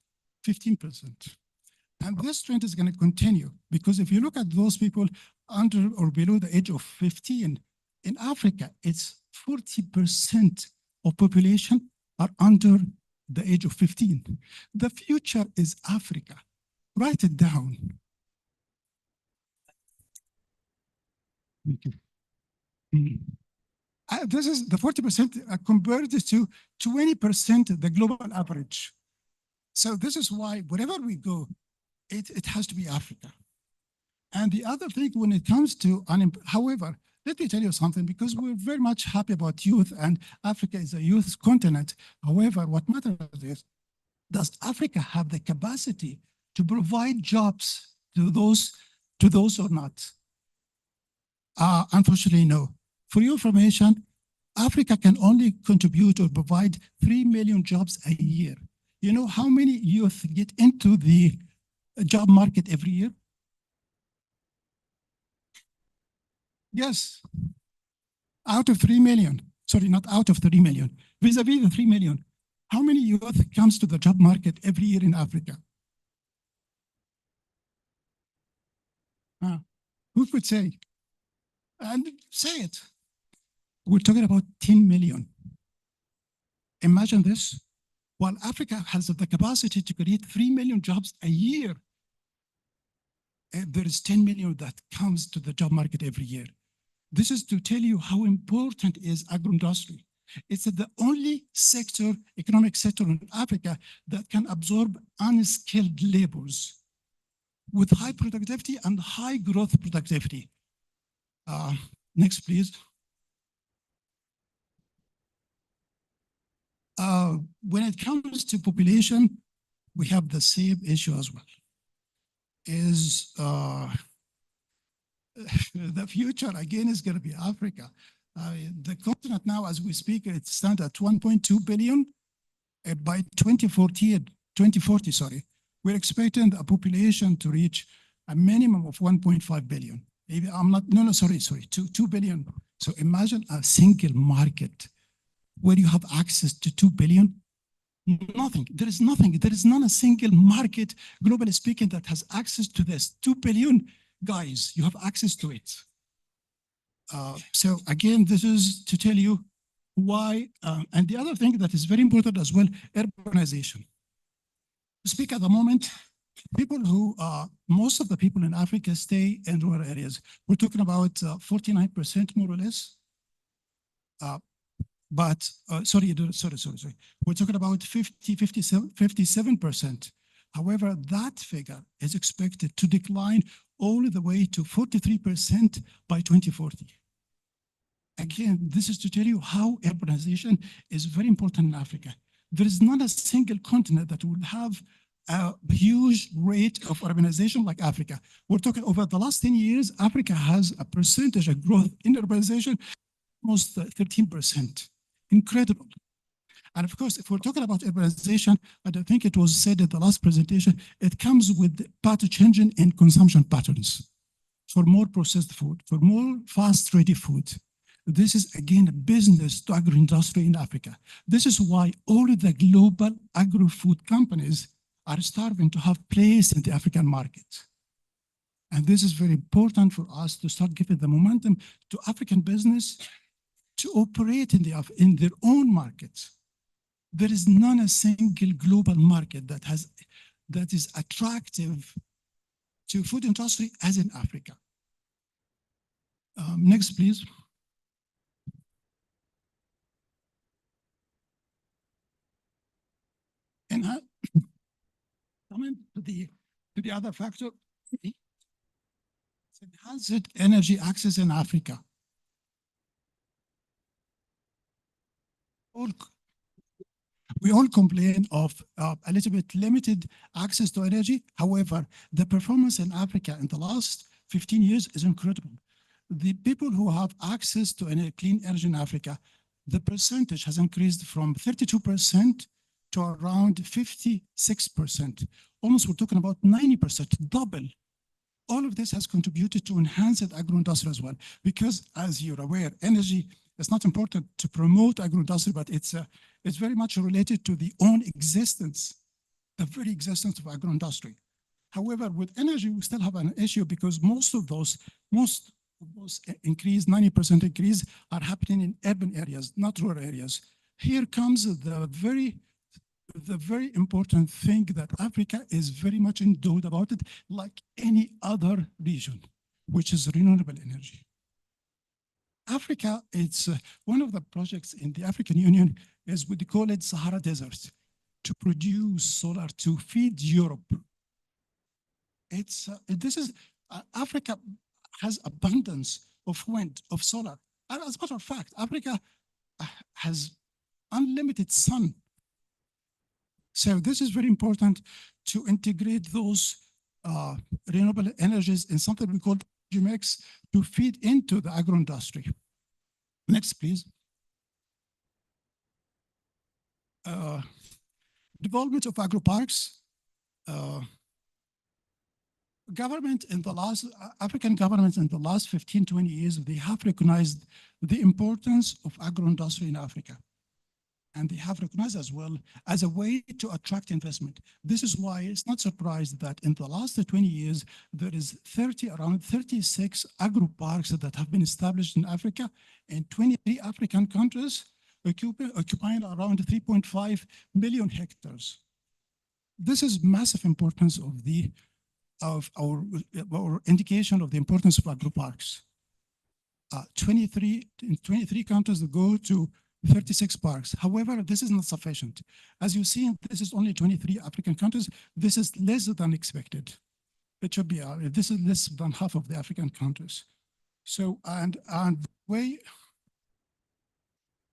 15%. And this trend is going to continue because if you look at those people under or below the age of 15, in Africa, it's 40% of population are under the age of 15. The future is Africa. Write it down. This is the 40% compared to 20% the global average. So this is why wherever we go, it has to be Africa. And the other thing, when it comes to however, let me tell you something, because we're very much happy about youth, and Africa is a youth continent. However, what matters is, does Africa have the capacity to provide jobs to those or not? Unfortunately, no. For your information, Africa can only contribute or provide 3 million jobs a year. You know how many youth get into the job market every year? Yes, out of 3 million. Sorry, not out of 3 million. Vis-a-vis the 3 million. How many youth comes to the job market every year in Africa? Who could say? And say it. We're talking about 10 million. Imagine this. While Africa has the capacity to create 3 million jobs a year, there is 10 million that comes to the job market every year. This is to tell you how important is agro-industry. It's the only sector, economic sector in Africa that can absorb unskilled laborers with high productivity and high growth productivity. Next, please. When it comes to population, we have the same issue as well. Is the future again is going to be Africa. The continent now, as we speak, it stands at 1.2 billion. By 2040, sorry, we're expecting a population to reach a minimum of 1.5 billion. Maybe I'm not, no, sorry, 2 billion. So imagine a single market where you have access to 2 billion. Nothing, there is nothing, there is not a single market, globally speaking, that has access to this 2 billion. Guys, you have access to it. So again, this is to tell you why, and the other thing that is very important as well, urbanization. To speak at the moment, people who, most of the people in Africa stay in rural areas. We're talking about 49% more or less. But sorry. We're talking about 57%. However, that figure is expected to decline all the way to 43% by 2040. Again, this is to tell you how urbanization is very important in Africa. There is not a single continent that will have a huge rate of urbanization like Africa. We're talking over the last 10 years, Africa has a percentage of growth in urbanization, almost 13%. Incredible. And of course, if we're talking about urbanization, and I think it was said in the last presentation, it comes with pattern changing in consumption patterns for more processed food, for more fast-ready food. This is, again, a business to agro-industry in Africa. This is why all of the global agro-food companies are starving to have place in the African market. And this is very important for us to start giving the momentum to African business to operate in their own markets. There is not a single global market that is attractive to food industry as in Africa. Next, please. And coming to the other factor, enhanced energy access in Africa. We all complain of a little bit limited access to energy. However, the performance in Africa in the last 15 years is incredible. The people who have access to clean energy in Africa, the percentage has increased from 32% to around 56%. Almost we're talking about 90%, double. All of this has contributed to enhanced agro-industry as well, because as you're aware, energy is not important to promote agro-industry, but it's very much related to the own existence, the very existence of agro-industry. However, with energy, we still have an issue because most of those increase, 90% increase, are happening in urban areas, not rural areas. Here comes the very important thing that Africa is very much endowed about it, like any other region, which is renewable energy. Africa, it's one of the projects in the African Union is what they call it Sahara Desert, to produce solar to feed Europe. this is Africa has abundance of wind, of solar. And as a matter of fact, Africa has unlimited sun. So this is very important to integrate those renewable energies in something we call mix to feed into the agro industry. Next, please. Development of agro parks. African governments in the last 15, 20 years, they have recognized the importance of agro industry in Africa. And they have recognized as well as a way to attract investment. This is why it's not surprised that in the last 20 years, there is around 36 agro parks that have been established in Africa in 23 African countries, occupying around 3.5 million hectares. This is massive importance of our indication of the importance of agro parks. 23 countries go to 36 parks. However, this is not sufficient. As you see, this is only 23 African countries. This is less than expected. It should be, this is less than half of the African countries. So, and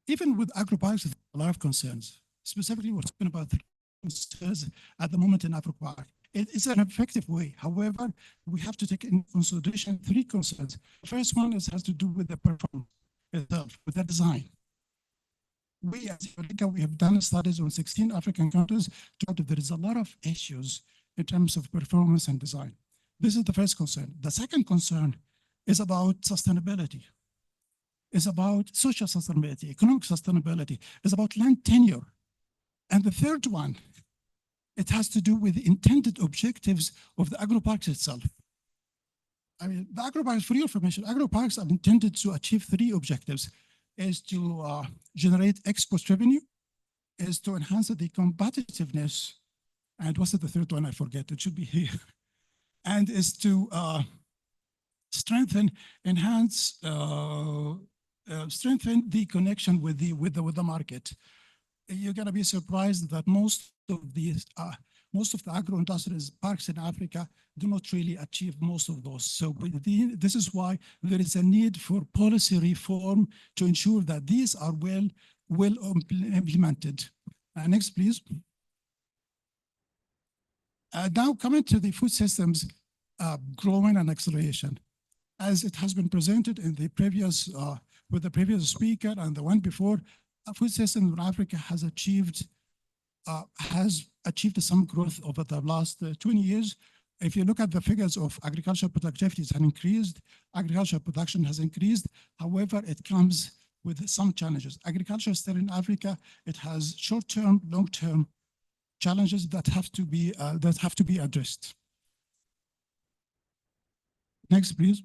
even with agro parks, there are a lot of concerns. Specifically, we're talking about concerns at the moment in agro park. It is an effective way. However, we have to take into consideration 3 concerns. The first one has to do with the performance itself, with the design. We as Africa, we have done studies on 16 African countries. There is a lot of issues in terms of performance and design. This is the first concern. The second concern is about sustainability. It's about social sustainability, economic sustainability. It's about land tenure. And the third one, it has to do with the intended objectives of the agro parks itself. I mean, the agro parks, for your information, agro parks are intended to achieve 3 objectives: is to generate export revenue, is to enhance the competitiveness, and what's the third one? I forget, it should be here. And is to strengthen the connection with the market. You're gonna be surprised that most of the agro-industrial parks in Africa do not really achieve most of those. So this is why there is a need for policy reform to ensure that these are well implemented. Next, please. Now coming to the food systems growing and acceleration. As it has been presented in the previous, with the previous speaker and the one before, food systems in Africa has achieved some growth over the last 20 years. If you look at the figures of agricultural productivity, has increased, agricultural production has increased. However, it comes with some challenges. Agriculture still in Africa, it has short-term, long-term challenges that have to be addressed. Next, please.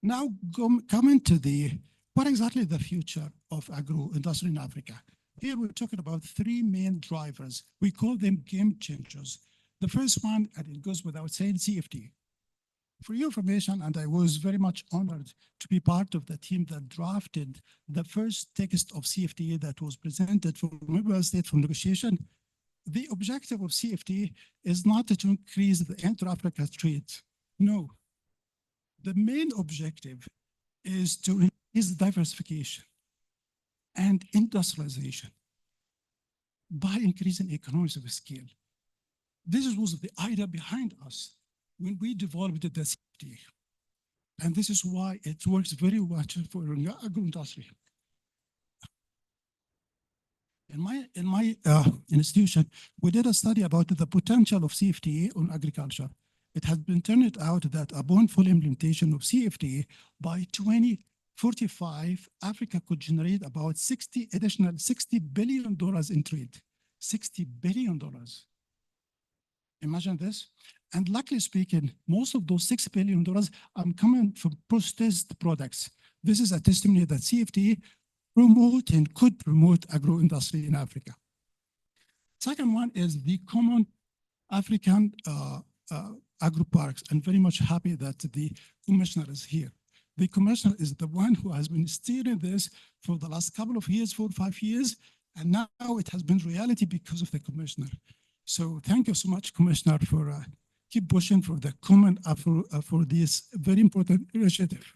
Now, coming to what exactly the future of agro-industry in Africa? Here we're talking about 3 main drivers. We call them game changers. The first one, and it goes without saying, CFD. For your information, and I was very much honored to be part of the team that drafted the first text of CFTA that was presented from member state for negotiation. The objective of CFTA is not to increase the intra-Africa trade. No. The main objective is to increase diversification and industrialization by increasing economies of scale. This was the idea behind us when we developed the CFTA. And this is why it works very well for the agro-industry. In my institution, we did a study about the potential of CFTA on agriculture. It has been turned out that upon full implementation of CFTA, by 2045, Africa could generate about additional $60 billion in trade. $60 billion. Imagine this. And luckily speaking, most of those $6 billion are coming from processed products. This is a testimony that CFTA promote and could promote agro-industry in Africa. Second one is the common African agro parks. I'm very much happy that the commissioner is here. The commissioner is the one who has been steering this for the last couple of years, 4 or 5 years, and now it has been reality because of the commissioner. So thank you so much, Commissioner, for keep pushing for the common for this very important initiative.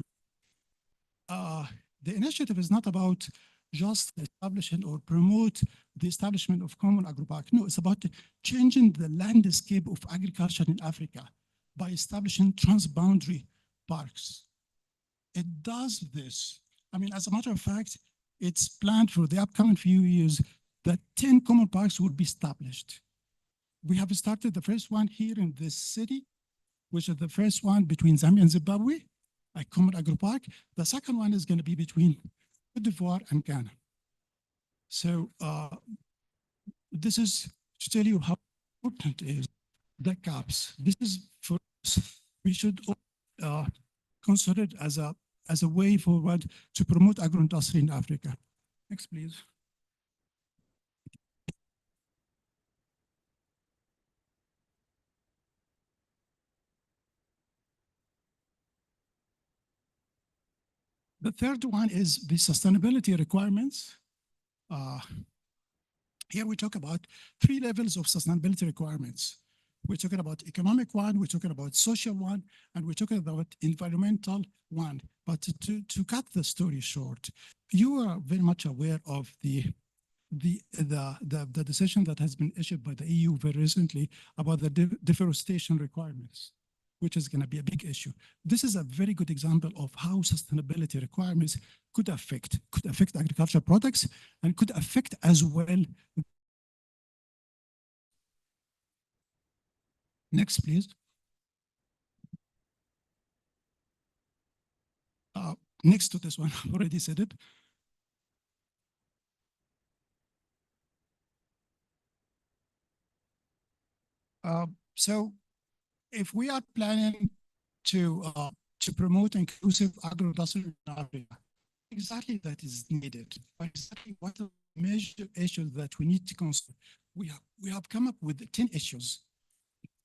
The initiative is not about just establishing or promote the establishment of common agri-park. No, it's about changing the landscape of agriculture in Africa by establishing transboundary parks. It does this. I mean, as a matter of fact, it's planned for the upcoming few years that 10 common parks will be established. We have started the first one here in this city, which is the first one between Zambia and Zimbabwe, a common agri-park. The second one is going to be between Cote d'Ivoire and Ghana. So this is to tell you how important is the gaps. This is for us. We should consider it as a way forward to promote agro-industry in Africa. Next, please. The third one is the sustainability requirements. Here we talk about 3 levels of sustainability requirements. We're talking about economic one, we're talking about social one, and we're talking about environmental one. But to cut the story short, you are very much aware of the decision that has been issued by the EU very recently about the deforestation requirements, which is going to be a big issue. This is a very good example of how sustainability requirements could affect agricultural products and could affect as well. Next, please. Next to this one, I've already said it. So if we are planning to promote inclusive agro-industry in Africa, exactly that is needed. Exactly what are the major issues that we need to consider? We have come up with 10 issues.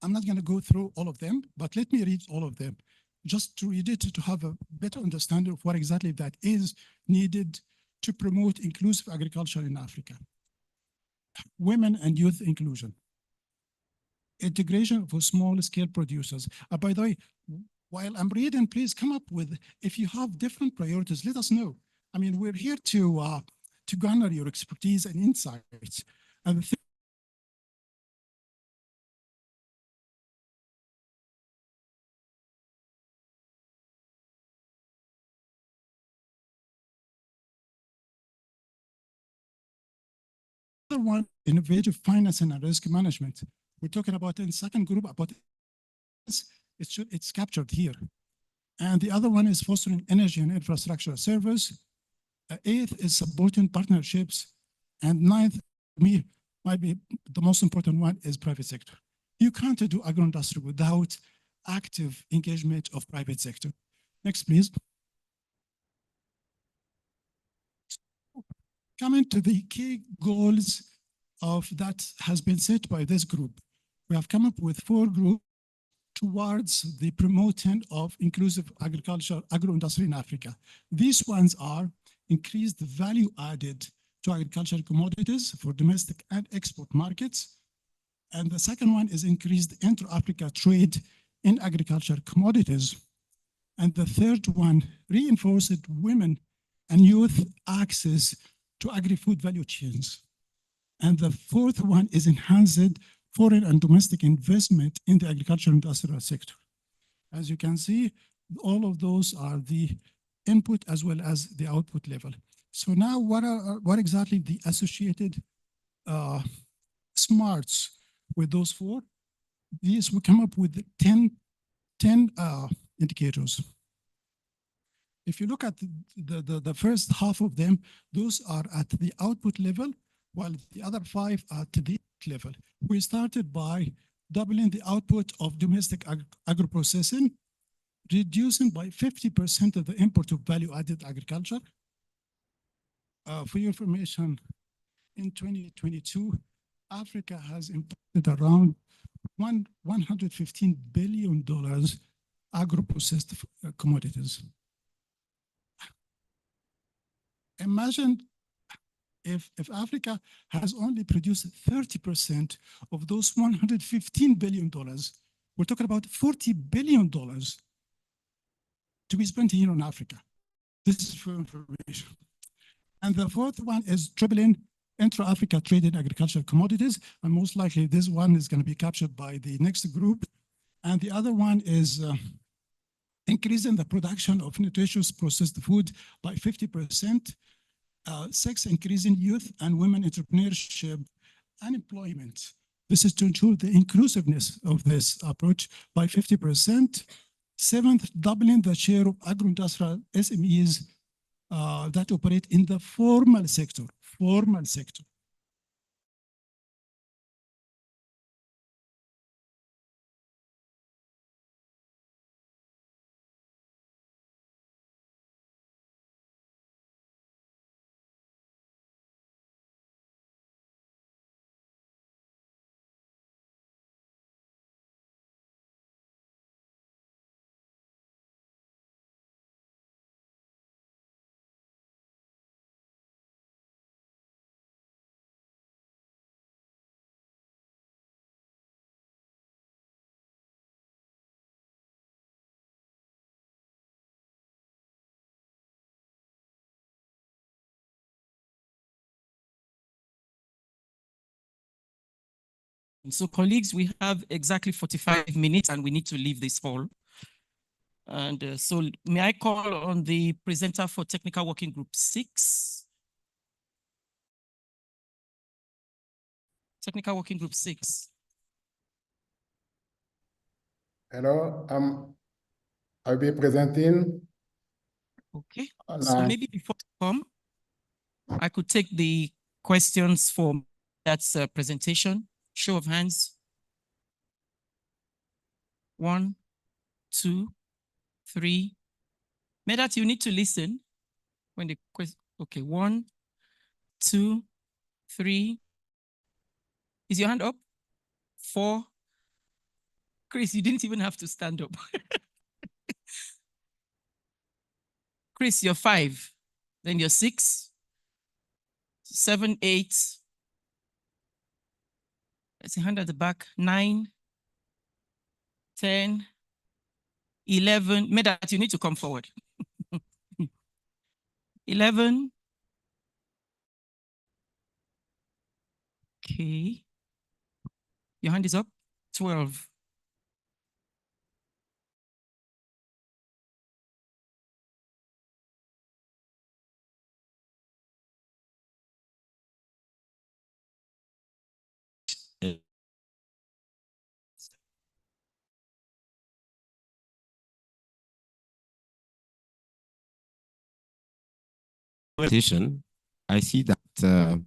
I'm not going to go through all of them, but let me read all of them, just to read it to have a better understanding of what exactly that is needed to promote inclusive agriculture in Africa. Women and youth inclusion. Integration for small-scale producers. By the way, while I'm reading, please come up with, if you have different priorities, let us know. I mean, we're here to garner your expertise and insights. And the other one, innovative financing and risk management. We're talking about in the second group about it's captured here. And the other one is fostering energy and infrastructure service. 8th is supporting partnerships. And 9th, to me, might be the most important one is private sector. You can't do agro-industry without active engagement of private sector. Next, please. Coming to the key goals of that has been set by this group. We have come up with 4 groups towards the promoting of inclusive agriculture, agro-industry in Africa. These ones are increased value added to agricultural commodities for domestic and export markets. And the second one is increased intra-Africa trade in agricultural commodities. And the third one, reinforced women and youth access to agri-food value chains. And the fourth one is enhanced foreign and domestic investment in the agricultural industrial sector. As you can see, all of those are the input as well as the output level. So now what exactly the associated smarts with those 4? These we come up with 10 indicators. If you look at the first half of them, those are at the output level, while the other 5 are at the level. We started by doubling the output of domestic agro-processing, reducing by 50% of the import of value-added agriculture. For your information, in 2022, Africa has imported around $115 billion agro-processed commodities. Imagine if Africa has only produced 30% of those $115 billion, we're talking about $40 billion to be spent here on Africa. This is for information. And the fourth one is tripling intra-Africa trade in agricultural commodities. And most likely this one is going to be captured by the next group. And the other one is increasing the production of nutritious processed food by 50%. 6, increasing youth and women entrepreneurship and employment. This is to ensure the inclusiveness of this approach by 50%. 7th, doubling the share of agro-industrial SMEs that operate in the formal sector. So colleagues, we have exactly 45 minutes and we need to leave this hall. And so may I call on the presenter for Technical Working Group 6? Technical Working Group 6. Hello, I'll be presenting. Okay, so maybe before you come, I could take the questions for that presentation. Show of hands. 1, 2, 3. Medat, you need to listen when the question. Okay, 1, 2, 3. Is your hand up? 4. Chris, you didn't even have to stand up. Chris, you're 5. Then you're 6, 7, 8. There's a hand at the back. 9, 10, 11. Medat, you need to come forward. 11. Okay. Your hand is up. 12. I see that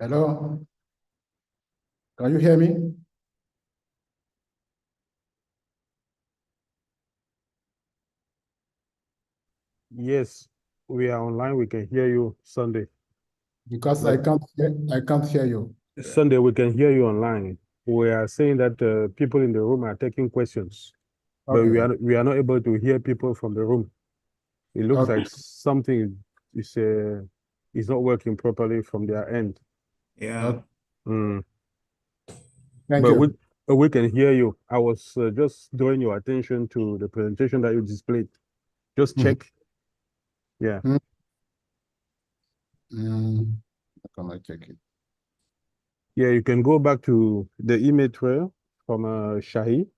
Hello? Can you hear me? Yes, we are online. We can hear you Sunday. Because But I can't hear you. Sunday, we can hear you online. We are saying that people in the room are taking questions, but Okay. we are not able to hear people from the room. It looks Okay. like something is not working properly from their end. Yeah. Mm. Thank But you. we can hear you. I was just drawing your attention to the presentation that you displayed. Just Mhm. check. Yeah. How can I check it? Yeah, you can go back to the email trail from Shahi,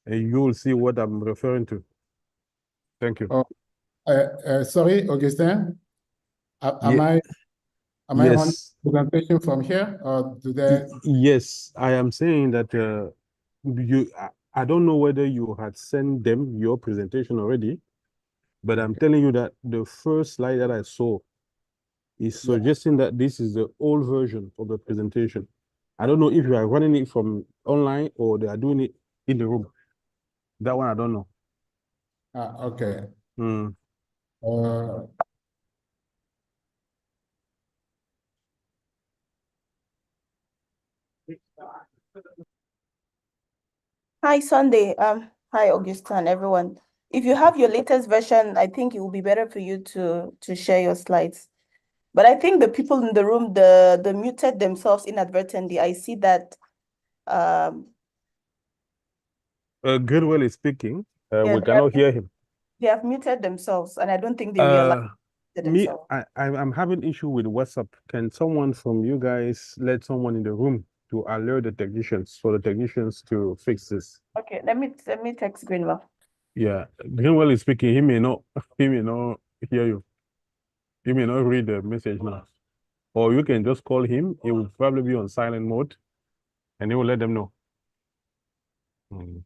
and you will see what I'm referring to. Thank you. Oh, sorry, Augustin. Am Yeah. I on Yes. presentation from here, or do they? Yes, I am saying that I don't know whether you had sent them your presentation already, but I'm telling you that the first slide that I saw is Yeah. suggesting that this is the old version of the presentation. I don't know if you are running it from online or they are doing it in the room. That one I don't know. Okay. Mm. Hi, Sunday. Hi, Augustin, everyone. If you have your latest version, I think it will be better for you to share your slides. But I think the people in the room, the muted themselves inadvertently. I see that. Goodwill is speaking. Yeah, We cannot hear him. they have muted themselves, and I don't think they realize themselves. I'm having issue with WhatsApp. Can someone from you guys let someone in the room to alert the technicians for the technicians to fix this? Okay, let me text Greenwell. Yeah, Greenwell is speaking. He may not hear you. He may not read the message now. Or you can just call him. He will probably be on silent mode, and he will let them know. Mm.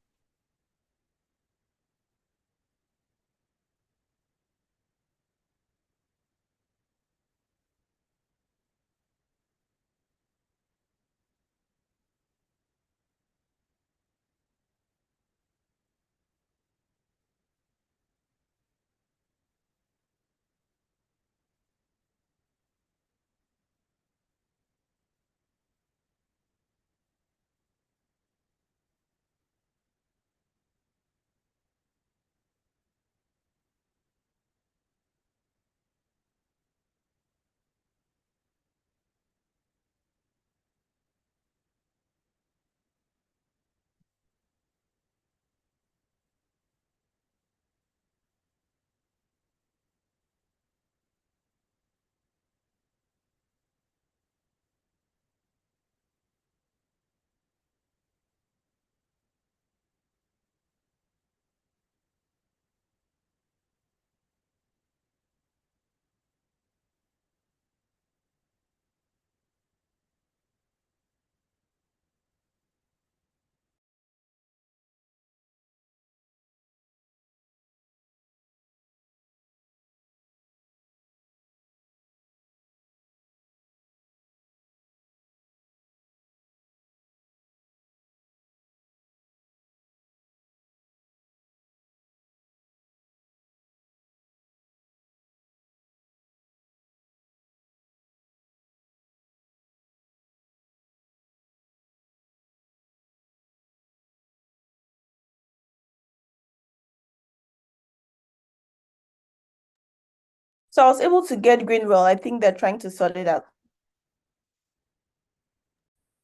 So I was able to get Greenwell. I think they're trying to sort it out.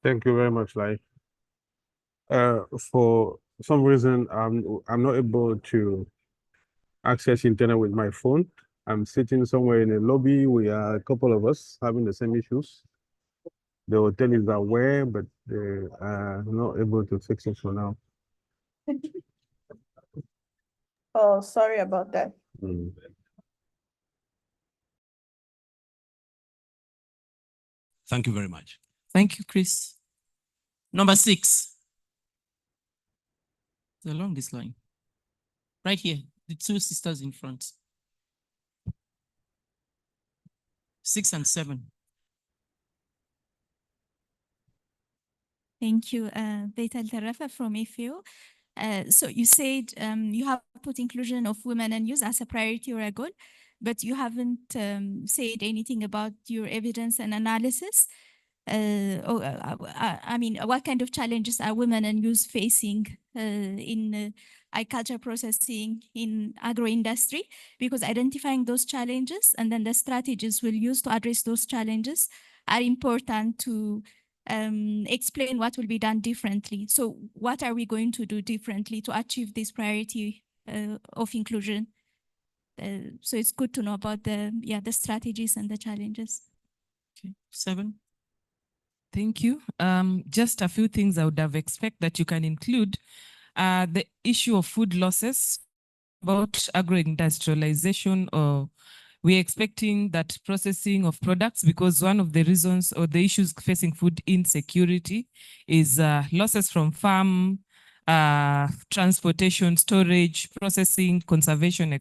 Thank you very much, Lai. For some reason, I'm not able to access internet with my phone. I'm sitting somewhere in a lobby. We are a couple of us having the same issues. The hotel is aware, but they are not able to fix it for now. Oh, sorry about that. Mm. Thank you very much. Thank you, Chris. Number 6. The longest line. Right here, the two sisters in front. 6 and 7. Thank you, Beta Tarafa from FAO. So you said you have put inclusion of women and youth as a priority or a goal, but you haven't said anything about your evidence and analysis. I mean, what kind of challenges are women and youth facing in agriculture processing, in agro-industry? Because identifying those challenges and then the strategies we'll use to address those challenges are important to explain what will be done differently. So what are we going to do differently to achieve this priority of inclusion? So it's good to know about the strategies and the challenges. Okay. 7. Thank you. Just a few things I would have expected that you can include. The issue of food losses, about agro-industrialization, or we're expecting that processing of products, because one of the reasons or the issues facing food insecurity is losses from farm, transportation, storage, processing, conservation.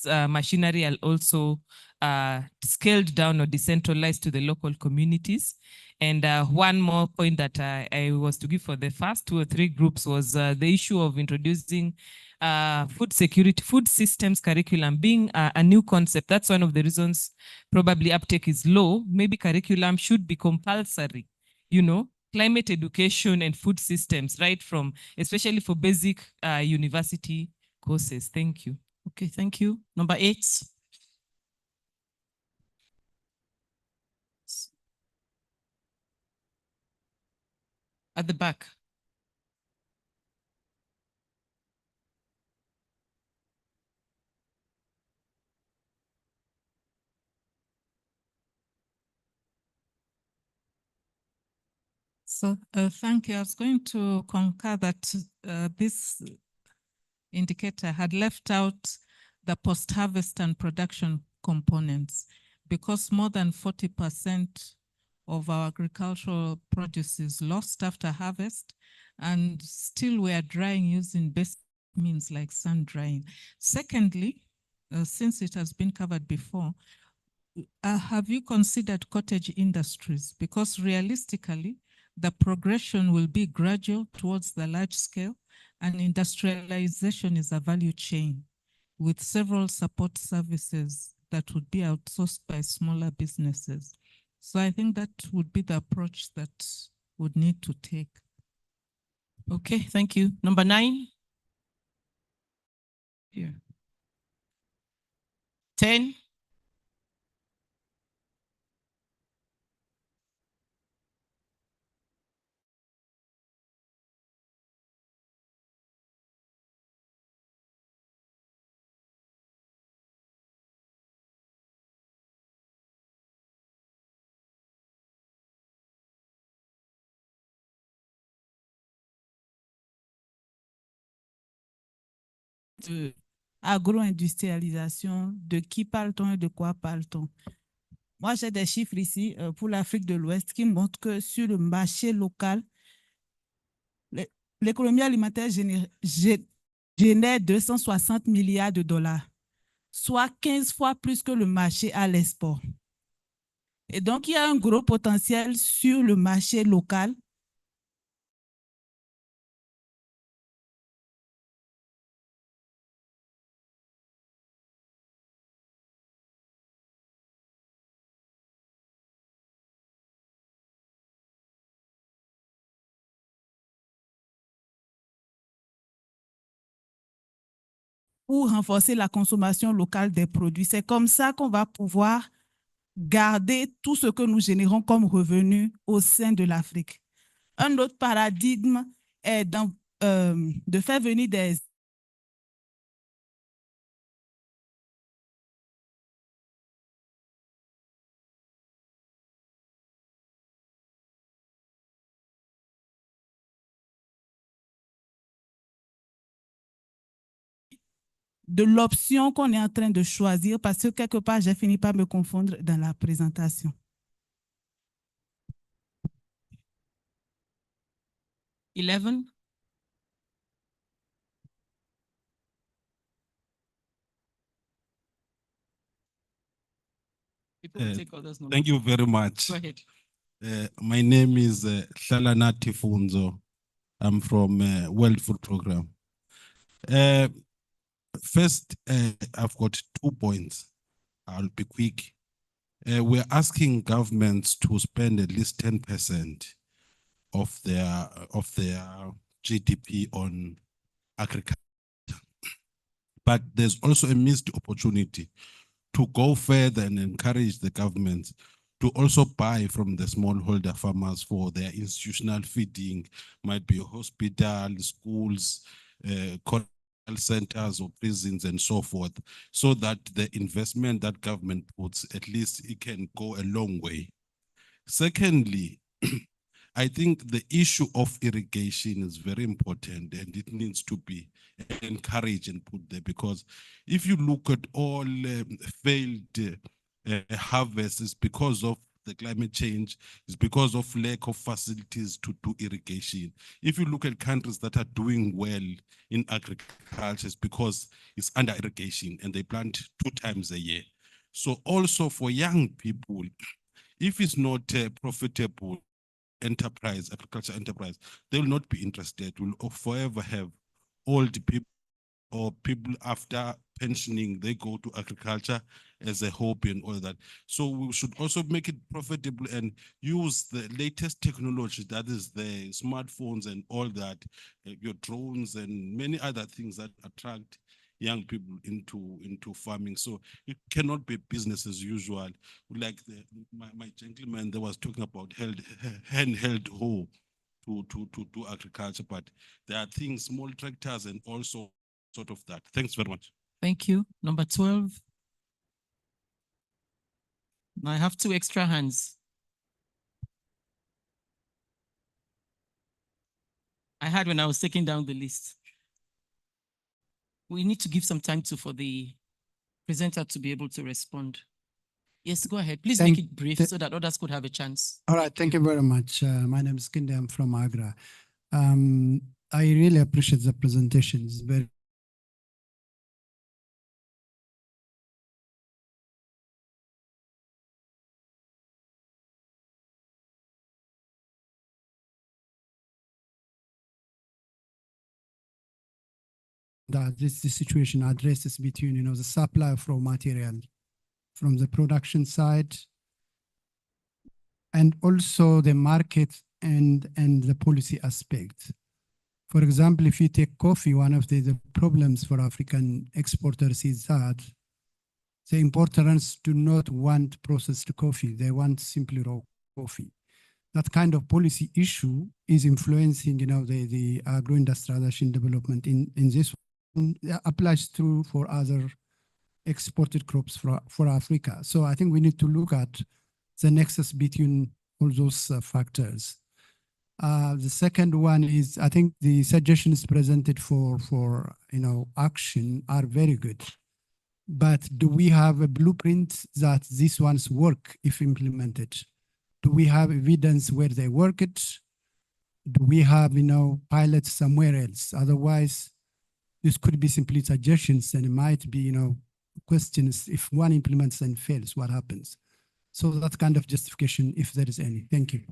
Machinery are also scaled down or decentralized to the local communities. And one more point that I was to give for the first 2 or 3 groups was the issue of introducing food security, food systems curriculum being a new concept. That's one of the reasons probably uptake is low. Maybe curriculum should be compulsory, you know, climate education and food systems, right from, especially for basic university courses. Thank you. Okay, thank you. Number 8. At the back. So thank you. I was going to concur that this indicator had left out the post-harvest and production components, because more than 40% of our agricultural produce is lost after harvest, and still we are drying using basic means like sun drying. Secondly, since it has been covered before, have you considered cottage industries? Because realistically, the progression will be gradual towards the large scale, and industrialization is a value chain with several support services that would be outsourced by smaller businesses. So I think that would be the approach that would need to take. Okay, thank you. Number 9. Here. 10. De agro-industrialisation, de qui parle-t-on et de quoi parle-t-on? Moi, j'ai des chiffres ici pour l'Afrique de l'Ouest qui montrent que sur le marché local, l'économie alimentaire génère 260 milliards de dollars, soit 15 fois plus que le marché à l'export. Et donc, il y a un gros potentiel sur le marché local. Pour renforcer la consommation locale des produits. C'est comme ça qu'on va pouvoir garder tout ce que nous générons comme revenus au sein de l'Afrique. Un autre paradigme est de faire venir des de l'option qu'on est en train de choisir parce que quelque part, j'ai fini par me confondre dans la présentation. Eleven. Thank you very much. Go ahead. My name is Hlalana Tifunzo. I'm from World Food Program. First, I've got 2 points. I'll be quick. We're asking governments to spend at least 10% of their GDP on agriculture. But there's also a missed opportunity to go further and encourage the governments to also buy from the smallholder farmers for their institutional feeding, might be hospitals, schools, centers or prisons and so forth, so that the investment that government puts, at least it can go a long way. Secondly, I think the issue of irrigation is very important and it needs to be encouraged and put there, because if you look at all failed harvests, it's because of the climate change, it's because of lack of facilities to do irrigation. If you look at countries that are doing well in agriculture, it's because it's under irrigation and they plant 2 times a year. So also for young people, if it's not profitable enterprise, agriculture enterprise, they will not be interested. We'll forever have old people or people after pensioning, they go to agriculture as a hobby and all that. So we should also make it profitable and use the latest technology, that is the smartphones and all that, your drones and many other things that attract young people into farming. So it cannot be business as usual. Like my gentleman that was talking about handheld hoe to do agriculture, but there are things, small tractors and also sort of that. Thanks very much. Thank you. Number 12. I have 2 extra hands. I had when I was taking down the list. We need to give some time for the presenter to be able to respond. Yes, go ahead. Please make it brief so that others could have a chance. All right, thank you very much. My name is Kinde, I'm from Agra. I really appreciate the presentation. It's very that this situation addresses between the supply of raw material from the production side and also the market and the policy aspect. For example, if you take coffee, one of the problems for African exporters is that the importers do not want processed coffee. They want simply raw coffee. That kind of policy issue is influencing the agro-industrialization development in this one. It applies true for other exported crops for Africa. So I think we need to look at the nexus between all those factors. The second one is, I think the suggestions presented for action are very good. But do we have a blueprint that these ones work if implemented? Do we have evidence where they work it? Do we have pilots somewhere else? Otherwise, this could be simply suggestions and it might be questions. If one implements and fails, what happens? So that kind of justification, if there is any. Thank you.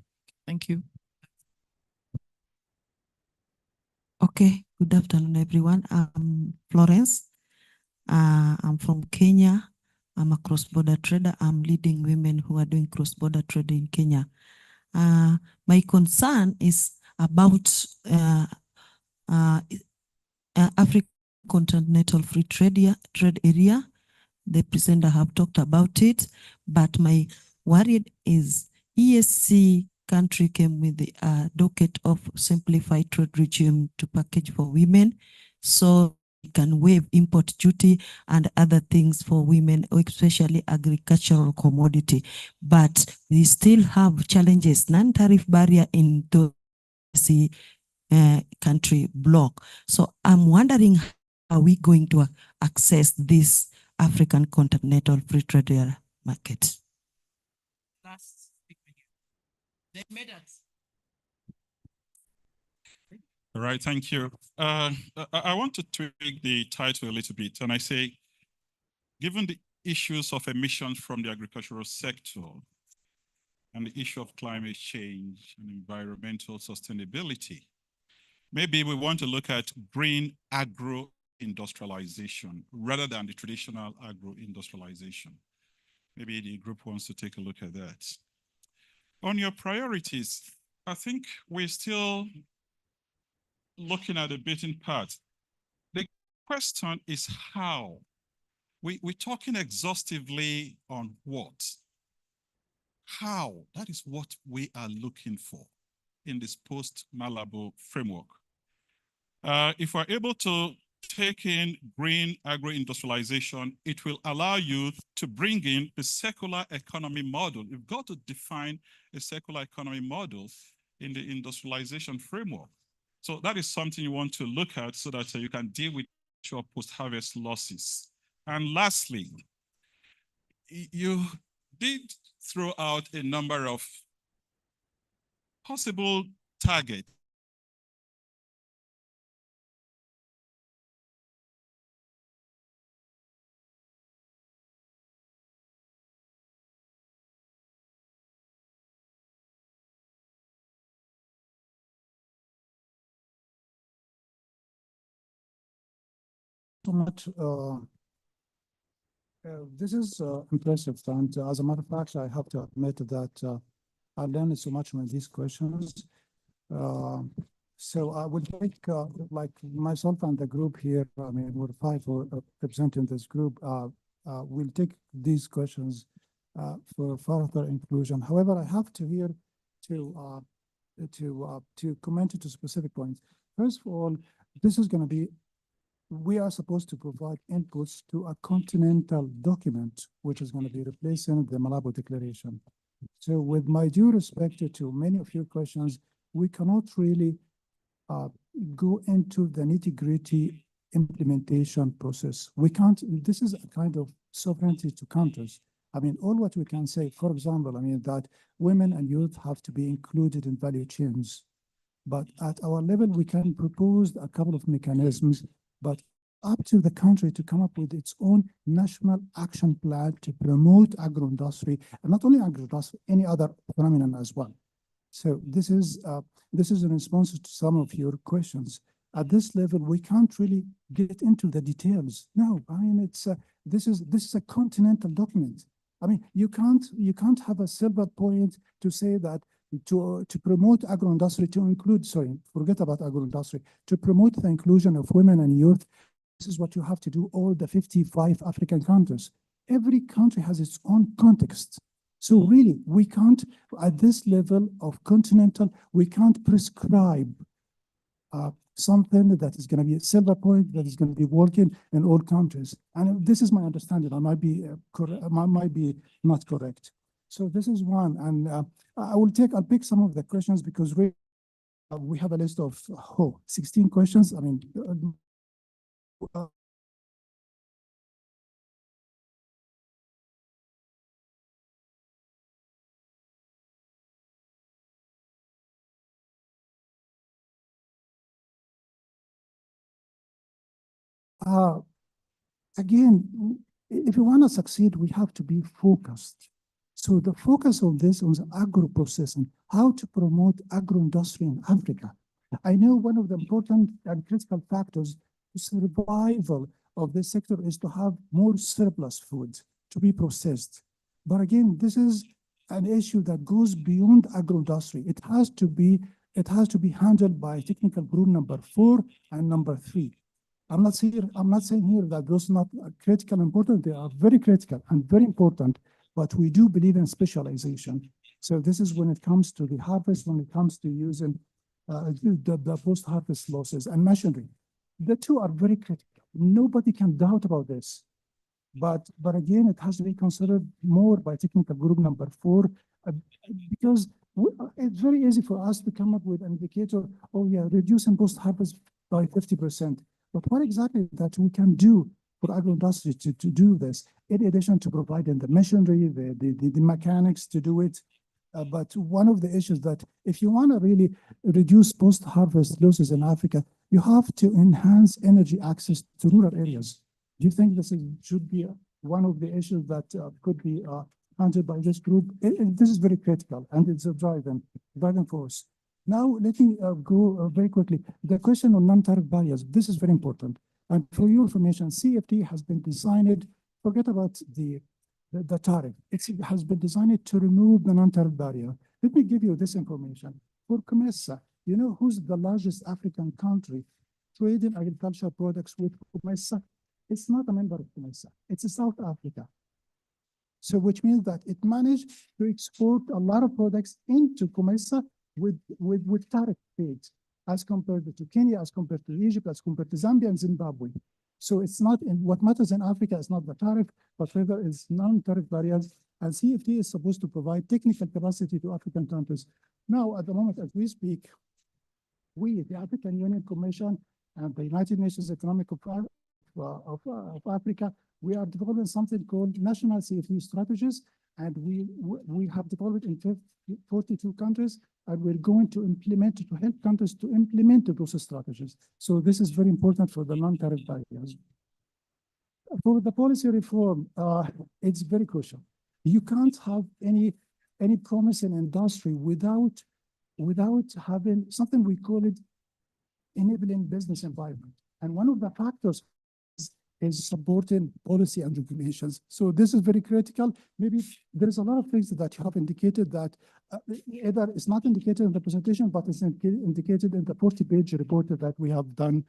Thank you. Okay, good afternoon, everyone. I'm Florence. I'm from Kenya. I'm a cross-border trader. I'm leading women who are doing cross-border trading in Kenya. My concern is about African Continental Free Trade Area. The presenter have talked about it, but my worry is ESC country came with the docket of simplified trade regime to package for women, so we can waive import duty and other things for women, especially agricultural commodity. But we still have challenges, non-tariff barrier in the ESC country block. So I'm wondering, how are we going to access this African Continental Free Trade Area market? Last speaker here. They've made it. All right, thank you. I want to tweak the title a little bit, and I say, given the issues of emissions from the agricultural sector and the issue of climate change and environmental sustainability, maybe we want to look at green agro-industrialization rather than the traditional agro-industrialization. Maybe the group wants to take a look at that. On your priorities, I think we're still looking at the beaten path. The question is how. We're talking exhaustively on what? How? That is what we are looking for in this post-Malabo framework. If we're able to take in green agro-industrialization, it will allow you to bring in the circular economy model. You've got to define a circular economy model in the industrialization framework. So that is something you want to look at so that you can deal with your post-harvest losses. And lastly, you did throw out a number of possible targets. So much. This is impressive, and as a matter of fact, I have to admit that I learned so much from these questions. So I will take, like myself and the group here, I mean, we're five representing this group, we'll take these questions for further inclusion. However, I have to here to comment to specific points. First of all, this is going to be, we are supposed to provide inputs to a continental document, which is going to be replacing the Malabo Declaration. So with my due respect to many of your questions, we cannot really go into the nitty-gritty implementation process. We can't, this is a kind of sovereignty to countries. I mean, all what we can say, for example, I mean, that women and youth have to be included in value chains. But at our level, we can propose a couple of mechanisms, but up to the country to come up with its own national action plan to promote agro-industry, and not only agro-industry, any other phenomenon as well. So this is in response to some of your questions. At this level, we can't really get into the details. No, I mean, it's this is a continental document. I mean, you can't have a silver point to say that to promote agro-industry, to include, sorry, forget about agro-industry, to promote the inclusion of women and youth. This is what you have to do, all the 55 African countries. Every country has its own context. So really, we can't, at this level of continental, we can't prescribe something that is going to be a silver point that is going to be working in all countries. And this is my understanding. I might be might be not correct. So this is one, and I'll pick some of the questions because we have a list of 16 questions. I mean. Again, if you want to succeed, we have to be focused. So the focus of this was agro-processing, how to promote agro-industry in Africa. I know one of the important and critical factors to survival of this sector is to have more surplus food to be processed. But again, this is an issue that goes beyond agro-industry. It has to be handled by technical group number 4 and number 3. I'm not saying here that those are not critical important. They are very critical and very important, but we do believe in specialization. So this is when it comes to the harvest, when it comes to using the post-harvest losses and machinery. The two are very critical. Nobody can doubt about this. But again, it has to be considered more by technical group number 4, because it's very easy for us to come up with an indicator, oh yeah, reducing post-harvest by 50%. But what exactly that we can do for agro-industry to do this, in addition to providing the machinery, the mechanics to do it. But one of the issues that if you want to really reduce post-harvest losses in Africa, you have to enhance energy access to rural areas. Do you think this should be one of the issues that could be handled by this group? This is very critical, and it's a driving force. Now, let me go very quickly. The question on non-tariff barriers, this is very important. And for your information, CFT has been designed, forget about the tariff. It has been designed to remove the non-tariff barrier. Let me give you this information. For COMESA, you know who's the largest African country trading agricultural products with COMESA? It's not a member of COMESA. It's South Africa. So which means that it managed to export a lot of products into COMESA with tariff paid, as compared to Kenya, as compared to Egypt, as compared to Zambia and Zimbabwe. So it's not, what matters in Africa is not the tariff, but rather is non-tariff barriers. And CFT is supposed to provide technical capacity to African countries. Now, at the moment, as we speak, we, the African Union Commission and the United Nations Economic of Africa, we are developing something called national CFT strategies, and we have developed in 42 countries, and we're going to implement to help countries to implement those strategies. So this is very important for the non-tariff barriers. For the policy reform, it's very crucial. You can't have any promise in industry without having something we call it enabling business environment. And one of the factors is supporting policy and regulations. So this is very critical. Maybe there is a lot of things that you have indicated that either it's not indicated in the presentation, but it's indicated in the 40-page report that we have done.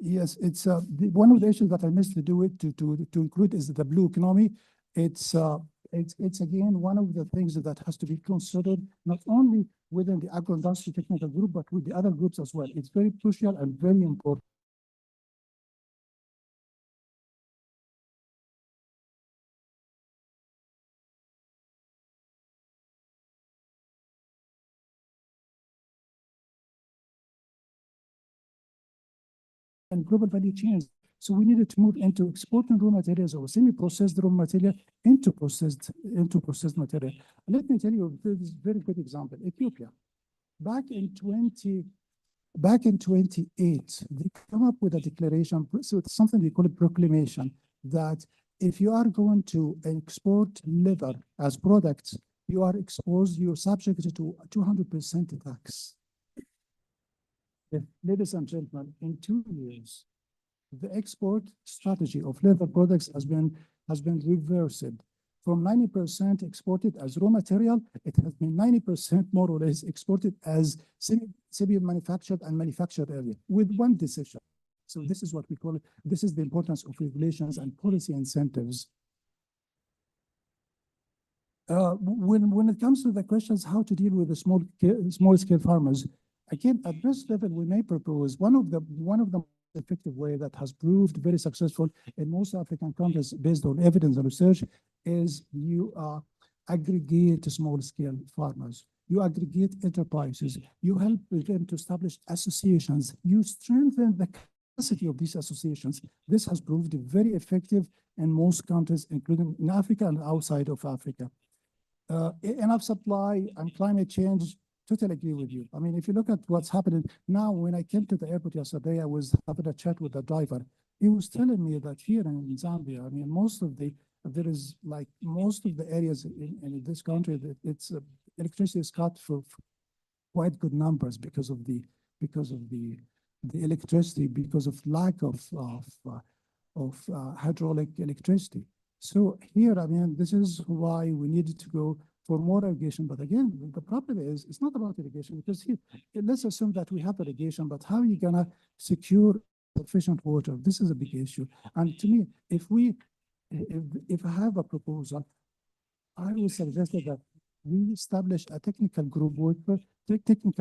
Yes, it's one of the issues that I missed to do it to include is the blue economy. It's again one of the things that has to be considered not only within the agro-industry technical group, but with the other groups as well. It's very crucial and very important. And global value chains. So we needed to move into exporting raw materials or semi-processed raw material into processed material. Let me tell you this very good example. Ethiopia, back in 28, they come up with a declaration. So it's something we call a proclamation that if you are going to export liver as products, you are exposed, you're subject to 200% tax. Ladies and gentlemen, in 2 years, the export strategy of leather products has been reversed. From 90% exported as raw material, it has been 90% more or less exported as semi-manufactured and manufactured area with one decision. So this is what we call it. This is the importance of regulations and policy incentives. When it comes to the questions how to deal with the small scale farmers, again, at this level, we may propose one of the effective way that has proved very successful in most African countries based on evidence and research is you aggregate small scale farmers. You aggregate enterprises. You help them to establish associations. You strengthen the capacity of these associations. This has proved very effective in most countries, including in Africa and outside of Africa. Enough supply and climate change, totally agree with you. I mean, if you look at what's happening now, when I came to the airport yesterday, I was having a chat with the driver. He was telling me that here in Zambia, I mean, most of the there is like most of the areas in this country that it's electricity is cut for quite good numbers because of the electricity, because of lack of hydraulic electricity. So here, I mean, this is why we needed to go for more irrigation. But again, the problem is it's not about irrigation, because here, let's assume that we have irrigation, but how are you gonna secure sufficient water? This is a big issue. And to me, if I have a proposal, I would suggest that we establish a technical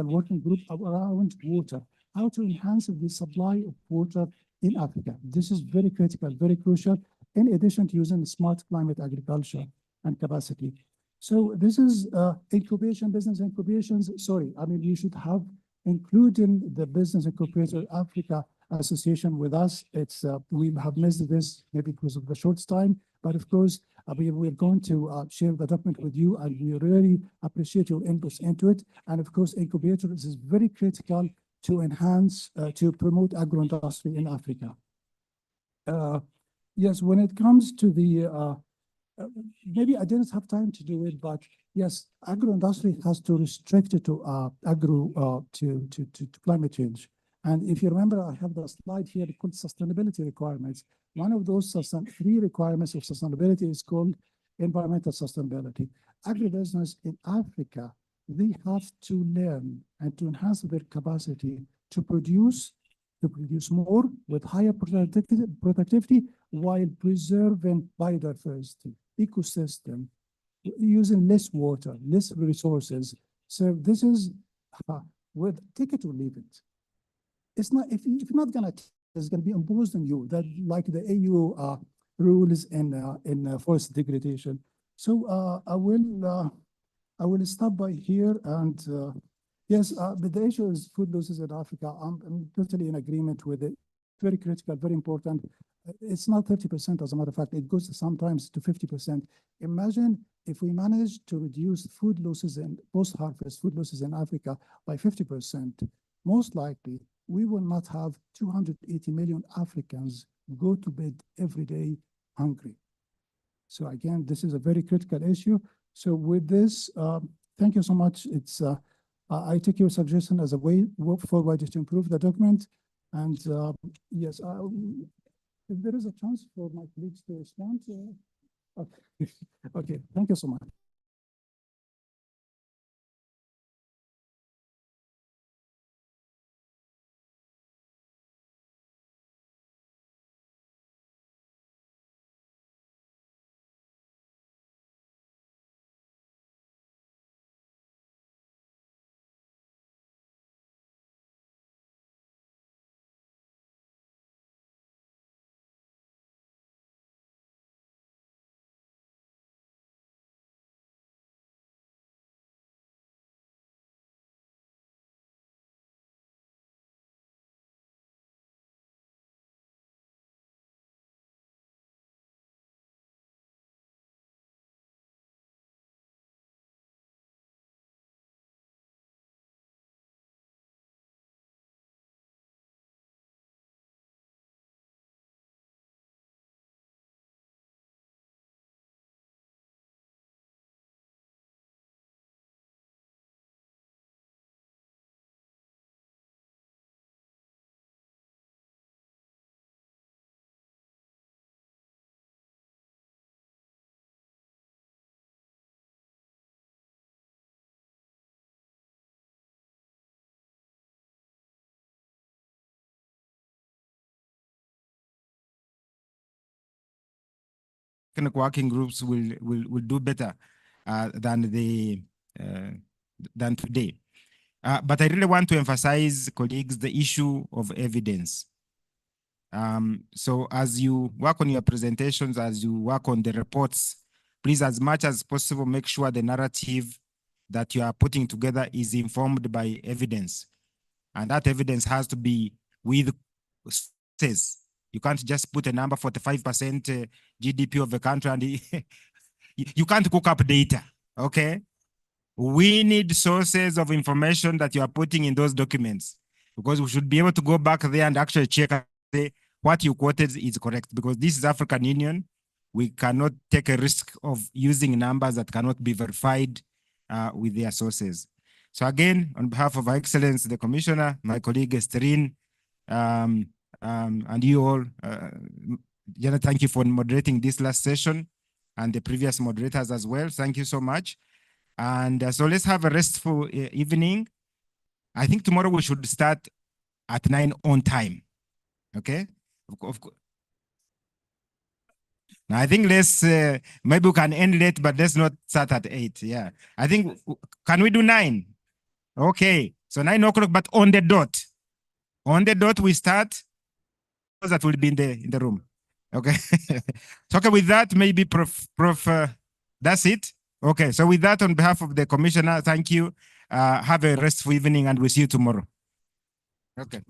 working group around water, how to enhance the supply of water in Africa. This is very critical, very crucial, in addition to using smart climate agriculture and capacity. So this is incubation, business incubations. Sorry, I mean, you should have including the Business Incubator Africa Association with us. It's we have missed this maybe because of the short time, but of course, we're going to share the document with you, and we really appreciate your inputs into it. And of course, incubators is very critical to enhance, to promote agro-industry in Africa. Yes, when it comes to the, maybe I didn't have time to do it, but yes, agro-industry has to restrict it to to climate change. And if you remember, I have the slide here called sustainability requirements. One of those 3 requirements of sustainability is called environmental sustainability. Agribusiness in Africa, they have to learn and to enhance their capacity to produce more with higher productivity while preserving biodiversity, ecosystem, using less water, less resources. So this is with take it or leave it. It's not, if you're not gonna, it's gonna be imposed on you, that like the AU rules in forest degradation. So I will stop by here, and yes, but the issue is food losses in Africa. I'm totally in agreement with it. Very critical, very important. It's not 30%, as a matter of fact, it goes sometimes to 50%. Imagine if we manage to reduce food losses and post-harvest food losses in Africa by 50%, most likely we will not have 280 million Africans go to bed every day hungry. So again, this is a very critical issue. So with this, thank you so much. It's I take your suggestion as a way forward to improve the document. And yes, if there is a chance for my colleagues to respond, okay. Okay, thank you so much. Working groups will do better than today. But I really want to emphasize, colleagues, the issue of evidence. So as you work on your presentations, as you work on the reports, please, as much as possible, make sure the narrative that you are putting together is informed by evidence. And that evidence has to be with sources. You can't just put a number, 45% GDP of the country, and you can't cook up data, okay? We need sources of information that you are putting in those documents, because we should be able to go back there and actually check what you quoted is correct, because this is African Union. we cannot take a risk of using numbers that cannot be verified with their sources. So again, on behalf of Her Excellency, the Commissioner, my colleague Esterine, and you all, Jana, thank you for moderating this last session and the previous moderators as well. Thank you so much. And so let's have a restful evening. I think tomorrow we should start at 9 on time. Okay? Of course. Now, I think let's, maybe we can end late, but let's not start at 8. Yeah. I think, can we do 9? Okay. So 9 o'clock, but on the dot. On the dot, we start. That will be in the room. Okay. So, okay, with that, maybe Prof, that's it. Okay. So with that, on behalf of the Commissioner, thank you. Have a restful evening and we'll see you tomorrow. Okay.